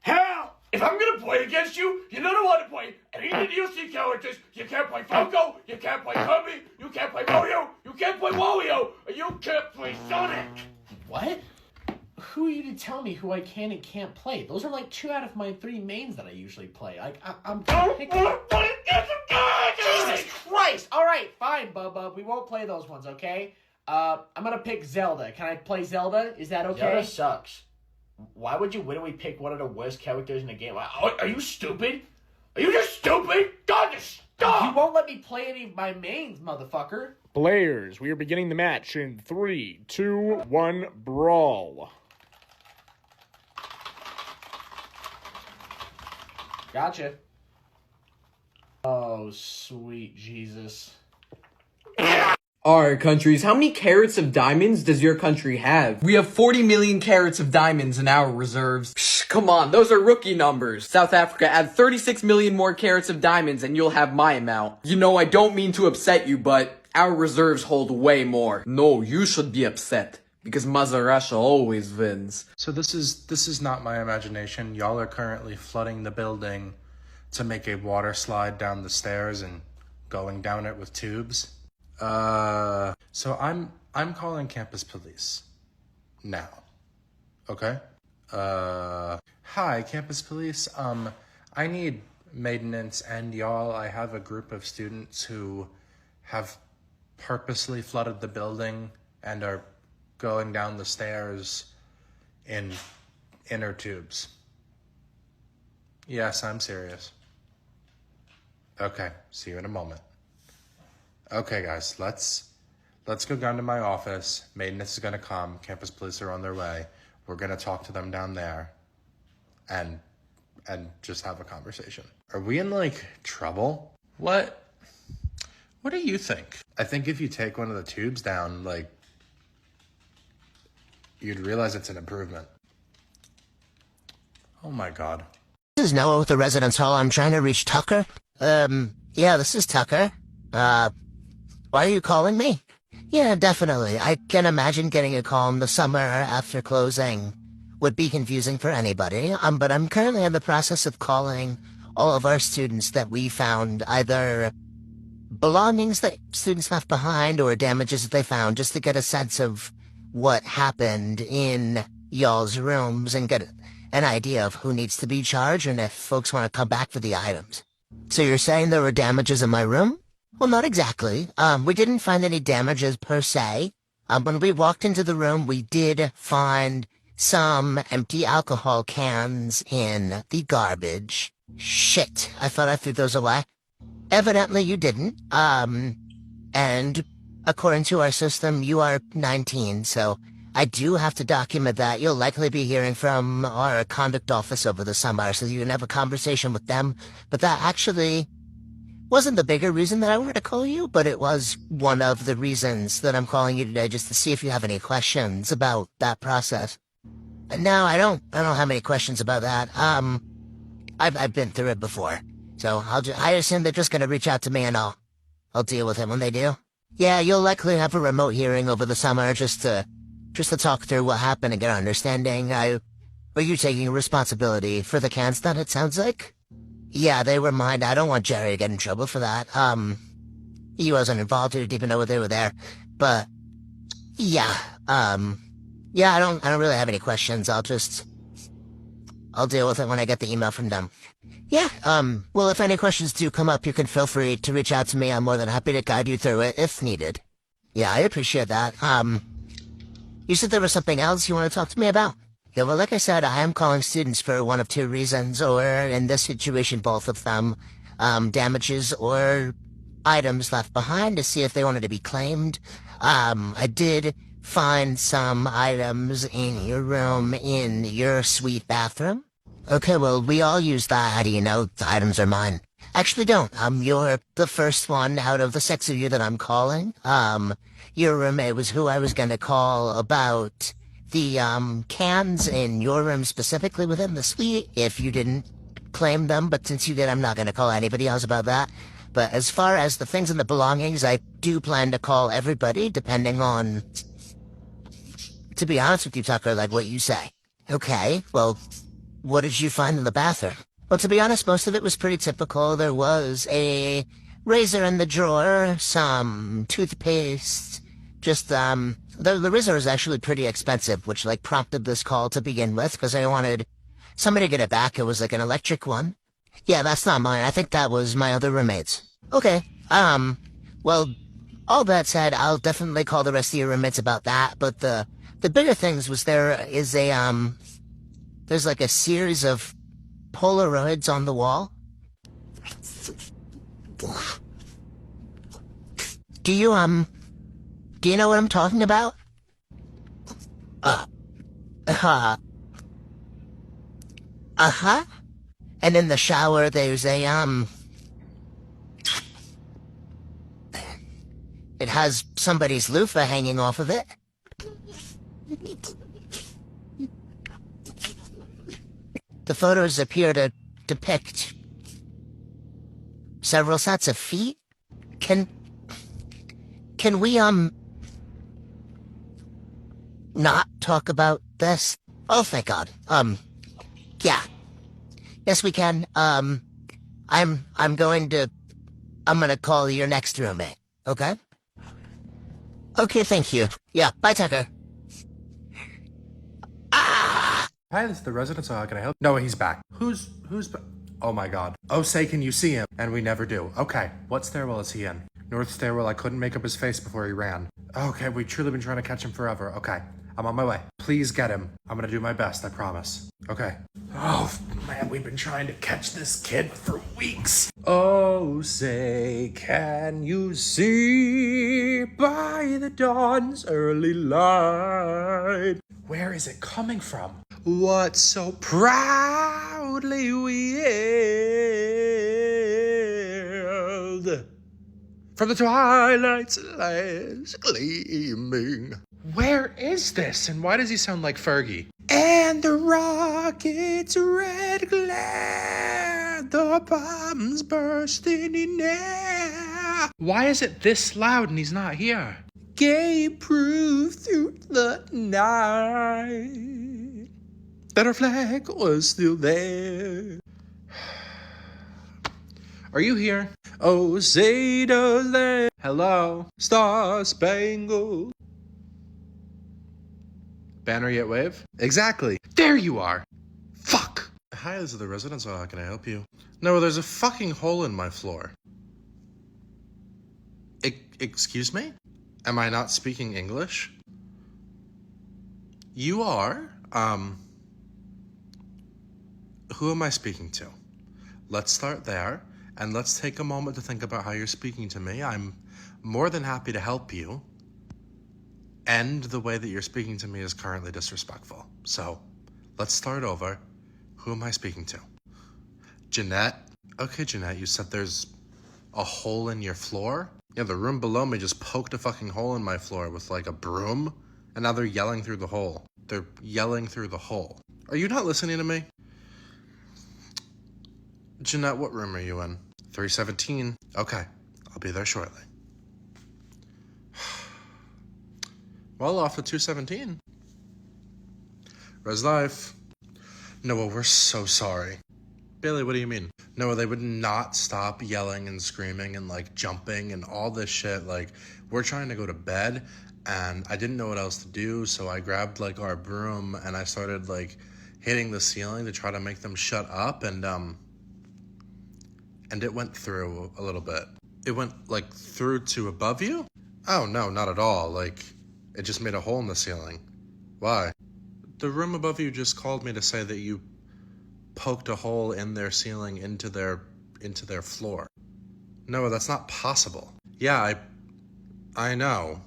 Hell! If I'm gonna play against you, you don't want to play any of the DLC characters. You can't play Falco, you can't play Kirby, you can't play Mario, you can't play Wario, and you can't play Sonic! What? Who are you to tell me who I can and can't play? Those are like 2 out of my 3 mains that I usually play. Like, I'm picking... Jesus Christ! Alright, fine, Bubba. We won't play those ones, okay? I'm gonna pick Zelda. Can I play Zelda? Is that okay? Zelda sucks. Why would you literally pick one of the worst characters in the game? Are you stupid? Are you just stupid? God, just stop! You won't let me play any of my mains, motherfucker. Players, we are beginning the match in 3, 2, 1, brawl. Gotcha. Oh, sweet Jesus. Alright, countries, how many carats of diamonds does your country have? We have 40 million carats of diamonds in our reserves. Psh, come on, those are rookie numbers. South Africa, add 36 million more carats of diamonds and you'll have my amount. You know, I don't mean to upset you, but our reserves hold way more. No, you should be upset, because Mother Russia always wins. So this is not my imagination. Y'all are currently flooding the building to make a water slide down the stairs and going down it with tubes. So I'm calling campus police now. Okay? Hi, campus police. I need maintenance and y'all, I have a group of students who have purposely flooded the building and are going down the stairs in inner tubes. Yes, I'm serious. Okay, see you in a moment. Okay, guys, let's go down to my office. Maintenance is gonna come. Campus police are on their way. We're gonna talk to them down there, and just have a conversation. Are we in like trouble? What do you think? I think if you take one of the tubes down, like, you'd realize it's an improvement. Oh my God. This is Noah with the Residence Hall. I'm trying to reach Tucker. Yeah, this is Tucker. Why are you calling me? Yeah, definitely. I can imagine getting a call in the summer after closing would be confusing for anybody. But I'm currently in the process of calling all of our students that we found either belongings that students left behind or damages that they found, just to get a sense of what happened in y'all's rooms and get an idea of who needs to be charged and if folks want to come back for the items. So you're saying there were damages in my room? Well, not exactly. We didn't find any damages per se. When we walked into the room, we did find some empty alcohol cans in the garbage. Shit, I thought I threw those away. Evidently you didn't. And according to our system, you are 19, so I do have to document that. You'll likely be hearing from our conduct office over the summer, so you can have a conversation with them. But that actually wasn't the bigger reason that I wanted to call you, but it was one of the reasons that I'm calling you today, just to see if you have any questions about that process. No, I don't have any questions about that. I've been through it before, so I assume they're just gonna reach out to me and I'll deal with it when they do. Yeah, you'll likely have a remote hearing over the summer just to talk through what happened and get an understanding. Are you taking responsibility for the cans then, it sounds like? Yeah, they were mine. I don't want Jerry to get in trouble for that. He wasn't involved. He didn't even know they were there. But, yeah, yeah, I don't really have any questions. I'll deal with it when I get the email from them. Yeah, well, if any questions do come up, you can feel free to reach out to me. I'm more than happy to guide you through it if needed. Yeah, I appreciate that. You said there was something else you want to talk to me about? Yeah, well, like I said, I am calling students for one of two reasons, or in this situation, both of them, damages or items left behind to see if they wanted to be claimed. I did find some items in your room in your suite bathroom. Okay, well, we all use that. How do you know the items are mine? Actually, don't. You're the first one out of the 6 of you that I'm calling. Your roommate was who I was gonna call about the, cans in your room specifically within the suite, if you didn't claim them, but since you did, I'm not gonna call anybody else about that. But as far as the things and the belongings, I do plan to call everybody, depending on, to be honest with you, Tucker, like what you say. Okay, well, what did you find in the bathroom? Well, to be honest, most of it was pretty typical. There was a razor in the drawer, some toothpaste, just, the razor was actually pretty expensive, which, like, prompted this call to begin with, because I wanted somebody to get it back. It was, like, an electric one. Yeah, that's not mine. I think that was my other roommate's. Okay, well, all that said, I'll definitely call the rest of your roommates about that, but the bigger things was there is there's, like, a series of Polaroids on the wall. Do you know what I'm talking about? Uh-huh. And in the shower, there's a, it has somebody's loofah hanging off of it. The photos appear to depict several sets of feet. Can we, not talk about this? Oh, thank God. Yeah. Yes, we can. I'm gonna call your next roommate, okay? Okay, thank you. Yeah, bye, Tucker. Hi, this is the residence. How can I help? No, he's back. Who's back? Oh my god. Oh, say, can you see him? And we never do. Okay, what stairwell is he in? North stairwell, I couldn't make up his face before he ran. Okay, we've truly been trying to catch him forever. Okay, I'm on my way. Please get him. I'm gonna do my best, I promise. Okay. Oh, man, we've been trying to catch this kid for weeks. Oh, say, can you see by the dawn's early light? Where is it coming from? What so proudly we hailed from the twilight's last gleaming. Where is this, and why does he sound like Fergie? And the rocket's red glare, the bombs bursting in air. Why is it this loud and he's not here? Gave proof through the night that our flag was still there. Are you here? Oh, say does that. Hello, Star Spangled Banner yet wave? Exactly. There you are. Fuck. Hi, this is the residence hall. How can I help you? No, there's a fucking hole in my floor. Excuse me? Am I not speaking English? You are? Who am I speaking to? Let's start there, and let's take a moment to think about how you're speaking to me. I'm more than happy to help you. And the way that you're speaking to me is currently disrespectful. So, let's start over. Who am I speaking to? Jeanette? Okay, Jeanette, you said there's a hole in your floor? Yeah, the room below me just poked a fucking hole in my floor with like a broom, and now they're yelling through the hole. They're yelling through the hole. Are you not listening to me? Jeanette, what room are you in? 317. Okay, I'll be there shortly. Well, off to 217. Res life. Noah, we're so sorry. Bailey, what do you mean? Noah, they would not stop yelling and screaming and like jumping and all this shit. Like, we're trying to go to bed and I didn't know what else to do, so I grabbed like our broom and I started like hitting the ceiling to try to make them shut up, and it went through a little bit. It went like through to above you? Oh no, not at all. Like, it just made a hole in the ceiling. Why? The room above you just called me to say that you poked a hole in their ceiling into their floor. No, that's not possible. Yeah, I know.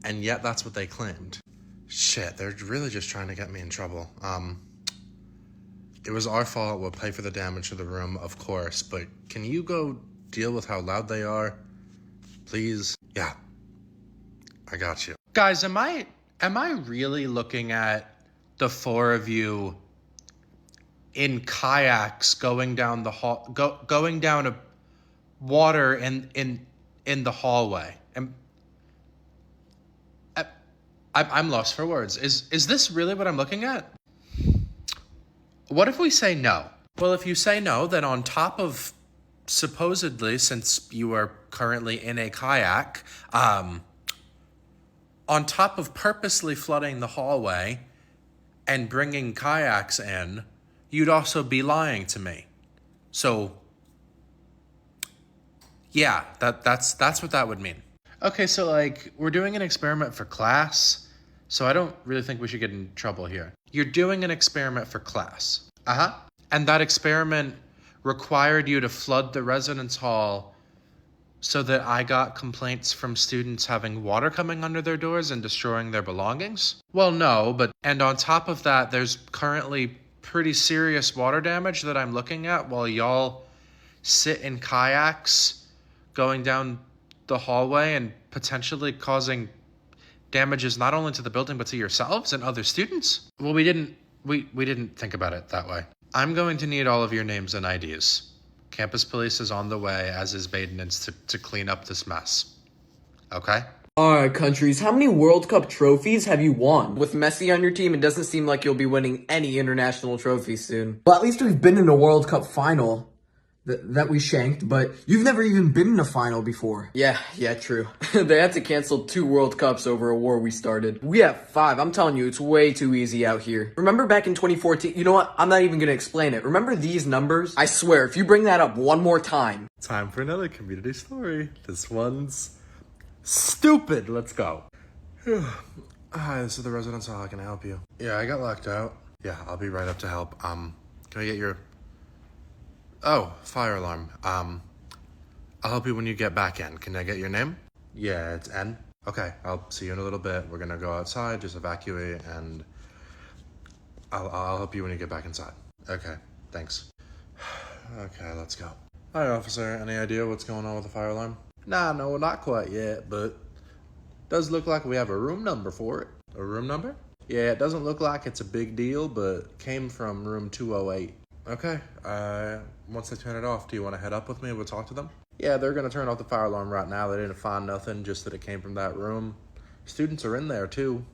And yet that's what they claimed. Shit, they're really just trying to get me in trouble. It was our fault. We'll pay for the damage to the room, of course, but can you go deal with how loud they are? Please? Yeah. I got you. Guys, am I really looking at the four of you in kayaks going down the hall, going down a water in the hallway? I'm lost for words. Is this really what I'm looking at? What if we say no? Well, if you say no, then on top of supposedly, since you are currently in a kayak, on top of purposely flooding the hallway and bringing kayaks in, you'd also be lying to me. So, yeah, that's what that would mean. Okay, so like, we're doing an experiment for class, so I don't really think we should get in trouble here. You're doing an experiment for class. Uh-huh. And that experiment required you to flood the residence hall so that I got complaints from students having water coming under their doors and destroying their belongings? Well, no, and on top of that, there's currently pretty serious water damage that I'm looking at while y'all sit in kayaks going down the hallway and potentially causing damages not only to the building but to yourselves and other students. Well, we didn't think about it that way. I'm going to need all of your names and IDs. Campus police is on the way, as is maintenance, to clean up this mess. Okay? Alright, countries, how many World Cup trophies have you won? With Messi on your team, it doesn't seem like you'll be winning any international trophies soon. Well, at least we've been in a World Cup final. that we shanked, but you've never even been in a final before. Yeah, true. They had to cancel 2 World Cups over a war we started. We have 5. I'm telling you, it's way too easy out here. Remember back in 2014? You know what? I'm not even gonna explain it. Remember these numbers? I swear, if you bring that up one more time. Time for another community story. This one's stupid. Let's go. Hi, this is the residence hall. How can I help you? Yeah, I got locked out. Yeah, I'll be right up to help. Can I get your... Oh, fire alarm. I'll help you when you get back in. Can I get your name? Yeah, it's N. Okay, I'll see you in a little bit. We're gonna go outside, just evacuate, and I'll help you when you get back inside. Okay, thanks. Okay, let's go. Hi, officer. Any idea what's going on with the fire alarm? Nah, no, not quite yet, but does look like we have a room number for it. A room number? Yeah, it doesn't look like it's a big deal, but came from room 208. Okay, once they turn it off, do you want to head up with me and we'll talk to them? Yeah, they're going to turn off the fire alarm right now. They didn't find nothing, just that it came from that room. Students are in there, too,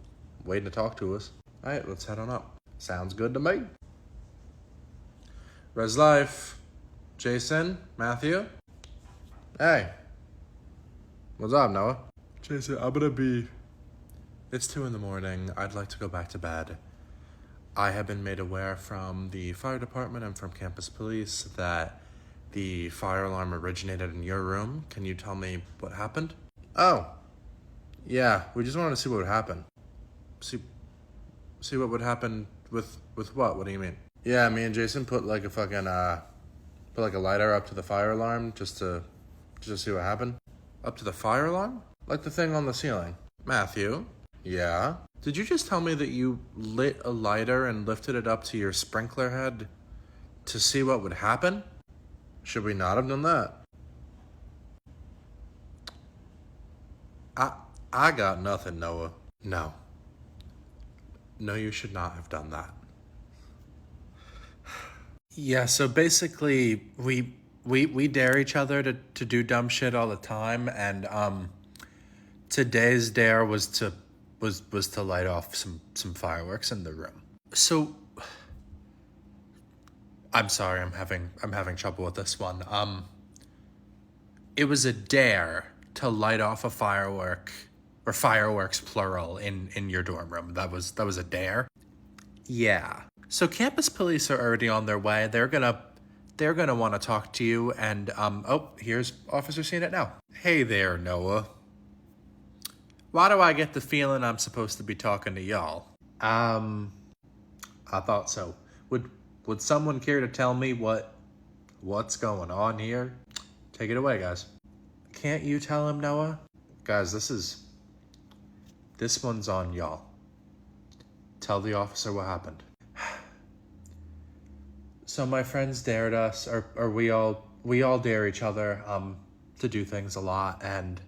waiting to talk to us. All right, let's head on up. Sounds good to me. Res Life. Jason? Matthew? Hey. What's up, Noah? Jason, It's 2 in the morning. I'd like to go back to bed. I have been made aware from the fire department and from campus police that the fire alarm originated in your room. Can you tell me what happened? Oh. Yeah, we just wanted to see what would happen. See what would happen with what? What do you mean? Yeah, me and Jason put like a fucking put like a lighter up to the fire alarm just to see what happened. Up to the fire alarm? Like the thing on the ceiling. Matthew? Yeah? Did you just tell me that you lit a lighter and lifted it up to your sprinkler head to see what would happen? Should we not have done that? I got nothing, Noah. No. No, you should not have done that. Yeah, so basically we dare each other to do dumb shit all the time, and today's dare was to light off some fireworks in the room. So I'm sorry, I'm having trouble with this one. It was a dare to light off a firework, or fireworks plural, in your dorm room. That was a dare. Yeah. So campus police are already on their way. They're gonna want to talk to you, and oh, here's Officer Seeing It Now. Hey there, Noah. Why do I get the feeling I'm supposed to be talking to y'all? I thought so. Would someone care to tell me what's going on here? Take it away, guys. Can't you tell him, Noah? Guys, this one's on y'all. Tell the officer what happened. So my friends dared us, or we all dare each other to do things a lot, and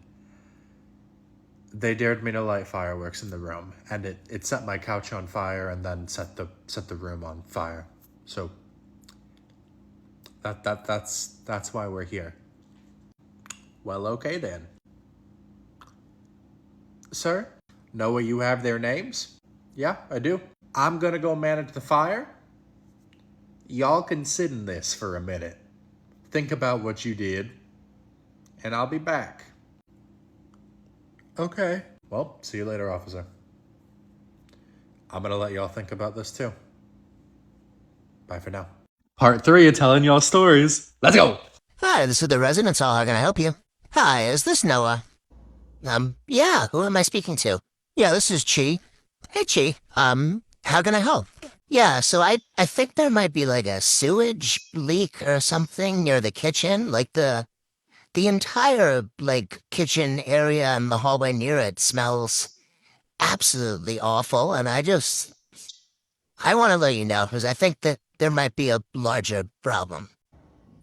they dared me to light fireworks in the room, and it set my couch on fire and then set the room on fire. So that's why we're here. Well, okay then. Sir, Noah, you have their names? Yeah, I do. I'm gonna go manage the fire. Y'all can sit in this for a minute. Think about what you did, and I'll be back. Okay. Well, see you later, officer. I'm gonna let y'all think about this too. Bye for now. Part 3 of telling y'all stories. Let's go! Hi, this is the residence hall. How can I help you? Hi, is this Noah? Yeah, who am I speaking to? Yeah, this is Chi. Hey, Chi. How can I help? Yeah, so I think there might be like a sewage leak or something near the kitchen. Like the entire, like, kitchen area and the hallway near it smells absolutely awful. And I want to let you know because I think that there might be a larger problem.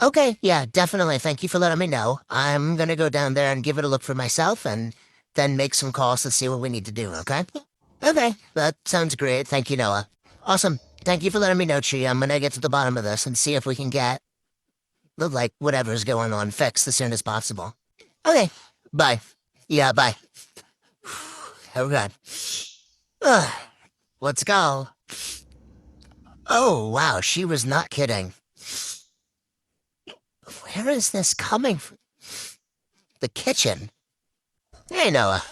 Okay, yeah, definitely. Thank you for letting me know. I'm going to go down there and give it a look for myself and then make some calls to see what we need to do, okay? Okay, that sounds great. Thank you, Noah. Awesome. Thank you for letting me know, Chi. I'm going to get to the bottom of this and see if we can get, like, whatever's going on fixed as soon as possible. Okay, bye. Yeah, bye. Oh, God. Ugh. Let's go. Oh, wow, she was not kidding. Where is this coming from? The kitchen? Hey, Noah.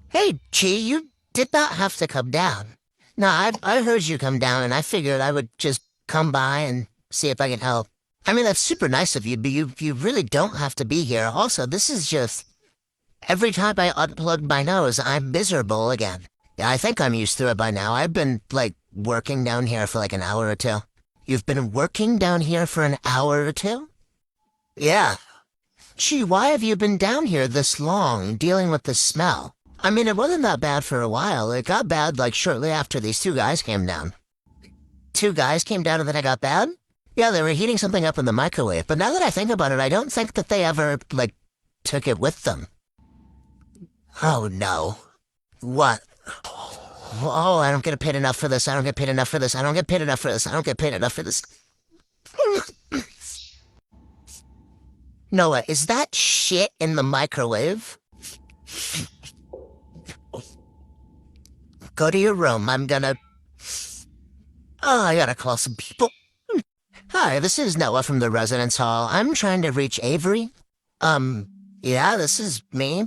Hey, Chi, you did not have to come down. No, I heard you come down, and I figured I would just come by and see if I can help. I mean, that's super nice of you, but you really don't have to be here. Also, this is just... Every time I unplug my nose, I'm miserable again. Yeah, I think I'm used to it by now. I've been, working down here for an hour or two. You've been working down here for an hour or two? Yeah. Gee, why have you been down here this long, dealing with the smell? I mean, it wasn't that bad for a while. It got bad, shortly after these two guys came down. Two guys came down and then it got bad? Yeah, they were heating something up in the microwave, but now that I think about it, I don't think that they ever, took it with them. Oh, no. What? Oh, I don't get paid enough for this. I don't get paid enough for this. I don't get paid enough for this. I don't get paid enough for this. Noah, is that shit in the microwave? Go to your room. I'm gonna... Oh, I gotta call some people. Hi, this is Noah from the residence hall. I'm trying to reach Avery. Yeah, this is me.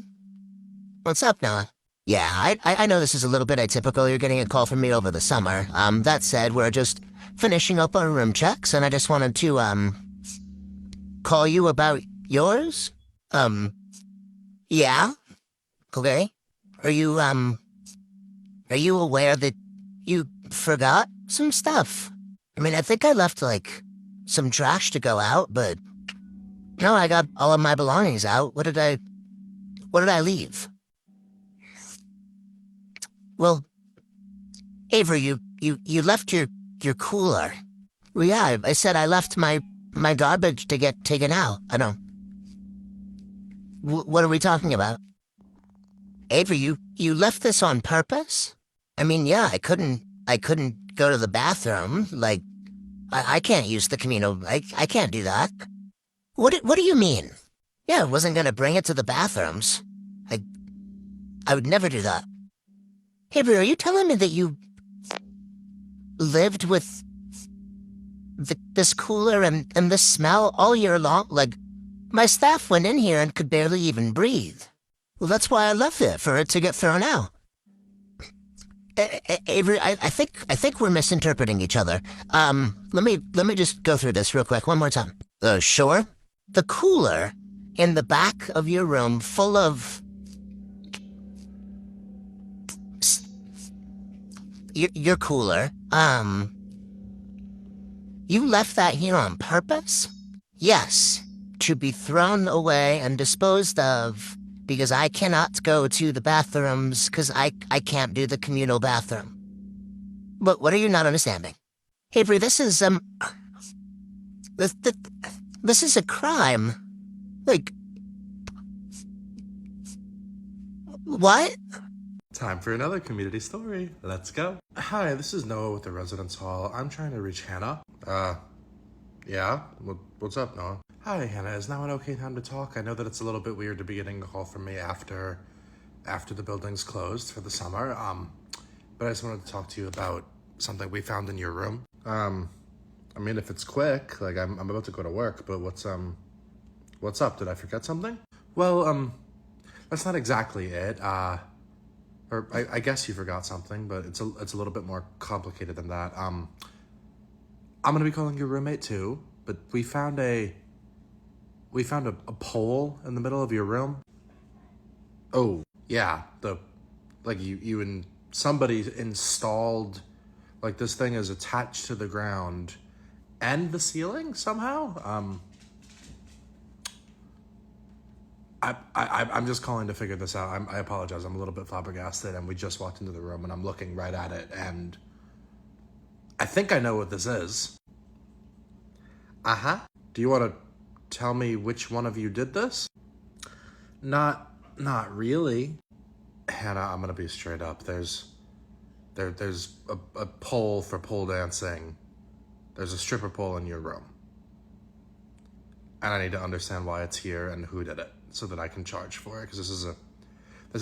What's up, Noah? Yeah, I know this is a little bit atypical. You're getting a call from me over the summer. That said, we're just finishing up our room checks, and I just wanted to, call you about yours? Yeah? Okay. Are you aware that you forgot some stuff? I mean, I think I left, some trash to go out, but... No, I got all of my belongings out. What did I leave? Well, Avery, you left your cooler. Well, yeah, I said I left my garbage to get taken out. I don't... What are we talking about? Avery, you left this on purpose? I mean, yeah, I couldn't go to the bathroom. I can't use the communal... I can't do that. What do you mean? Yeah, I wasn't gonna bring it to the bathrooms. I would never do that. Avery, are you telling me that you lived with this cooler and this smell all year long? My staff went in here and could barely even breathe. Well, that's why I left it, for it to get thrown out. Avery, I think we're misinterpreting each other. Let me just go through this real quick one more time. Sure. The cooler in the back of your room full of... Your cooler, you left that here on purpose? Yes, to be thrown away and disposed of, because I cannot go to the bathrooms, because I can't do the communal bathroom. But what are you not understanding? Avery, this is, this is a crime. What? Time for another community story. Let's go. Hi, this is Noah with the residence hall. I'm trying to reach Hannah. Yeah? What's up, Noah? Hi, Hannah. Is now an okay time to talk? I know that it's a little bit weird to be getting a call from me after the building's closed for the summer. But I just wanted to talk to you about something we found in your room. I mean, if it's quick, I'm about to go to work, but what's up? Did I forget something? Well, that's not exactly it. Or I guess you forgot something, but it's a little bit more complicated than that. I'm gonna be calling your roommate too, but we found a pole in the middle of your room. Oh yeah, you and somebody installed this thing is attached to the ground and the ceiling somehow. I'm just calling to figure this out. I apologize. I'm a little bit flabbergasted, and we just walked into the room, and I'm looking right at it, and I think I know what this is. Uh-huh. Do you want to tell me which one of you did this? Not really. Hannah, I'm gonna be straight up. There's a pole for pole dancing. There's a stripper pole in your room. And I need to understand why it's here and who did it, so that I can charge for it, because this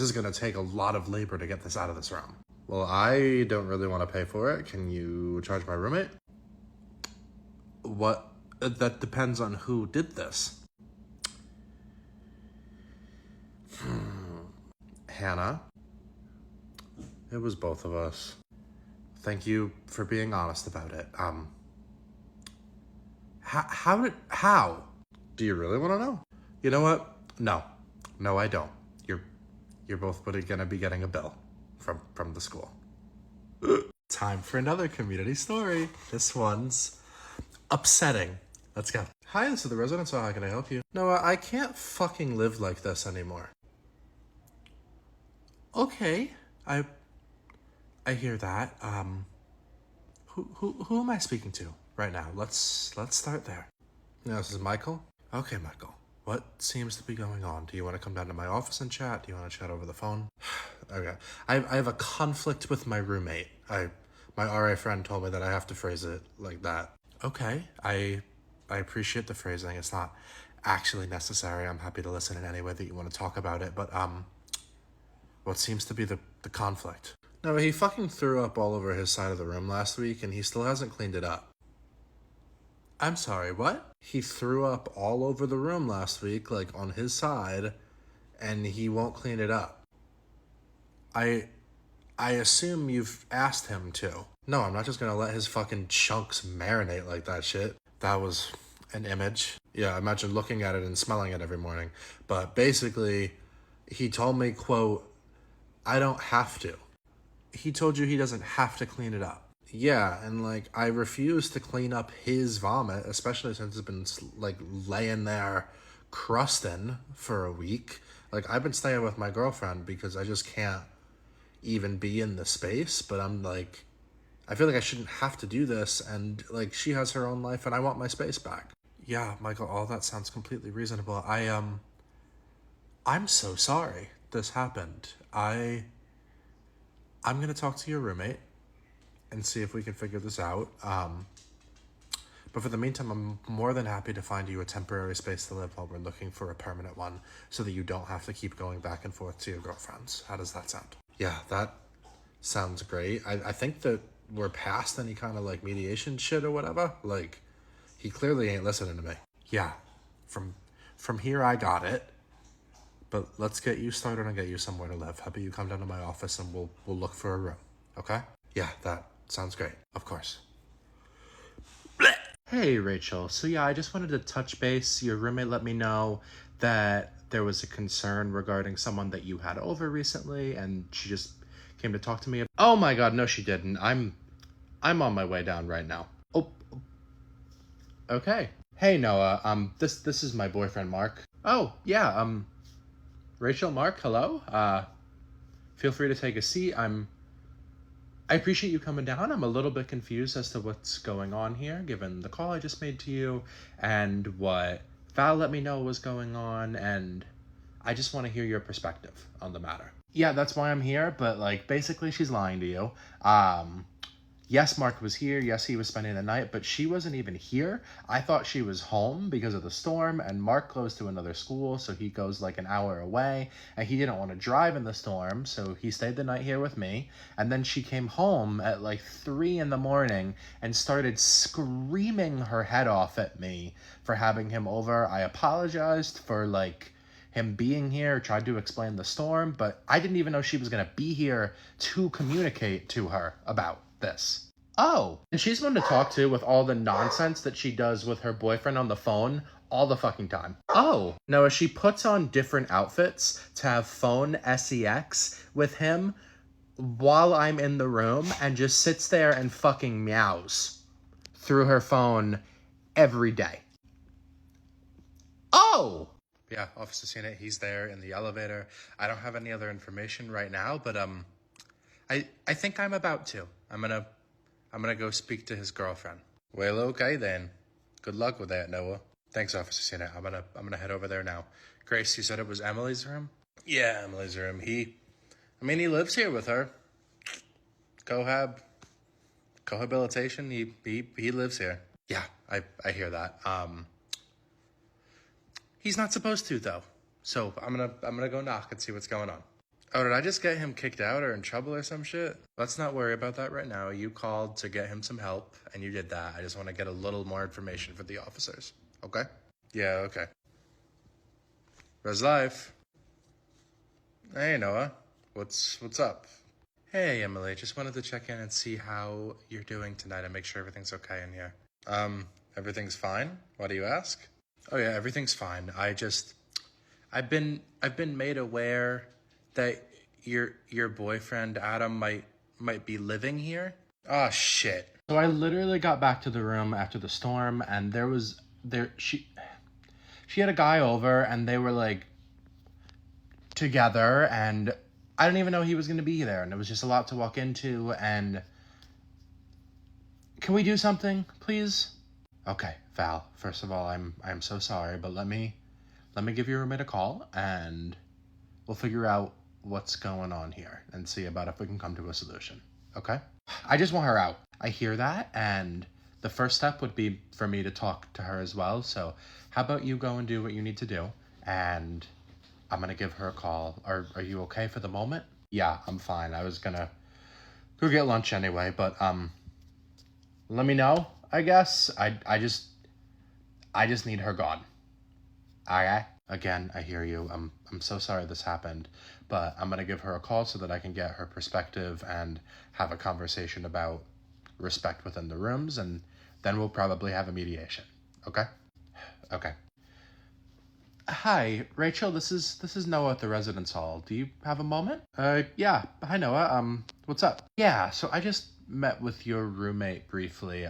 is gonna take a lot of labor to get this out of this room. Well, I don't really want to pay for it. Can you charge my roommate? What? That depends on who did this. Hannah, it was both of us. Thank you for being honest about it. How? Do you really want to know? You know what? No, I don't. You're both gonna be getting a bill from the school. Time for another community story. This one's upsetting. Let's go. Hi, this is the residence hall. How can I help you? Noah, I can't fucking live like this anymore. Okay, I hear that. Who am I speaking to right now? Let's start there. No, this is Michael. Okay, Michael. What seems to be going on? Do you want to come down to my office and chat? Do you want to chat over the phone? Okay. I have a conflict with my roommate. My RA friend told me that I have to phrase it like that. Okay. I appreciate the phrasing. It's not actually necessary. I'm happy to listen in any way that you want to talk about it. But what seems to be the conflict? No, he fucking threw up all over his side of the room last week, and he still hasn't cleaned it up. I'm sorry, what? He threw up all over the room last week, like on his side, and he won't clean it up. I assume you've asked him to. No, I'm not just gonna let his fucking chunks marinate like that shit. That was an image. Yeah, imagine looking at it and smelling it every morning. But basically, he told me, quote, I don't have to. He told you he doesn't have to clean it up. Yeah, and like I refuse to clean up his vomit, especially since it's been like laying there crusting for a week. Like I've been staying with my girlfriend because I just can't even be in the space, but I'm like, I feel like I shouldn't have to do this, and like she has her own life and I want my space back. Yeah, Michael, all that sounds completely reasonable. I'm so sorry this happened. I'm gonna talk to your roommate and see if we can figure this out. But for the meantime, I'm more than happy to find you a temporary space to live while we're looking for a permanent one so that you don't have to keep going back and forth to your girlfriends. How does that sound? Yeah, that sounds great. I think that we're past any kind of like mediation shit or whatever. Like, he clearly ain't listening to me. Yeah, from here I got it. But let's get you started and get you somewhere to live. How about you come down to my office and we'll look for a room, okay? Yeah, that sounds great. Of course. Hey, Rachel. So yeah, I just wanted to touch base. Your roommate let me know that there was a concern regarding someone that you had over recently, and she just came to talk to me. Oh my god, no she didn't. I'm on my way down right now. Oh. Okay. Hey, Noah. This is my boyfriend, Mark. Oh, yeah, Rachel, Mark, hello. Feel free to take a seat. I appreciate you coming down. I'm a little bit confused as to what's going on here, given the call I just made to you and what Val let me know was going on, and I just want to hear your perspective on the matter. Yeah, that's why I'm here, but like basically she's lying to you. Yes, Mark was here. Yes, he was spending the night, but she wasn't even here. I thought she was home because of the storm, and Mark goes to another school, so he goes like an hour away, and he didn't want to drive in the storm, so he stayed the night here with me. And then she came home at like 3 a.m. and started screaming her head off at me for having him over. I apologized for like him being here, tried to explain the storm, but I didn't even know she was going to be here to communicate to her about this. Oh, and she's one to talk to with all the nonsense that she does with her boyfriend on the phone all the fucking time. Oh, no, she puts on different outfits to have phone sex with him while I'm in the room and just sits there and fucking meows through her phone every day. Oh! Yeah, Officer seen it. He's there in the elevator. I don't have any other information right now, but I think I'm about to. I'm gonna go speak to his girlfriend. Well, okay then. Good luck with that, Noah. Thanks, Officer Cena. I'm gonna head over there now. Grace, you said it was Emily's room? Yeah, Emily's room. He lives here with her. Cohabitation. He lives here. Yeah, I hear that. He's not supposed to though. So I'm gonna go knock and see what's going on. Oh, did I just get him kicked out or in trouble or some shit? Let's not worry about that right now. You called to get him some help, and you did that. I just want to get a little more information for the officers. Okay? Yeah, okay. Res Life. Hey, Noah. What's up? Hey, Emily. Just wanted to check in and see how you're doing tonight and make sure everything's okay in here. Everything's fine? Why do you ask? Oh yeah, everything's fine. I've been made aware that your boyfriend Adam might be living here. Oh shit. So I literally got back to the room after the storm, and she had a guy over, and they were like together, and I didn't even know he was going to be there, and it was just a lot to walk into. And can we do something, please? Okay, Val, first of all, I'm so sorry, but let me give your roommate a call, and we'll figure out what's going on here and see about if we can come to a solution. Okay? I just want her out. I hear that, and the first step would be for me to talk to her as well. So how about you go and do what you need to do, and I'm gonna give her a call. Are you okay for the moment? Yeah, I'm fine. I was gonna go get lunch anyway, but let me know, I guess. I just need her gone. Okay? Again, I hear you. I'm so sorry this happened, but I'm gonna give her a call so that I can get her perspective and have a conversation about respect within the rooms, and then we'll probably have a mediation. Okay? Okay. Hi, Rachel. This is Noah at the residence hall. Do you have a moment? Yeah. Hi, Noah. What's up? Yeah. So I just met with your roommate briefly.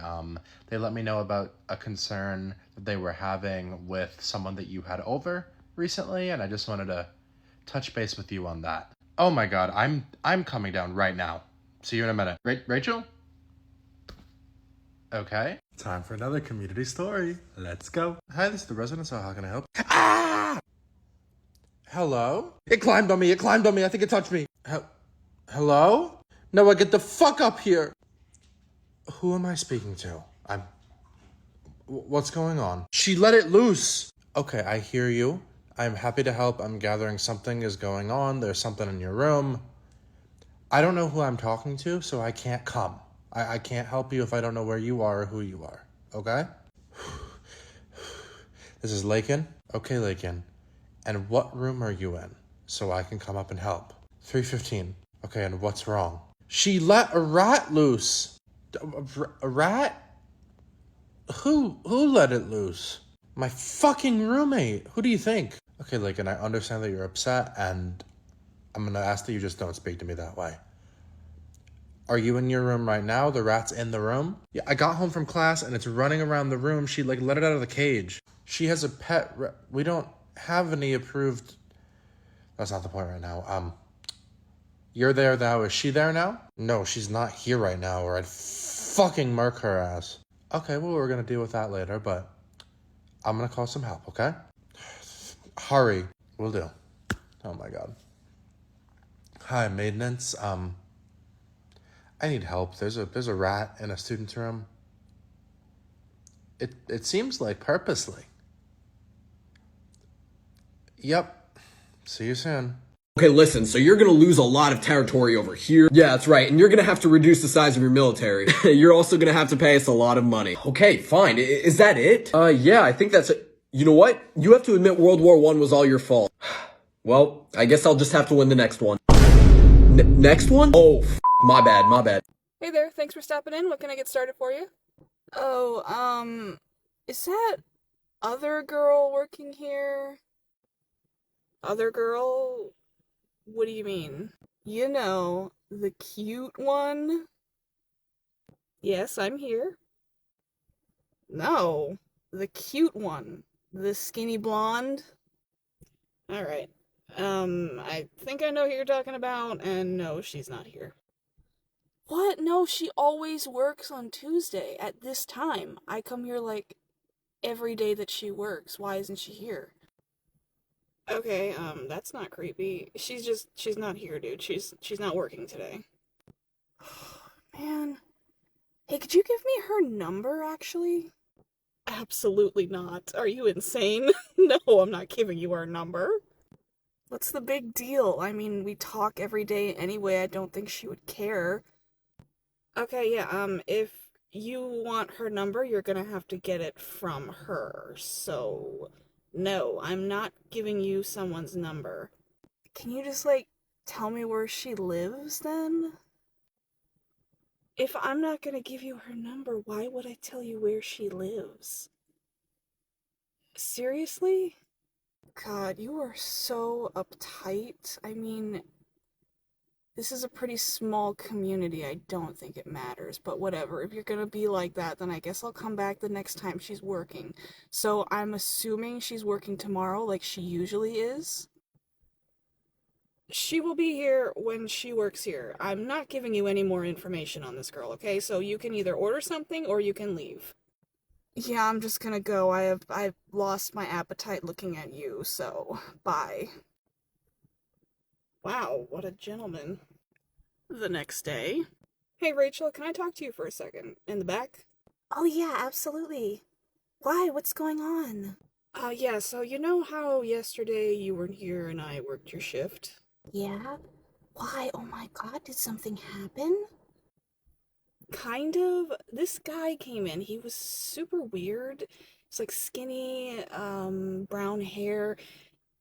They let me know about a concern that they were having with someone that you had over recently, and I just wanted to touch base with you on that. Oh my God, I'm coming down right now. See you in a minute. Rachel? Okay. Time for another community story. Let's go. Hi, this is the residence hall. How can I help? Ah! Hello? It climbed on me. I think it touched me. Hello? Noah, get the fuck up here. Who am I speaking to? What's going on? She let it loose. Okay, I hear you. I'm happy to help. I'm gathering something is going on. There's something in your room. I don't know who I'm talking to, so I can't come. I can't help you if I don't know where you are or who you are. Okay? This is Lakin. Okay, Lakin. And what room are you in so I can come up and help? 315. Okay, and what's wrong? She let a rat loose. A rat? Who let it loose? My fucking roommate. Who do you think? Okay, Lakin, I understand that you're upset, and I'm gonna ask that you just don't speak to me that way. Are you in your room right now? The rat's in the room? Yeah, I got home from class and it's running around the room. She let it out of the cage. She has a pet rat. We don't have any approved. That's not the point right now. You're there now. Is she there now? No, she's not here right now, or I'd fucking murk her ass. Okay, well, we're gonna deal with that later, but I'm gonna call some help, okay? Hurry. Will do. Oh my God. Hi, maintenance. I need help. There's a rat in a student's room. It seems like purposely. Yep. See you soon. Okay, listen, so you're gonna lose a lot of territory over here. Yeah, that's right, and you're gonna have to reduce the size of your military. You're also gonna have to pay us a lot of money. Okay, fine. Is that it? Yeah, I think that's it. You know what? You have to admit World War I was all your fault. Well, I guess I'll just have to win the next one. Next one? Oh, my bad. Hey there, thanks for stopping in. What can I get started for you? Oh, is that other girl working here? Other girl? What do you mean? You know, the cute one? Yes, I'm here. No, the cute one. The skinny blonde? Alright. I think I know who you're talking about, and no, she's not here. What? No, she always works on Tuesday at this time. I come here, like, every day that she works. Why isn't she here? Okay, that's not creepy. She's not here, dude. She's not working today. Man. Hey, could you give me her number, actually? Absolutely not. Are you insane? No, I'm not giving you her number. What's the big deal? I mean, we talk every day anyway. I don't think she would care. Okay, yeah, if you want her number, you're gonna have to get it from her. So, no, I'm not giving you someone's number. Can you just, like, tell me where she lives then? If I'm not gonna give you her number, why would I tell you where she lives? Seriously? God, you are so uptight. I mean, this is a pretty small community. I don't think it matters, but whatever. If you're gonna be like that, then I guess I'll come back the next time she's working. So I'm assuming she's working tomorrow like she usually is. She will be here when she works here. I'm not giving you any more information on this girl, okay? So you can either order something or you can leave. Yeah, I'm just gonna go. I've lost my appetite looking at you, so bye. Wow, what a gentleman. The next day. Hey Rachel, can I talk to you for a second? In the back? Oh yeah, absolutely. Why? What's going on? Yeah, so you know how yesterday you weren't here and I worked your shift? Yeah? Why? Oh my god, did something happen? Kind of. This guy came in. He was super weird. He's like skinny, brown hair.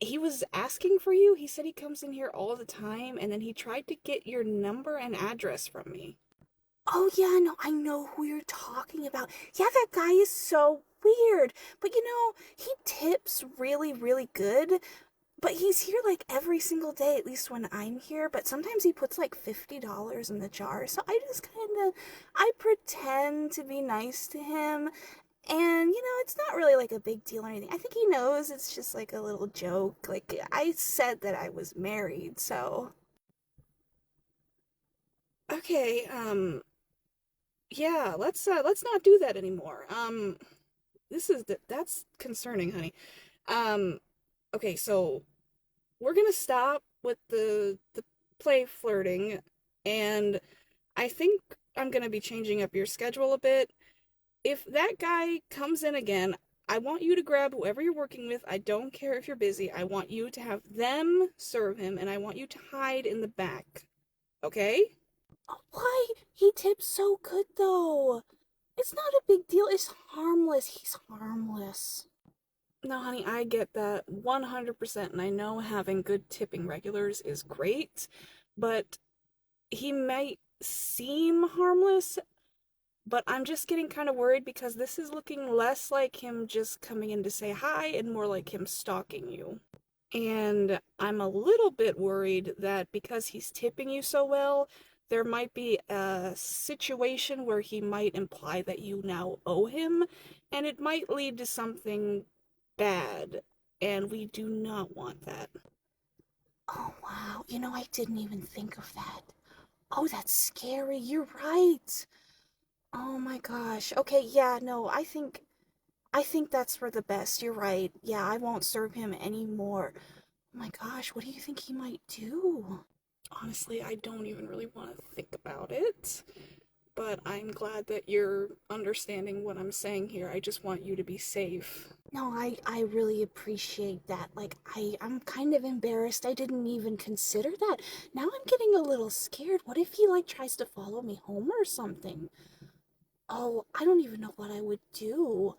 He was asking for you. He said he comes in here all the time, and then he tried to get your number and address from me. Oh yeah, no, I know who you're talking about. Yeah, that guy is so weird. But you know, he tips really, really good. But he's here like every single day, at least when I'm here. But sometimes he puts like $50 in the jar. So I pretend to be nice to him. And, you know, it's not really like a big deal or anything. I think he knows it's just like a little joke. Like, I said that I was married, so. Okay, yeah, let's not do that anymore. That's concerning, honey. Okay, so we're gonna stop with the play flirting, and I think I'm gonna be changing up your schedule a bit. If that guy comes in again, I want you to grab whoever you're working with. I don't care if you're busy. I want you to have them serve him, and I want you to hide in the back. Okay? Why? He tips so good, though. It's not a big deal. It's harmless. He's harmless. No, honey, I get that 100%, and I know having good tipping regulars is great, but he might seem harmless, but I'm just getting kind of worried because this is looking less like him just coming in to say hi and more like him stalking you. And I'm a little bit worried that because he's tipping you so well, there might be a situation where he might imply that you now owe him, and it might lead to something bad, and we do not want that. Oh, wow. You know, I didn't even think of that. Oh, that's scary. You're right. Oh my gosh. Okay, yeah, no, I think that's for the best. You're right. Yeah, I won't serve him anymore. Oh my gosh, what do you think he might do? Honestly, I don't even really want to think about it, but I'm glad that you're understanding what I'm saying here. I just want you to be safe. No, I really appreciate that. Like, I'm kind of embarrassed. I didn't even consider that. Now I'm getting a little scared. What if he, like, tries to follow me home or something? Oh, I don't even know what I would do.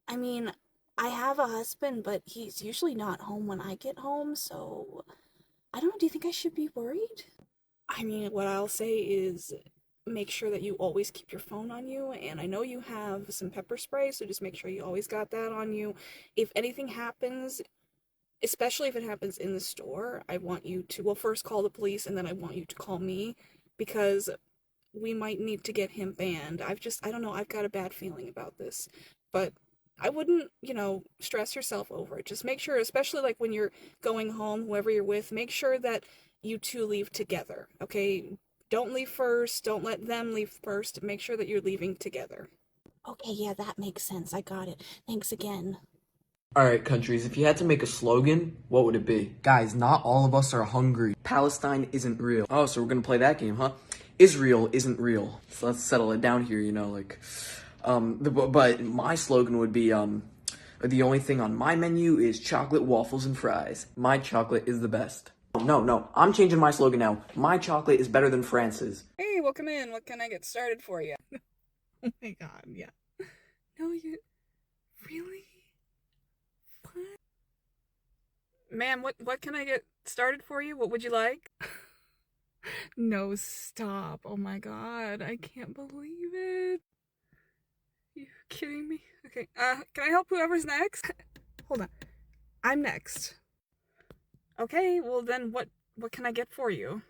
I mean, I have a husband, but he's usually not home when I get home, so I don't know. Do you think I should be worried? I mean, what I'll say is make sure that you always keep your phone on you, and I know you have some pepper spray, so just make sure you always got that on you. If anything happens, especially if it happens in the store, I want you to, well, first call the police, and then I want you to call me, because we might need to get him banned. I don't know, I've got a bad feeling about this, but I wouldn't, stress yourself over it. Just make sure, especially like when you're going home, whoever you're with, make sure that you two leave together, okay? Don't leave first. Don't let them leave first. Make sure that you're leaving together. Okay, yeah, that makes sense. I got it. Thanks again. Alright, countries, if you had to make a slogan, what would it be? Guys, not all of us are hungry. Palestine isn't real. Oh, so we're gonna play that game, huh? Israel isn't real. So let's settle it down here, but my slogan would be, the only thing on my menu is chocolate waffles and fries. My chocolate is the best. No, I'm changing my slogan now. My chocolate is better than France's. Hey, welcome in. What can I get started for you? Oh my god, yeah. No, you... Really? What? Ma'am, what can I get started for you? What would you like? No, stop. Oh my god, I can't believe it. You kidding me? Okay, can I help whoever's next? Hold on. I'm next. Okay, well then what can I get for you?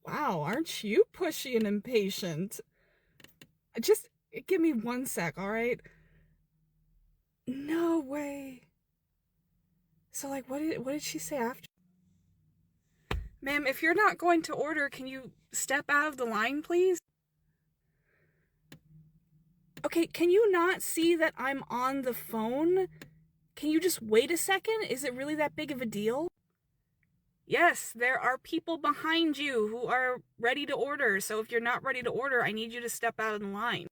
Wow, aren't you pushy and impatient? Just give me 1 sec, alright? No way. So like what did she say after? Ma'am, if you're not going to order, can you step out of the line, please? Okay, can you not see that I'm on the phone? Can you just wait a second? Is it really that big of a deal? Yes, there are people behind you who are ready to order, so if you're not ready to order, I need you to step out of the line.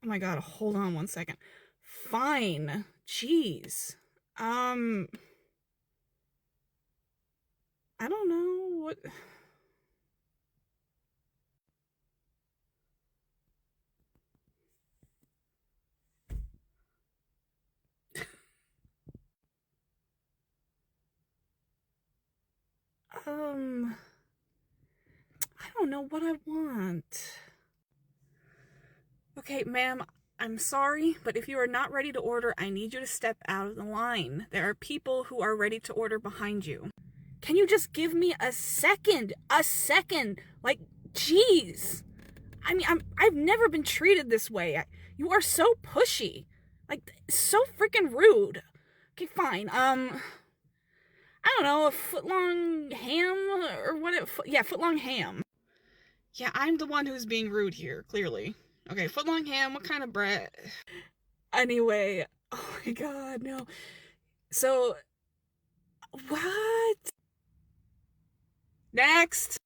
Oh my god, hold on 1 second. Fine. Jeez. I don't know what... I don't know what I want. Okay, ma'am, I'm sorry, but if you are not ready to order, I need you to step out of the line. There are people who are ready to order behind you. Can you just give me a second? A second! Like, jeez! I mean, I've never been treated this way. You are so pushy. Like, so freaking rude. Okay, fine. I don't know, a foot-long ham or what? Yeah, foot-long ham. Yeah, I'm the one who's being rude here, clearly. Okay, foot-long ham, what kind of bread? Anyway, oh my god, no. So, what? Next!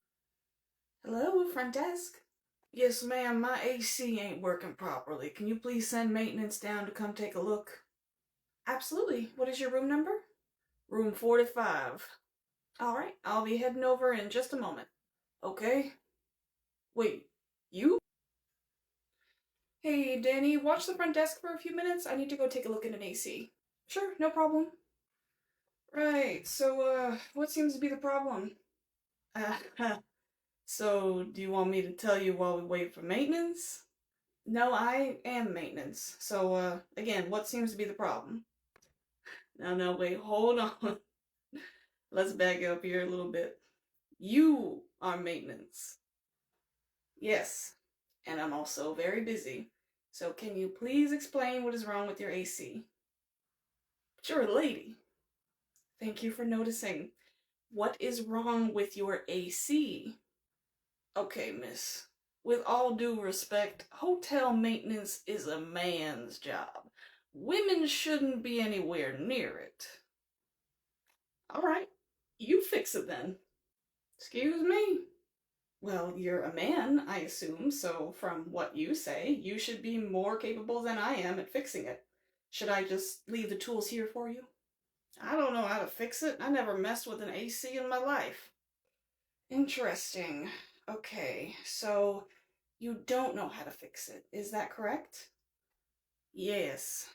Hello, front desk? Yes, ma'am, my AC ain't working properly. Can you please send maintenance down to come take a look? Absolutely. What is your room number? Room 45. Alright, I'll be heading over in just a moment. Okay. Wait, you? Hey, Danny, watch the front desk for a few minutes. I need to go take a look at an AC. Sure, no problem. Right, so, what seems to be the problem? So, do you want me to tell you while we wait for maintenance? No, I am maintenance. So, again, what seems to be the problem? No, wait, hold on. Let's back up here a little bit. You are maintenance. Yes, and I'm also very busy. So can you please explain what is wrong with your AC? But you're a lady. Thank you for noticing. What is wrong with your AC? Okay, miss. With all due respect, hotel maintenance is a man's job. Women shouldn't be anywhere near it. Alright, you fix it then. Excuse me? Well, you're a man, I assume, so from what you say, you should be more capable than I am at fixing it. Should I just leave the tools here for you? I don't know how to fix it. I never messed with an AC in my life. Interesting. Okay, so you don't know how to fix it, is that correct? Yes.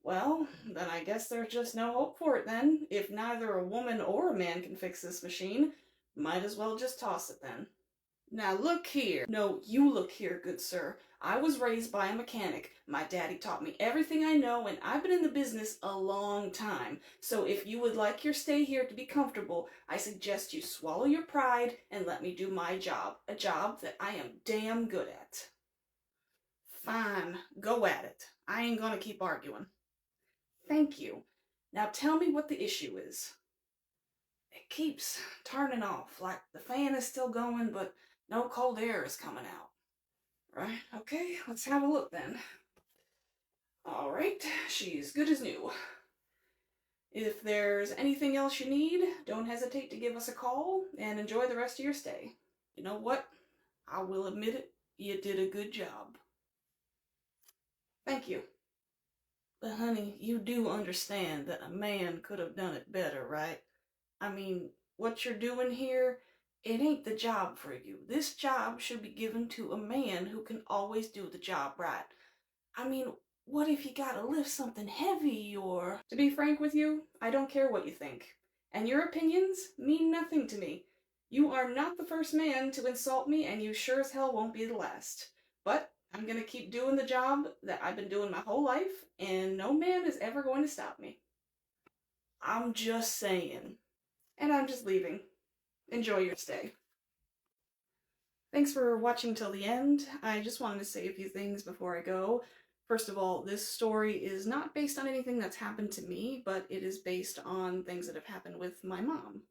Well, then I guess there's just no hope for it then. If neither a woman or a man can fix this machine, might as well just toss it then. Now look here. No, you look here, good sir. I was raised by a mechanic. My daddy taught me everything I know, and I've been in the business a long time. So if you would like your stay here to be comfortable, I suggest you swallow your pride and let me do my job. A job that I am damn good at. Fine, go at it. I ain't gonna keep arguing. Thank you. Now tell me what the issue is. It keeps turning off, like the fan is still going, but no cold air is coming out. Right, okay, let's have a look then. Alright, she's good as new. If there's anything else you need, don't hesitate to give us a call, and enjoy the rest of your stay. You know what? I will admit it, you did a good job. Thank you. But honey, you do understand that a man could have done it better, right? I mean, what you're doing here, it ain't the job for you. This job should be given to a man who can always do the job right. I mean, what if you gotta lift something heavy or... To be frank with you, I don't care what you think. And your opinions mean nothing to me. You are not the first man to insult me, and you sure as hell won't be the last. But I'm gonna keep doing the job that I've been doing my whole life, and no man is ever going to stop me. I'm just saying. And I'm just leaving. Enjoy your stay. Thanks for watching till the end. I just wanted to say a few things before I go. First of all, this story is not based on anything that's happened to me, but it is based on things that have happened with my mom.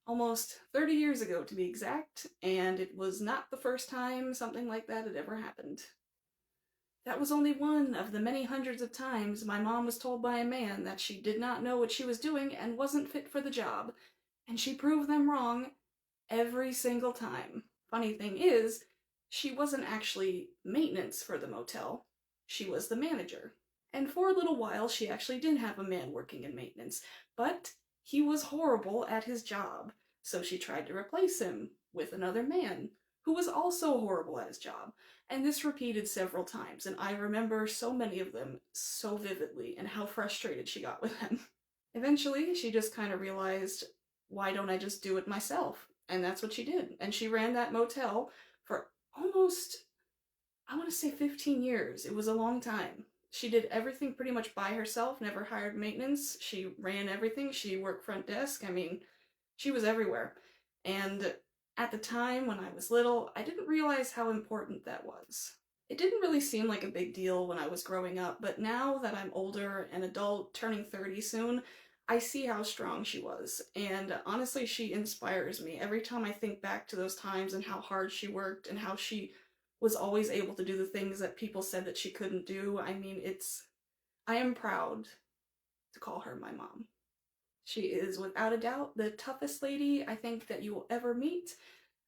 Almost 30 years ago, to be exact, and it was not the first time something like that had ever happened. That was only one of the many hundreds of times my mom was told by a man that she did not know what she was doing and wasn't fit for the job, and she proved them wrong every single time. Funny thing is, she wasn't actually maintenance for the motel. She was the manager. And for a little while, she actually did have a man working in maintenance, but he was horrible at his job, so she tried to replace him with another man who was also horrible at his job. And this repeated several times, and I remember so many of them so vividly and how frustrated she got with them. Eventually, she just kind of realized, why don't I just do it myself? And that's what she did. And she ran that motel for almost, I want to say 15 years. It was a long time. She did everything pretty much by herself, never hired maintenance. She ran everything. She worked front desk. I mean, she was everywhere. And at the time when I was little, I didn't realize how important that was. It didn't really seem like a big deal when I was growing up, but now that I'm older, an adult, turning 30 soon, I see how strong she was. And honestly, she inspires me. Every time I think back to those times and how hard she worked and how she was always able to do the things that people said that she couldn't do, I mean, I am proud to call her my mom. She is, without a doubt, the toughest lady I think that you will ever meet.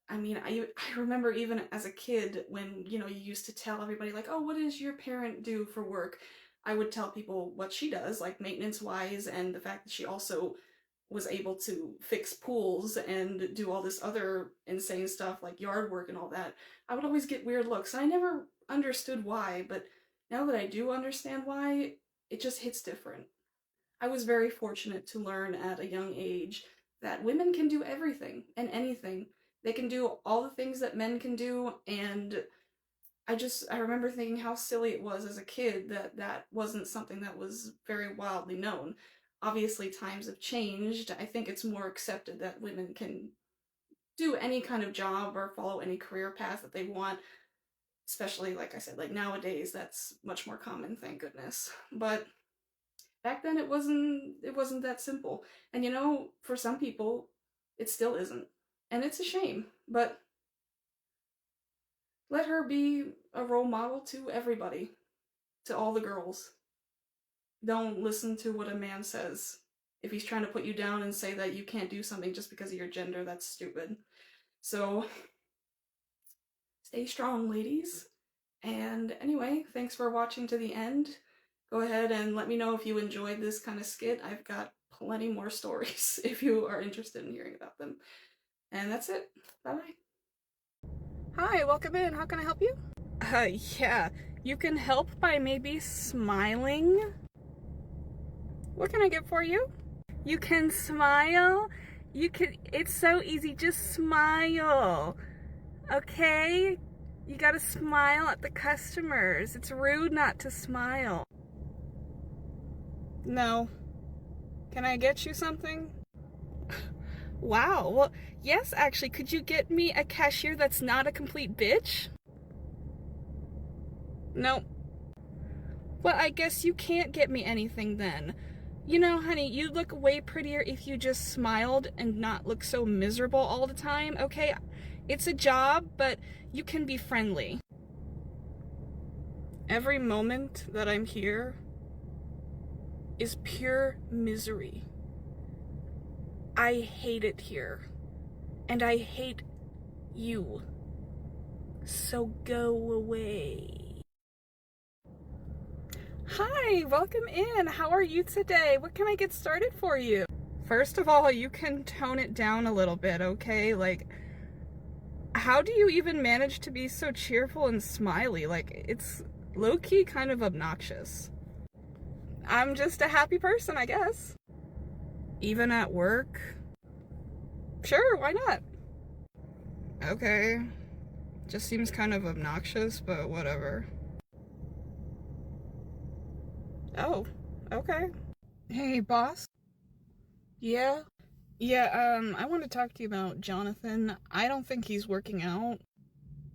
I mean, I remember even as a kid when, you used to tell everybody, like, oh, what does your parent do for work? I would tell people what she does, like maintenance-wise, and the fact that she also was able to fix pools and do all this other insane stuff, like yard work and all that. I would always get weird looks. I never understood why, but now that I do understand why, it just hits different. I was very fortunate to learn at a young age that women can do everything and anything. They can do all the things that men can do, and I remember thinking how silly it was as a kid that that wasn't something that was very wildly known. Obviously, times have changed. I think it's more accepted that women can do any kind of job or follow any career path that they want, especially, like I said, like nowadays, that's much more common, thank goodness. But back then it wasn't that simple. And for some people, it still isn't. And it's a shame, but let her be a role model to everybody, to all the girls. Don't listen to what a man says. If he's trying to put you down and say that you can't do something just because of your gender, that's stupid. So, stay strong, ladies. And anyway, thanks for watching to the end. Go ahead and let me know if you enjoyed this kind of skit. I've got plenty more stories if you are interested in hearing about them. And that's it. Bye-bye. Hi, welcome in. How can I help you? Yeah. You can help by maybe smiling. What can I get for you? You can smile. It's so easy. Just smile. Okay? You gotta smile at the customers. It's rude not to smile. No. Can I get you something? Wow. Well, yes, actually. Could you get me a cashier that's not a complete bitch? No. Well, I guess you can't get me anything then. Honey, you'd look way prettier if you just smiled and not look so miserable all the time, okay? It's a job, but you can be friendly. Every moment that I'm here is pure misery. I hate it here. And I hate you. So go away. Hi, welcome in. How are you today? What can I get started for you? First of all, you can tone it down a little bit, okay? Like, how do you even manage to be so cheerful and smiley? Like, it's low-key kind of obnoxious. I'm just a happy person, I guess. Even at work, Sure, why not? Okay. Just seems kind of obnoxious, but whatever. Oh, okay. Hey, boss? Yeah? Yeah, I want to talk to you about Jonathan. I don't think he's working out.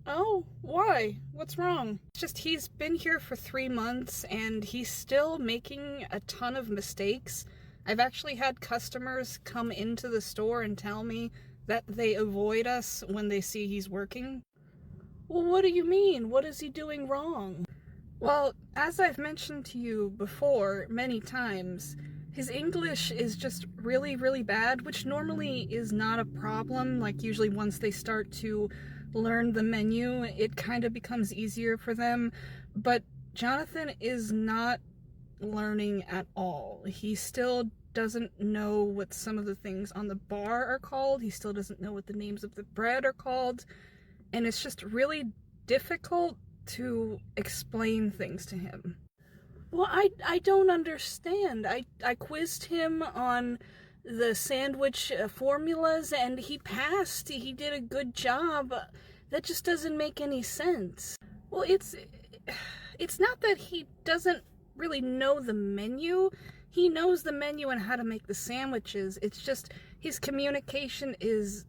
Oh, why? What's wrong? It's just he's been here for 3 months and he's still making a ton of mistakes. I've actually had customers come into the store and tell me that they avoid us when they see he's working. Well, what do you mean? What is he doing wrong? Well, as I've mentioned to you before many times, his English is just really, really bad, which normally is not a problem. Like, usually once they start to learn the menu, it kind of becomes easier for them. But Jonathan is not learning at all. He still doesn't know what some of the things on the bar are called. He still doesn't know what the names of the bread are called. And it's just really difficult to explain things to him. Well, I don't understand. I quizzed him on the sandwich formulas and he passed. He did a good job. That just doesn't make any sense. Well, it's not that he doesn't really know the menu. He knows the menu and how to make the sandwiches. It's just his communication is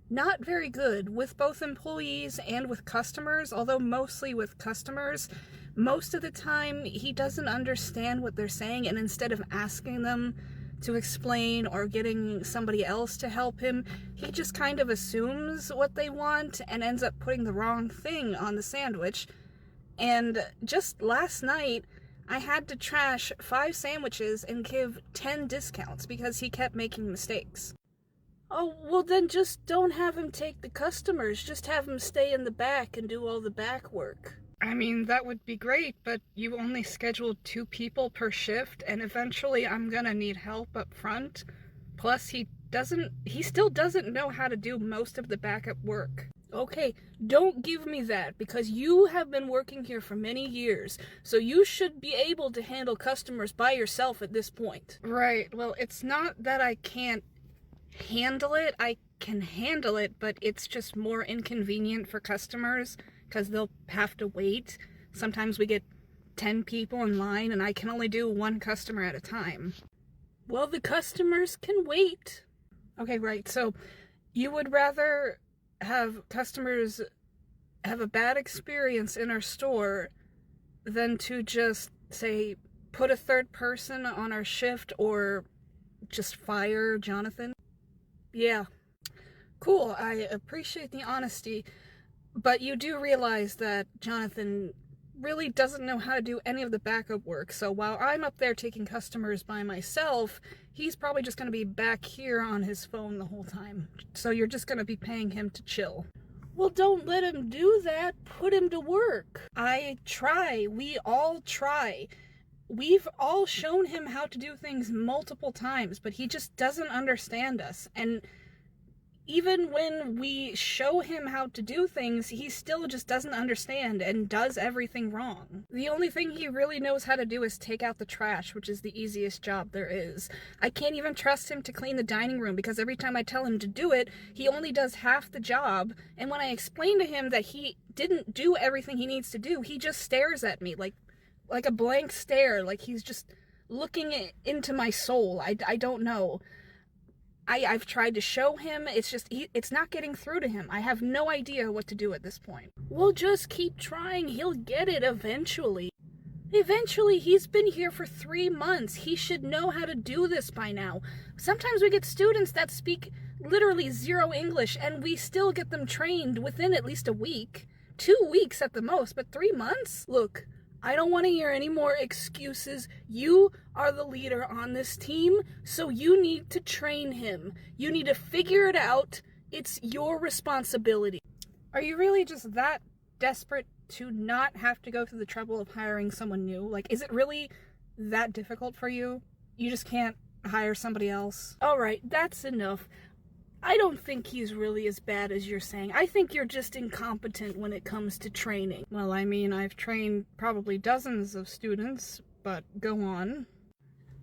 not very good with both employees and with customers, although mostly with customers. Most of the time, he doesn't understand what they're saying, and instead of asking them to explain or getting somebody else to help him, he just kind of assumes what they want and ends up putting the wrong thing on the sandwich. And just last night, I had to trash 5 sandwiches and give 10 discounts because he kept making mistakes. Oh, well then just don't have him take the customers. Just have him stay in the back and do all the back work. I mean, that would be great, but you only scheduled 2 people per shift, and eventually I'm gonna need help up front. Plus, he still doesn't know how to do most of the backup work. Okay, don't give me that, because you have been working here for many years, so you should be able to handle customers by yourself at this point. Right, well, it's not that I can't handle it. I can handle it, but it's just more inconvenient for customers because they'll have to wait. Sometimes we get 10 people in line and I can only do 1 customer at a time. Well, the customers can wait. Okay, right, so you would rather have customers have a bad experience in our store than to just, say, put a 3rd person on our shift or just fire Jonathan? Yeah. Cool, I appreciate the honesty, but you do realize that Jonathan really doesn't know how to do any of the backup work, so while I'm up there taking customers by myself, he's probably just going to be back here on his phone the whole time. So you're just going to be paying him to chill. Well, don't let him do that. Put him to work. I try. We all try. We've all shown him how to do things multiple times, but he just doesn't understand us. And even when we show him how to do things, he still just doesn't understand and does everything wrong. The only thing he really knows how to do is take out the trash, which is the easiest job there is. I can't even trust him to clean the dining room because every time I tell him to do it, he only does half the job. And when I explain to him that he didn't do everything he needs to do, he just stares at me like a blank stare, like he's just looking into my soul. I don't know. I've tried to show him, it's not getting through to him. I have no idea what to do at this point. Well, just keep trying. He'll get it eventually. Eventually, he's been here for 3 months. He should know how to do this by now. Sometimes we get students that speak literally 0 English, and we still get them trained within at least a week. 2 weeks at the most, but 3 months? Look, I don't want to hear any more excuses. You are the leader on this team, so you need to train him. You need to figure it out. It's your responsibility. Are you really just that desperate to not have to go through the trouble of hiring someone new? Like, is it really that difficult for you? You just can't hire somebody else? Alright, that's enough. I don't think he's really as bad as you're saying. I think you're just incompetent when it comes to training. Well, I mean, I've trained probably dozens of students, but go on.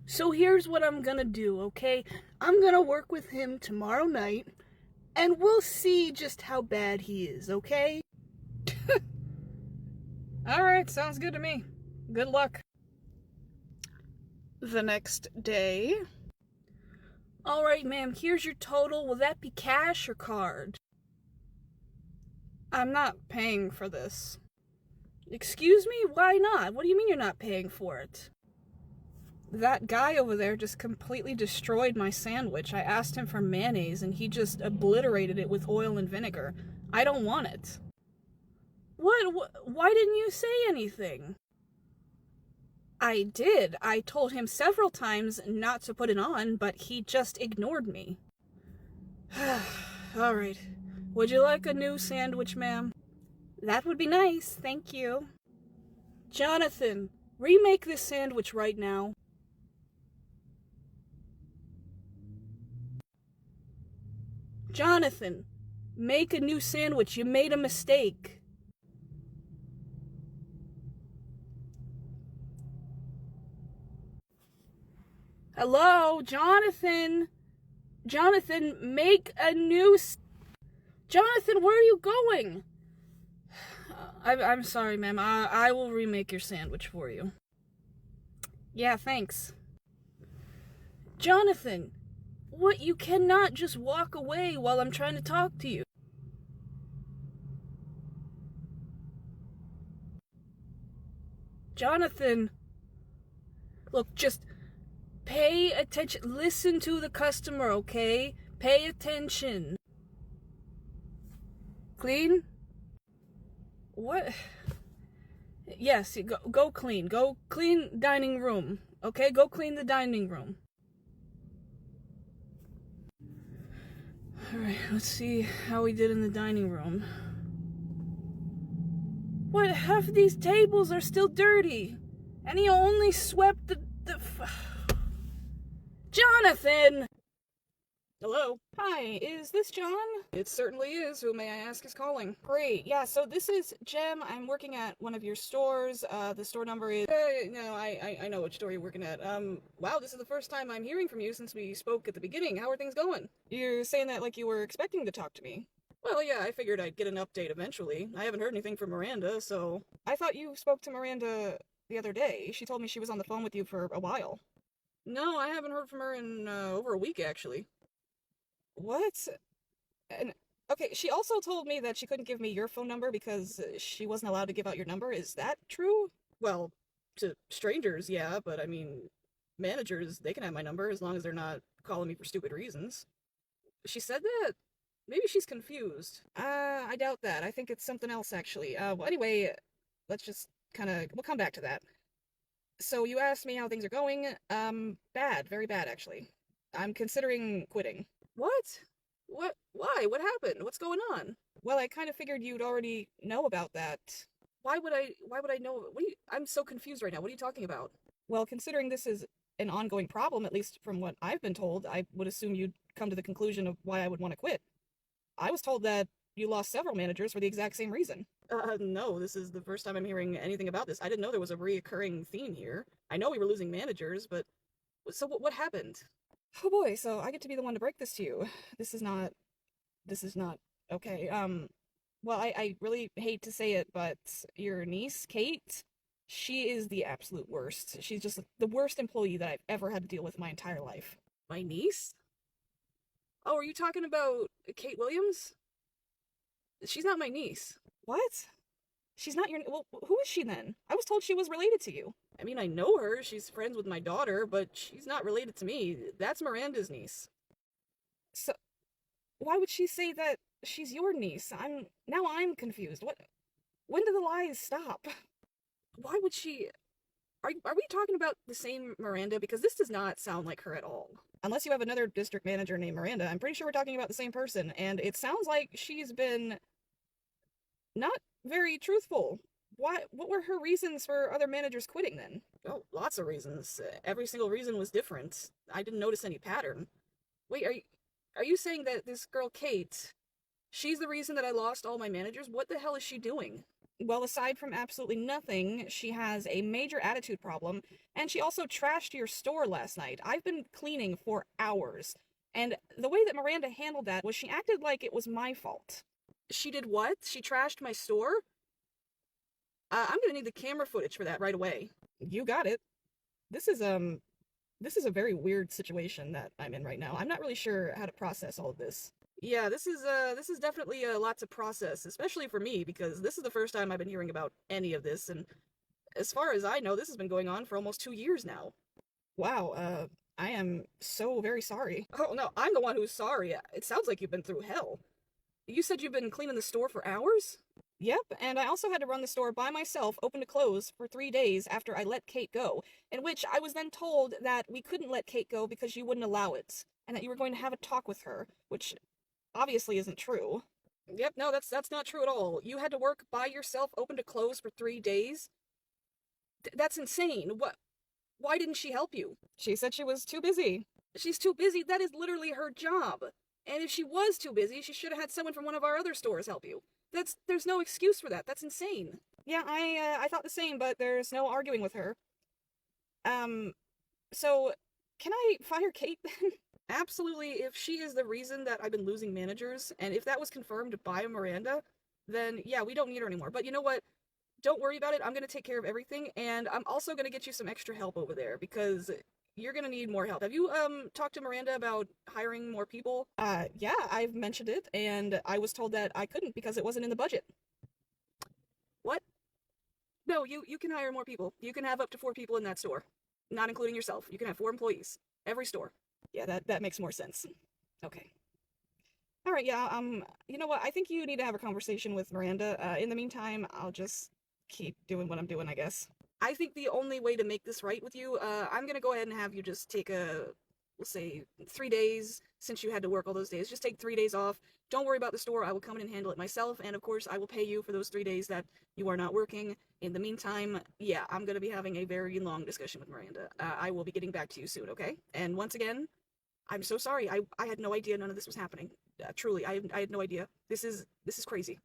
So here's what I'm gonna do, okay? I'm gonna work with him tomorrow night, and we'll see just how bad he is, okay? Alright, sounds good to me. Good luck. The next day. Alright, ma'am, here's your total. Will that be cash or card? I'm not paying for this. Excuse me? Why not? What do you mean you're not paying for it? That guy over there just completely destroyed my sandwich. I asked him for mayonnaise and he just obliterated it with oil and vinegar. I don't want it. What? Why didn't you say anything? I did. I told him several times not to put it on, but he just ignored me. Alright. Would you like a new sandwich, ma'am? That would be nice, thank you. Jonathan, remake this sandwich right now. Jonathan, make a new sandwich. You made a mistake. Hello, Jonathan? Jonathan, make a new... Jonathan, where are you going? I'm sorry, ma'am. I will remake your sandwich for you. Yeah, thanks. Jonathan, what? You cannot just walk away while I'm trying to talk to you. Jonathan, look, just pay attention. Listen to the customer, okay? Pay attention. Clean? What? Yes, go clean. Go clean dining room. Okay, go clean the dining room. Alright, let's see how we did in the dining room. What? Half of these tables are still dirty. And he only swept the Jonathan! Hello? Hi, is this John? It certainly is. Who may I ask is calling? Great. Yeah, so this is Jem. I'm working at one of your stores. The store number is... no, I know which store you're working at. Wow, this is the first time I'm hearing from you since we spoke at the beginning. How are things going? You're saying that like you were expecting to talk to me. Well, yeah, I figured I'd get an update eventually. I haven't heard anything from Miranda, so... I thought you spoke to Miranda the other day. She told me she was on the phone with you for a while. No, I haven't heard from her in over a week, actually. What? And okay, she also told me that she couldn't give me your phone number because she wasn't allowed to give out your number. Is that true? Well, to strangers, yeah, but I mean, managers, they can have my number as long as they're not calling me for stupid reasons. She said that? Maybe she's confused. I doubt that. I think it's something else, actually. Well, anyway, let's just we'll come back to that. So you asked me how things are going. Bad. Very bad, actually. I'm considering quitting. What? Why? What happened? What's going on? Well, I kind of figured you'd already know about that. Why would I know? I'm so confused right now. What are you talking about? Well, considering this is an ongoing problem, at least from what I've been told, I would assume you'd come to the conclusion of why I would want to quit. I was told that you lost several managers for the exact same reason. No, this is the first time I'm hearing anything about this. I didn't know there was a reoccurring theme here. I know we were losing managers, but... So what happened? Oh boy, so I get to be the one to break this to you. This is not okay. Well, I really hate to say it, but your niece, Kate, she is the absolute worst. She's just the worst employee that I've ever had to deal with in my entire life. My niece? Oh, are you talking about Kate Williams? She's not my niece. What? She's not your... Well, who is she then? I was told she was related to you. I mean, I know her. She's friends with my daughter, but she's not related to me. That's Miranda's niece. So, why would she say that she's your niece? Now I'm confused. When do the lies stop? Why would she... Are we talking about the same Miranda? Because this does not sound like her at all. Unless you have another district manager named Miranda, I'm pretty sure we're talking about the same person, and it sounds like she's been not very truthful. What were her reasons for other managers quitting then? Oh, lots of reasons. Every single reason was different. I didn't notice any pattern. Wait, are you saying that this girl Kate, she's the reason that I lost all my managers? What the hell is she doing? Well, aside from absolutely nothing, she has a major attitude problem, and she also trashed your store last night. I've been cleaning for hours. And the way that Miranda handled that was she acted like it was my fault. She did what? She trashed my store? I'm gonna need the camera footage for that right away. You got it. This is a very weird situation that I'm in right now. I'm not really sure how to process all of this. Yeah, this is definitely a lot to process, especially for me, because this is the first time I've been hearing about any of this, and as far as I know, this has been going on for almost 2 years now. Wow, I am so very sorry. Oh, no, I'm the one who's sorry. It sounds like you've been through hell. You said you've been cleaning the store for hours? Yep, and I also had to run the store by myself, open to close, for 3 days after I let Kate go, in which I was then told that we couldn't let Kate go because you wouldn't allow it, and that you were going to have a talk with her, which obviously isn't true. Yep, no, that's not true at all. You had to work by yourself, open to close, for 3 days? That's insane. Why didn't she help you? She said she was too busy. She's too busy? That is literally her job. And if she was too busy, she should have had someone from one of our other stores help you. There's no excuse for that. That's insane. Yeah, I thought the same, but there's no arguing with her. So, can I fire Kate then? Absolutely, if she is the reason that I've been losing managers, and if that was confirmed by Miranda, then yeah, we don't need her anymore. But you know what? Don't worry about it. I'm gonna take care of everything, and I'm also gonna get you some extra help over there, because you're gonna need more help. Have you, talked to Miranda about hiring more people? Yeah, I've mentioned it, and I was told that I couldn't because it wasn't in the budget. What? No, you can hire more people. You can have up to 4 people in that store. Not including yourself. You can have 4 employees. Every store. Yeah, that makes more sense. Okay. Alright, yeah, you know what? I think you need to have a conversation with Miranda. In the meantime, I'll just keep doing what I'm doing, I guess. I think the only way to make this right with you, I'm gonna go ahead and have you just take let's say, 3 days, since you had to work all those days. Just take 3 days off. Don't worry about the store. I will come in and handle it myself, and of course, I will pay you for those 3 days that you are not working. In the meantime, yeah, I'm gonna be having a very long discussion with Miranda. I will be getting back to you soon, okay? And once again, I'm so sorry. I had no idea none of this was happening. Truly, I had no idea. This is crazy.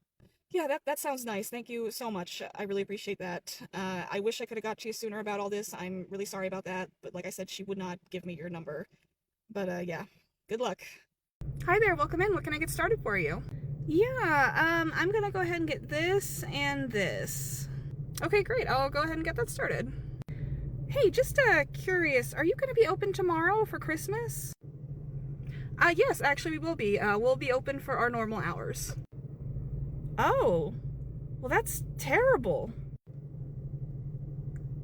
Yeah, that sounds nice. Thank you so much. I really appreciate that. I wish I could have got to you sooner about all this. I'm really sorry about that. But like I said, she would not give me your number. But yeah, good luck. Hi there, welcome in. What can I get started for you? Yeah, I'm gonna go ahead and get this and this. Okay, great. I'll go ahead and get that started. Hey, just curious, are you gonna be open tomorrow for Christmas? Yes, actually we will be. We'll be open for our normal hours. Oh, well that's terrible.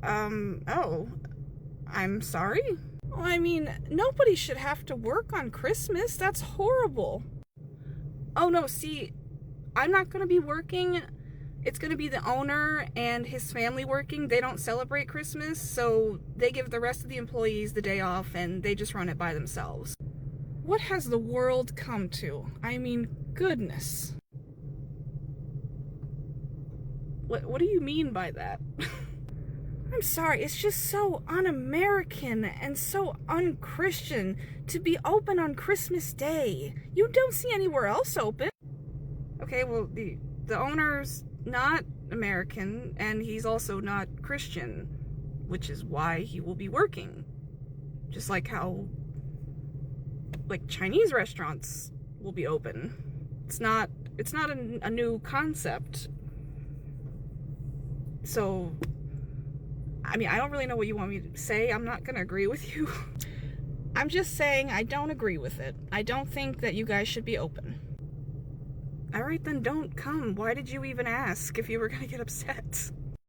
Oh, I'm sorry? Well, I mean, nobody should have to work on Christmas. That's horrible. Oh no, see, I'm not gonna be working. It's gonna be the owner and his family working. They don't celebrate Christmas, so they give the rest of the employees the day off and they just run it by themselves. What has the world come to? I mean, goodness. What do you mean by that? I'm sorry, it's just so un-American and so un-Christian to be open on Christmas Day. You don't see anywhere else open. Okay, well, the owner's not American, and he's also not Christian, which is why he will be working. Just like how, like, Chinese restaurants will be open. It's not a new concept. So, I mean, I don't really know what you want me to say. I'm not gonna agree with you. I'm just saying I don't agree with it. I don't think that you guys should be open. Alright, then don't come. Why did you even ask if you were gonna get upset?